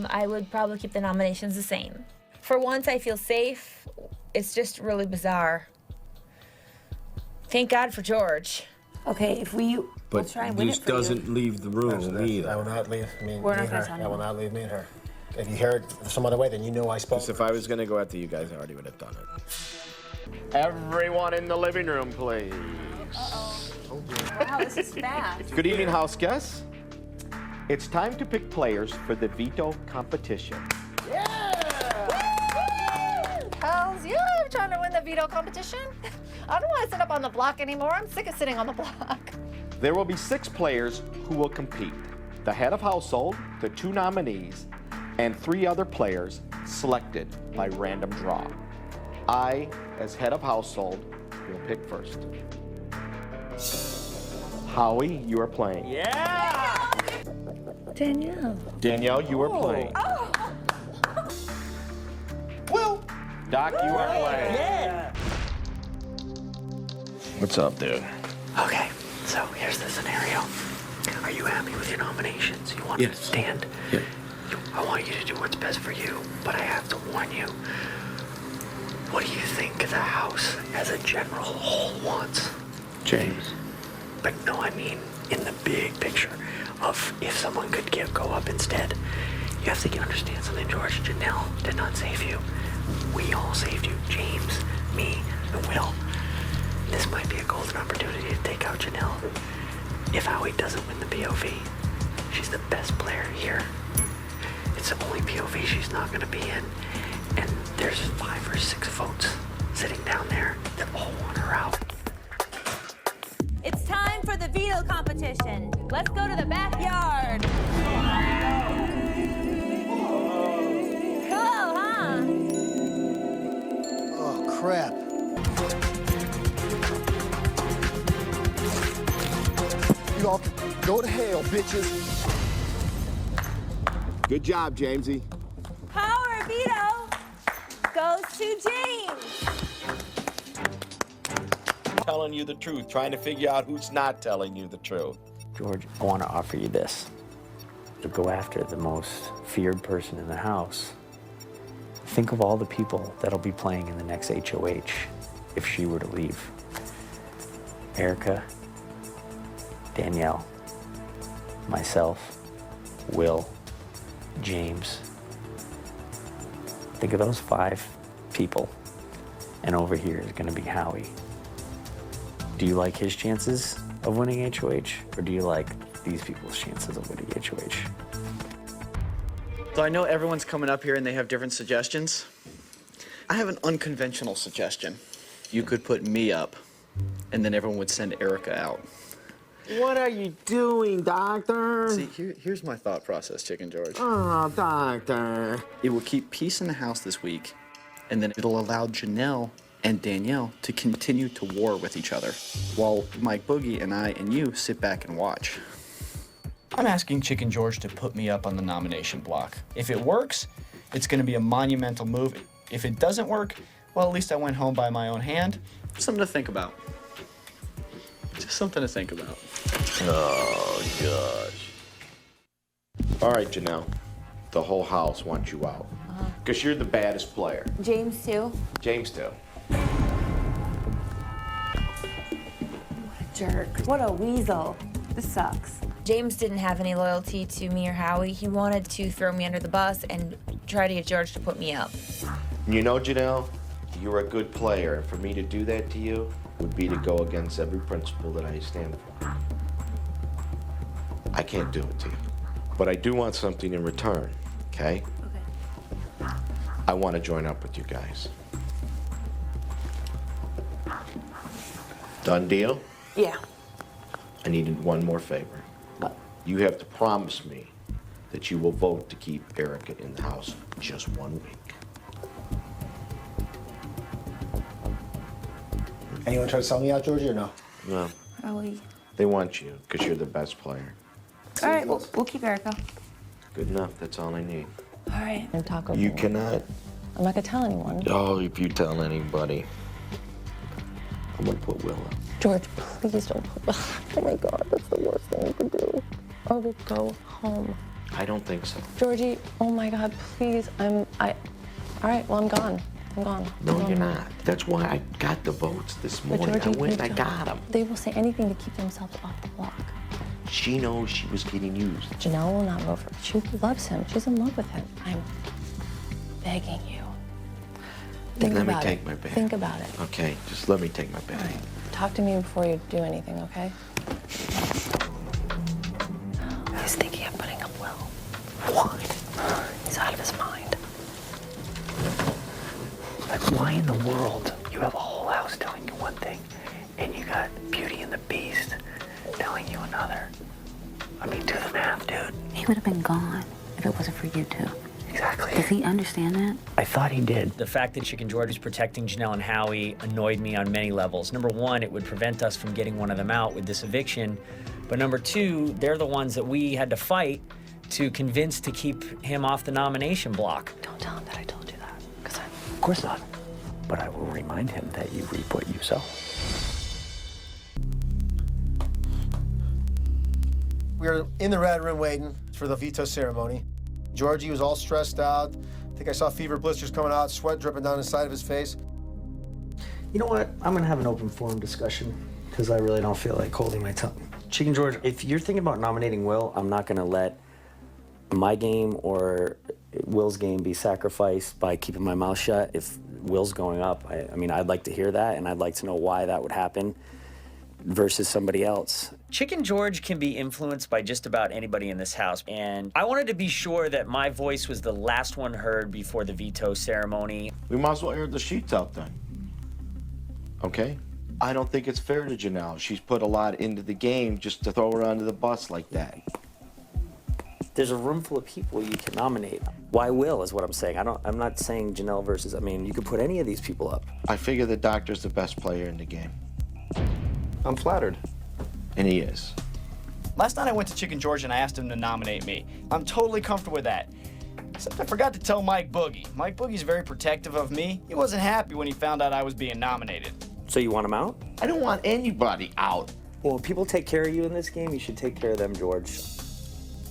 I would probably keep the nominations the same. For once, I feel safe. It's just really bizarre. Thank God for George. Okay, if we'll But try and win this it for you. doesn't leave the room either. I will not leave me We're not and gonna her. tell I will anyone. not leave me and her. If you hear it some other way, then you know I spoke. Because if I was going to go after you guys, I already would have done it. Everyone in the living room, please. Wow, this is fast. Good evening, house guests. It's time to pick players for the veto competition. Hells yeah, I'm trying to win the veto competition. I don't want to sit up on the block anymore. I'm sick of sitting on the block. There will be 6 players who will compete. The head of household, the 2 nominees, and 3 other players selected by random draw. I, as head of household, will pick first. Howie, you are playing. Yeah! Danielle. Danielle, you are playing. Oh! Will. Doc, you are playing. Yeah! What's up, dude? Okay, so here's the scenario. Are you happy with your nominations? You want to stand? Yeah. I want you to do what's best for you, but I have to warn you. What do you think the House as a general whole wants? James. But no, I mean in the big picture of if someone could go up instead. You have to understand something, George. Janelle did not save you. We all saved you. James, me, and Will. This might be a golden opportunity to take out Janelle. If Howie doesn't win the POV, she's the best player here. It's the only POV she's not going to be in. And there's 5 or 6 votes sitting down there that all want her out. It's time for the veto competition. Let's go to the backyard. Cool, huh? Oh, crap. You all can go to hell, bitches. Good job, Jamesy. Power veto goes to James. Telling you the truth, trying to figure out who's not telling you the truth. George, I want to offer you this. To go after the most feared person in the house. Think of all the people that'll be playing in the next HOH if she were to leave. Erica, Danielle, myself, Will, James. Think of those 5 people, and over here is going to be Howie. Do you like his chances of winning HOH, or do you like these people's chances of winning HOH? So I know everyone's coming up here and they have different suggestions. I have an unconventional suggestion. You could put me up, and then everyone would send Erica out. What are you doing, Doctor? See, here's my thought process, Chicken George. Oh, Doctor. It will keep peace in the house this week, and then it'll allow Janelle and Danielle to continue to war with each other, while Mike Boogie and I and you sit back and watch. I'm asking Chicken George to put me up on the nomination block. If it works, it's going to be a monumental move. If it doesn't work, well, at least I went home by my own hand. Something to think about. Just something to think about. Oh, gosh. All right, Janelle. The whole house wants you out. Because you're the baddest player. James, too. James, too. Jerk. What a weasel. This sucks. James didn't have any loyalty to me or Howie. He wanted to throw me under the bus and try to get George to put me up. You know, Janelle, you're a good player. And for me to do that to you would be to go against every principle that I stand for. I can't do it to you. But I do want something in return, okay? Okay. I want to join up with you guys. Done deal? Yeah. I needed one more favor. What? You have to promise me that you will vote to keep Erica in the house just 1 week. Anyone try to sell me out, Georgie, or no? No. Howie. They want you because you're the best player. All right, we'll keep Erica. Good enough. That's all I need. All right. And Taco You Bell. cannot. I'm not gonna tell anyone. Oh, if you tell anybody, I'm gonna put Will up. George, please don't put. Oh my God, that's the worst thing you could do. I will go home. I don't think so. Georgie, oh my God, please. All right, well, I'm gone. I'm gone. No, I'm you're gone. not. That's why I got the votes this But morning. Georgie, I went and I please got don't. them. They will say anything to keep themselves off the block. She knows she was getting used. Janelle will not vote for him. She loves him. She's in love with him. I'm begging you. Think Let me about take it. my bag. Think about it. Okay, just let me take my bag. Talk to me before you do anything, okay? He's thinking of putting up Will. What? He's out of his mind. Like, why in the world you have a whole house telling you one thing, and you got Beauty and the Beast telling you another? I mean, do the math, dude. He would have been gone if it wasn't for you two. Exactly. Does he understand that? I thought he did. The fact that Chicken George is protecting Janelle and Howie annoyed me on many levels. Number one, it would prevent us from getting one of them out with this eviction. But number two, they're the ones that we had to fight to convince to keep him off the nomination block. Don't tell him that I told you that, because Of course not. But I will remind him that you reap what you sow. We were in the red room waiting for the veto ceremony. Georgie was all stressed out. I think I saw fever blisters coming out, sweat dripping down the side of his face. You know what? I'm gonna have an open forum discussion because I really don't feel like holding my tongue. Chicken George, if you're thinking about nominating Will, I'm not gonna let my game or Will's game be sacrificed by keeping my mouth shut. If Will's going up, I mean, I'd like to hear that, and I'd like to know why that would happen versus somebody else. Chicken George can be influenced by just about anybody in this house, and I wanted to be sure that my voice was the last one heard before the veto ceremony. We might as well air the sheets out then. Okay? I don't think it's fair to Janelle. She's put a lot into the game just to throw her under the bus like that. There's a room full of people you can nominate. Why Will is what I'm saying. I'm not saying Janelle versus, I mean, you could put any of these people up. I figure the doctor's the best player in the game. I'm flattered. And he is. Last night I went to Chicken George and I asked him to nominate me. I'm totally comfortable with that. Except I forgot to tell Mike Boogie. Mike Boogie's very protective of me. He wasn't happy when he found out I was being nominated. So you want him out? I don't want anybody out. Well, if people take care of you in this game, you should take care of them, George.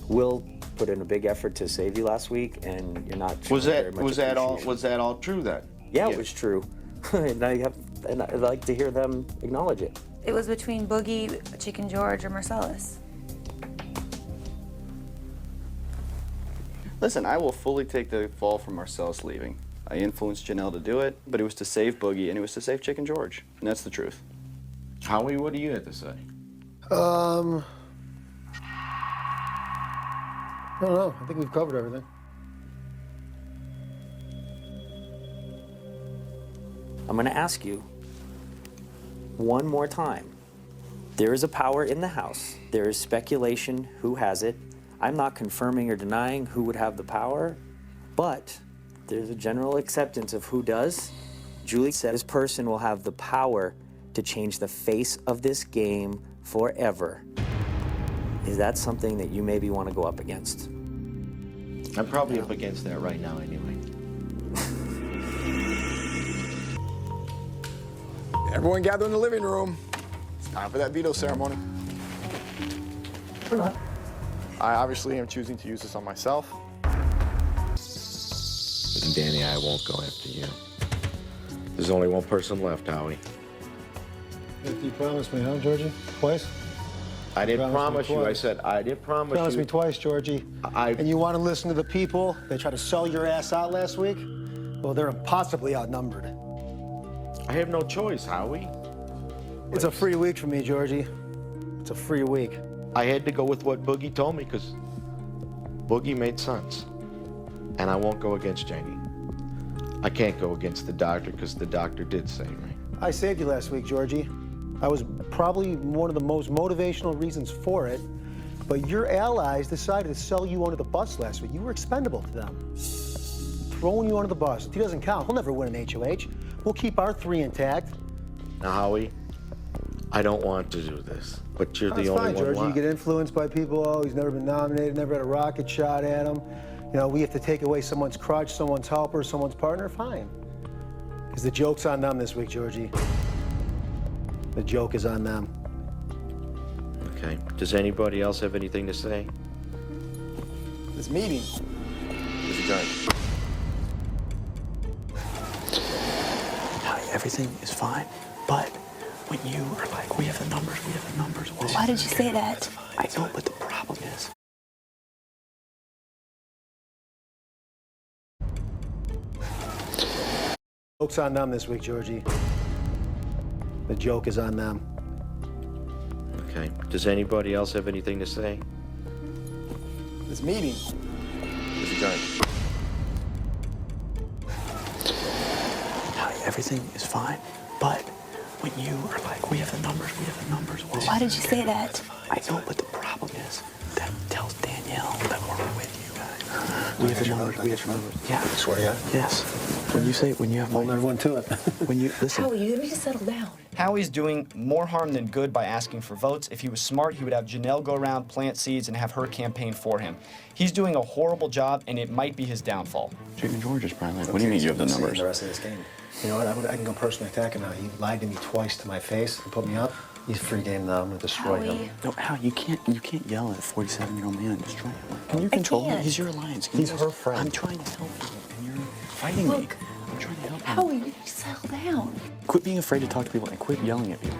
Will put in a big effort to save you last week, and you're not. Was that all true then? Yeah, it was true. and I'd like to hear them acknowledge it. It was between Boogie, Chicken George, or Marcellus. Listen, I will fully take the fall for Marcellus leaving. I influenced Janelle to do it, but it was to save Boogie and it was to save Chicken George. And that's the truth. Howie, what do you have to say? I don't know. I think we've covered everything. I'm going to ask you one more time. There is a power in the house. There is speculation who has it. I'm not confirming or denying who would have the power, but there's a general acceptance of who does. Julie said this person will have the power to change the face of this game forever. Is that something that you maybe want to go up against? I'm probably up against that right now anyway. Everyone gather in the living room. It's time for that veto ceremony. Or not. I obviously am choosing to use this on myself. And Danny, I won't go after you. There's only one person left, Howie. You promised me, huh, Georgie? Twice? I didn't promise you. I said I did promise you. Promised me twice, Georgie. And you want to listen to the people? They tried to sell your ass out last week? Well, they're impossibly outnumbered. I have no choice, Howie. It's a free week for me, Georgie. It's a free week. I had to go with what Boogie told me because Boogie made sense. And I won't go against Janie. I can't go against the doctor because the doctor did save me. I saved you last week, Georgie. I was probably one of the most motivational reasons for it, but your allies decided to sell you under the bus last week. You were expendable to them. Throwing you under the bus. He doesn't count. He'll never win an HOH. We'll keep our 3 intact. Now, Howie, I don't want to do this, but you're the only fine, one Georgie. left. You get influenced by people. Oh, he's never been nominated, never had a rocket shot at him. You know, we have to take away someone's crutch, someone's helper, someone's partner. Fine. Because the joke's on them this week, Georgie. The joke is on them. Okay. Does anybody else have anything to say? This meeting is adjourned. Everything is fine, but when you are like, we have the numbers. Well, Why did you say that? I know, but the problem is. Joke's on them this week, Georgie. The joke is on them. Okay. Does anybody else have anything to say? This meeting. Is adjourned. Now, everything is fine, but when you are like, we have the numbers. Well, Why did you say that? I know, but the problem is that tells Danielle that we're with you guys. We have the numbers. Yeah. I swear to God. Yes. When you have Holding everyone to it. when you listen. Howie, you need to settle down. Howie's doing more harm than good by asking for votes. If he was smart, he would have Janelle go around, plant seeds, and have her campaign for him. He's doing a horrible job, and it might be his downfall. Jake and George is probably like, what do you mean you have the numbers? The rest of this game. You know what? I can go personally attack him now. He lied to me twice to my face and put me up. He's free game now. I'm gonna destroy him. No, How you can't yell at a 47-year-old man and destroy him. Can you control him? He's your alliance. He's her friend. I'm trying to help you, and you're fighting me. I'm trying to help you. Howie, you need to settle down. Quit being afraid to talk to people and quit yelling at people.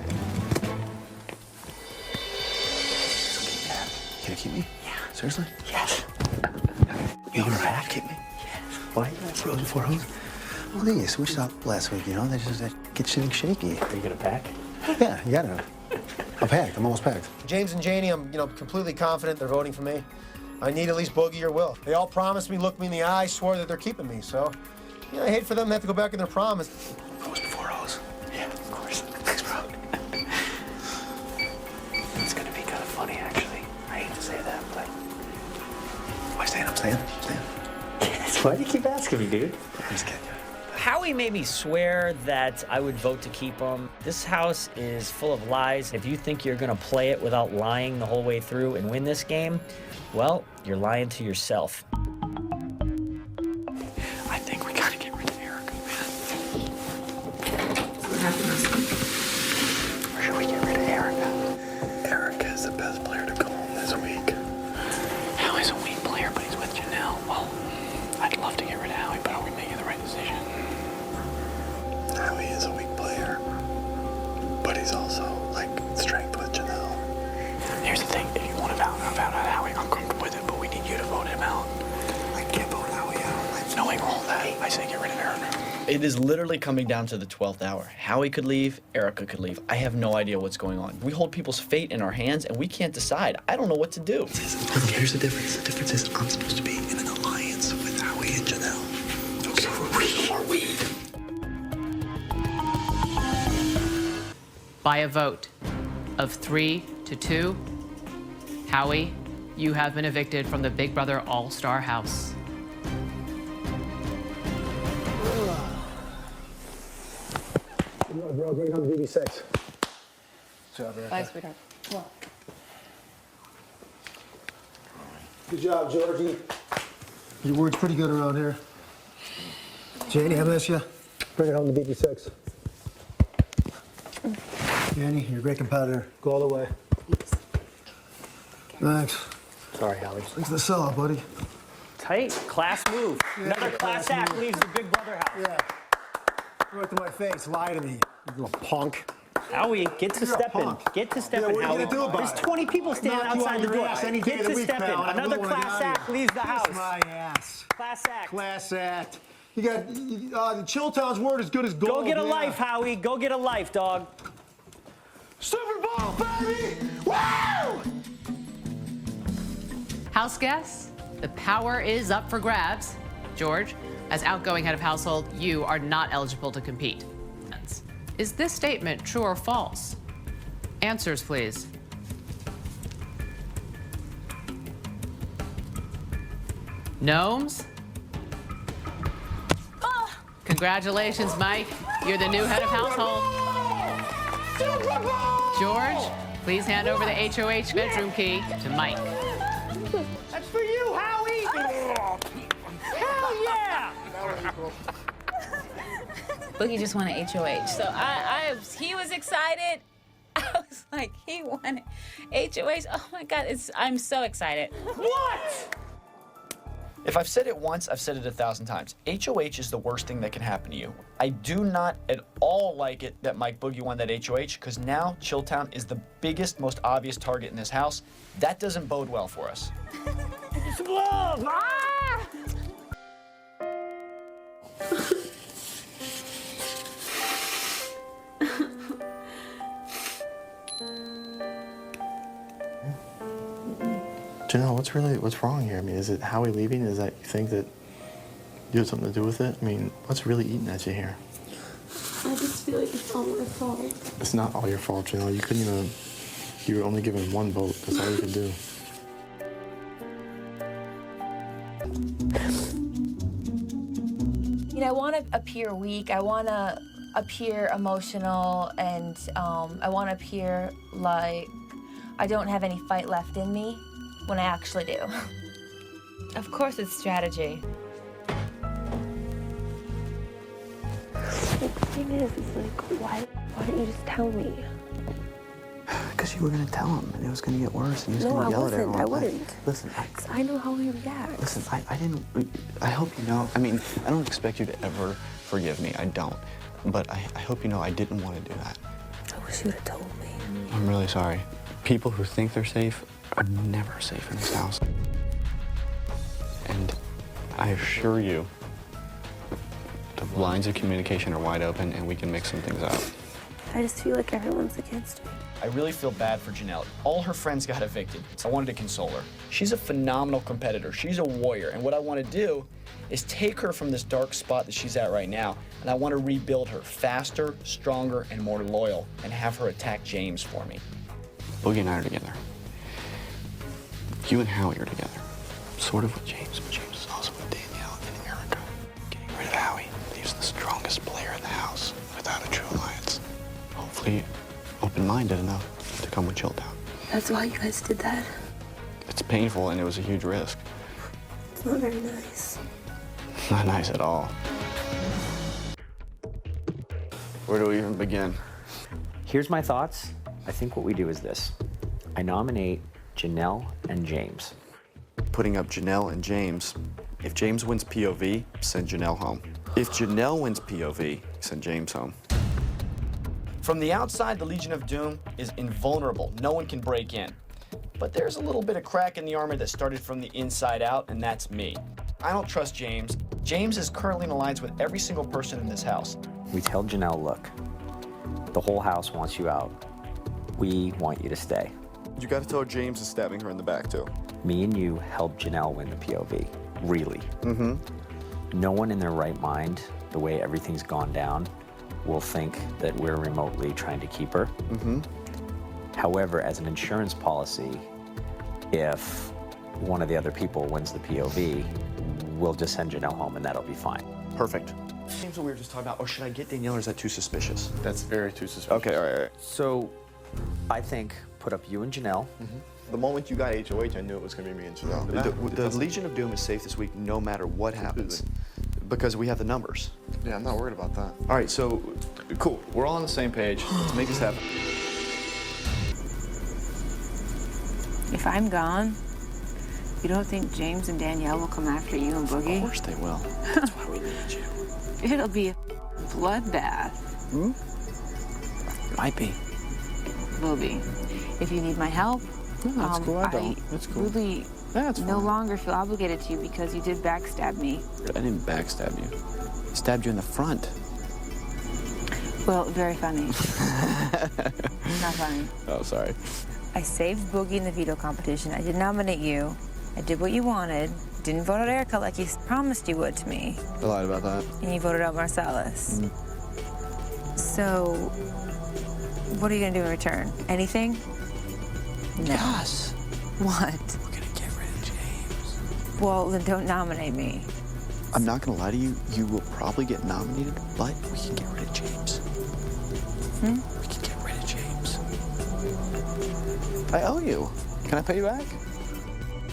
Can you keep me? Yeah. Seriously? Yes. You want to back? Keep me? Yes. Why? Frozen before hose? Well, they switched up last week, you know? They just get shaky. Are you gonna pack? Yeah, you gotta. I'm packed. I'm almost packed. James and Janie, I'm completely confident they're voting for me. I need at least Boogie or Will. They all promised me, looked me in the eye, swore that they're keeping me. So, I hate for them to have to go back on their promise. Hose before hose. Yeah, of course. Thanks, bro. It's gonna be kind of funny, actually. I hate to say that, but. Why stand up? Stand. Why do you keep asking me, dude? I'm just kidding. Howie made me swear that I would vote to keep him. This house is full of lies. If you think you're gonna play it without lying the whole way through and win this game, well, you're lying to yourself. I think we gotta get rid of Erica, man. Or should we get rid of Erica? Erica is the best player to go home this week. Howie's a weak player, but he's with Janelle. Well, I'd love to get rid of Howie, but are we making the right decision? Howie is a weak player, but he's also, like, strength with Janelle. Here's the thing, if you want to vote out Howie, I'm comfortable with it, but we need you to vote him out. I can't vote Howie out. Knowing all that, I say get rid of Erica. It is literally coming down to the 12th hour. Howie could leave, Erica could leave. I have no idea what's going on. We hold people's fate in our hands, and we can't decide. I don't know what to do. Here's the difference. The difference is I'm supposed to be in an alliance with Howie and Janelle. Okay, so are we? By a vote of 3-2, Howie, you have been evicted from the Big Brother All-Star House. Bro, bring on BB6. Bye, sweetheart. Come on. Good job, Georgie. Your word's pretty good around here. Janie, I miss you. Bring it home to BB6. Janie, you're a great competitor. Go all the way. Thanks. Sorry, Howie. Thanks to the sellout, buddy. Tight, class move. Another class act leaves the Big Brother house. Yeah. Right to my face, lie to me, you little punk. Howie, get to stepping. Get to stepping, what are you Howie. gonna do about There's it? 20 people standing Knock you outside on the your door. ass any day Get of the to week, stepping. pal. I Another don't wanna class get out act of here. leaves the house. Kiss my ass. Class act. Class act. You got the Chilltown's word as good as gold. Go get a yeah. life, Howie. Go get a life, dog. Super Bowl, baby! Woo! House guests, the power is up for grabs. George, as outgoing head of household, you are not eligible to compete. Is this statement true or false? Answers, please. Gnomes? Congratulations, Mike. You're the new head of household. George, please hand over the HOH bedroom key to Mike. That's for you, Howie! Hell yeah! Boogie just won an HOH. So he was excited. I was like, he won it. HOH. Oh my God, I'm so excited. What? If I've said it once, I've said it 1,000 times. HOH is the worst thing that can happen to you. I do not at all like it that Mike Boogie won that HOH, because now Chilltown is the biggest, most obvious target in this house. That doesn't bode well for us. Explode! Ah! Janelle, what's wrong here? I mean, is it Howie leaving? Is that you think that you had something to do with it? I mean, what's really eating at you here? I just feel like it's all my fault. It's not all your fault, Janelle. You couldn't even, you were only given one vote. That's all you could do. You know, I want to appear weak. I want to appear emotional, and I want to appear like I don't have any fight left in me when I actually do. Of course, it's strategy. The thing is like, why don't you just tell me? Because you were going to tell him, and it was going to get worse, and he was No, going I to yell at wasn't. everyone. I wouldn't. Listen, 'Cause I know how he reacts. listen, I didn't, I hope you know, I mean, I don't expect you to ever forgive me, I don't. But I hope you know I didn't want to do that. I wish you would have told me. I'm really sorry. People who think they're safe are never safe in this house. And I assure you, the lines of communication are wide open, and we can mix some things up. I just feel like everyone's against me. I really feel bad for Janelle. All her friends got evicted, so I wanted to console her. She's a phenomenal competitor. She's a warrior, and what I want to do is take her from this dark spot that she's at right now, and I want to rebuild her faster, stronger, and more loyal, and have her attack James for me. Boogie and I are together. You and Howie are together. Sort of with James, but James is also with Danielle and Erica. Getting rid of Howie leaves the strongest player in the house without a true alliance. Hopefully open-minded enough to come with Chilltown. That's why you guys did that. It's painful, and it was a huge risk. It's not very nice. Not nice at all. Where do we even begin? Here's my thoughts. I think what we do is this. I nominate Janelle and James. Putting up Janelle and James. If James wins POV, send Janelle home. If Janelle wins POV, send James home. From the outside, the Legion of Doom is invulnerable. No one can break in. But there's a little bit of crack in the armor that started from the inside out, and that's me. I don't trust James. James is currently in alliance with every single person in this house. We tell Janelle, look, the whole house wants you out. We want you to stay. You got to tell James is stabbing her in the back, too. Me and you helped Janelle win the POV. Really. Mm-hmm. No one in their right mind, the way everything's gone down, will think that we're remotely trying to keep her. Mm-hmm. However, as an insurance policy, if one of the other people wins the POV, we'll just send Janelle home and that'll be fine. Perfect. Seems what we were just talking about. Or should I get Danielle, or is that too suspicious? That's very too suspicious. Okay, all right. So I think put up you and Janelle. The moment you got HOH, I knew it was going to be me and Janelle. The Legion of Doom is safe this week no matter what happens. Because we have the numbers. Yeah, I'm not worried about that. All right, so Cool. We're all on the same page. Let's make this happen. If I'm gone, you don't think James and Danielle will come after you and Boogie? Of course they will. That's why we need you. It'll be a bloodbath. Might be. Will be. If you need my help, that's cool. I don't. That's cool. really That's no fine. longer feel obligated to you because you did backstab me. I didn't backstab you. I stabbed you in the front. Well, very funny. Not funny. Oh, sorry. I saved Boogie in the veto competition. I did nominate you. I did what you wanted. Didn't vote out Erica like you promised you would to me. I lied about that. And you voted out Marcellus. So, what are you gonna do in return? Anything? No. Yes. What? We're gonna get rid of James. Well, then don't nominate me. I'm not gonna lie to you. You will probably get nominated, but we can get rid of James. We can get rid of James. I owe you. Can I pay you back?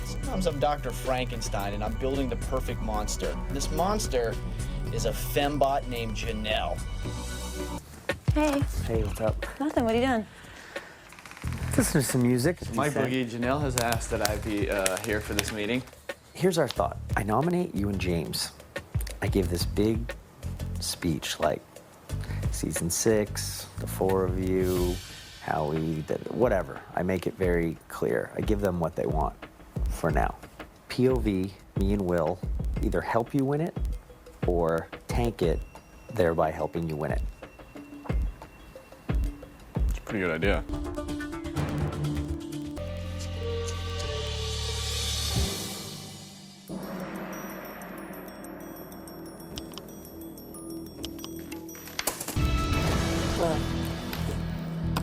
Sometimes I'm Dr. Frankenstein and I'm building the perfect monster. This monster is a fembot named Janelle. Hey. Hey, what's up? Nothing. What are you doing? Listen to some music. My Boogie, Janelle has asked that I be here for this meeting. Here's our thought. I nominate you and James. I give this big speech like season 6, the 4 of you, Howie, whatever. I make it very clear. I give them what they want for now. POV, me and Will either help you win it or tank it, thereby helping you win it. It's a pretty good idea. Well,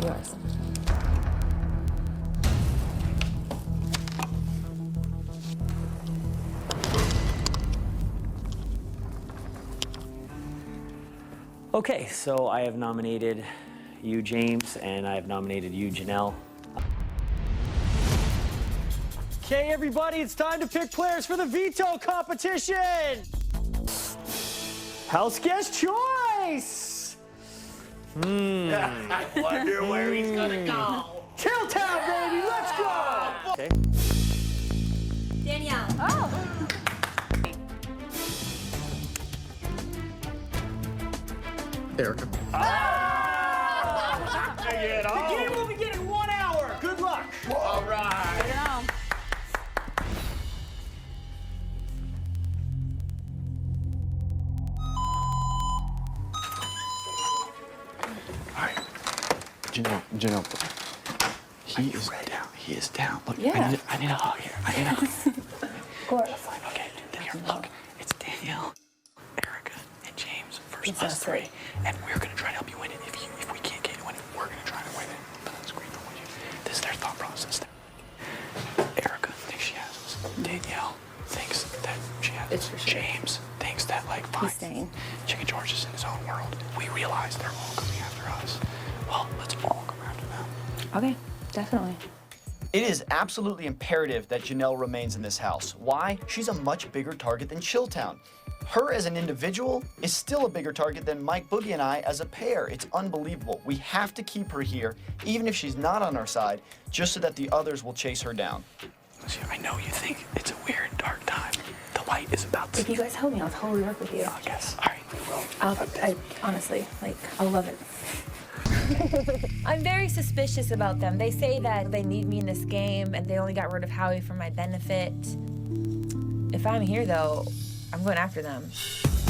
yours. Okay, so I have nominated you, James, and I have nominated you, Janelle. Okay, everybody, it's time to pick players for the veto competition. House guest choice. I wonder where he's gonna go. Chilltown, baby, let's go. Okay. Danielle. Oh. Erica. The game will begin in 1 hour. Good luck. All right. Janelle, he is down. He is down. Look, Yeah. I need a hug here. I need a hug. Of course. Okay, here, look. It's Danielle, Erica, and James versus It's us us 3. three. And we're going to try to help you win it. If we can't get you win it, we're going to try to win it. But that's great for you. This is their thought process. Erica thinks she has us. Danielle thinks that she has It's us. for sure. James thinks that, like, He's staying. Chicken George is in his own world. We realize they're all coming after us. Well, let's all come after them. Okay, definitely. It is absolutely imperative that Janelle remains in this house. Why? She's a much bigger target than Chilltown. Her as an individual is still a bigger target than Mike, Boogie, and I as a pair. It's unbelievable. We have to keep her here, even if she's not on our side, just so that the others will chase her down. Listen, I know you think it's a weird, dark time. The light is about to... If you guys help me, I'll totally work with you. Yes, all right, we will. I honestly, I'll love it. I'm very suspicious about them. They say that they need me in this game and they only got rid of Howie for my benefit. If I'm here, though, I'm going after them.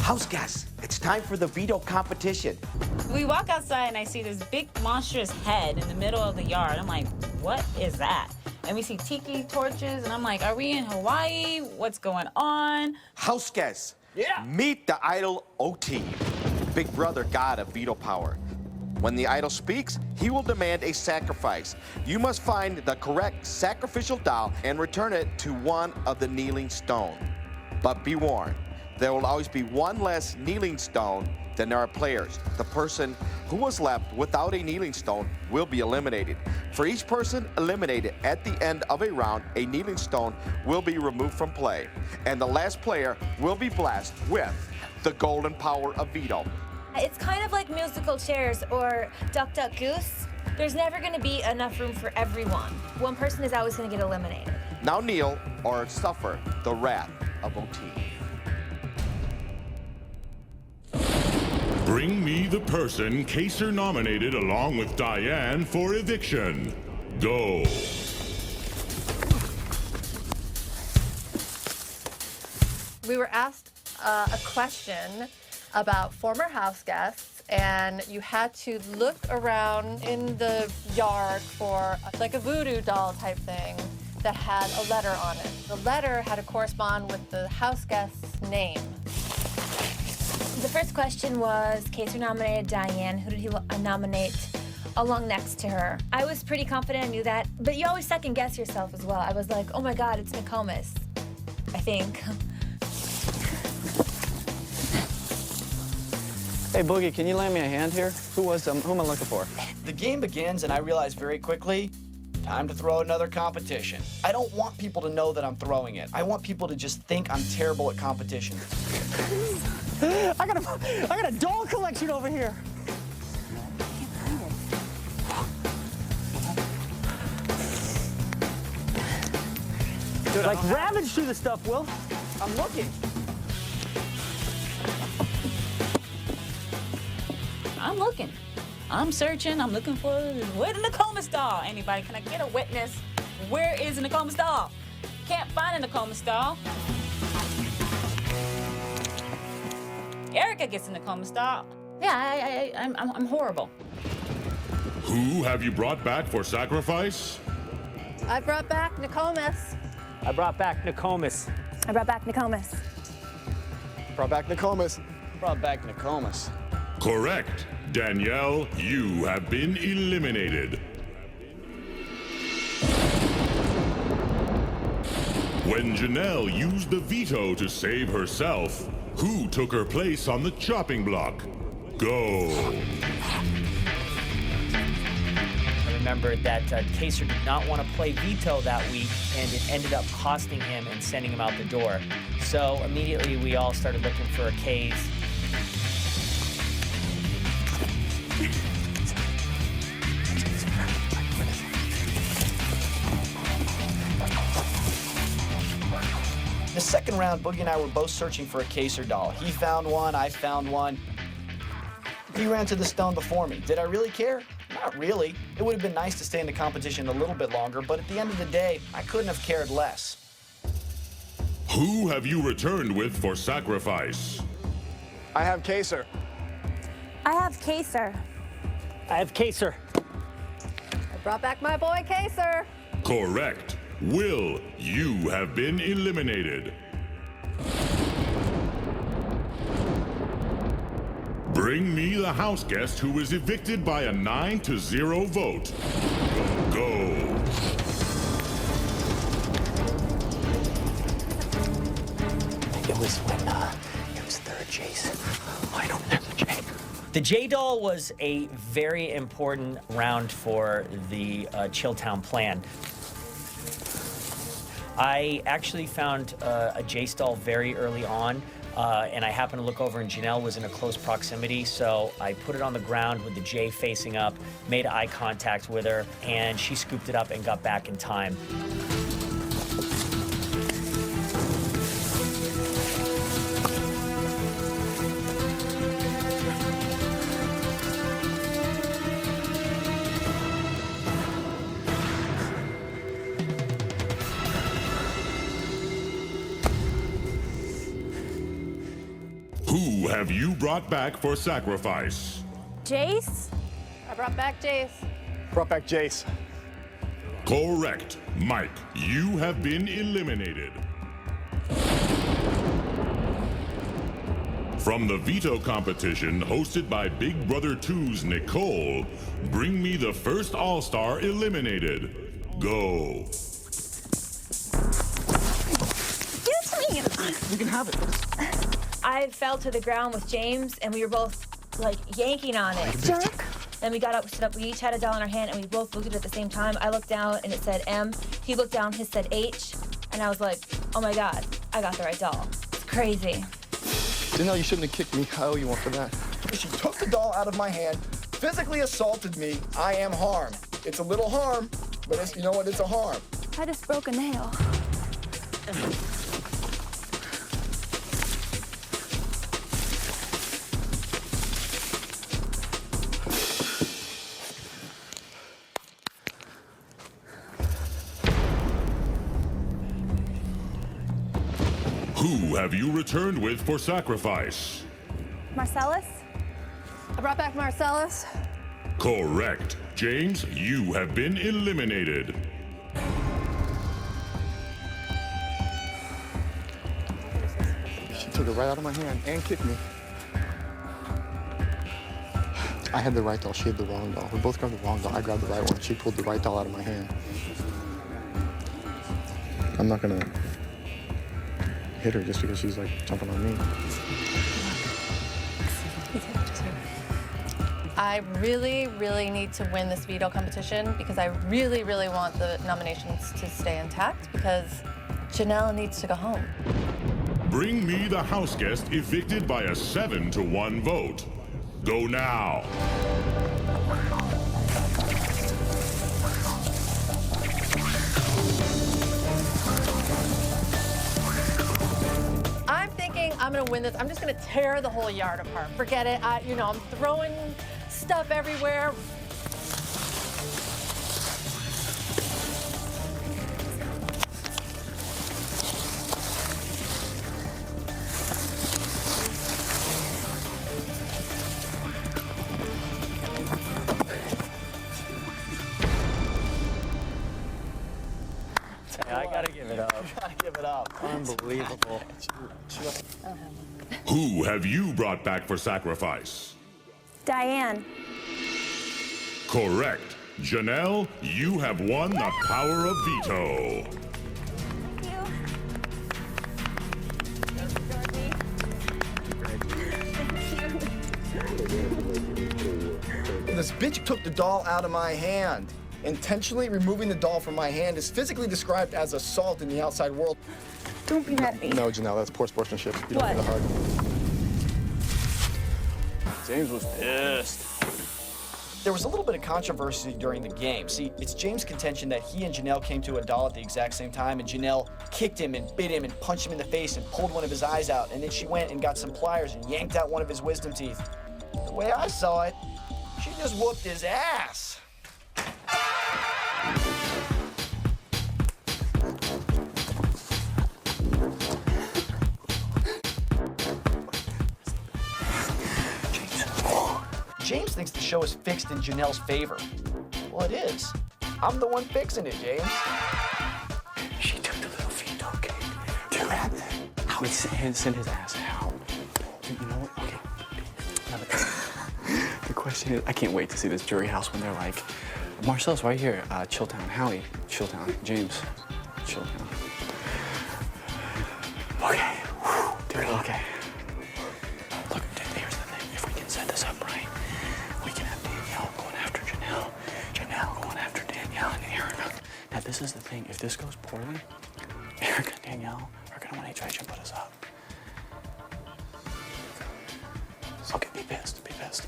House guests, it's time for the veto competition. We walk outside and I see this big monstrous head in the middle of the yard. I'm like, what is that? And we see tiki torches and I'm like, are we in Hawaii? What's going on? House guests, meet the idol OT, Big Brother God of veto power. When the idol speaks, he will demand a sacrifice. You must find the correct sacrificial doll and return it to one of the kneeling stone. But be warned, there will always be one less kneeling stone than there are players. The person who was left without a kneeling stone will be eliminated. For each person eliminated at the end of a round, a kneeling stone will be removed from play, and the last player will be blessed with the golden power of veto. It's kind of like musical chairs or Duck, Duck, Goose. There's never going to be enough room for everyone. One person is always going to get eliminated. Now kneel or suffer the wrath of OT. Bring me the person Kaser nominated along with Diane for eviction. Go. We were asked a question about former house guests, and you had to look around in the yard for like a voodoo doll type thing that had a letter on it. The letter had to correspond with the house guest's name. The first question was, Kaser nominated Diane. Who did he nominate along next to her? I was pretty confident I knew that, but you always second guess yourself as well. I was like, oh my God, it's Nokomis, I think. Hey, Boogie, can you lend me a hand here? Who am I looking for? The game begins, and I realize very quickly, time to throw another competition. I don't want people to know that I'm throwing it. I want people to just think I'm terrible at competition. I got a doll collection over here. Dude, like ravage through the stuff, Will. I'm looking. I'm looking. I'm searching. I'm looking for where the Nokomis doll. Anybody? Can I get a witness? Where is the Nokomis doll? Can't find a Nokomis doll. Erica gets the Nokomis doll. Yeah, I'm horrible. Who have you brought back for sacrifice? I brought back Nokomis. I brought back Nokomis. I brought back Nokomis. Brought back Nokomis. Brought back Nokomis. Correct. Danielle, you have been eliminated. When Janelle used the veto to save herself, who took her place on the chopping block? Go. I remembered that Kaser did not want to play veto that week, and it ended up costing him and sending him out the door. So immediately we all started looking for a case. The second round, Boogie and I were both searching for a Kaser doll. He found one, I found one. He ran to the stone before me. Did I really care? Not really. It would have been nice to stay in the competition a little bit longer, but at the end of the day, I couldn't have cared less. Who have you returned with for sacrifice? I have Kaser. I have Kaser. I have Kaser. I brought back my boy Kaser. Correct. Will, you have been eliminated. Bring me the house guest who was evicted by a 9-0 vote. Go. It was third Jace. I don't have the J. The J doll was a very important round for the Chilltown plan. I actually found a Jace doll very early on, and I happened to look over and Janelle was in a close proximity, so I put it on the ground with the J facing up, made eye contact with her, and she scooped it up and got back in time. Who have you brought back for sacrifice? Jace? I brought back Jace. Brought back Jace. Correct. Mike, you have been eliminated. From the veto competition hosted by Big Brother 2's Nicole, bring me the first All-Star eliminated. Go. Give it to me! You can have it. I fell to the ground with James, and we were both like yanking on it. Jerk. Then we got up, stood up. We each had a doll in our hand, and we both looked at it at the same time. I looked down, and it said M. He looked down, his said H, and I was like, "Oh my God, I got the right doll." It's crazy. Janelle, you shouldn't have kicked me. I owe you one for that. She took the doll out of my hand, physically assaulted me. I am harm. It's a little harm, but it's, you know what? It's a harm. I just broke a nail. Who have you returned with for sacrifice? Marcellus? I brought back Marcellus. Correct. James, you have been eliminated. She took it right out of my hand and kicked me. I had the right doll. She had the wrong doll. We both grabbed the wrong doll. I grabbed the right one. She pulled the right doll out of my hand. I'm not gonna hit her just because she's like jumping on me. I really, really need to win this veto competition because I really, really want the nominations to stay intact because Janelle needs to go home. Bring me the house guest evicted by a 7-1 vote. Go now. I'm gonna win this. I'm just gonna tear the whole yard apart. Forget it. I'm throwing stuff everywhere. I gotta give it up. Gotta give it up. Unbelievable. Who have you brought back for sacrifice? Diane. Correct. Janelle, you have won the power of veto. This bitch took the doll out of my hand. Intentionally removing the doll from my hand is physically described as assault in the outside world. Don't be mad at me. No, Janelle, that's poor sportsmanship. You What? don't need a hard. James was pissed. There was a little bit of controversy during the game. See, it's James' contention that he and Janelle came to a doll at the exact same time, and Janelle kicked him and bit him and punched him in the face and pulled one of his eyes out, and then she went and got some pliers and yanked out one of his wisdom teeth. The way I saw it, she just whooped his ass. James thinks the show is fixed in Janelle's favor. Well, it is. I'm the one fixing it, James. She took the little veto cake. Dude, how he sent his ass out. Dude, you know what? Okay. Now the question is, I can't wait to see this jury house when they're like, Marcel's right here. Chilltown. Howie. Chilltown. James. Chilltown. Okay. Dude, okay. Look, here's the thing. If we can set this up right, we can have Danielle going after Janelle. Janelle going after Danielle and Erica. Now, this is the thing. If this goes poorly, Erica and Danielle are going to want to try to put us up. Okay, be pissed. Be pissed.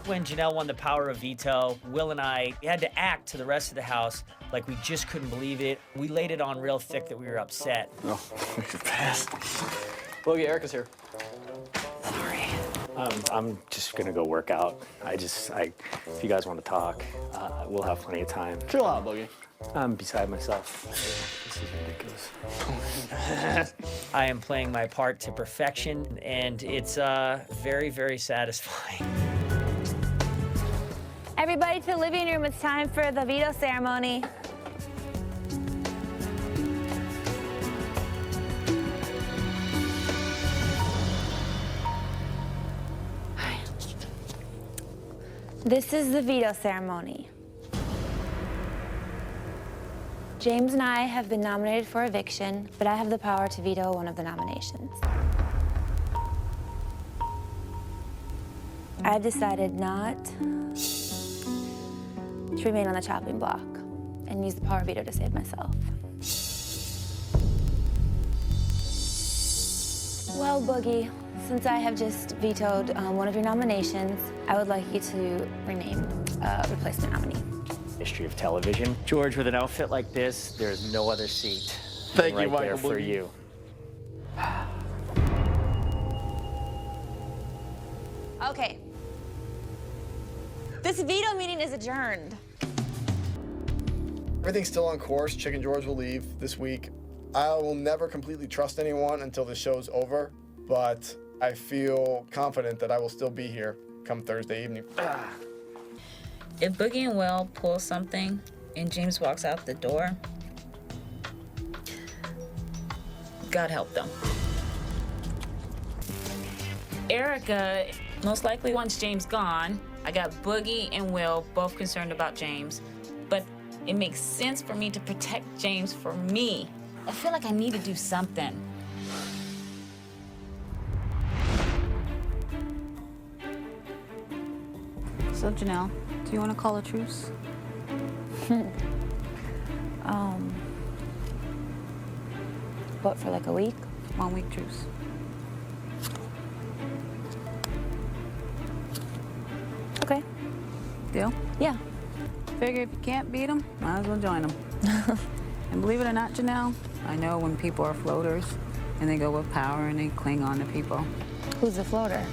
When Janelle won the power of veto, Will and I had to act to the rest of the house like we just couldn't believe it. We laid it on real thick that we were upset. Oh, you're pissed. Boogie, Erica's here. I'm just gonna go work out. If you guys want to talk, we'll have plenty of time. Chill out, Boogie. I'm beside myself. This is ridiculous. I am playing my part to perfection, and it's very, very satisfying. Everybody to the living room. It's time for the veto ceremony. This is the veto ceremony. James and I have been nominated for eviction, but I have the power to veto one of the nominations. I've decided not to remain on the chopping block and use the power veto to save myself. Well, Boogie, since I have just vetoed one of your nominations, I would like you to rename a replacement nominee. History of television. George, with an outfit like this, there's no other seat. Thank right you, Michael there for Boogie. you. Okay. This veto meeting is adjourned. Everything's still on course. Chicken George will leave this week. I will never completely trust anyone until the show's over, but I feel confident that I will still be here come Thursday evening. If Boogie and Will pull something and James walks out the door, God help them. Erica most likely wants James gone. I got Boogie and Will both concerned about James, but it makes sense for me to protect James for me. I feel like I need to do something. So, Janelle, do you want to call a truce? What, for like a week? 1 week truce. Okay. Deal? Yeah. Figure if you can't beat them, might as well join them. And believe it or not, Janelle, I know when people are floaters, And they go with power and they cling on to people. Who's the floater?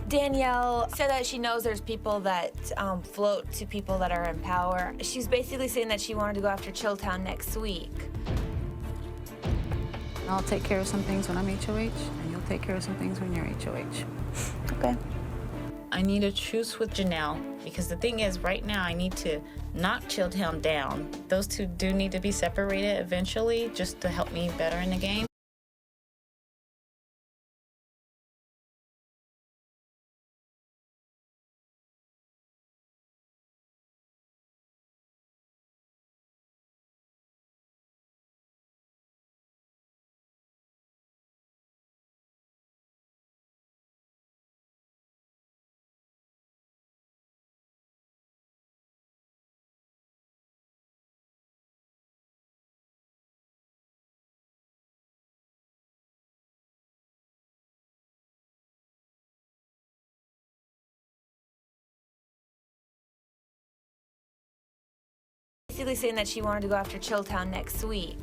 Danielle said that she knows there's people that float to people that are in power. She's basically saying that she wanted to go after Chilltown next week. I'll take care of some things when I'm HOH, and you'll take care of some things when you're HOH. Okay. I need a truce with Janelle, because the thing is, right now, I need to knock Chilltown down. Those two do need to be separated eventually, just to help me better in the game. Basically saying that she wanted to go after Chilltown next week.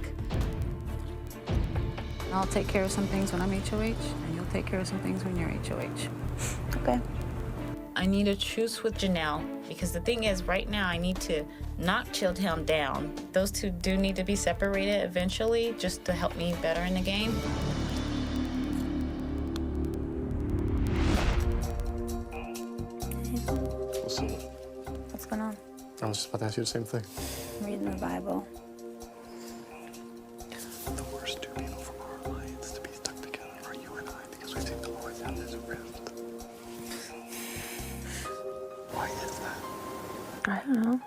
I'll take care of some things when I'm HOH, and you'll take care of some things when you're HOH. Okay. I need a truce with Janelle, because the thing is, right now, I need to knock Chilltown down. Those two do need to be separated eventually, just to help me better in the game. We'll see. What's going on? I was just about to ask you the same thing. I'm reading the Bible. The worst two people from our alliance to be stuck together are you and I, because we've seen the Lord have this rift. Why is that? I don't know.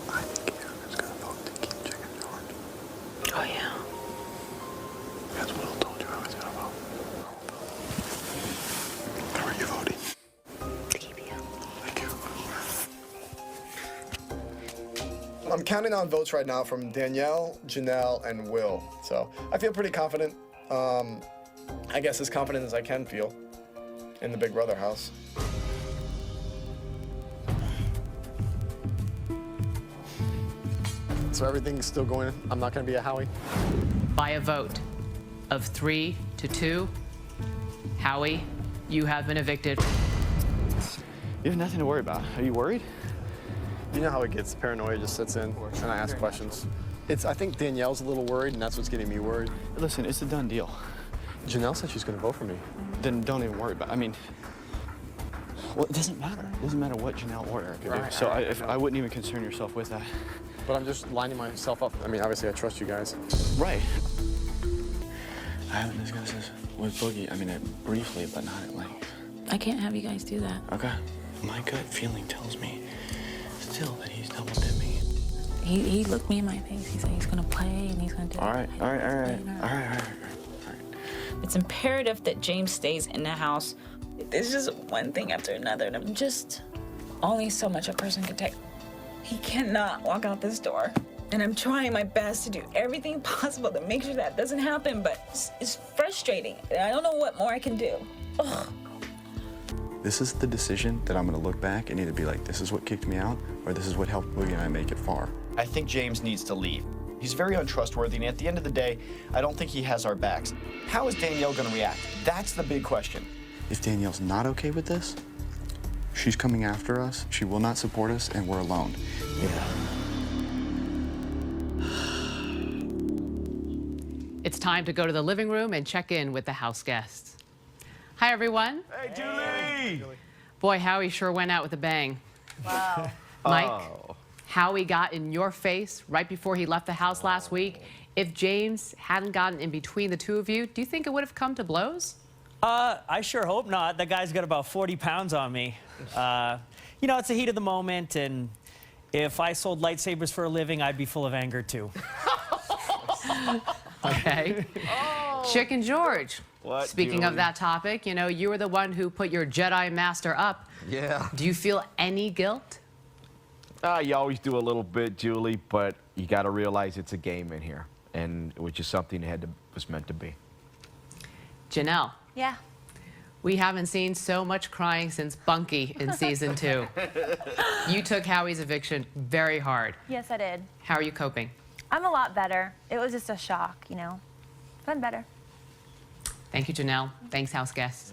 I think Aaron's gonna vote to keep Chicken George. Oh, yeah. That's what I told you I was gonna vote. How are you voting? To keep you. Thank you. I'm counting on votes right now from Danielle, Janelle, and Will. So I feel pretty confident. I guess as confident as I can feel in the Big Brother house. So everything's still going. I'm not gonna be a Howie. By a vote of 3 to 2, Howie, you have been evicted. You have nothing to worry about. Are you worried? You know how it gets. Paranoia just sets in, and I ask questions. I think Danielle's a little worried, and that's what's getting me worried. Listen, it's a done deal. Janelle said she's gonna vote for me. Then don't even worry about it. I mean, well, it doesn't matter. It doesn't matter what Janelle or Erica do. Right, So right. I wouldn't even concern yourself with that. But I'm just lining myself up. I mean, obviously, I trust you guys. Right. I haven't discussed this with Boogie. I mean, briefly, but not at length. I can't have you guys do that. Okay. My gut feeling tells me still that he's double dipping. He looked me in my face. He said he's gonna play and he's gonna do All it. right. It's imperative that James stays in the house. It's just one thing after another, and I'm just only so much a person can take. He cannot walk out this door, and I'm trying my best to do everything possible to make sure that doesn't happen, but it's frustrating. I don't know what more I can do. Ugh. This is the decision that I'm gonna look back and either be like, this is what kicked me out, or this is what helped Boogie and I make it far. I think James needs to leave. He's very untrustworthy, and at the end of the day, I don't think he has our backs. How is Danielle gonna react? That's the big question. If Danielle's not okay with this, she's coming after us, she will not support us, and we're alone. It's time to go to the living room and check in with the house guests. Hi, everyone. Hey, Julie! Boy, Howie sure went out with a bang. Wow. Mike, Howie got in your face right before he left the house last week. If James hadn't gotten in between the two of you, do you think it would have come to blows? I sure hope not. That guy's got about 40 pounds on me. You know, it's the heat of the moment, and if I sold lightsabers for a living, I'd be full of anger, too. Okay. Chicken George. What, Speaking Julie? of that topic, you know, you were the one who put your Jedi Master up. Yeah. Do you feel any guilt? You always do a little bit, Julie, but you got to realize it's a game in here, and which is something that was meant to be. Janelle. Yeah. We haven't seen so much crying since Bunky in season 2. You took Howie's eviction very hard. Yes, I did. How are you coping? I'm a lot better. It was just a shock, you know. But I'm better. Thank you, Janelle. Thanks, house guests.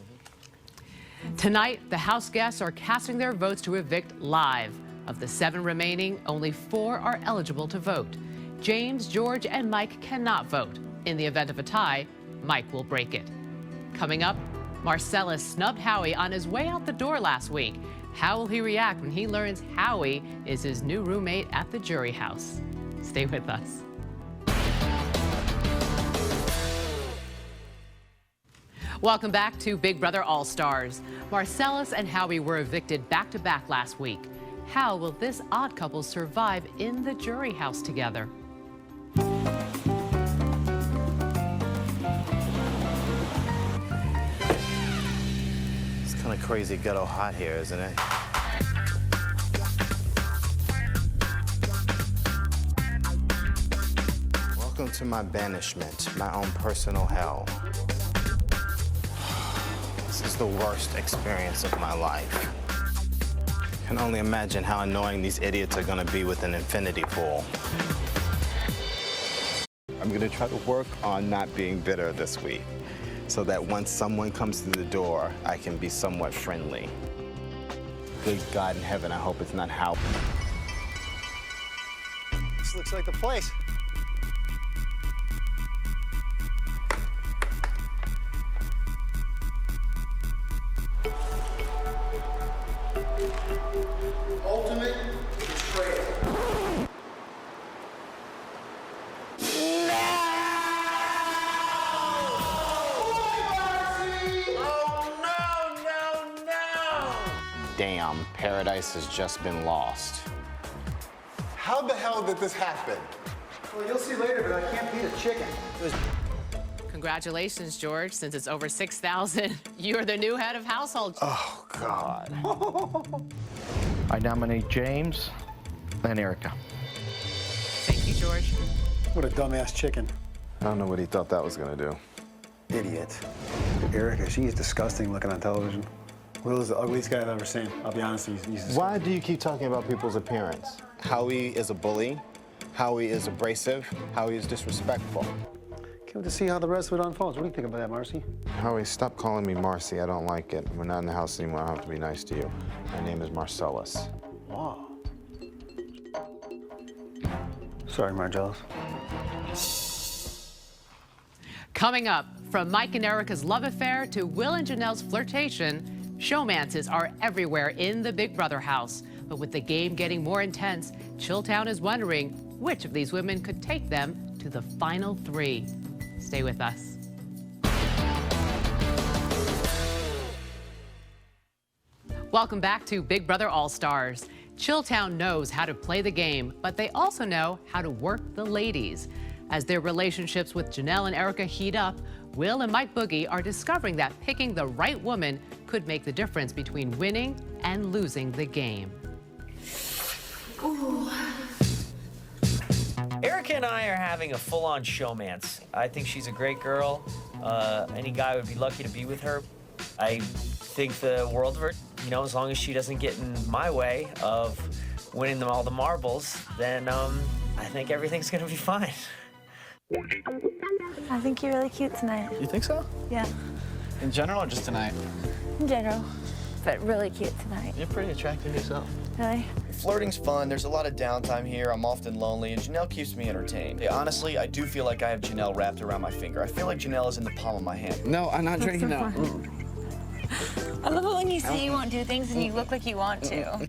Tonight, the house guests are casting their votes to evict live. Of the 7 remaining, only 4 are eligible to vote. James, George, and Mike cannot vote. In the event of a tie, Mike will break it. Coming up, Marcellus snubbed Howie on his way out the door last week. How will he react when he learns Howie is his new roommate at the jury house? Stay with us. Welcome back to Big Brother All-Stars. Marcellus and Howie were evicted back-to-back last week. How will this odd couple survive in the jury house together? It's kind of crazy ghetto hot here, isn't it? Welcome to my banishment, my own personal hell. This is the worst experience of my life. I can only imagine how annoying these idiots are gonna be with an infinity pool. I'm gonna try to work on not being bitter this week, so that once someone comes through the door, I can be somewhat friendly. Good God in heaven, I hope it's not Howie. This looks like the place. Ultimate betrayal. Damn, paradise has just been lost. How the hell did this happen? Well, you'll see later, but I can't beat a chicken. Congratulations, George. Since it's over 6,000, you're the new head of household. Oh, God. I nominate James and Erica. Thank you, George. What a dumbass chicken. I don't know what he thought that was gonna do. Idiot. Erica, she's disgusting looking on television. Will is the ugliest guy I've ever seen. I'll be honest, he's Why do you keep talking about people's appearance? Howie is a bully. Howie is abrasive. Howie is disrespectful. Can't wait to see how the rest of it unfolds. What do you think about that, Marcy? Howie, stop calling me Marcy. I don't like it. We're not in the house anymore. I don't have to be nice to you. My name is Marcellus. Wow. Sorry, Marcellus. Coming up, from Mike and Erica's love affair to Will and Janelle's flirtation, showmances are everywhere in the Big Brother house. But with the game getting more intense, Chilltown is wondering which of these women could take them to the final 3. Stay with us. Welcome back to Big Brother All-Stars. Chilltown knows how to play the game, but they also know how to work the ladies. As their relationships with Janelle and Erica heat up, Will and Mike Boogie are discovering that picking the right woman could make the difference between winning and losing the game. Ooh. Erica and I are having a full-on showmance. I think she's a great girl. Any guy would be lucky to be with her. I think the world of her, you know, as long as she doesn't get in my way of winning them all the marbles, then I think everything's gonna be fine. I think you're really cute tonight. You think so? Yeah, In general or just tonight? in general, but really cute tonight. You're pretty attractive yourself. Really? Flirting's fun. There's a lot of downtime here. I'm often lonely, and Janelle keeps me entertained. Hey, honestly, I do feel like I have Janelle wrapped around my finger. I feel like Janelle is in the palm of my hand. No, I'm not drinking so now. I love it when you say you won't do things and you look like you want to.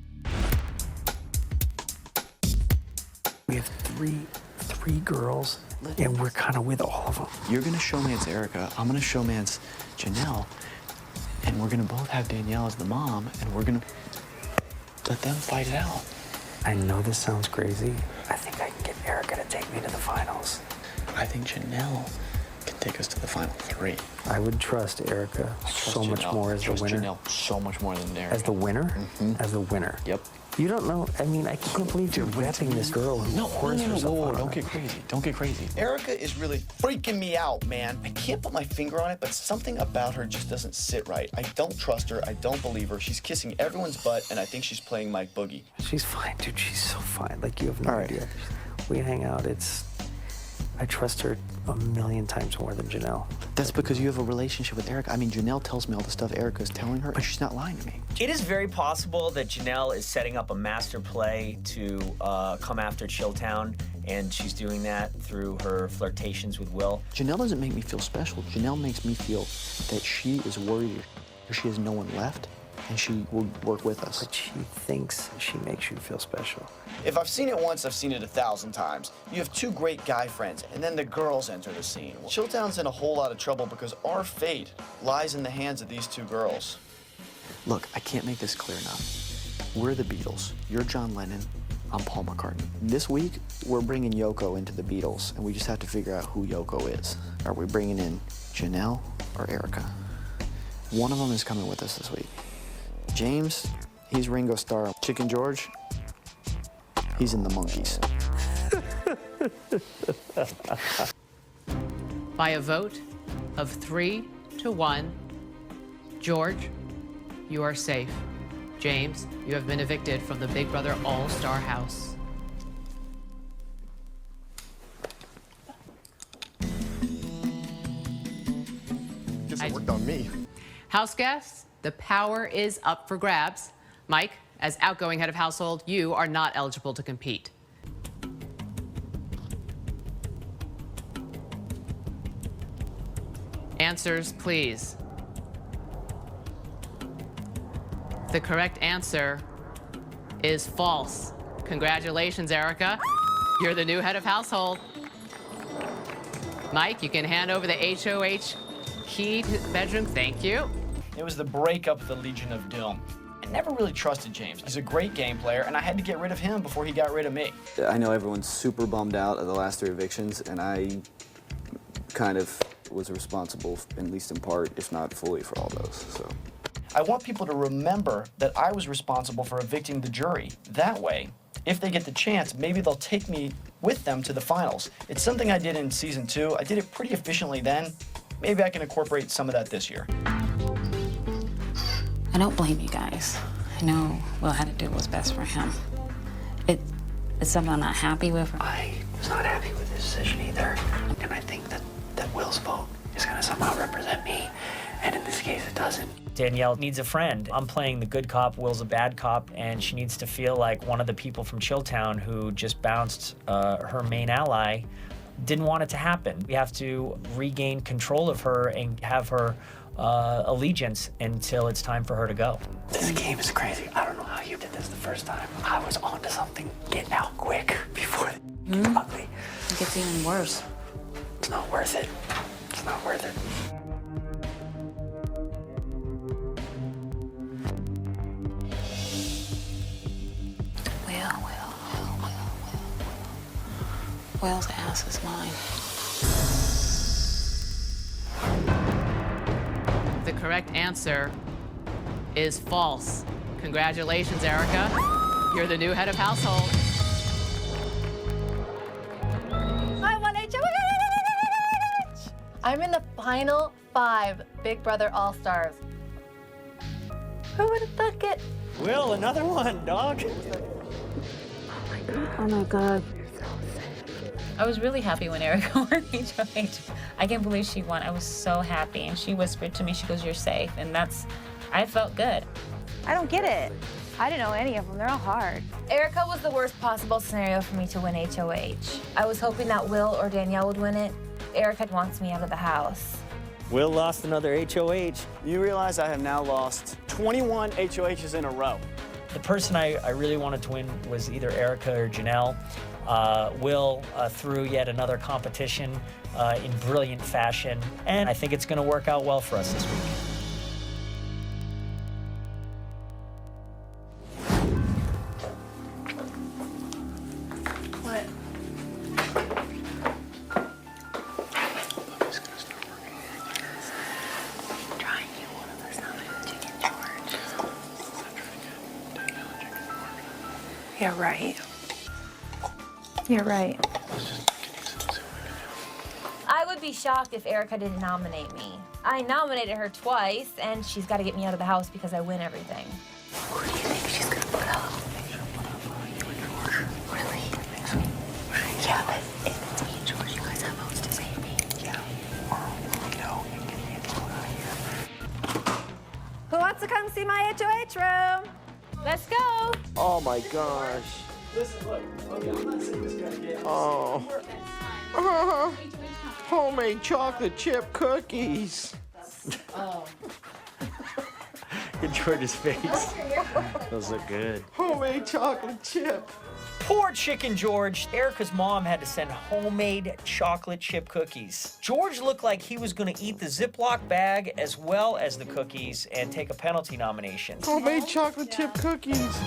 We have three girls, and we're kind of with all of them. You're gonna showmance Erica, I'm gonna showmance Janelle, and we're gonna both have Danielle as the mom, and we're gonna let them fight it out. I know this sounds crazy. I think I can get Erica to take me to the finals. I think Janelle can take us to the final 3. I would trust Erica so much more as the winner. Janelle so much more than Erica. As the winner? Mm-hmm. As the winner. Yep. You don't know. I mean, I can't believe you're repping this girl who whores herself whoa, out on don't her. get crazy. Don't get crazy. Erica is really freaking me out, man. I can't put my finger on it, but something about her just doesn't sit right. I don't trust her. I don't believe her. She's kissing everyone's butt, and I think she's playing Mike Boogie. She's fine, dude. She's so fine. Like, you have no idea. We hang out. It's I trust her a million times more than Janelle. That's because you have a relationship with Erica. I mean, Janelle tells me all the stuff Erica's telling her, but she's not lying to me. It is very possible that Janelle is setting up a master play to come after Chilltown, and she's doing that through her flirtations with Will. Janelle doesn't make me feel special. Janelle makes me feel that she is worried she has no one left, and she will work with us. But she thinks she makes you feel special. If I've seen it once, I've seen it 1,000 times. You have two great guy friends, and then the girls enter the scene. Chilltown's in a whole lot of trouble because our fate lies in the hands of these two girls. Look, I can't make this clear enough. We're the Beatles. You're John Lennon. I'm Paul McCartney. This week, we're bringing Yoko into the Beatles, and we just have to figure out who Yoko is. Are we bringing in Janelle or Erica? One of them is coming with us this week. James, he's Ringo Starr. Chicken George, he's in the Monkees. By a vote of 3 to 1, George, you are safe. James, you have been evicted from the Big Brother All-Star House. Guess it worked on me. House guests, the power is up for grabs. Mike, as outgoing head of household, you are not eligible to compete. Answers, please. The correct answer is false. Congratulations, Erica. You're the new head of household. Mike, you can hand over the HOH key to the bedroom. Thank you. It was the breakup of the Legion of Doom. I never really trusted James. He's a great game player, and I had to get rid of him before he got rid of me. I know everyone's super bummed out at the last 3 evictions, and I kind of was responsible, at least in part, if not fully, for all those, so. I want people to remember that I was responsible for evicting the jury. That way, if they get the chance, maybe they'll take me with them to the finals. It's something I did in season 2. I did it pretty efficiently then. Maybe I can incorporate some of that this year. I don't blame you guys. I know Will had to do what's best for him. It's something I'm not happy with. I was not happy with this decision either. And I think that Will's vote is going to somehow represent me. And in this case, it doesn't. Danielle needs a friend. I'm playing the good cop, Will's a bad cop, and she needs to feel like one of the people from Chilltown who just bounced her main ally didn't want it to happen. We have to regain control of her and have her allegiance until it's time for her to go. This game is crazy. I don't know how you did this the first time. I was onto something. Get out quick before it gets ugly. It gets even worse. It's not worth it. It's not worth it. Will's ass is mine. The correct answer is false. Congratulations, Erica. You're the new head of household. I won HOH! I'm in the final 5 Big Brother All-Stars. Who would have thunk it? Will, another one, dog. Oh my God. I was really happy when Erica won HOH. I can't believe she won. I was so happy. And she whispered to me, she goes, "You're safe." And I felt good. I don't get it. I didn't know any of them. They're all hard. Erica was the worst possible scenario for me to win HOH. I was hoping that Will or Danielle would win it. Erica wants me out of the house. Will lost another HOH. You realize I have now lost 21 HOHs in a row. The person I really wanted to win was either Erica or Janelle. Will threw yet another competition in brilliant fashion, and I think it's going to work out well for us this week. What? Trying to get one of us nominated Chicken George. You're right. You're right. I would be shocked if Erica didn't nominate me. I nominated her twice, and she's got to get me out of the house because I win everything. Who do you think she's going to put up? Really? Yeah, but if it's me and George, you guys have to come see my HOH room. Let's go. Oh my gosh. Listen, look. Okay, I'm not saying this guy's gay. Oh. Homemade chocolate chip cookies. Oh. Get George's face. Those look good. Homemade chocolate chip. Poor Chicken George. Erica's mom had to send homemade chocolate chip cookies. George looked like he was gonna eat the Ziploc bag as well as the cookies and take a penalty nomination. Homemade chocolate chip cookies.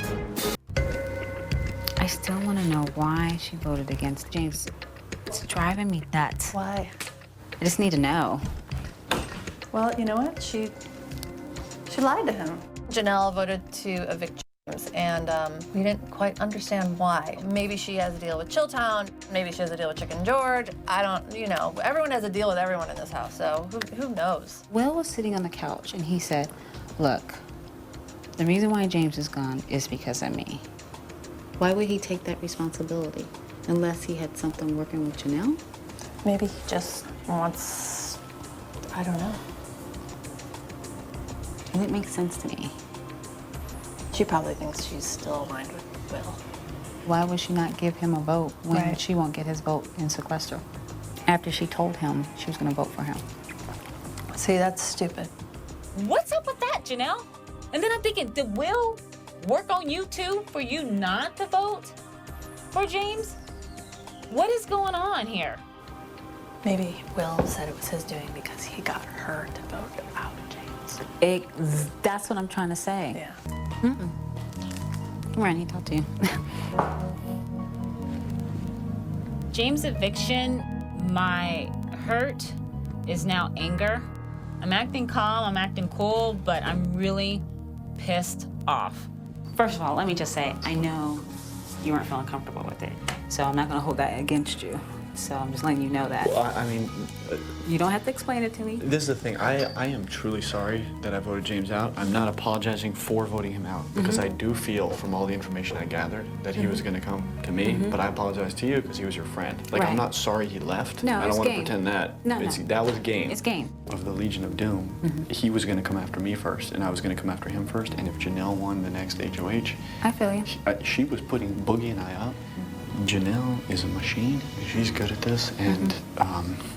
I still want to know why she voted against James. It's driving me nuts. Why? I just need to know. Well, you know what? She lied to him. Janelle voted to evict James, and we didn't quite understand why. Maybe she has a deal with Chilltown. Maybe she has a deal with Chicken George. I don't, you know, everyone has a deal with everyone in this house, so who knows? Will was sitting on the couch and he said, look, the reason why James is gone is because of me. Why would he take that responsibility unless he had something working with Janelle? Maybe he just wants, I don't know. And it makes sense to me. She probably thinks she's still aligned with Will. Why would she not give him a vote when Right. she won't get his vote in sequester? After she told him she was going to vote for him. See, that's stupid. What's up with that, Janelle? And then I'm thinking, did Will work on you too for you not to vote for James? What is going on here? Maybe Will said it was his doing because he got her to vote out James. That's what I'm trying to say. Yeah. Mm-mm. Come here, I need to talk to you. James' eviction, my hurt is now anger. I'm acting calm, I'm acting cool, but I'm really pissed off. First of all, let me just say, I know you weren't feeling comfortable with it, so I'm not going to hold that against you. So I'm just letting you know that. Well, I mean, You don't have to explain it to me. this is the thing. I am truly sorry that I voted James out. I'm not apologizing for voting him out because I do feel from all the information I gathered that he was going to come to me, but I apologize to you because he was your friend. Like, I'm Right. not sorry he left. No, I don't it's want to game. pretend that. No, It's, no. That was game. It's game. Of the Legion of Doom, he was going to come after me first, and I was going to come after him first. And if Janelle won the next HOH, I feel you. she was putting Boogie and I up. Janelle is a machine. She's good at this, and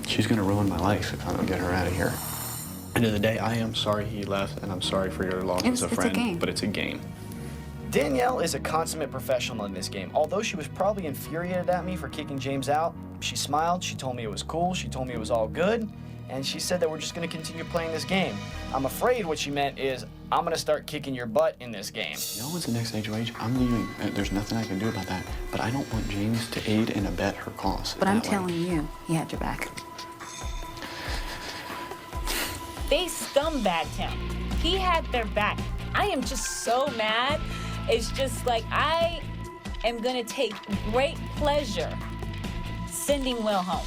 she's gonna ruin my life if I don't get her out of here. End of the day, I am sorry he left, and I'm sorry for your loss as a friend. game. But it's a game. Danielle is a consummate professional in this game. Although she was probably infuriated at me for kicking James out, she smiled, she told me it was cool, she told me it was all good, and she said that we're just gonna continue playing this game. I'm afraid what she meant is, I'm gonna start kicking your butt in this game. You know what's the next HOH? I'm leaving. There's nothing I can do about that. But I don't want James to aid and abet her cause. But I'm that way. telling you, he had your back. They scumbagged him. He had their back. I am just so mad. It's just like I am gonna take great pleasure sending Will home.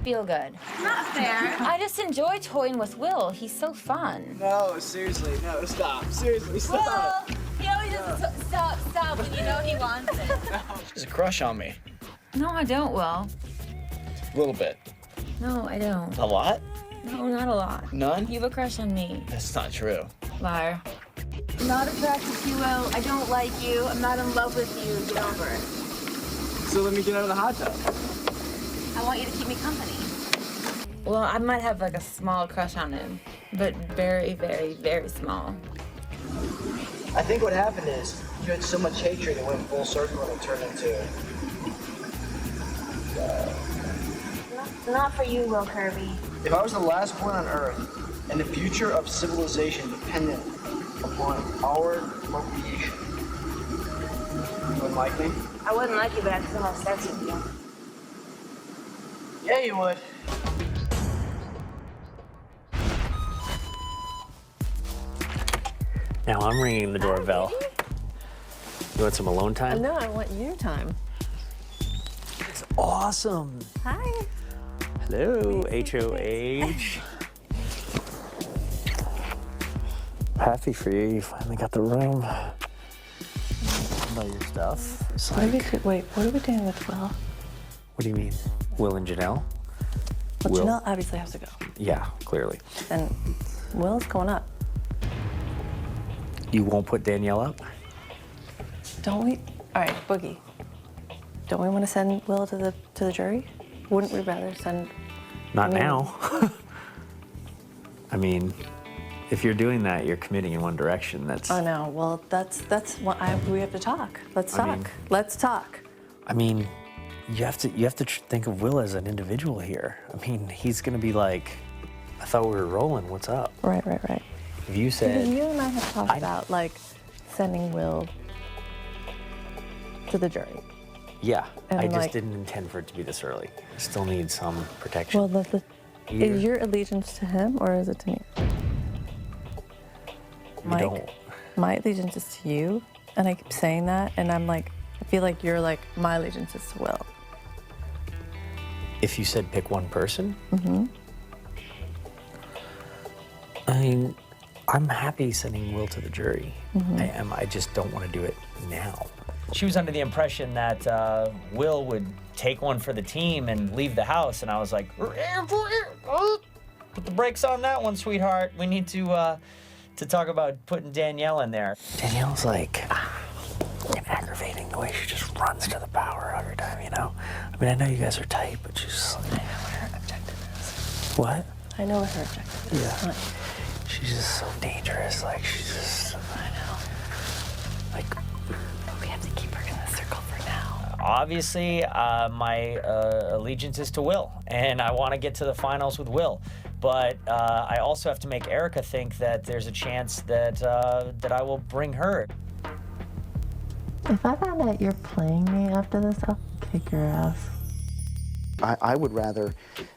Feel good. Not fair. I just enjoy toying with Will. He's so fun. No, seriously, no, stop. Seriously, stop. Will, he always does stop when you know he wants it. She's a crush on me. No, I don't, Will. A little bit. No, I don't. A lot? No, not a lot. None? You have a crush on me. That's not true. Liar. I'm not attracted to you, Will. I don't like you. I'm not in love with you. Get over it. So let me get out of the hot tub. I want you to keep me company. Well, I might have like a small crush on him, but very, very, very small. I think what happened is you had so much hatred it went full circle and it turned into. Not for you, Will Kirby. If I was the last one on Earth and the future of civilization depended upon our procreation, you wouldn't like me? I wouldn't like you, but I'd still have sex with you. Yeah, you would. Now I'm ringing the doorbell. You want some alone time? No, I want you time. It's awesome. Hi. Hello, HOH. Happy for you. You finally got the room. About your stuff. It's like, Wait, what are we doing with Will? what do you mean? Will and Janelle? Well, Will. Janelle obviously has to go. Yeah, clearly. And Will's going up. You won't put Danielle up? Don't we? All right, Boogie. Don't we want to send Will to the jury? Wouldn't we rather send? Not I mean- now. I mean, if you're doing that, you're committing in one direction. That's. I know. Well, that's what we have to talk. Let's I talk. mean- Let's talk. I mean, you have to think of Will as an individual here. I mean, he's gonna be like, I thought we were rolling. What's up? Right. If you Because said, you and I have talked about like sending Will to the jury. yeah, And I just like- didn't intend for it to be this early. I still need some protection. Well, Here. is your allegiance to him or is it to me? Mike, don't. my allegiance is to you, and I keep saying that, and I'm like, I feel like you're like, my allegiance is to Will. If you said pick one person, Mm-hmm. I mean, I'm happy sending Will to the jury. Mhm. I am. I just don't want to do it now. She was under the impression that Will would take one for the team and leave the house, and I was like, put the brakes on that one, sweetheart. We need to talk about putting Danielle in there. Danielle's like aggravating the way she just runs to the power every time, you know? I mean, I know you guys are tight, but she's just like, I know what her objective is. what? I know what her objective is. Yeah. Like, She's just so dangerous. Like, she's just, I know. like, But we have to keep her in the circle for now. Obviously, my allegiance is to Will, and I want to get to the finals with Will. But I also have to make Erica think that there's a chance that that I will bring her. If I find out you're playing me after this, I'll kick your ass. I would rather,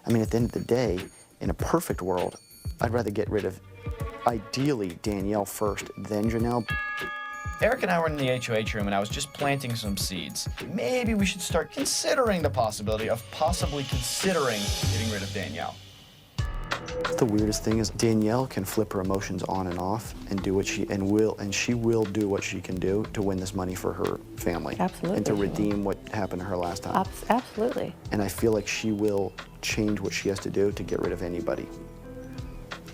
I mean, at the end of the day, in a perfect world, I'd rather get rid of, ideally, Danielle first, then Janelle. Eric and I were in the HOH room and I was just planting some seeds. Maybe we should start considering the possibility of possibly considering getting rid of Danielle. The weirdest thing is Danielle can flip her emotions on and off and do what she will do what she can do to win this money for her family. Absolutely. And to redeem what happened to her last time. Absolutely. And I feel like she will change what she has to do to get rid of anybody.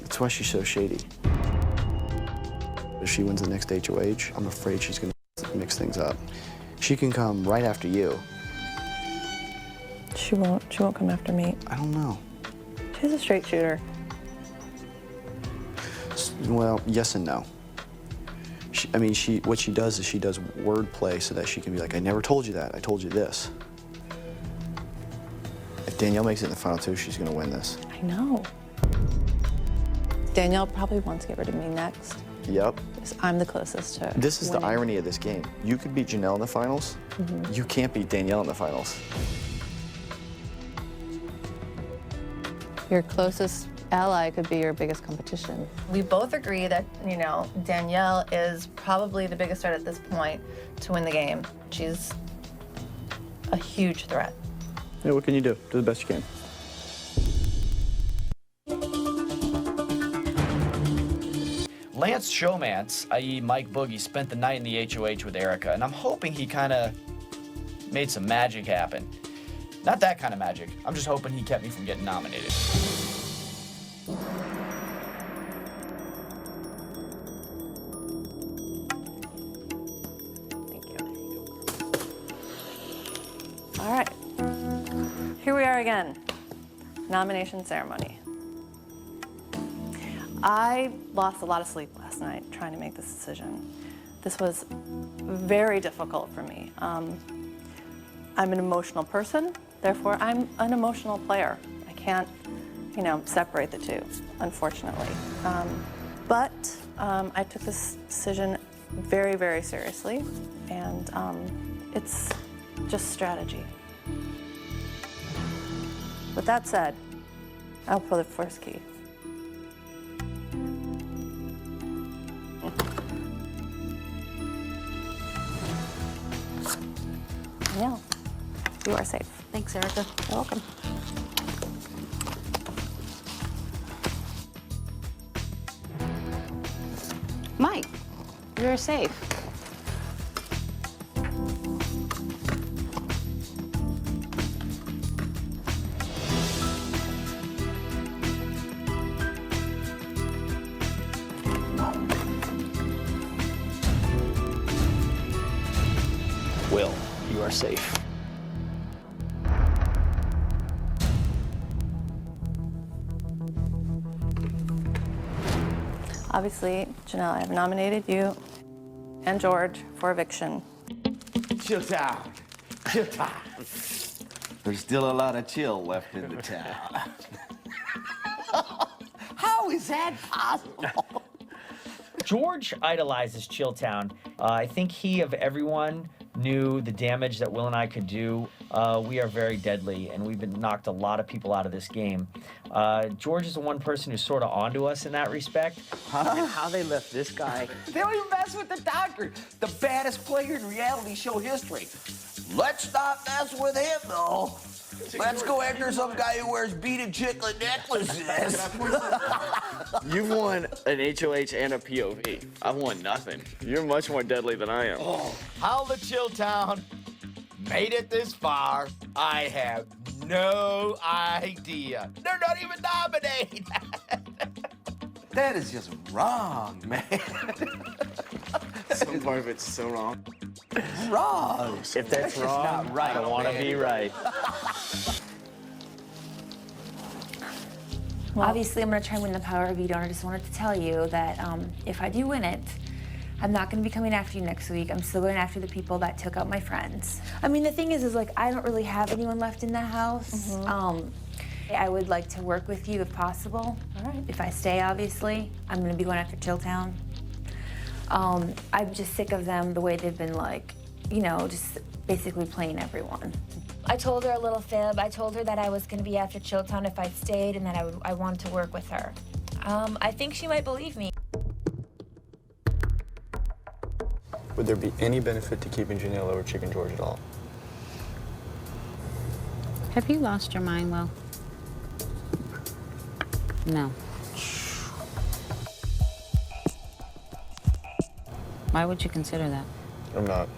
That's why she's so shady. If she wins the next HOH, I'm afraid she's gonna mix things up. She can come right after you. She won't come after me. I don't know. She's a straight shooter. Well, yes and no. What she does is she does wordplay so that she can be like, I never told you that, I told you this. If Danielle makes it in the final two, she's gonna win this. I know. Danielle probably wants to get rid of me next. Yep. Because I'm the closest to This is the winning. irony of this game. You could beat Janelle in the finals. Mhm. You can't beat Danielle in the finals. Your closest ally could be your biggest competition. We both agree that, Danielle is probably the biggest threat at this point to win the game. She's a huge threat. Yeah, what can you do? Do the best you can. Lance Showmance, i.e. Mike Boogie, spent the night in the HOH with Erica, and I'm hoping he kind of made some magic happen. Not that kind of magic. I'm just hoping he kept me from getting nominated. All right. Here we are again. Nomination ceremony. I lost a lot of sleep last night trying to make this decision. This was very difficult for me. I'm an emotional person, therefore I'm an emotional player. I can't, separate the two, unfortunately. But I took this decision very, very seriously, and it's just strategy. With that said, I'll pull the first key. Yeah, you are safe. Thanks, Erica. You're welcome. Mike, you're safe. are safe. Obviously, Janelle, I have nominated you and George for eviction. Chill town. Chill town. There's still a lot of chill left in the town. How is that possible? George idolizes Chilltown. I think he, of everyone, knew the damage that Will and I could do. We are very deadly, and we've been knocked a lot of people out of this game. George is the one person who's sort of onto us in that respect. And how they left this guy. They don't even mess with the doctor, the baddest player in reality show history. Let's not mess with him, though. Let's go after some guy who wears beaded chiclet necklaces. You've won an HOH and a POV. I've won nothing. You're much more deadly than I am. Oh, how the Chilltown made it this far, I have no idea. They're not even nominated. That is just wrong, man. Some part of it's so wrong. Wrong. If that's wrong, not right, I don't want to man. be right. Obviously, I'm going to try and win the power of veto, and I just wanted to tell you that if I do win it, I'm not going to be coming after you next week. I'm still going after the people that took out my friends. I mean, the thing is like, I don't really have anyone left in the house. I would like to work with you if possible. All right. If I stay, obviously, I'm going to be going after Chilltown. I'm just sick of them, the way they've been like, you know, just basically playing everyone. I told her a little fib. I told her that I was going to be after Chilltown if I stayed and that I wanted to work with her. I think she might believe me. Would there be any benefit to keeping Janelle over Chicken George at all? Have you lost your mind, Will? No. Why would you consider that? I'm not.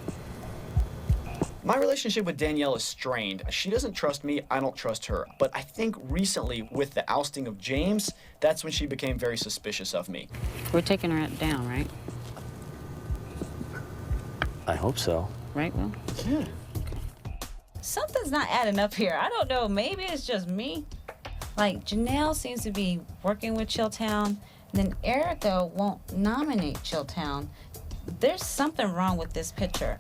My relationship with Danielle is strained. She doesn't trust me, I don't trust her. But I think recently, with the ousting of James, that's when she became very suspicious of me. We're taking her down, right? I hope so. Right, Will? Yeah. Something's not adding up here. I don't know. Maybe it's just me. Like, Janelle seems to be working with Chilltown, and then Erica won't nominate Chilltown. There's something wrong with this picture.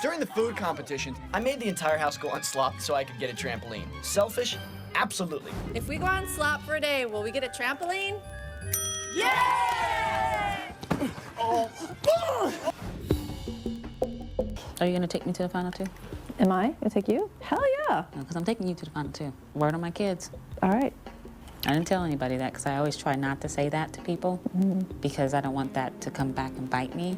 During the food competition, I made the entire house go on slop so I could get a trampoline. Selfish? Absolutely. If we go on slop for a day, will we get a trampoline? Are you gonna take me to the final two? Am I gonna take you? Hell yeah. Because I'm taking you to the final two. Word on my kids. All right. I didn't tell anybody that because I always try not to say that to people because I don't want that to come back and bite me.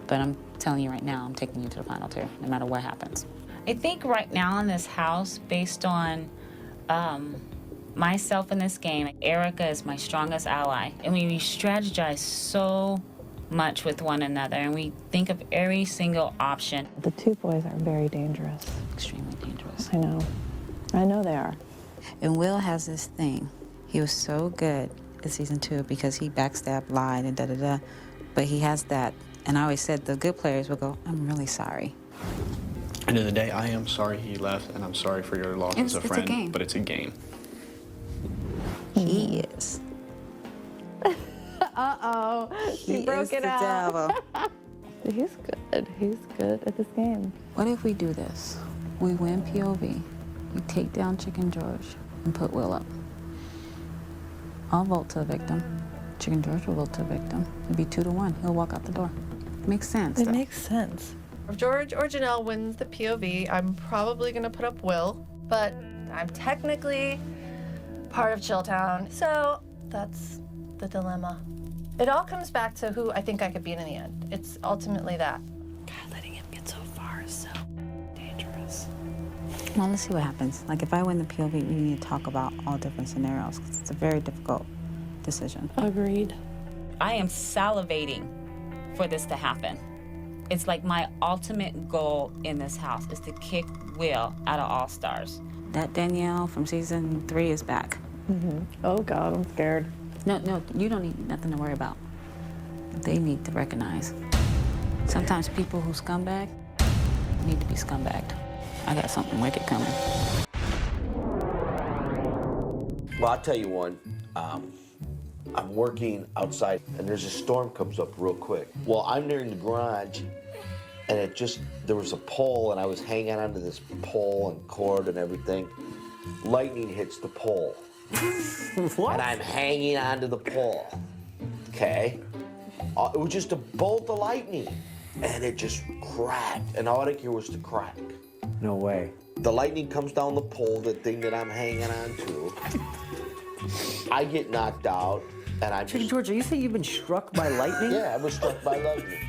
But I'm telling you right now, I'm taking you to the final two, no matter what happens. I think right now in this house, based on myself in this game, Erica is my strongest ally. And we strategize so much with one another, and we think of every single option. The two boys are very dangerous. Extremely dangerous. I know. I know they are. And Will has this thing. He was so good in season 2 because he backstabbed, lied, and da-da-da. But he has that. And I always said the good players will go, I'm really sorry. End of the day, I am sorry he left, and I'm sorry for your loss as a friend. It's a game. But it's a game. He is. Uh-oh. He broke is it the out. devil. He's good. He's good at this game. What if we do this? We win POV, we take down Chicken George, and put Will up. I'll vote to the victim. Chicken George will vote to the victim. It'd be 2-1. He'll walk out the door. Makes sense. It though. makes sense. If George or Janelle wins the POV, I'm probably gonna put up Will, but I'm technically part of Chilltown, so that's the dilemma. It all comes back to who I think I could beat in the end. It's ultimately that. God, letting him get so far is so dangerous. Well, let's see what happens. Like, if I win the POV, we need to talk about all different scenarios, 'cause it's a very difficult decision. Agreed. I am salivating for this to happen. It's like my ultimate goal in this house is to kick Will out of All Stars. That Danielle from season 3 is back. Oh God, I'm scared. No, you don't need nothing to worry about. They need to recognize. Sometimes people who scumbag need to be scumbagged. I got something wicked coming. Well, I'll tell you one. I'm working outside, and there's a storm comes up real quick. Well, I'm there in the garage, and there was a pole, and I was hanging onto this pole and cord and everything. Lightning hits the pole. What? And I'm hanging onto the pole, okay? It was just a bolt of lightning, and it just cracked, and all I could hear was the crack. No way. The lightning comes down the pole, the thing that I'm hanging onto. I get knocked out, and I just... Georgia, you say you've been struck by lightning? Yeah, I was struck by lightning.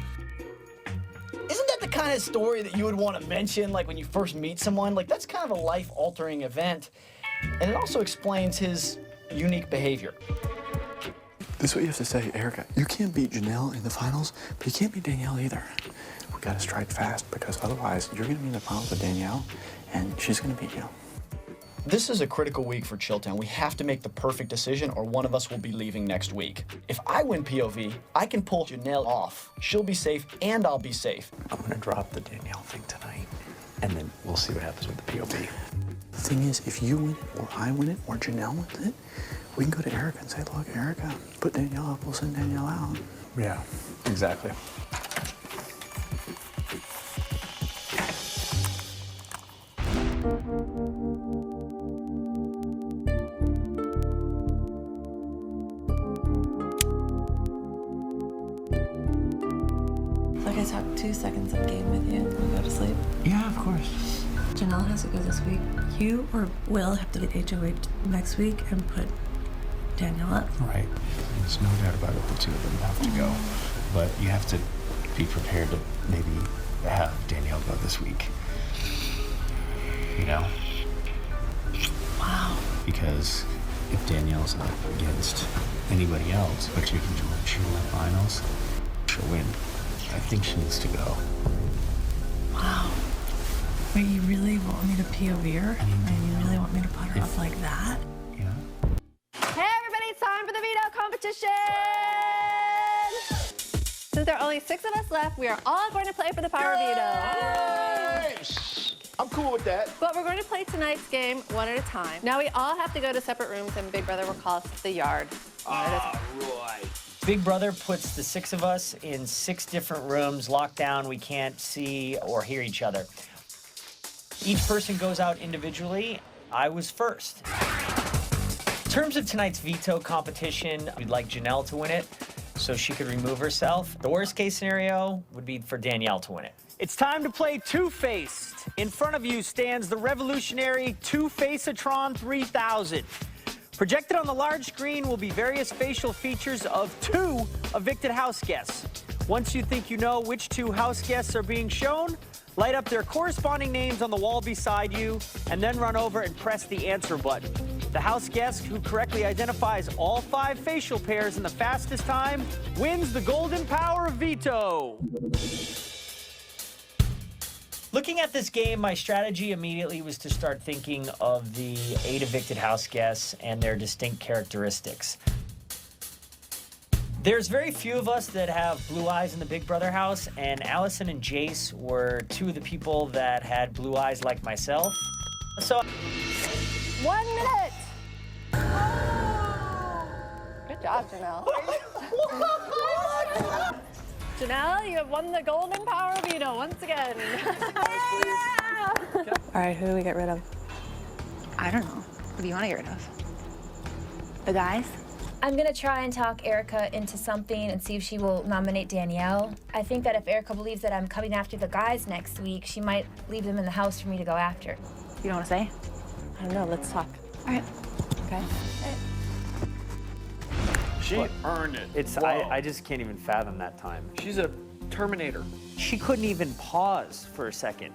Isn't that the kind of story that you would want to mention, like when you first meet someone? Like, that's kind of a life-altering event. And it also explains his unique behavior. This is what you have to say, Erica. You can't beat Janelle in the finals, but you can't beat Danielle either. We gotta strike fast, because otherwise you're gonna be in the finals with Danielle, and she's gonna beat you. This is a critical week for Chilltown. We have to make the perfect decision, or one of us will be leaving next week. If I win POV, I can pull Janelle off. She'll be safe, and I'll be safe. I'm gonna drop the Danielle thing tonight, and then we'll see what happens with the POV. The thing is, if you win it, or I win it, or Janelle wins it, we can go to Erica and say, look, Erica, put Danielle up, we'll send Danielle out. Yeah, exactly. Like I talk 2 seconds of game with you and we go to sleep. Yeah, of course. Janelle has to go this week. You or Will have to get HOH next week and put Danielle up. Right. There's no doubt about it, the two of them have to go. But you have to be prepared to maybe have Danielle go this week. You know? Wow. Because if Danielle's up against anybody else, but you can George in the finals, she'll win. I think she needs to go. Wow. Wait, you really want me to POV her? And you really want me to put her up like that? Yeah. Hey everybody, it's time for the veto competition! Since there are only 6 of us left, we are all going to play for the power veto. I'm cool with that. But we're going to play tonight's game one at a time. Now we all have to go to separate rooms and Big Brother will call us to the yard. Right. Big Brother puts the 6 of us in 6 different rooms, locked down. We can't see or hear each other. Each person goes out individually. I was first. In terms of tonight's veto competition, we'd like Janelle to win it so she could remove herself. The worst case scenario would be for Danielle to win it. It's time to play Two-Faced. In front of you stands the revolutionary Two-Face-atron 3000. Projected on the large screen will be various facial features of 2 evicted house guests. Once you think you know which 2 house guests are being shown, light up their corresponding names on the wall beside you, and then run over and press the answer button. The house guest who correctly identifies all 5 facial pairs in the fastest time wins the golden power of veto. Looking at this game, my strategy immediately was to start thinking of the 8 evicted house guests and their distinct characteristics. There's very few of us that have blue eyes in the Big Brother house, and Allison and Jace were 2 of the people that had blue eyes like myself. So 1 minute! Good job, Janelle. Janelle, you have won the golden power veto once again. All right, who do we get rid of? I don't know. Who do you want to get rid of? The guys? I'm gonna try and talk Erica into something and see if she will nominate Danielle. I think that if Erica believes that I'm coming after the guys next week, she might leave them in the house for me to go after. You don't want to say? I don't know, let's talk. All right. Okay. She earned it. I just can't even fathom that time. She's a Terminator. she couldn't even pause for a second.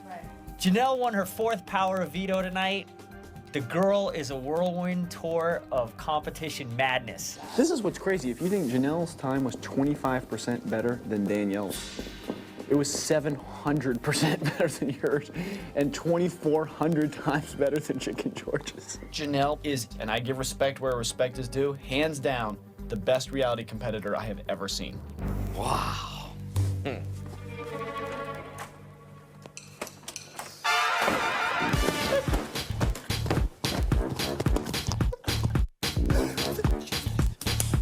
Janelle won her 4th power of veto tonight. The girl is a whirlwind tour of competition madness. This is what's crazy. If you think Janelle's time was 25% better than Danielle's, It was 700% better than yours and 2,400 times better than Chicken George's. Janelle is, and I give respect where respect is due, hands down, the best reality competitor I have ever seen. Wow.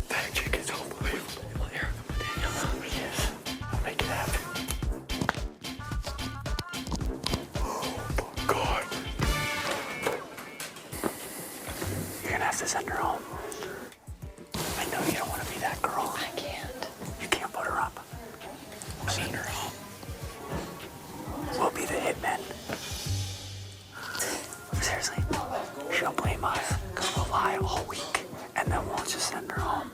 That chicken's unbelievable. Here, Danielle. Yes. I'll make it happen. Oh my God. You're gonna have to send her home. I know you don't want to be that girl. I can't. You can't put her up. We'll send her home. We'll be the hitmen. Seriously, she'll blame us because we'll lie all week and then we'll just send her home.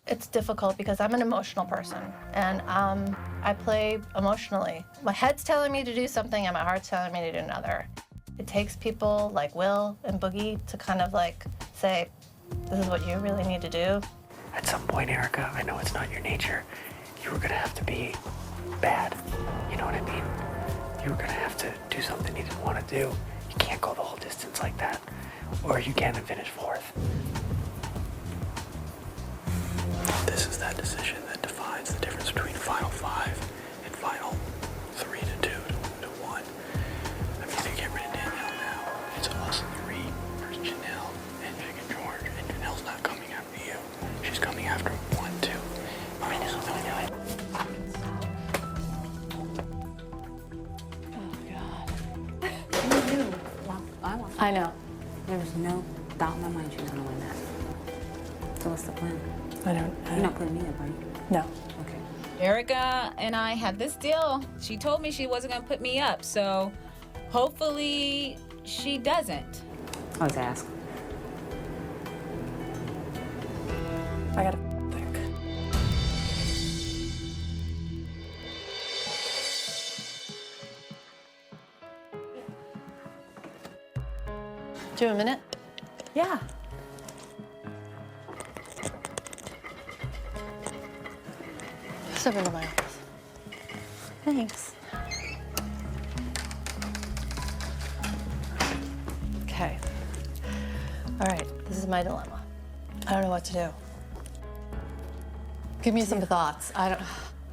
It's difficult because I'm an emotional person and I play emotionally. My head's telling me to do something and my heart's telling me to do another. It takes people like Will and Boogie to kind of like say, this is what you really need to do. At some point, Erica, I know it's not your nature, you were gonna have to be bad. You know what I mean? You were gonna have to do something you didn't want to do. You can't go the whole distance like that. Or you can't finish fourth. This is that decision that defines the difference between Final 5 and Final 3 to 2 to 1. I mean, they get rid of Danielle now. It's us 3 versus Janelle and Chicken George. And Janelle's not coming after you. She's coming after 1, 2. I mean, this is what I do. I know. There was no doubt in my mind you're gonna win that. So what's the plan? You're not putting me up, are you? No. Okay. Erica and I had this deal. She told me she wasn't going to put me up, so hopefully she doesn't. I was asking. I gotta think. Do you have a minute? Yeah. Step into my office. Thanks. Okay. All right, this is my dilemma. I don't know what to do. Give me some thoughts. I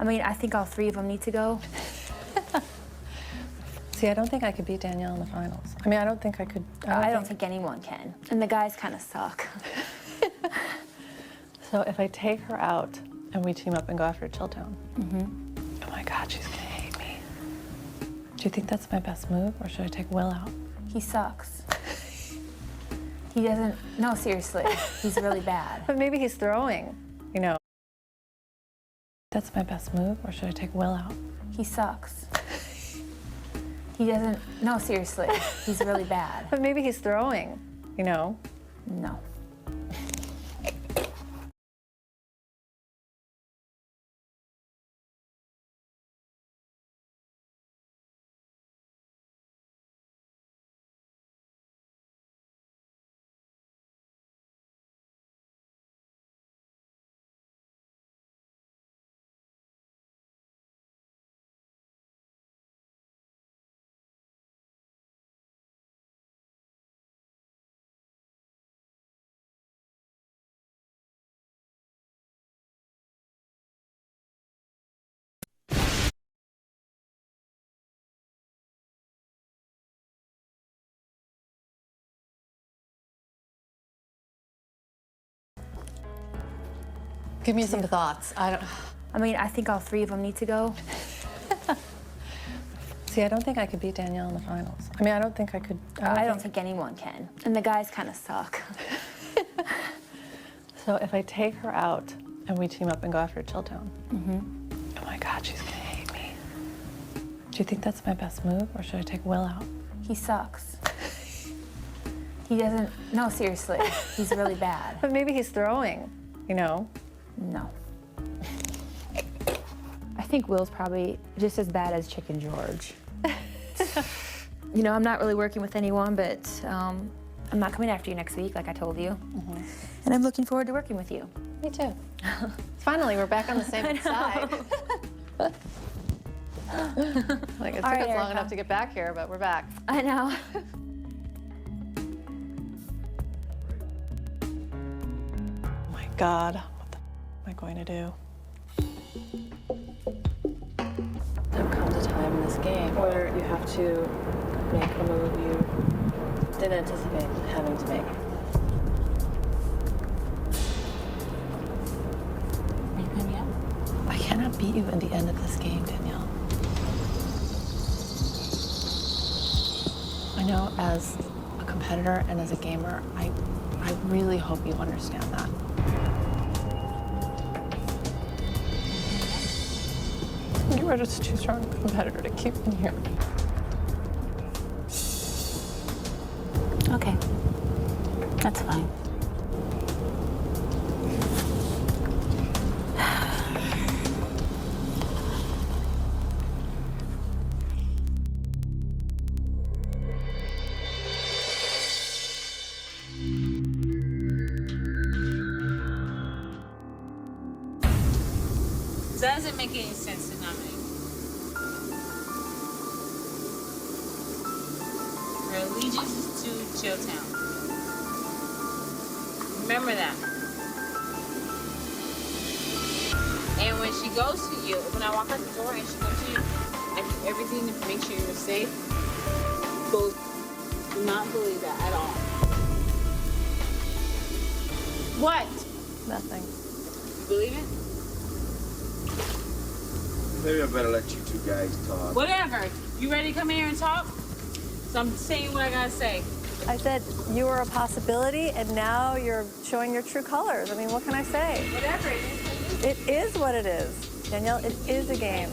mean, I think all 3 of them need to go. See, I don't think I could beat Danielle in the finals. I mean, I don't think I could. I don't think anyone can. And the guys kind of suck. So if I take her out and we team up and go after Chilltown, oh my God, she's gonna hate me. Do you think that's my best move, or should I take Will out? He sucks. He doesn't. No, seriously. He's really bad. But maybe he's throwing, you know. That's my best move, or should I take Will out? He sucks. He doesn't. No, seriously. He's really bad. But maybe he's throwing, you know. No. Give me some thoughts. I mean, I think all 3 of them need to go. See, I don't think I could beat Danielle in the finals. I mean, I don't think I could. I don't think anyone can. And the guys kind of suck. So if I take her out and we team up and go after Chilltown, oh my God, she's gonna hate me. Do you think that's my best move, or should I take Will out? He sucks. He doesn't. No, seriously. He's really bad. But maybe he's throwing, you know. No. I think Will's probably just as bad as Chicken George. You know, I'm not really working with anyone, but I'm not coming after you next week, like I told you. And I'm looking forward to working with you. Me too. Finally, we're back on the same side. Like, it took All right, us long Erica. enough to get back here, but we're back. I know. Oh my God, what the am I going to do? There comes a time in this game where you have to make a move you didn't anticipate having to make. I cannot beat you in the end of this game, Danielle. I know as a competitor and as a gamer, I really hope you understand that. You are just too strong a competitor to keep in here. Okay. That's fine. Doesn't make any sense to nominate. Her allegiance is to Chilltown. Remember that. And when she goes to you, when I walk out the door and she goes to you, I do everything to make sure you're safe. Both do not believe that at all. What? Nothing. You believe it? Maybe I better let you two guys talk. Whatever. You ready to come here and talk? So I'm saying what I gotta say. I said you were a possibility, and now you're showing your true colors. I mean, what can I say? Whatever it is. It is what it is. Danielle, it is a game.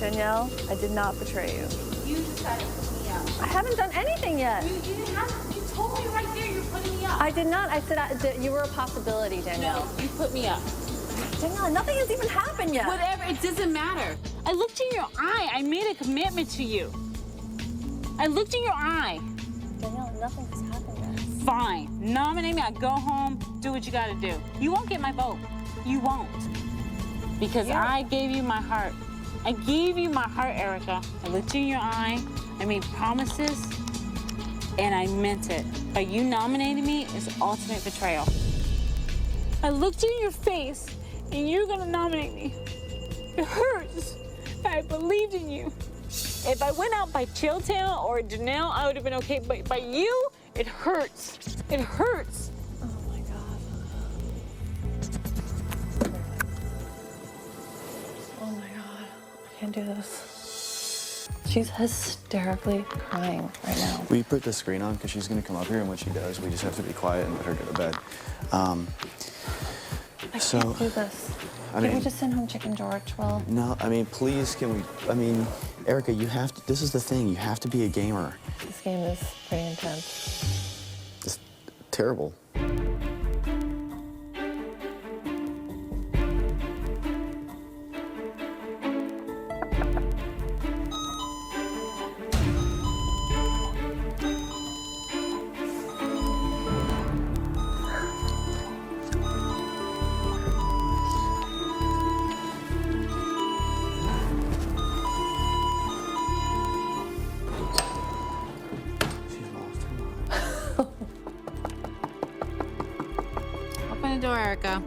Danielle, I did not betray you. You decided to put me out. I haven't done anything yet. You didn't have. You told me right there you're putting me up. I did not. I said that you were a possibility, Danielle. No, you put me up. Danielle, nothing has even happened yet. Whatever, it doesn't matter. I looked in your eye. I made a commitment to you. I looked in your eye. Danielle, nothing has happened yet. Fine. Nominate me. I go home. Do what you gotta do. You won't get my vote. You won't. Because I gave you my heart. I gave you my heart, Erica. I looked in your eye. I made promises. And I meant it. By you nominating me is ultimate betrayal. I looked in your face. And you're gonna nominate me. It hurts. I believed in you. If I went out by Chilltown or Janelle, I would have been okay. But by you, it hurts. It hurts. Oh my God. Oh my God. I can't do this. She's hysterically crying right now. We put the screen on because she's going to come up here, and when she does, we just have to be quiet and let her go to bed. I can't do this. Can't we just send home Chicken George? Well, No, I mean, please, can we? I mean, Erica, you have to. This is the thing. You have to be a gamer. this game is pretty intense. It's terrible. Open the door, Erica.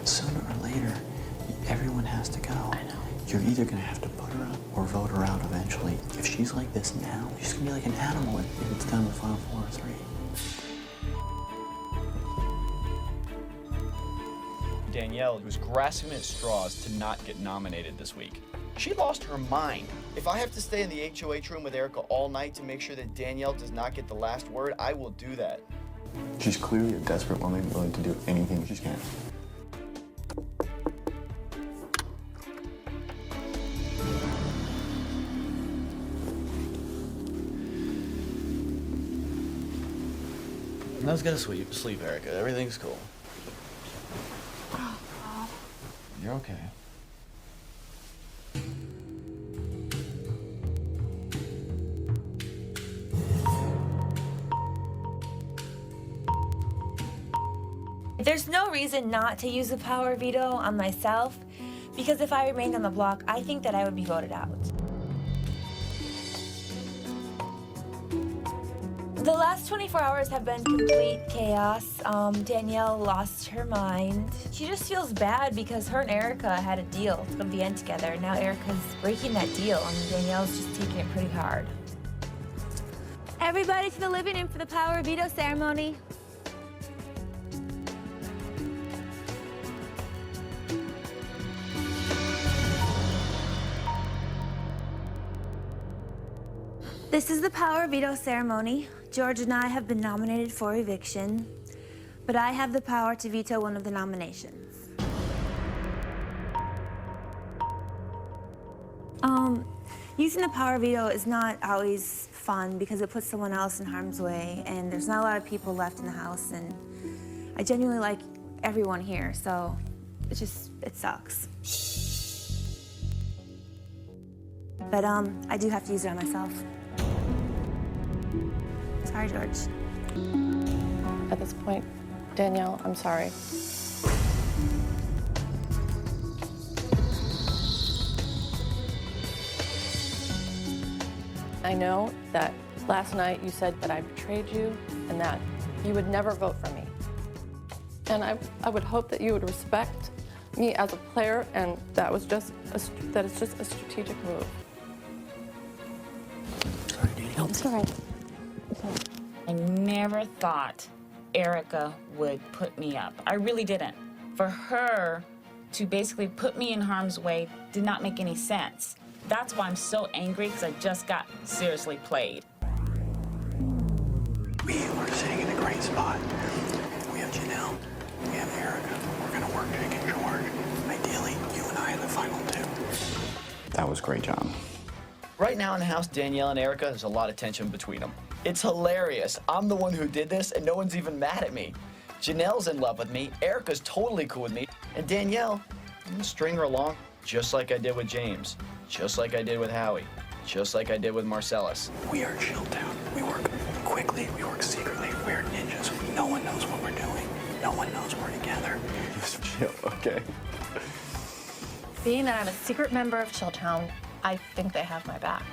Sooner or later, everyone has to go. I know. You're either gonna have to put her up or vote her out eventually. If she's like this now, she's gonna be like an animal if it's down to the final 4 or 3. Danielle was grasping at straws to not get nominated this week. She lost her mind. If I have to stay in the HOH room with Erica all night to make sure that Danielle does not get the last word, I will do that. She's clearly a desperate woman willing to do anything she can. I was gonna sleep, Erica. Everything's cool. You're okay. There's no reason not to use the power veto on myself, because if I remained on the block, I think that I would be voted out. The last 24 hours have been complete chaos. Danielle lost her mind. She just feels bad because her and Erica had a deal to come to the end together. Now Erica's breaking that deal, and Danielle's just taking it pretty hard. Everybody to the living room for the power veto ceremony. This is the power veto ceremony. George and I have been nominated for eviction, but I have the power to veto one of the nominations. Using the power veto is not always fun because it puts someone else in harm's way, and there's not a lot of people left in the house, and I genuinely like everyone here, so it sucks. But I do have to use it on myself. Sorry, George. At this point, Danielle, I'm sorry. I know that last night you said that I betrayed you and that you would never vote for me. And I would hope that you would respect me as a player, and that it's just a strategic move. Sorry, Danielle. It's all right. I never thought Erica would put me up. I really didn't. For her to basically put me in harm's way did not make any sense. That's why I'm so angry, because I just got seriously played. We are sitting in a great spot. We have Janelle, we have Erica. We're gonna work Jake and George. Ideally, you and I in the final two. That was great, John. Right now in the house, Danielle and Erica, there's a lot of tension between them. It's hilarious. I'm the one who did this, and no one's even mad at me. Janelle's in love with me, Erica's totally cool with me, and Danielle, I'm gonna string her along just like I did with James, just like I did with Howie, just like I did with Marcellus. We are Chilltown. We work quickly, we work secretly. We're ninjas. No one knows what we're doing. No one knows we're together. Just chill, okay? Being that I'm a secret member of Chilltown, I think they have my back.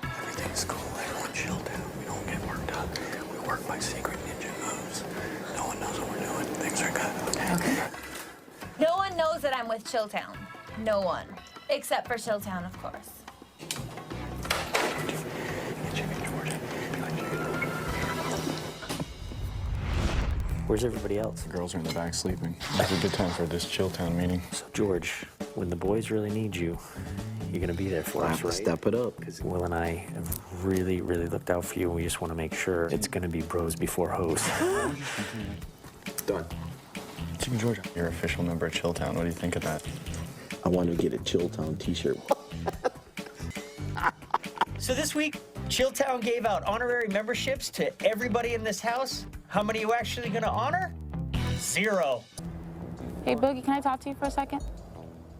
Everything's cool. Everyone chill down. We don't get worked up. We work by secret ninja moves. No one knows what we're doing. Things are good. Okay. No one knows that I'm with Chilltown. No one. Except for Chilltown, of course. Where's everybody else? The girls are in the back sleeping. It's a good time for this Chilltown meeting. So, George, when the boys really need you, you're gonna be there for us, right? Step it up. Because Will and I have really, really looked out for you, and we just want to make sure it's gonna be bros before hoes. Done. Chicken George, you're an official member of Chilltown. What do you think of that? I want to get a Chilltown t-shirt. So this week, Chilltown gave out honorary memberships to everybody in this house. How many are you actually gonna honor? 0. Hey, Boogie, can I talk to you for a second?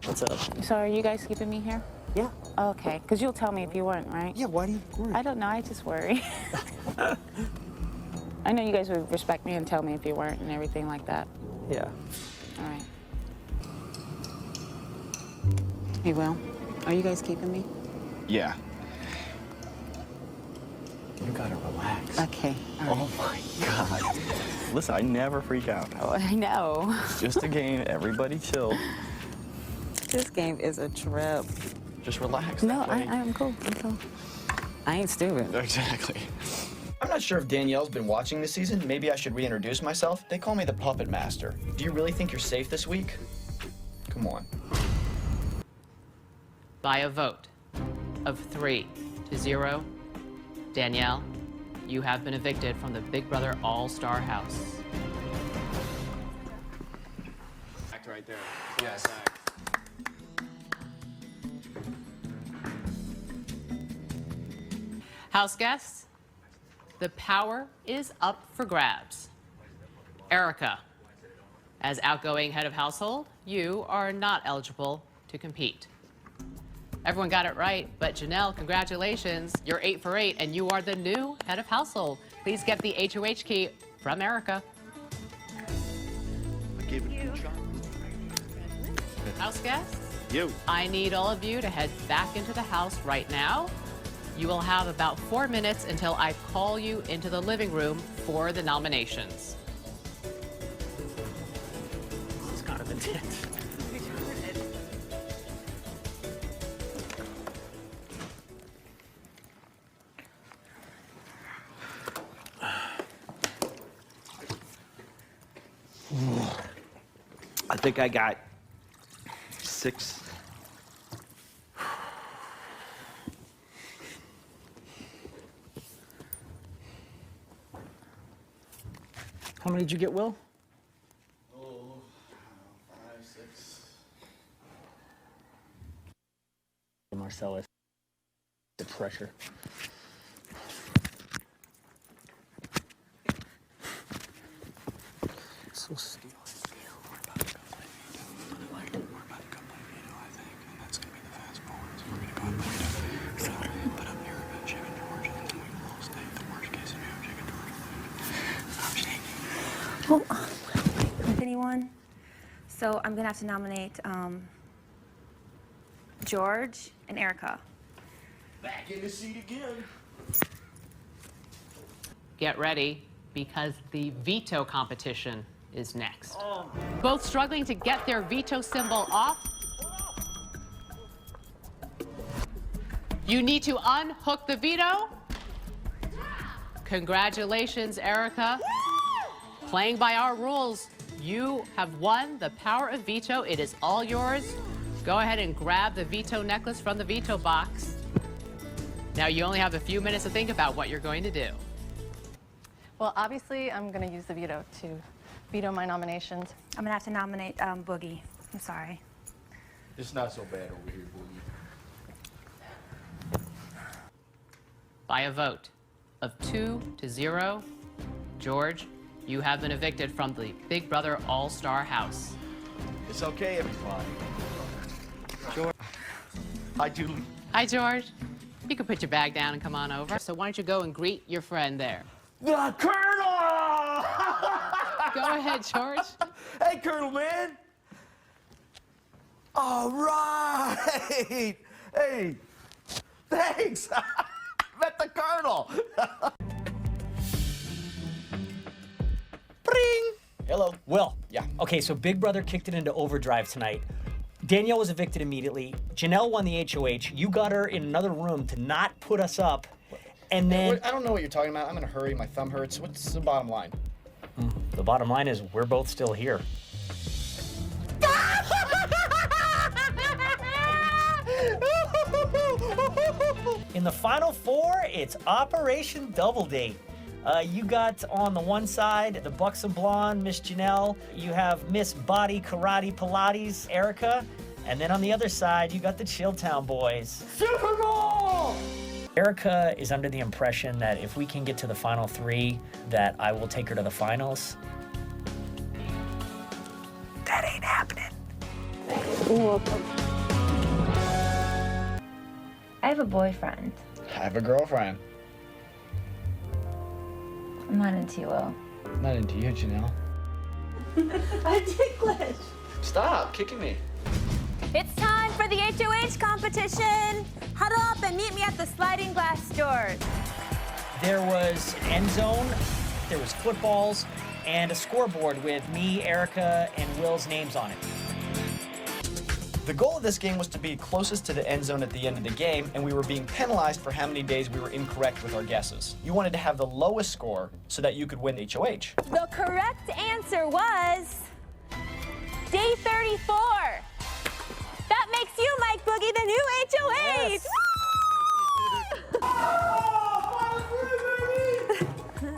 What's up? So are you guys keeping me here? Yeah. Okay, because you'll tell me if you weren't, right? Yeah, why do you worry? I don't know, I just worry. I know you guys would respect me and tell me if you weren't and everything like that. Yeah. All right. Hey, Will, are you guys keeping me? Yeah. You gotta relax. Okay. All right. Oh my God. Listen, I never freak out. Oh, I know. It's just a game. Everybody chill. This game is a trip. Just relax. No, I'm cool. I'm cool. I ain't stupid. Exactly. I'm not sure if Danielle's been watching this season. Maybe I should reintroduce myself. They call me the Puppet Master. Do you really think you're safe this week? Come on. By a vote of 3-0, Danielle, you have been evicted from the Big Brother All-Star House. Act right there. Yes. House guests, the power is up for grabs. Erica, as outgoing head of household, you are not eligible to compete. Everyone got it right, but Janelle, congratulations. You're 8 for 8, and you are the new head of household. Please get the HOH key from Erica. I gave it a shot. House guests, You. I need all of you to head back into the house right now. You will have about 4 minutes until I call you into the living room for the nominations. This is kind of intense. I think I got 6. How many did you get, Will? Oh, 5, 6. Marcellus. The pressure. So still. Oh, with anyone? So I'm gonna have to nominate George and Erica. Back in the seat again. Get ready, because the veto competition is next. Both struggling to get their veto symbol off. You need to unhook the veto. Congratulations, Erica. Playing by our rules, you have won the power of veto. It is all yours. Go ahead and grab the veto necklace from the veto box. Now you only have a few minutes to think about what you're going to do. Well, obviously, I'm going to use the veto to veto my nominations. I'm gonna have to nominate Boogie. I'm sorry. It's not so bad over here, Boogie. By a vote of 2-0, George, you have been evicted from the Big Brother All-Star House. It's okay, everybody. George. Hi, Julie. Hi, George. You can put your bag down and come on over. So why don't you go and greet your friend there? The Colonel! Go ahead, George. Hey, Colonel, man. All right. Hey, thanks. Met the Colonel. Hello. Will. Yeah. Okay, so Big Brother kicked it into overdrive tonight. Danielle was evicted immediately. Janelle won the HOH. You got her in another room to not put us up. And then... I don't know what you're talking about. I'm in a hurry. My thumb hurts. What's the bottom line? The bottom line is we're both still here. In the final 4, it's Operation Double Date. You got on the one side the buxom blonde, Miss Janelle. You have Miss Body Karate Pilates, Erica. And then on the other side, you got the Chilltown boys. Super Bowl! Erica is under the impression that if we can get to the final 3, that I will take her to the finals. That ain't happening. I have a boyfriend. I have a girlfriend. I'm not into you, Will. Not into you, Janelle. I'm ticklish. Stop kicking me. It's time for the HOH competition. Huddle up and meet me at the sliding glass doors. There was an end zone, there was footballs, and a scoreboard with me, Erica, and Will's names on it. The goal of this game was to be closest to the end zone at the end of the game, and we were being penalized for how many days we were incorrect with our guesses. You wanted to have the lowest score so that you could win HOH. The correct answer was day 34. That makes you, Mike Boogie, the new HOH. Yes.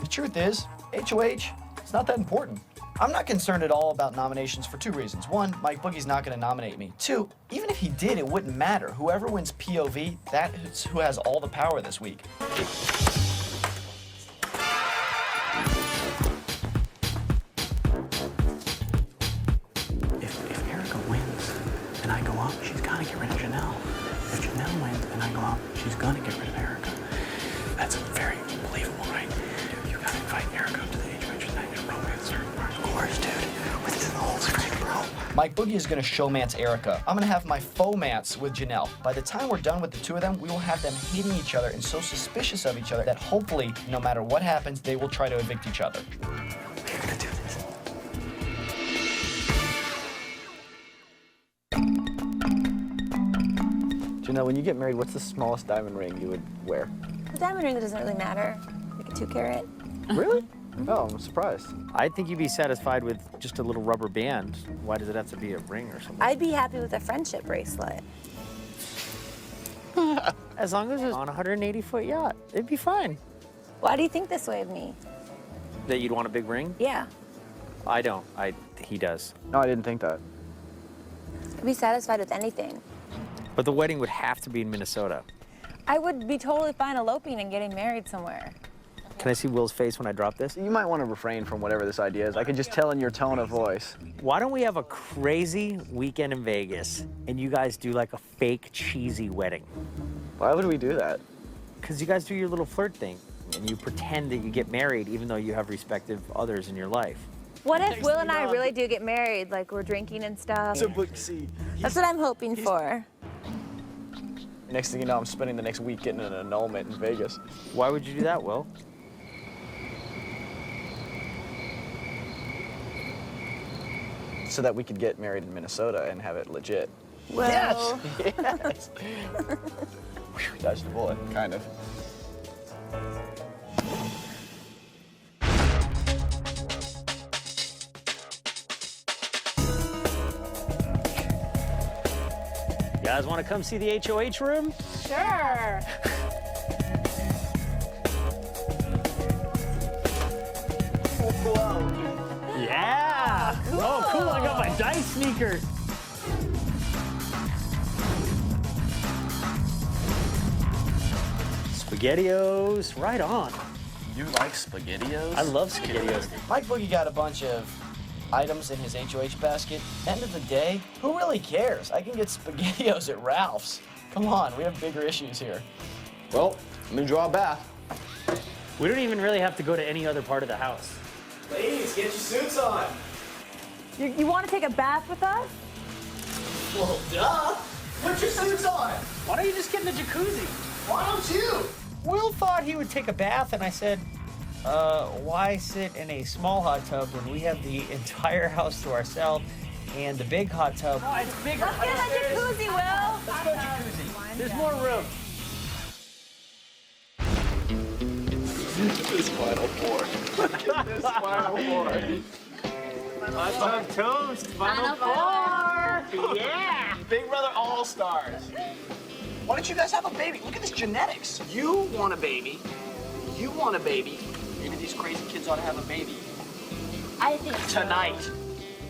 The truth is, HOH, it's not that important. I'm not concerned at all about nominations for 2 reasons. 1, Mike Boogie's not going to nominate me. 2, even if he did, it wouldn't matter. Whoever wins POV, that's who has all the power this week. If Erica wins and I go up, she's got to get rid of Janelle. If Janelle She's gonna get rid of Erica. That's very believable, right? Dude, you gotta invite Erica up to the HOH night and romance her. Of course, dude. Within the whole script, bro. Mike Boogie is gonna showmance Erica. I'm gonna have my fomance with Janelle. By the time we're done with the two of them, we will have them hating each other and so suspicious of each other that hopefully, no matter what happens, they will try to evict each other. We're gonna do this. Janelle, when you get married, what's the smallest diamond ring you would wear? The diamond ring doesn't really matter. Like a 2 carat. Really? Oh, I'm surprised. I think you'd be satisfied with just a little rubber band. Why does it have to be a ring or something? I'd be happy with a friendship bracelet. As long as it's on a 180-foot yacht, it'd be fine. Why do you think this way of me? That you'd want a big ring? Yeah. I don't. He does. No, I didn't think that. I'd be satisfied with anything. But the wedding would have to be in Minnesota. I would be totally fine eloping and getting married somewhere. Can I see Will's face when I drop this? You might want to refrain from whatever this idea is. I can just tell in your tone of voice. Why don't we have a crazy weekend in Vegas and you guys do like a fake cheesy wedding? Why would we do that? Because you guys do your little flirt thing and you pretend that you get married even though you have respective others in your life. What if Will and I really do get married? Like we're drinking and stuff? That's what I'm hoping for. Next thing you know, I'm spending the next week getting an annulment in Vegas. Why would you do that, Will? So that we could get married in Minnesota and have it legit. Well, Yes! Dodged the bullet, kind of. You guys want to come see the HOH room? sure. Yeah! Oh, cool, I got my dice sneakers. SpaghettiOs, right on. You like SpaghettiOs? I love SpaghettiOs. Mike Boogie got a bunch of items in his HOH basket. End of the day, who really cares? I can get SpaghettiOs at Ralph's. Come on, we have bigger issues here. Well, I'm gonna draw a bath. We don't even really have to go to any other part of the house. Ladies, get your suits on. You want to take a bath with us? Well, duh. Put your suits on. Why don't you just get in the jacuzzi? Why don't you? Will thought he would take a bath, and I said, why sit in a small hot tub when we have the entire house to ourselves and the big hot tub? Oh, it's bigger. Let's get in the jacuzzi, Will. Let's go jacuzzi. There's more room. This Final Four. This Final Four. Hot tub toast. Final Four. Yeah. Big Brother All-Stars. Why don't you guys have a baby? Look at this genetics. You want a baby. You want a baby. Maybe these crazy kids ought to have a baby. I think Tonight.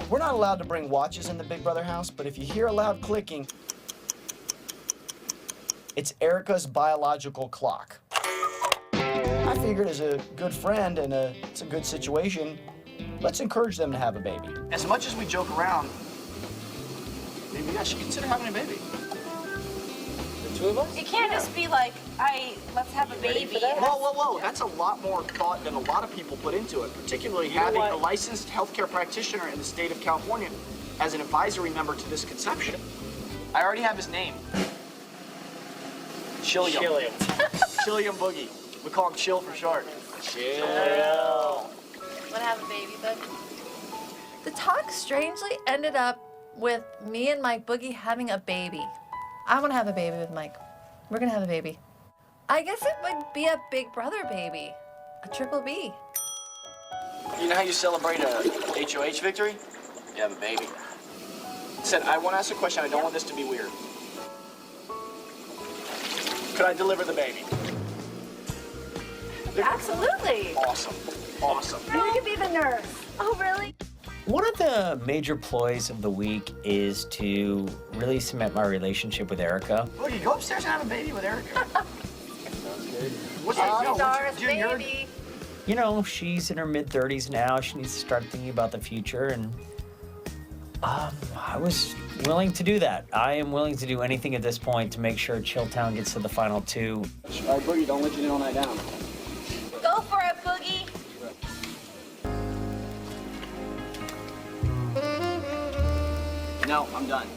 We're not allowed to bring watches in the Big Brother house, but if you hear a loud clicking, it's Erica's biological clock. I figured as a good friend and it's a good situation, let's encourage them to have a baby. As much as we joke around, maybe you guys should consider having a baby. The two of us? It can't just be like, let's have a baby. Whoa. That's a lot more thought than a lot of people put into it, particularly having a licensed healthcare practitioner in the state of California as an advisory member to this conception. I already have his name. Chilliam. Chilliam Boogie. We call him Chill for short. Chill. Want to have a baby, bud? The talk strangely ended up with me and Mike Boogie having a baby. I want to have a baby with Mike. We're going to have a baby. I guess it would be a Big Brother baby. A triple B. You know how you celebrate a HOH victory? You have a baby. Said, I want to ask a question. I don't want this to be weird. Could I deliver the baby? Absolutely. Awesome. Awesome. You could be the nurse. Oh, really? One of the major ploys of the week is to really cement my relationship with Erica. Boogie, go upstairs and have a baby with Erica. What's Doris, Junior? baby. You know, she's in her mid-30s now. She needs to start thinking about the future, and I was willing to do that. I am willing to do anything at this point to make sure Chilltown gets to the final 2. All right, Boogie, don't let Janelle night down. Go for it, Boogie. No, I'm done.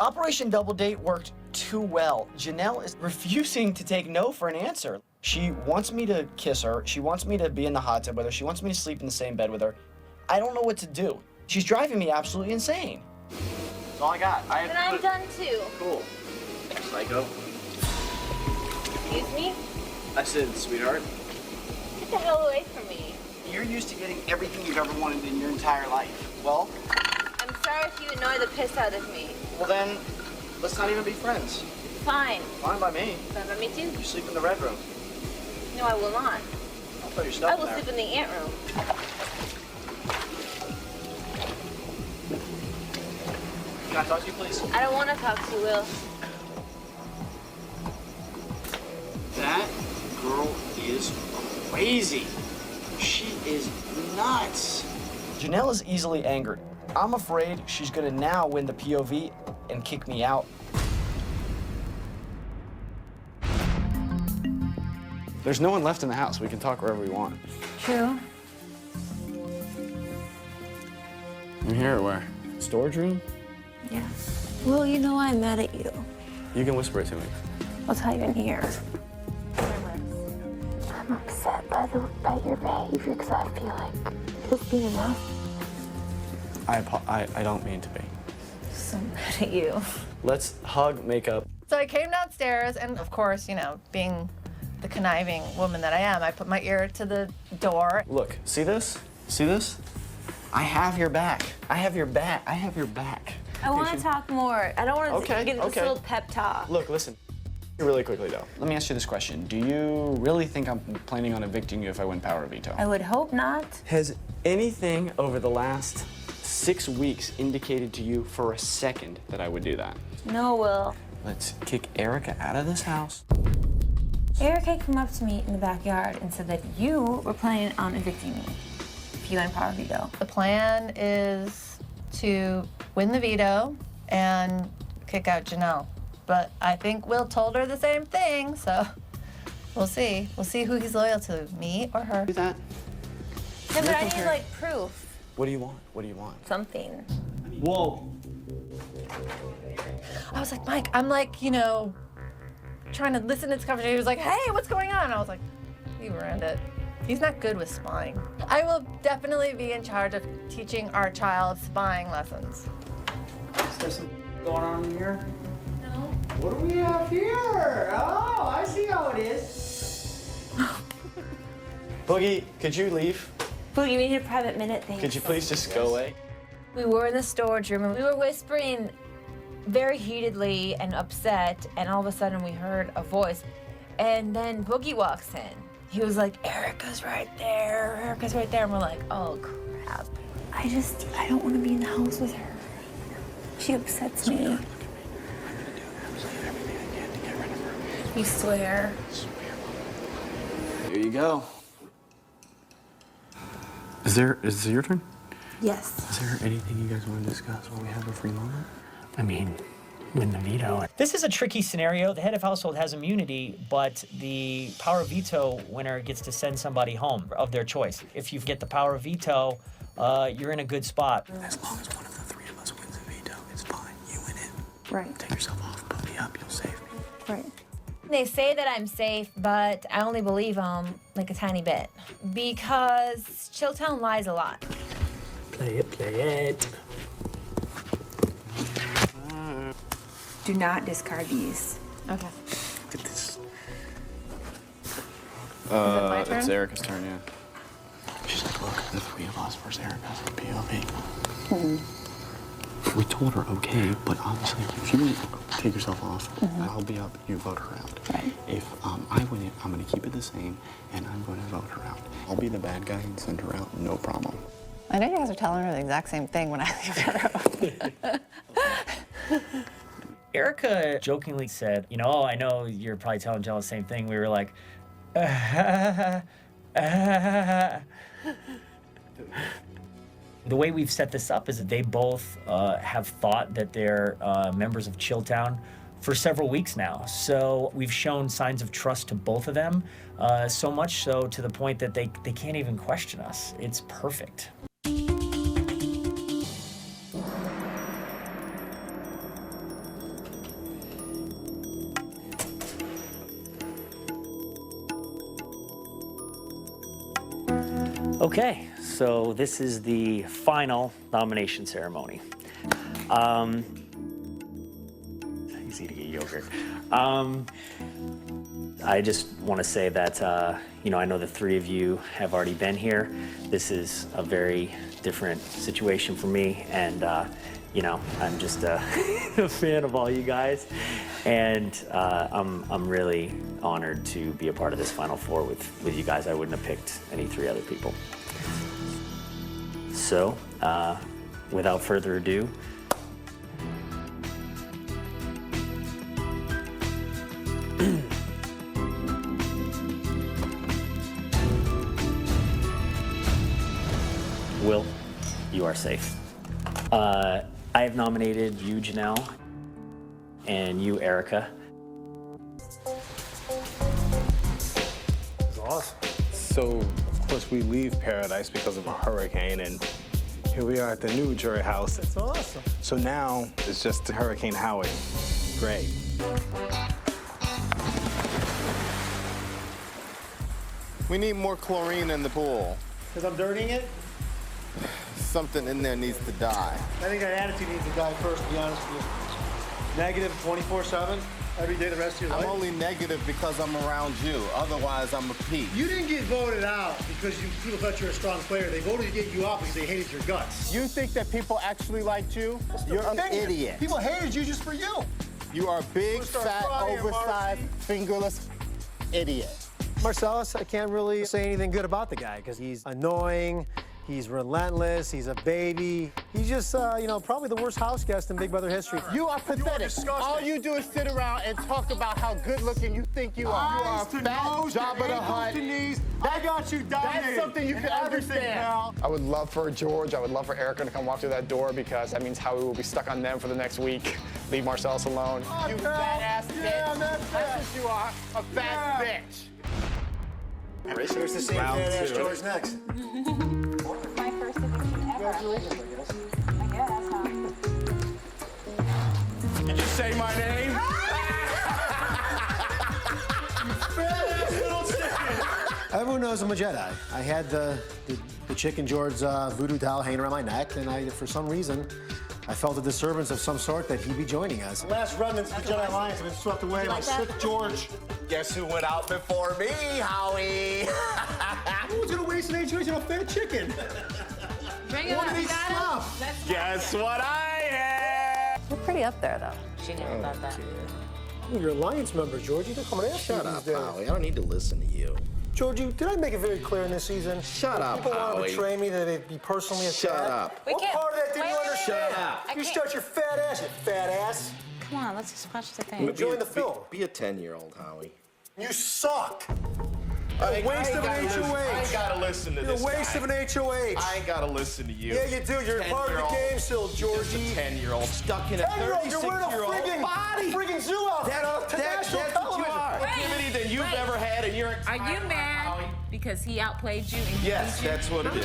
Operation Double Date worked too well. Janelle is refusing to take no for an answer. She wants me to kiss her. She wants me to be in the hot tub with her. She wants me to sleep in the same bed with her. I don't know what to do. She's driving me absolutely insane. That's all I got. Then I'm done too. Cool. Psycho. Excuse me? I said, sweetheart. Get the hell away from me. You're used to getting everything you've ever wanted in your entire life. Well, I'm sorry if you annoy the piss out of me. well then, let's not even be friends. Fine. Fine by me. Fine by me too. You sleep in the red room. No, I will not. I'll put your stuff I in will there. sleep in the ant room. Can I talk to you, please? I don't want to talk to you, Will. That girl is crazy. She is nuts. Janelle is easily angered. I'm afraid she's gonna now win the POV and kick me out. There's no one left in the house. We can talk wherever we want. True. In here or where? Storage room? Yeah. Well, you know I'm mad at you. You can whisper it to me. I'll tell you in here. I'm upset by your behavior because I feel like it's been enough. I don't mean to be. So mad at you. Let's hug, make up. So I came downstairs, and of course, you know, being the conniving woman that I am, I put my ear to the door. Look, see this? See this? I have your back. I have your back. I have your back. I want to talk more. I don't want to Okay, get this okay. little pep talk. Look, listen. Really quickly, though. Let me ask you this question. Do you really think I'm planning on evicting you if I win power veto? I would hope not. Has anything over the last 6 weeks indicated to you for a second that I would do that? No, Will. Let's kick Erica out of this house. Erica came up to me in the backyard and said that you were planning on evicting me if you win power veto. The plan is to win the veto and kick out Janelle. But I think Will told her the same thing, so we'll see. We'll see who he's loyal to, me or her. Do that. Yeah, but I need like proof. What do you want? What do you want? Something. Whoa. I was like, Mike, I'm like, you know, trying to listen to this conversation. He was like, hey, what's going on? I was like, he ruined it. He's not good with spying. I will definitely be in charge of teaching our child spying lessons. Is there some going on in here? No. What do we have here? Oh, I see how it is. Boogie, could you leave? Boogie, we need a private minute thing. Could you please just go away? We were in the storage room and we were whispering very heatedly and upset, and all of a sudden we heard a voice, and then Boogie walks in. He was like, Erica's right there, Erica's right there, and we're like, oh crap. I don't want to be in the house with her. She upsets me. You swear? Here you go. Is it your turn? Yes. Is there anything you guys want to discuss while we have a free moment? I mean, win the veto. This is a tricky scenario. The head of household has immunity, but the power of veto winner gets to send somebody home of their choice. If you get the power of veto, you're in a good spot. As long as one of the three of us wins a veto, it's fine. You win it. Right. Take yourself off, put me up, you'll save me. Right. They say that I'm safe, but I only believe them like a tiny bit. Because Chilltown lies a lot. Play it. Do not discard these. Okay. Look at this. my turn? It's Erica's turn, yeah. She's like, look, the three of us versus Erica's in POV. We told her okay, but obviously, if you want to take yourself off, I'll be up, you vote her out. If I win it, I'm going to keep it the same, and I'm going to vote her out. I'll be the bad guy and send her out, no problem. I know you guys are telling her the exact same thing when I leave her out. Erica jokingly said, you know, oh, I know you're probably telling Jill the same thing. We were like, The way we've set this up is that they both have thought that they're members of Chilltown for several weeks now. So we've shown signs of trust to both of them, so much so to the point that they can't even question us. It's perfect. Okay, so this is the final nomination ceremony. Easy to get yogurt. I just want to say that, you know, I know the three of you have already been here. This is a very different situation for me, and, you know, I'm just a fan of all you guys, and I'm really honored to be a part of this Final Four with you guys. I wouldn't have picked any three other people. So, without further ado, Will, you are safe. I have nominated you, Janelle, and you, Erica. It's awesome. So, of course, we leave Paradise because of a hurricane, and here we are at the new jury house. It's awesome. So now it's just Hurricane Howie. Great. We need more chlorine in the pool. Because I'm dirtying it? Something in there needs to die. I think that attitude needs to die first, to be honest with you. Negative 24/7, every day the rest of your life. I'm only negative because I'm around you. Otherwise, I'm a Pete. You didn't get voted out because people thought you were a strong player. They voted to get you out because they hated your guts. You think that people actually liked you? You're an idiot. People hated you just for you. You are a big, fat, oversized, fingerless idiot. Marcellus, I can't really say anything good about the guy because he's annoying. He's relentless. He's a baby. He's just, you know, probably the worst house guest in Big Brother history. You are pathetic. All you do is sit around and talk about how good looking you think you are. You are a fat Jabba the Hutt. I got you dominated. That's something you can understand. I would love for George, I would love for Erica to come walk through that door because that means Howie will be stuck on them for the next week. Leave Marcellus alone. You fat-ass bitch. Yeah, that's what you are, a fat bitch. Here's the same fat-ass George next. My first eviction ever. Congratulations, I guess, huh? Did you say my name? Everyone knows I'm a Jedi. I had the Chicken George voodoo doll hanging around my neck, and for some reason, I felt a disturbance of some sort that he'd be joining us. The last remnants of the Jedi Alliance have been swept away by sick George. Guess who went out before me, Howie? Who's gonna waste an HOH on a fat chicken? Bring it What up. did he slop? Guess what I had? You're pretty up there, though. She never thought that. You're an Alliance member, Georgie. They're coming after you Shut these up, days. Howie. I don't need to listen to you. Georgie, did I make it very clear in this season? Shut up, People want to Howie. betray me, that they'd be personally attacked. Shut up. What part of that didn't you understand? Shut up. You shut your fat ass, you fat ass. Come on, let's just watch the thing. Enjoy the film. Be a 10-year-old, Howie. You suck. I You're a waste of an HOH. I ain't gotta listen to You're this a waste guy. of an HOH. I ain't gotta listen to you. Yeah, you do. You're part of the game still, Georgie. Just a 10-year-old stuck in a 10-year-old, you're wearing a 36-year-old body. friggin' zoo outfit. That's national what you television. are. More activity than you've ever had in your entire Are you mad because he outplayed you? And Yes, beat you? that's what it is.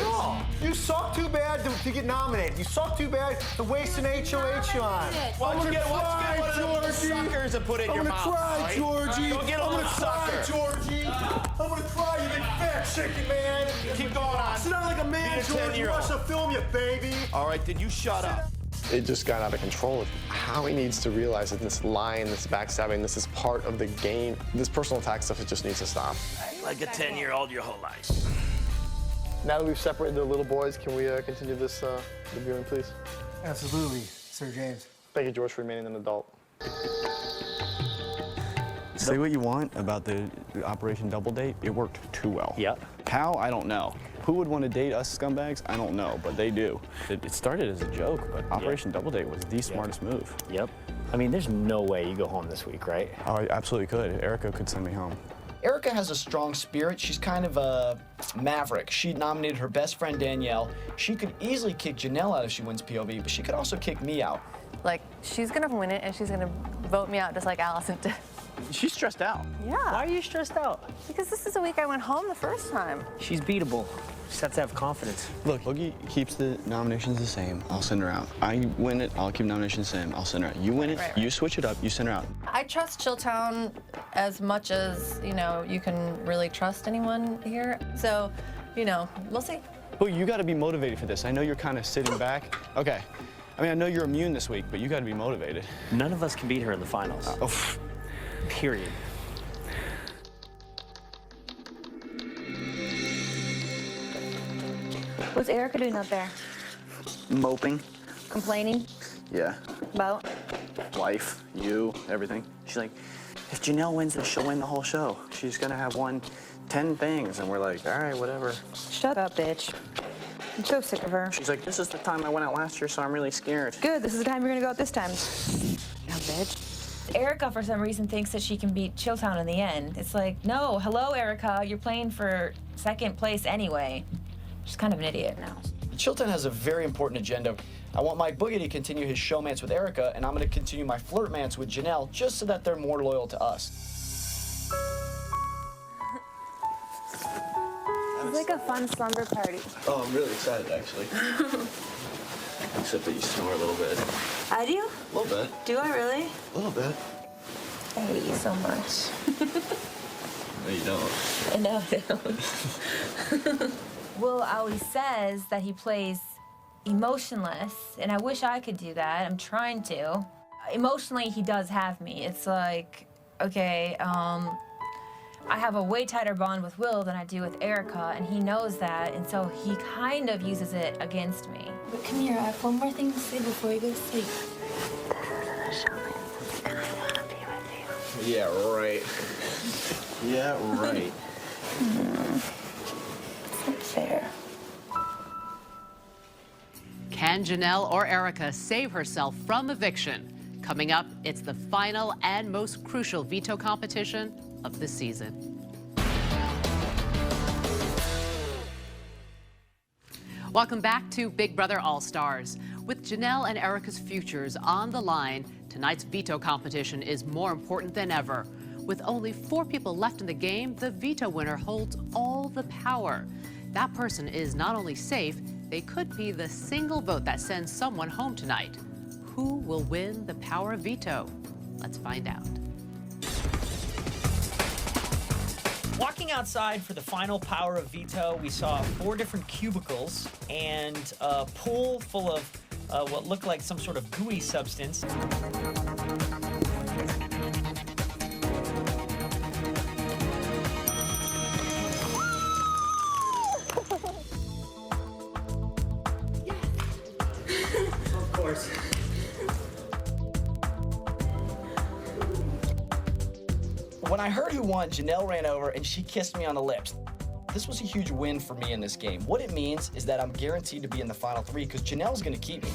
You suck too bad to get nominated. You suck too bad to waste an HOH on. Why don't you get one of those Georgie. suckers and put it in your mouth? I'm gonna try, Howie. Georgie. Go get a I'm little gonna try, sucker. Georgie. I'm gonna try, you big fat chicken, man. Keep going on. Sit down like a man, Be a George. You 10-year-old. watch the film, you baby. All right, then you shut up. It just got out of control. Howie needs to realize that this lying, this backstabbing, this is part of the game. This personal attack stuff, it just needs to stop. Like a 10-year-old your whole life. Now that we've separated the little boys, can we continue this the viewing, please? Absolutely, Sir James. Thank you, George, for remaining an adult. Say what you want about the Operation Double Date, it worked too well. Yep. How? I don't know. Who would want to date us scumbags? I don't know, but they do. It started as a joke, but Operation Double Date was the smartest move. Yep. I mean, there's no way you go home this week, right? Oh, I absolutely could. Erica could send me home. Erica has a strong spirit. She's kind of a maverick. She nominated her best friend, Danielle. She could easily kick Janelle out if she wins POV, but she could also kick me out. Like, she's gonna win it and she's gonna vote me out just like Allison did. She's stressed out. Yeah. Why are you stressed out? Because this is the week I went home the first time. She's beatable. Just have to have confidence. Look, Boogie keeps the nominations the same. I'll send her out. I win it, I'll keep nominations the same. I'll send her out. You win it, Right. you switch it up, you send her out. I trust Chilltown as much as, you know, you can really trust anyone here. So, you know, we'll see. Boogie, you gotta be motivated for this. I know you're kind of sitting back. Okay. I mean, I know you're immune this week, but you gotta be motivated. None of us can beat her in the finals. Period. What's Erica doing up there? Moping. Complaining Yeah. about? Life, you, everything. She's like, if Janelle wins this, she'll win the whole show. She's gonna have won 10 things. And we're like, all right, whatever. Shut up, bitch. I'm so sick of her. She's like, this is the time I went out last year, so I'm really scared. Good, this is the time you're gonna go out this time. Now, bitch. Erica, for some reason, thinks that she can beat Chilltown in the end. It's like, no, hello, Erica. You're playing for second place anyway. She's kind of an idiot now. Chilltown has a very important agenda. I want my Boogie to continue his showmance with Erica, and I'm going to continue my flirtmance with Janelle just so that they're more loyal to us. It's like a fun slumber party. Oh, I'm really excited, actually. Except that you snore a little bit. I do? A little bit. Do I really? A little bit. I hate you so much. No, you don't. I know I don't. Will always says that he plays emotionless, and I wish I could do that. I'm trying to. Emotionally, he does have me. It's like, okay, I have a way tighter bond with Will than I do with Erica, and he knows that, and so he kind of uses it against me. But come here, I have one more thing to say before you go to sleep. Yeah, right. Yeah, right. It's not fair. Can Janelle or Erica save herself from eviction? Coming up, it's the final and most crucial veto competition of the season. Welcome back to Big Brother All-Stars. With Janelle and Erica's futures on the line, tonight's veto competition is more important than ever. With only 4 people left in the game, the veto winner holds all the power. That person is not only safe, they could be the single vote that sends someone home tonight. Who will win the power of veto? Let's find out. Walking outside for the final power of veto, we saw 4 different cubicles and a pool full of what looked like some sort of gooey substance. Of course. When I heard who won, Janelle ran over and she kissed me on the lips. This was a huge win for me in this game. What it means is that I'm guaranteed to be in the final 3 because Janelle's gonna keep me.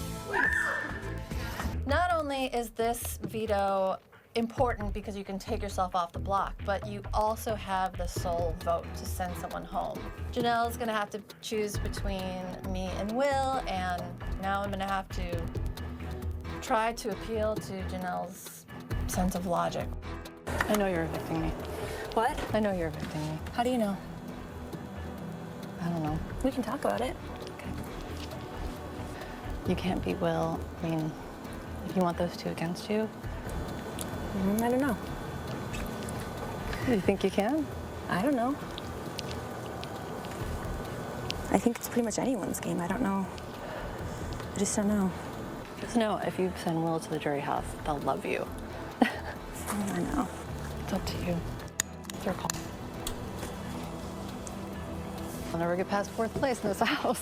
Not only is this veto important because you can take yourself off the block, but you also have the sole vote to send someone home. Janelle's gonna have to choose between me and Will, and now I'm gonna have to try to appeal to Janelle's sense of logic. I know you're evicting me. What? I know you're evicting me. How do you know? I don't know. We can talk about it. You can't beat Will. I mean, if you want those 2 against you. I don't know. You think you can? I don't know. I think it's pretty much anyone's game. I don't know. I just don't know. Just know if you send Will to the jury house, they'll love you. I know. It's up to you. It's your call. I'll never get past 4th place in this house.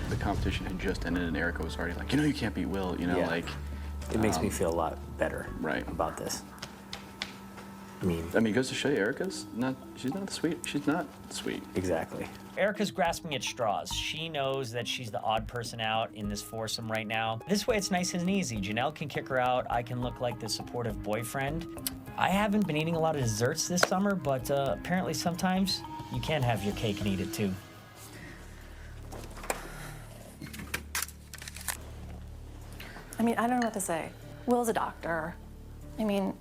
The competition had just ended and Erica was already like, you know, you can't beat Will, you know, Yeah. like. It makes me feel a lot better about this. I mean, it goes to show you Erica's she's not sweet. Exactly. Erica's grasping at straws. She knows that she's the odd person out in this foursome right now. This way it's nice and easy. Janelle can kick her out. I can look like the supportive boyfriend. I haven't been eating a lot of desserts this summer, but apparently sometimes you can have your cake and eat it too. I mean, I don't know what to say. Will's a doctor. I mean,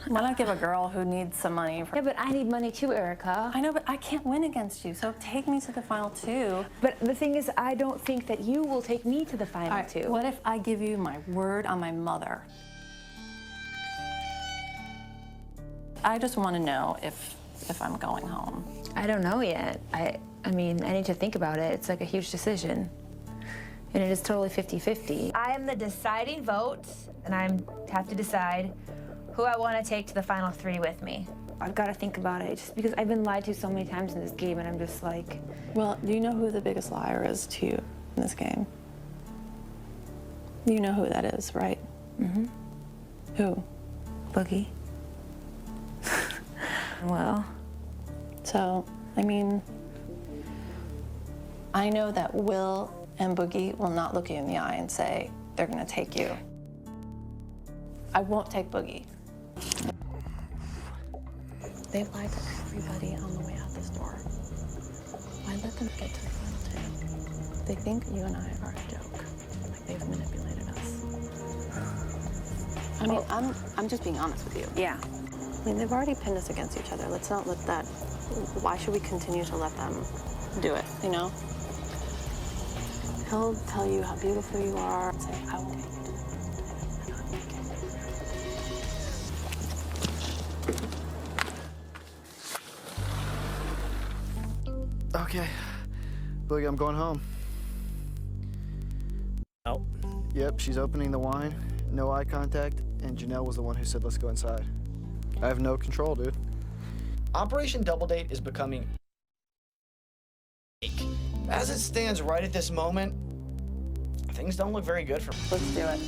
why not give a girl who needs some money? Yeah, but I need money too, Erica. I know, but I can't win against you, so take me to the final two. But the thing is, I don't think that you will take me to the final All right, two. what if I give you my word on my mother? I just want to know if I'm going home. I don't know yet. I mean, I need to think about it. It's like a huge decision. And it is totally 50-50. I am the deciding vote, and I have to decide who I want to take to the final three with me. I've got to think about it, just because I've been lied to so many times in this game, and I'm just like... Well, do you know who the biggest liar is to you in this game? You know who that is, right? Mm-hmm. Who? Boogie. Well... So, I mean, I know that Will and Boogie will not look you in the eye and say they're gonna take you. I won't take Boogie. They lied to everybody on the way out this door. Why let them get to the final two? They think you and I are a joke, like they've manipulated us. I mean, I'm just being honest with you. Yeah. I mean, they've already pinned us against each other. Let's not let that. Why should we continue to let them do it, you know? He'll tell you how beautiful you are and say, I will take you to the final two. Okay. Boogie, I'm going home. Oh. Yep, she's opening the wine, no eye contact, and Janelle was the one who said, let's go inside. I have no control, dude. Operation Double Date is becoming fake. As it stands right at this moment, things don't look very good for me. Let's do it.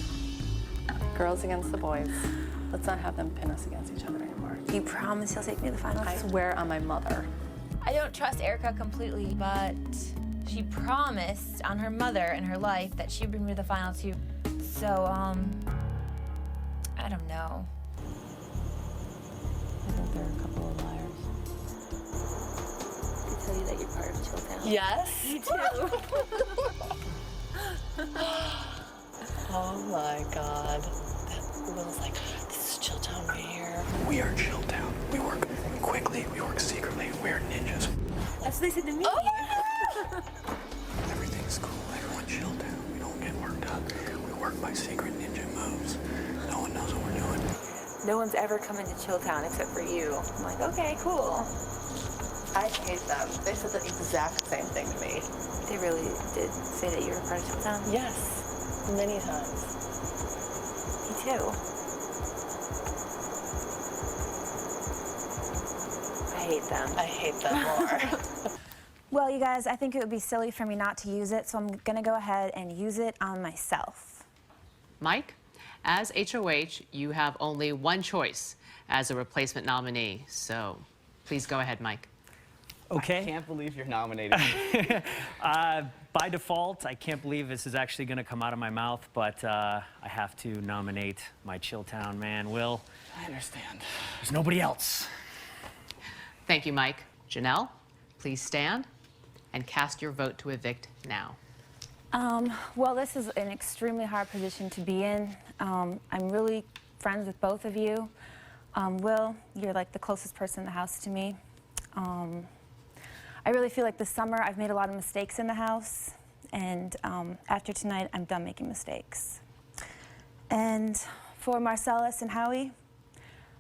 Girls against the boys. Let's not have them pin us against each other anymore. You promise you'll take me to the final? I swear on my mother. I don't trust Erica completely, but she promised on her mother and her life that she'd bring me to the final two. So, I don't know. I think there are a couple of liars. I tell you that you're part of Chilltown. Yes. Me too. Oh my God. Will's like, this is Chilltown right here. We are Chilltown. We work quickly, we work secretly, we are ninjas. That's what they said to me. Everything's cool, everyone Chilltown. We don't get worked up. We work by secret ninja moves. No one knows what we're doing. No one's ever come into Chilltown except for you. I'm like, okay, cool. I hate them. They said the exact same thing to me. They really did say that you were part of Chilltown? Yes, many times. Me too. I hate them. I hate them more. Well, you guys, I think it would be silly for me not to use it, so I'm gonna go ahead and use it on myself. Mike, as HOH, you have only one choice as a replacement nominee, so please go ahead, Mike. Okay. I can't believe you're nominated. By default, I can't believe this is actually going to come out of my mouth, but I have to nominate my Chilltown man, Will. I understand. There's nobody else. Thank you, Mike. Janelle, please stand and cast your vote to evict now. Well, this is an extremely hard position to be in. I'm really friends with both of you. Will, you're like the closest person in the house to me. I really feel like this summer I've made a lot of mistakes in the house, and after tonight I'm done making mistakes. And for Marcellus and Howie,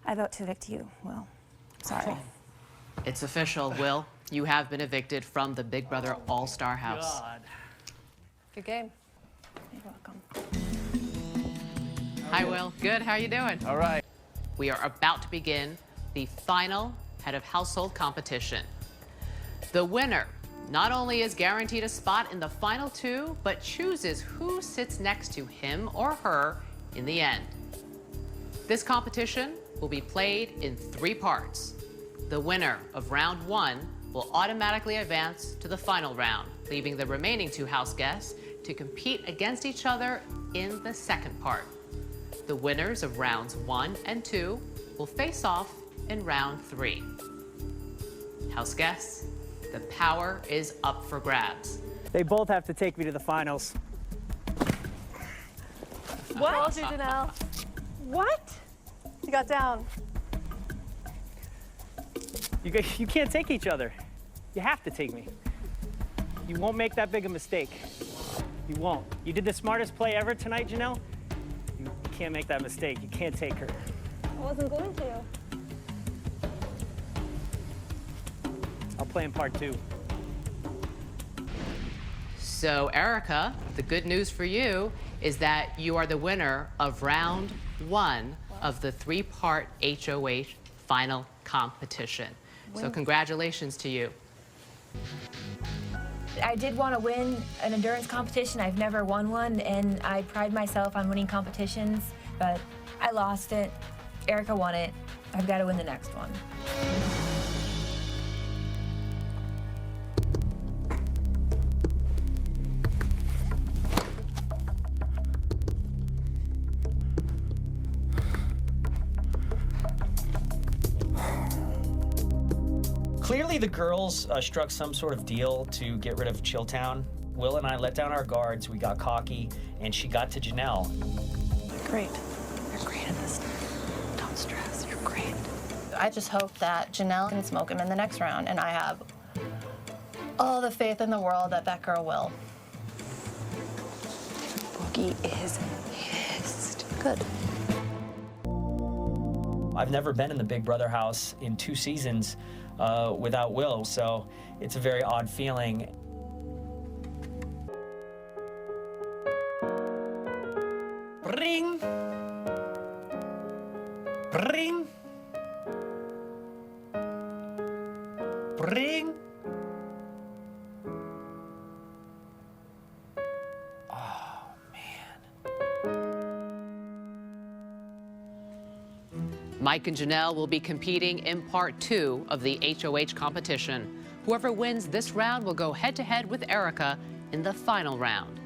I vote to evict you, Will. Sorry. It's official, Will. You have been evicted from the Big Brother All-Star House. God. Good game. You're welcome. Hi, Will. Good. How are you doing? All right. We are about to begin the final head of household competition. The winner not only is guaranteed a spot in the final two, but chooses who sits next to him or her in the end. This competition will be played in 3 parts. The winner of round 1 will automatically advance to the final round, leaving the remaining 2 house guests to compete against each other in the second part. The winners of rounds 1 and 2 will face off in round 3. House guests, the power is up for grabs. They both have to take me to the finals. What? Told you, Janelle. What? You got down. You can't take each other. You have to take me. You won't make that big a mistake. You won't. You did the smartest play ever tonight, Janelle. You can't make that mistake. You can't take her. I wasn't going to. I'll play in part 2. So, Erica, the good news for you is that you are the winner of round 1 of the 3-part HOH final competition. So congratulations to you. I did want to win an endurance competition. I've never won one, and I pride myself on winning competitions, but I lost it. Erica won it. I've got to win the next one. Clearly, the girls struck some sort of deal to get rid of Chilltown. Will and I let down our guards. We got cocky, and she got to Janelle. Great. You're great at this. Don't stress. You're great. I just hope that Janelle can smoke him in the next round, and I have all the faith in the world that that girl will. Boogie is pissed. Good. I've never been in the Big Brother house in 2 seasons without Will, so it's a very odd feeling. Ring! Ring! Ring! Mike and Janelle will be competing in part 2 of the HOH competition. Whoever wins this round will go head-to-head with Erica in the final round.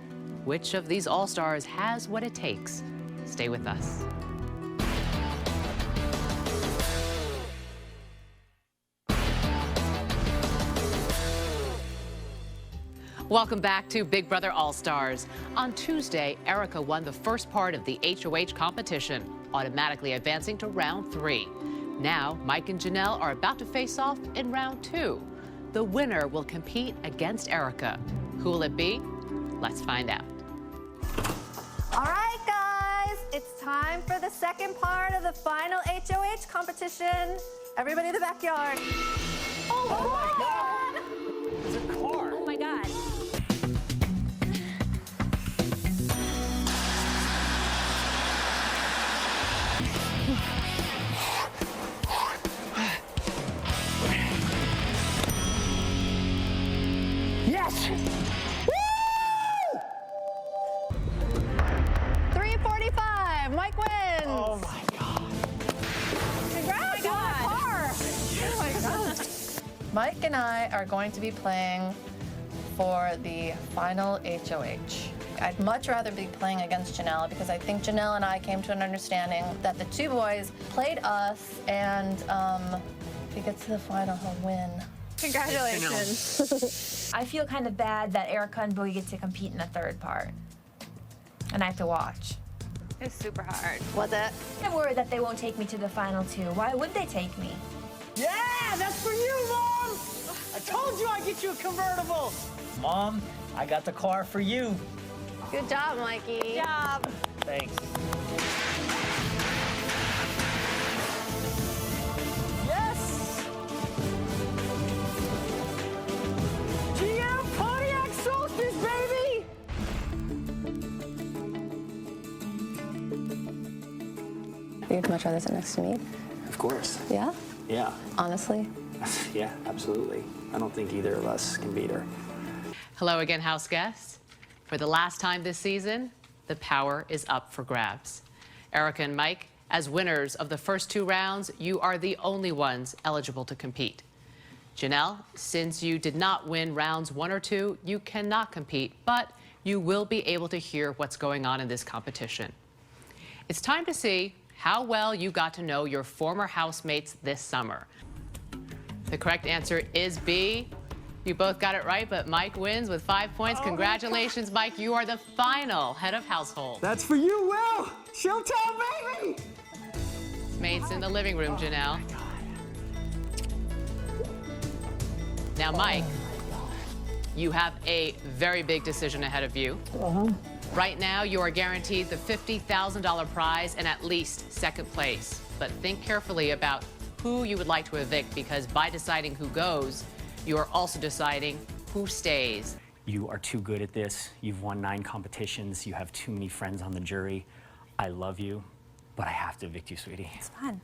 Which of these All-Stars has what it takes? Stay with us. Welcome back to Big Brother All-Stars. On Tuesday, Erica won the first part of the HOH competition, automatically advancing to round 3. Now, Mike and Janelle are about to face off in round 2. The winner will compete against Erica. Who will it be? Let's find out. All right, guys, it's time for the second part of the final HOH competition. Everybody in the backyard. Oh my God! It's a car. Oh my God. Yes! Woo! 345. Mike wins. Oh my God. Congrats, you won a car. Oh my God. Mike and I are going to be playing for the final HOH. I'd much rather be playing against Janelle because I think Janelle and I came to an understanding that the 2 boys played us, and if he gets to the final, he'll win. Congratulations. I feel kind of bad that Erica and Boogie get to compete in the 3rd part. And I have to watch. It's super hard. Was it? I'm worried that they won't take me to the final 2. Why would they take me? Yeah, that's for you, Mom! I told you I'd get you a convertible. Mom, I got the car for you. Good job, Mikey. Good job. Thanks. Yes! GM Pontiac Solstice, baby! You'd much rather sit next to me? Of course. Yeah? Yeah. Honestly? Yeah, absolutely. I don't think either of us can beat her. Hello again, house guests. For the last time this season, the power is up for grabs. Erica and Mike, as winners of the first 2 rounds, you are the only ones eligible to compete. Janelle, since you did not win rounds 1 or 2, you cannot compete, but you will be able to hear what's going on in this competition. It's time to see how well you got to know your former housemates this summer. The correct answer is B. You both got it right, but Mike wins with 5 points. Congratulations, Mike. You are the final head of household. That's for you, Will. Chilltown, baby. Mates in the living room, Janelle. Now, Mike, you have a very big decision ahead of you. Right now, you are guaranteed the $50,000 prize and at least second place. But think carefully about who you would like to evict, because by deciding who goes, you are also deciding who stays. You are too good at this. You've won 9 competitions. You have too many friends on the jury. I love you, but I have to evict you, sweetie. It's fun.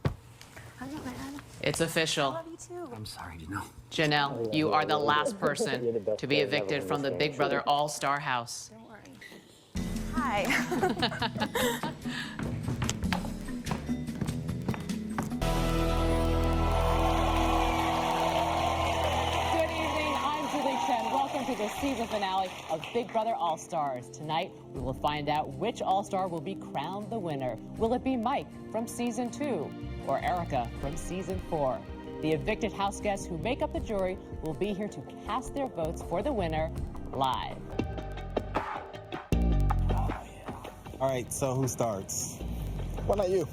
I'm not mad. It's official. I love you too. I'm sorry, Janelle. Janelle, you are the last person to be evicted from the Big Brother All-Star house. Don't worry. Hi. Good evening, I'm Julie Chen. Welcome to the season finale of Big Brother All-Stars. Tonight, we will find out which All-Star will be crowned the winner. Will it be Mike from season 2 or Erica from season 4? The evicted house guests who make up the jury will be here to cast their votes for the winner live. All right, so who starts? Why not you?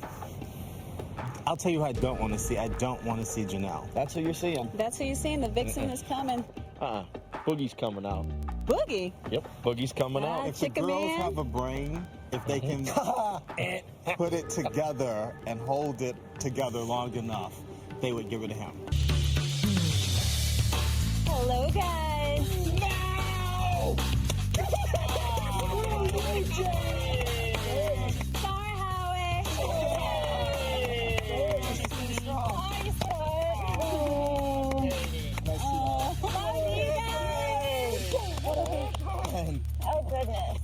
I'll tell you who I don't want to see. I don't want to see Janelle. That's who you're seeing. That's who you're seeing. The vixen is coming. Boogie's coming out. Boogie. Yep, Boogie's coming out. If the Chicken girls Man. have a brain, if they can put it together and hold it together long enough, they would give it to him. Hello, guys. No! Sorry, Howie. Hi, sir. Love you guys. Oh, goodness.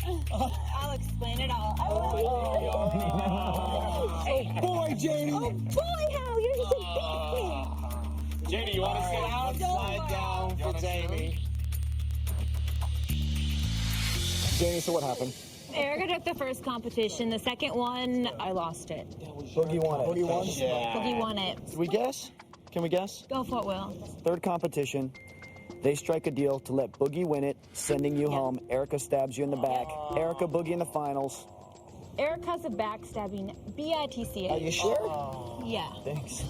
I'll explain it all. Oh, boy, Janie. Oh, boy, Howie, you're just a baby. Janie, you want to sit down? Slide down for Jamie. Janie, so what happened? Erica took the first competition. The second one, I lost it. Boogie won it. Boogie won? Yeah. Boogie won it. Did we guess? Can we guess? Go for it, Will. Third competition. They strike a deal to let Boogie win it, sending you home. Erica stabs you in the back. Erica, Boogie in the finals. Erica's a backstabbing BITCH. Are you sure? Yeah. Thanks.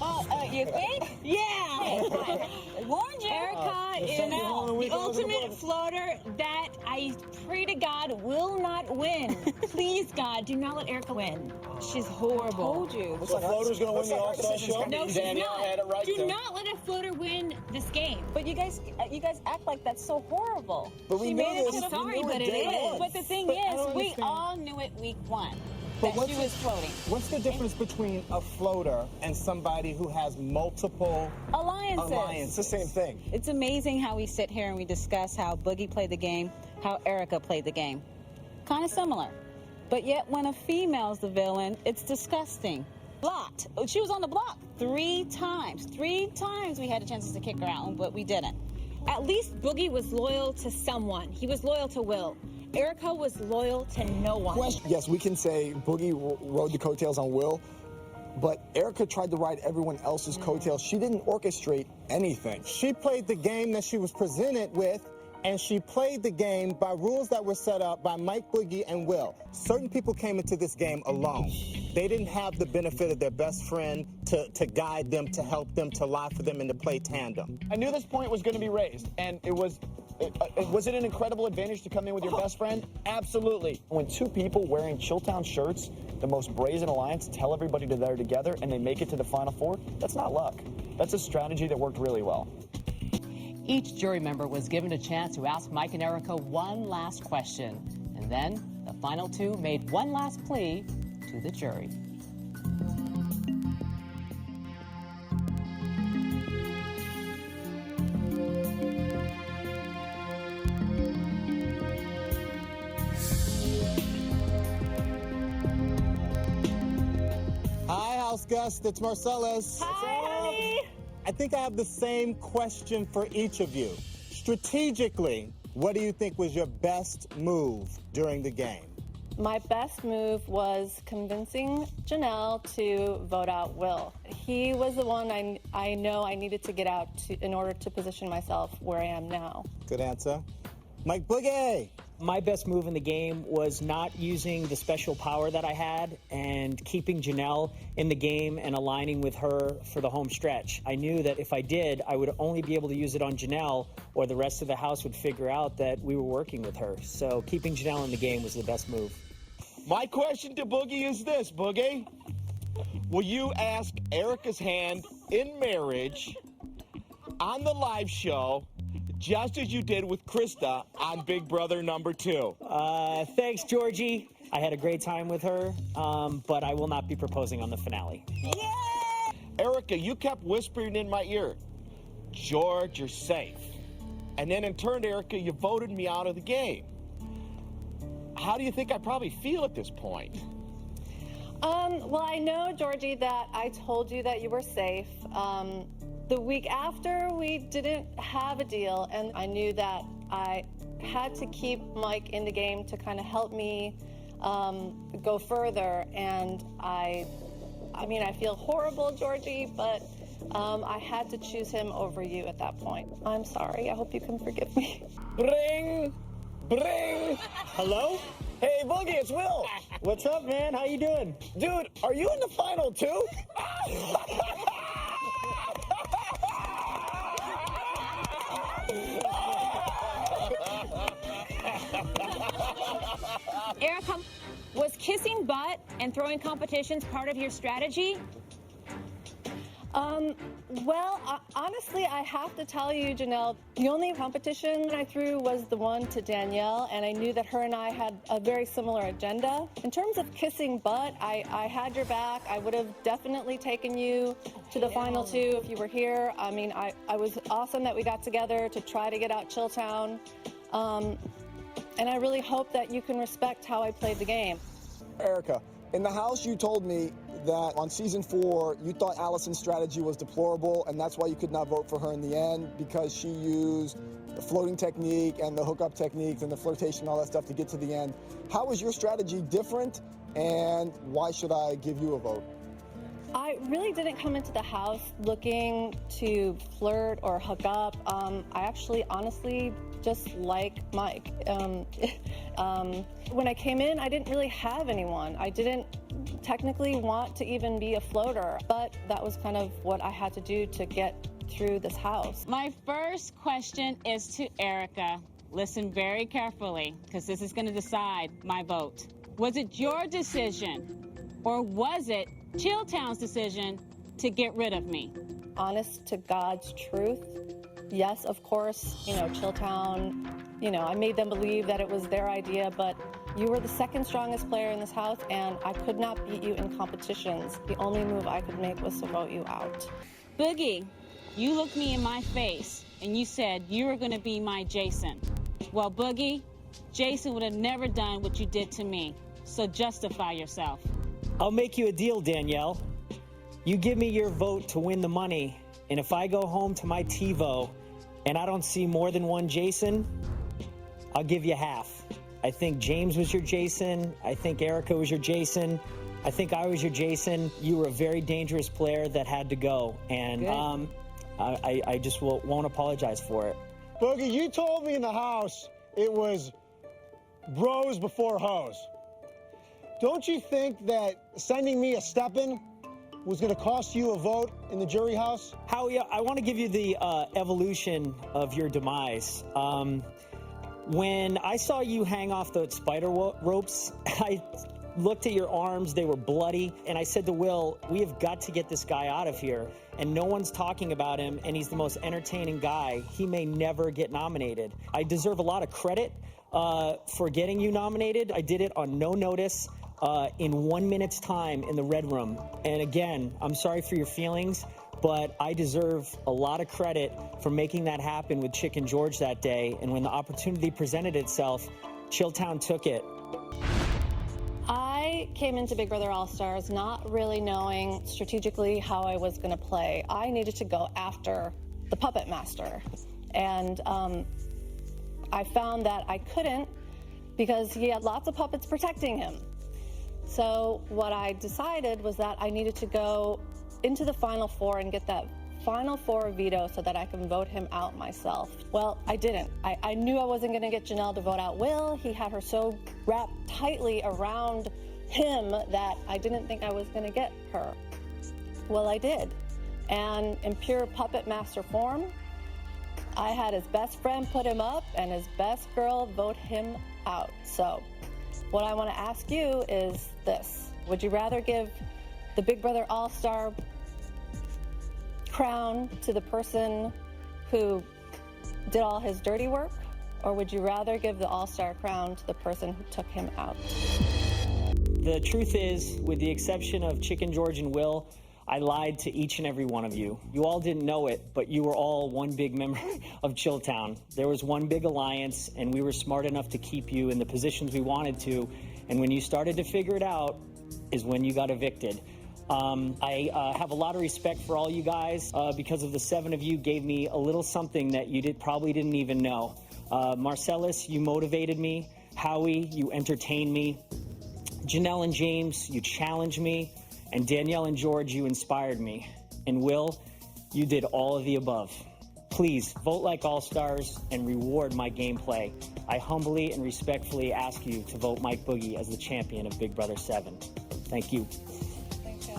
You think? Yeah. Warned you. Erica is the ultimate floater that I pray to God will not win. Please, God, do not let Erica win. She's horrible. I told you. So floater's going to win the All-Star show? No, she's Danielle not. had it right Do there. not let a floater win this game. But you guys act like that's so horrible. But we She knew made it this. to the Sorry, but it is. But the thing But I is, don't we understand. all knew it week 1 But that she was floating. What's the difference between a floater and somebody who has multiple Alliances. It's the same thing. It's amazing how we sit here and we discuss how Boogie played the game, how Erica played the game. Kind of similar. But yet when a female's the villain, it's disgusting. Blocked. She was on the block 3 times. 3 times we had chances to kick her out, but we didn't. At least Boogie was loyal to someone. He was loyal to Will. Erica was loyal to no one. Yes, we can say Boogie rode the coattails on Will, but Erica tried to ride everyone else's coattails. She didn't orchestrate anything. She played the game that she was presented with, and she played the game by rules that were set up by Mike, Boogie, and Will. Certain people came into this game alone. They didn't have the benefit of their best friend to guide them, to help them, to lie for them, and to play tandem. I knew this point was going to be raised, and was it an incredible advantage to come in with your best friend? Absolutely. When 2 people wearing Chilltown shirts, the most brazen alliance, tell everybody they're together, and they make it to the Final Four, that's not luck. That's a strategy that worked really well. Each jury member was given a chance to ask Mike and Erica one last question. And then the final 2 made one last plea to the jury. Hi, house guest. It's Marcellus. Hi. I think I have the same question for each of you. Strategically, what do you think was your best move during the game? My best move was convincing Janelle to vote out Will. He was the one I know I needed to get out in order to position myself where I am now. Good answer. Mike Boogie! My best move in the game was not using the special power that I had and keeping Janelle in the game and aligning with her for the home stretch. I knew that if I did, I would only be able to use it on Janelle, or the rest of the house would figure out that we were working with her. So keeping Janelle in the game was the best move. My question to Boogie is this, Boogie. Will you ask Erica's hand in marriage on the live show, just as you did with Krista on Big Brother #2? Thanks, Georgie. I had a great time with her, but I will not be proposing on the finale. Erica, you kept whispering in my ear, George, you're safe. And then in turn, Erica, you voted me out of the game. How do you think I probably feel at this point? Well, I know, Georgie, that I told you that you were safe. The week after, we didn't have a deal, and I knew that I had to keep Mike in the game to kind of help me go further. And I mean, I feel horrible, Georgie, but I had to choose him over you at that point. I'm sorry. I hope you can forgive me. Bring! Hello? Hey, Boogie, it's Will. What's up, man? How you doing? Dude, are you in the final two? Erica, was kissing butt and throwing competitions part of your strategy? Well, honestly, I have to tell you, Janelle, the only competition I threw was the one to Danielle, and I knew that her and I had a very similar agenda. In terms of kissing butt, I had your back. I would have definitely taken you to the final two if you were here. I mean, I was awesome that we got together to try to get out Chilltown. And I really hope that you can respect how I played the game. Erica, in the house you told me that on season 4 you thought Allison's strategy was deplorable, and that's why you could not vote for her in the end, because she used the floating technique and the hookup techniques and the flirtation and all that stuff to get to the end. How is your strategy different, and why should I give you a vote? I really didn't come into the house looking to flirt or hook up. I actually, honestly, just like Mike. When I came in, I didn't really have anyone. I didn't technically want to even be a floater, but that was kind of what I had to do to get through this house. My first question is to Erica. Listen very carefully, because this is going to decide my vote. Was it your decision, or was it Chilltown's decision to get rid of me? Honest to God's truth, yes, of course, Chilltown, I made them believe that it was their idea, but you were the second strongest player in this house, and I could not beat you in competitions. The only move I could make was to vote you out. Boogie, you looked me in my face, and you said you were going to be my Jason. Well, Boogie, Jason would have never done what you did to me, so justify yourself. I'll make you a deal, Danielle. You give me your vote to win the money, and if I go home to my TiVo and I don't see more than one Jason, I'll give you half. I think James was your Jason. I think Erica was your Jason. I think I was your Jason. You were a very dangerous player that had to go, and I just won't apologize for it. Boogie, you told me in the house it was bros before hoes. Don't you think that sending me a step-in was going to cost you a vote in the jury house? Howie, I want to give you the evolution of your demise. When I saw you hang off the spider ropes, I looked at your arms, they were bloody, and I said to Will, we have got to get this guy out of here. And no one's talking about him, and he's the most entertaining guy. He may never get nominated. I deserve a lot of credit for getting you nominated. I did it on no notice. In 1 minute's time in the Red Room. And again, I'm sorry for your feelings, but I deserve a lot of credit for making that happen with Chicken George that day. And when the opportunity presented itself, Chilltown took it. I came into Big Brother All-Stars not really knowing strategically how I was going to play. I needed to go after the puppet master. And I found that I couldn't because he had lots of puppets protecting him. So what I decided was that I needed to go into the Final Four and get that Final Four veto so that I can vote him out myself. Well, I didn't. I knew I wasn't going to get Janelle to vote out Will. He had her so wrapped tightly around him that I didn't think I was going to get her. Well, I did. And in pure puppet master form, I had his best friend put him up and his best girl vote him out. So what I want to ask you is this. Would you rather give the Big Brother All-Star crown to the person who did all his dirty work, or would you rather give the All-Star crown to the person who took him out? The truth is, with the exception of Chicken George and Will, I lied to each and every one of you. You all didn't know it, but you were all one big member of Chilltown. There was one big alliance, and we were smart enough to keep you in the positions we wanted to. And when you started to figure it out is when you got evicted. I have a lot of respect for all you guys because of the 7 of you gave me a little something that you probably didn't even know. Marcellus, you motivated me. Howie, you entertained me. Janelle and James, you challenged me. And Danielle and George, you inspired me. And Will, you did all of the above. Please vote like all-stars and reward my gameplay. I humbly and respectfully ask you to vote Mike Boogie as the champion of Big Brother 7. Thank you. Thank you.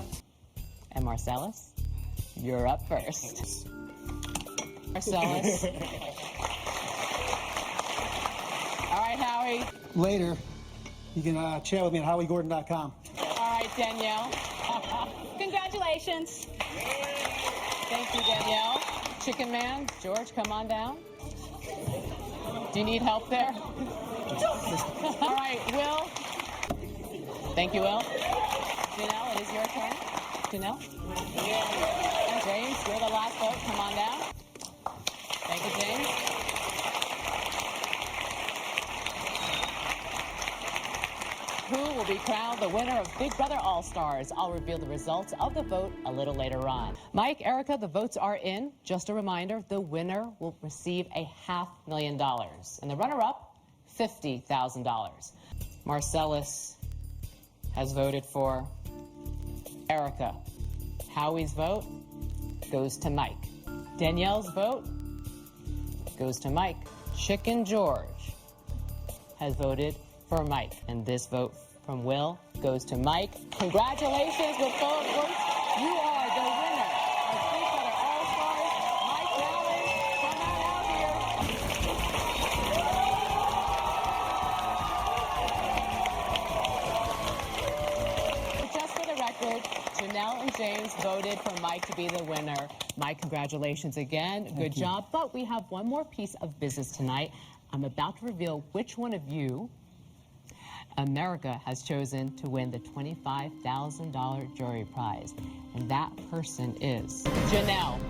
And Marcellus, you're up first. Marcellus. All right, Howie. Later, you can chat with me at HowieGordon.com. All right, Danielle. Congratulations. Thank you, Danielle. Chicken Man, George, come on down. Do you need help there? All right, Will. Thank you, Will. Janelle, it is your turn. Janelle? And James, you're the last vote. Come on down. Thank you, James. Who will be crowned the winner of Big Brother All-Stars? I'll reveal the results of the vote a little later on. Mike, Erica, the votes are in. Just a reminder, the winner will receive $500,000. And the runner-up, $50,000. Marcellus has voted for Erica. Howie's vote goes to Mike. Danielle's vote goes to Mike. Chicken George has voted for Mike. And this vote from Will goes to Mike. Congratulations with both votes. You are the winner of Big Brother All-Stars. Mike Rowley, come on out here. Just for the record, Janelle and James voted for Mike to be the winner. Mike, congratulations again. Good job. But we have one more piece of business tonight. I'm about to reveal which one of you America has chosen to win the $25,000 jury prize. And that person is Janelle.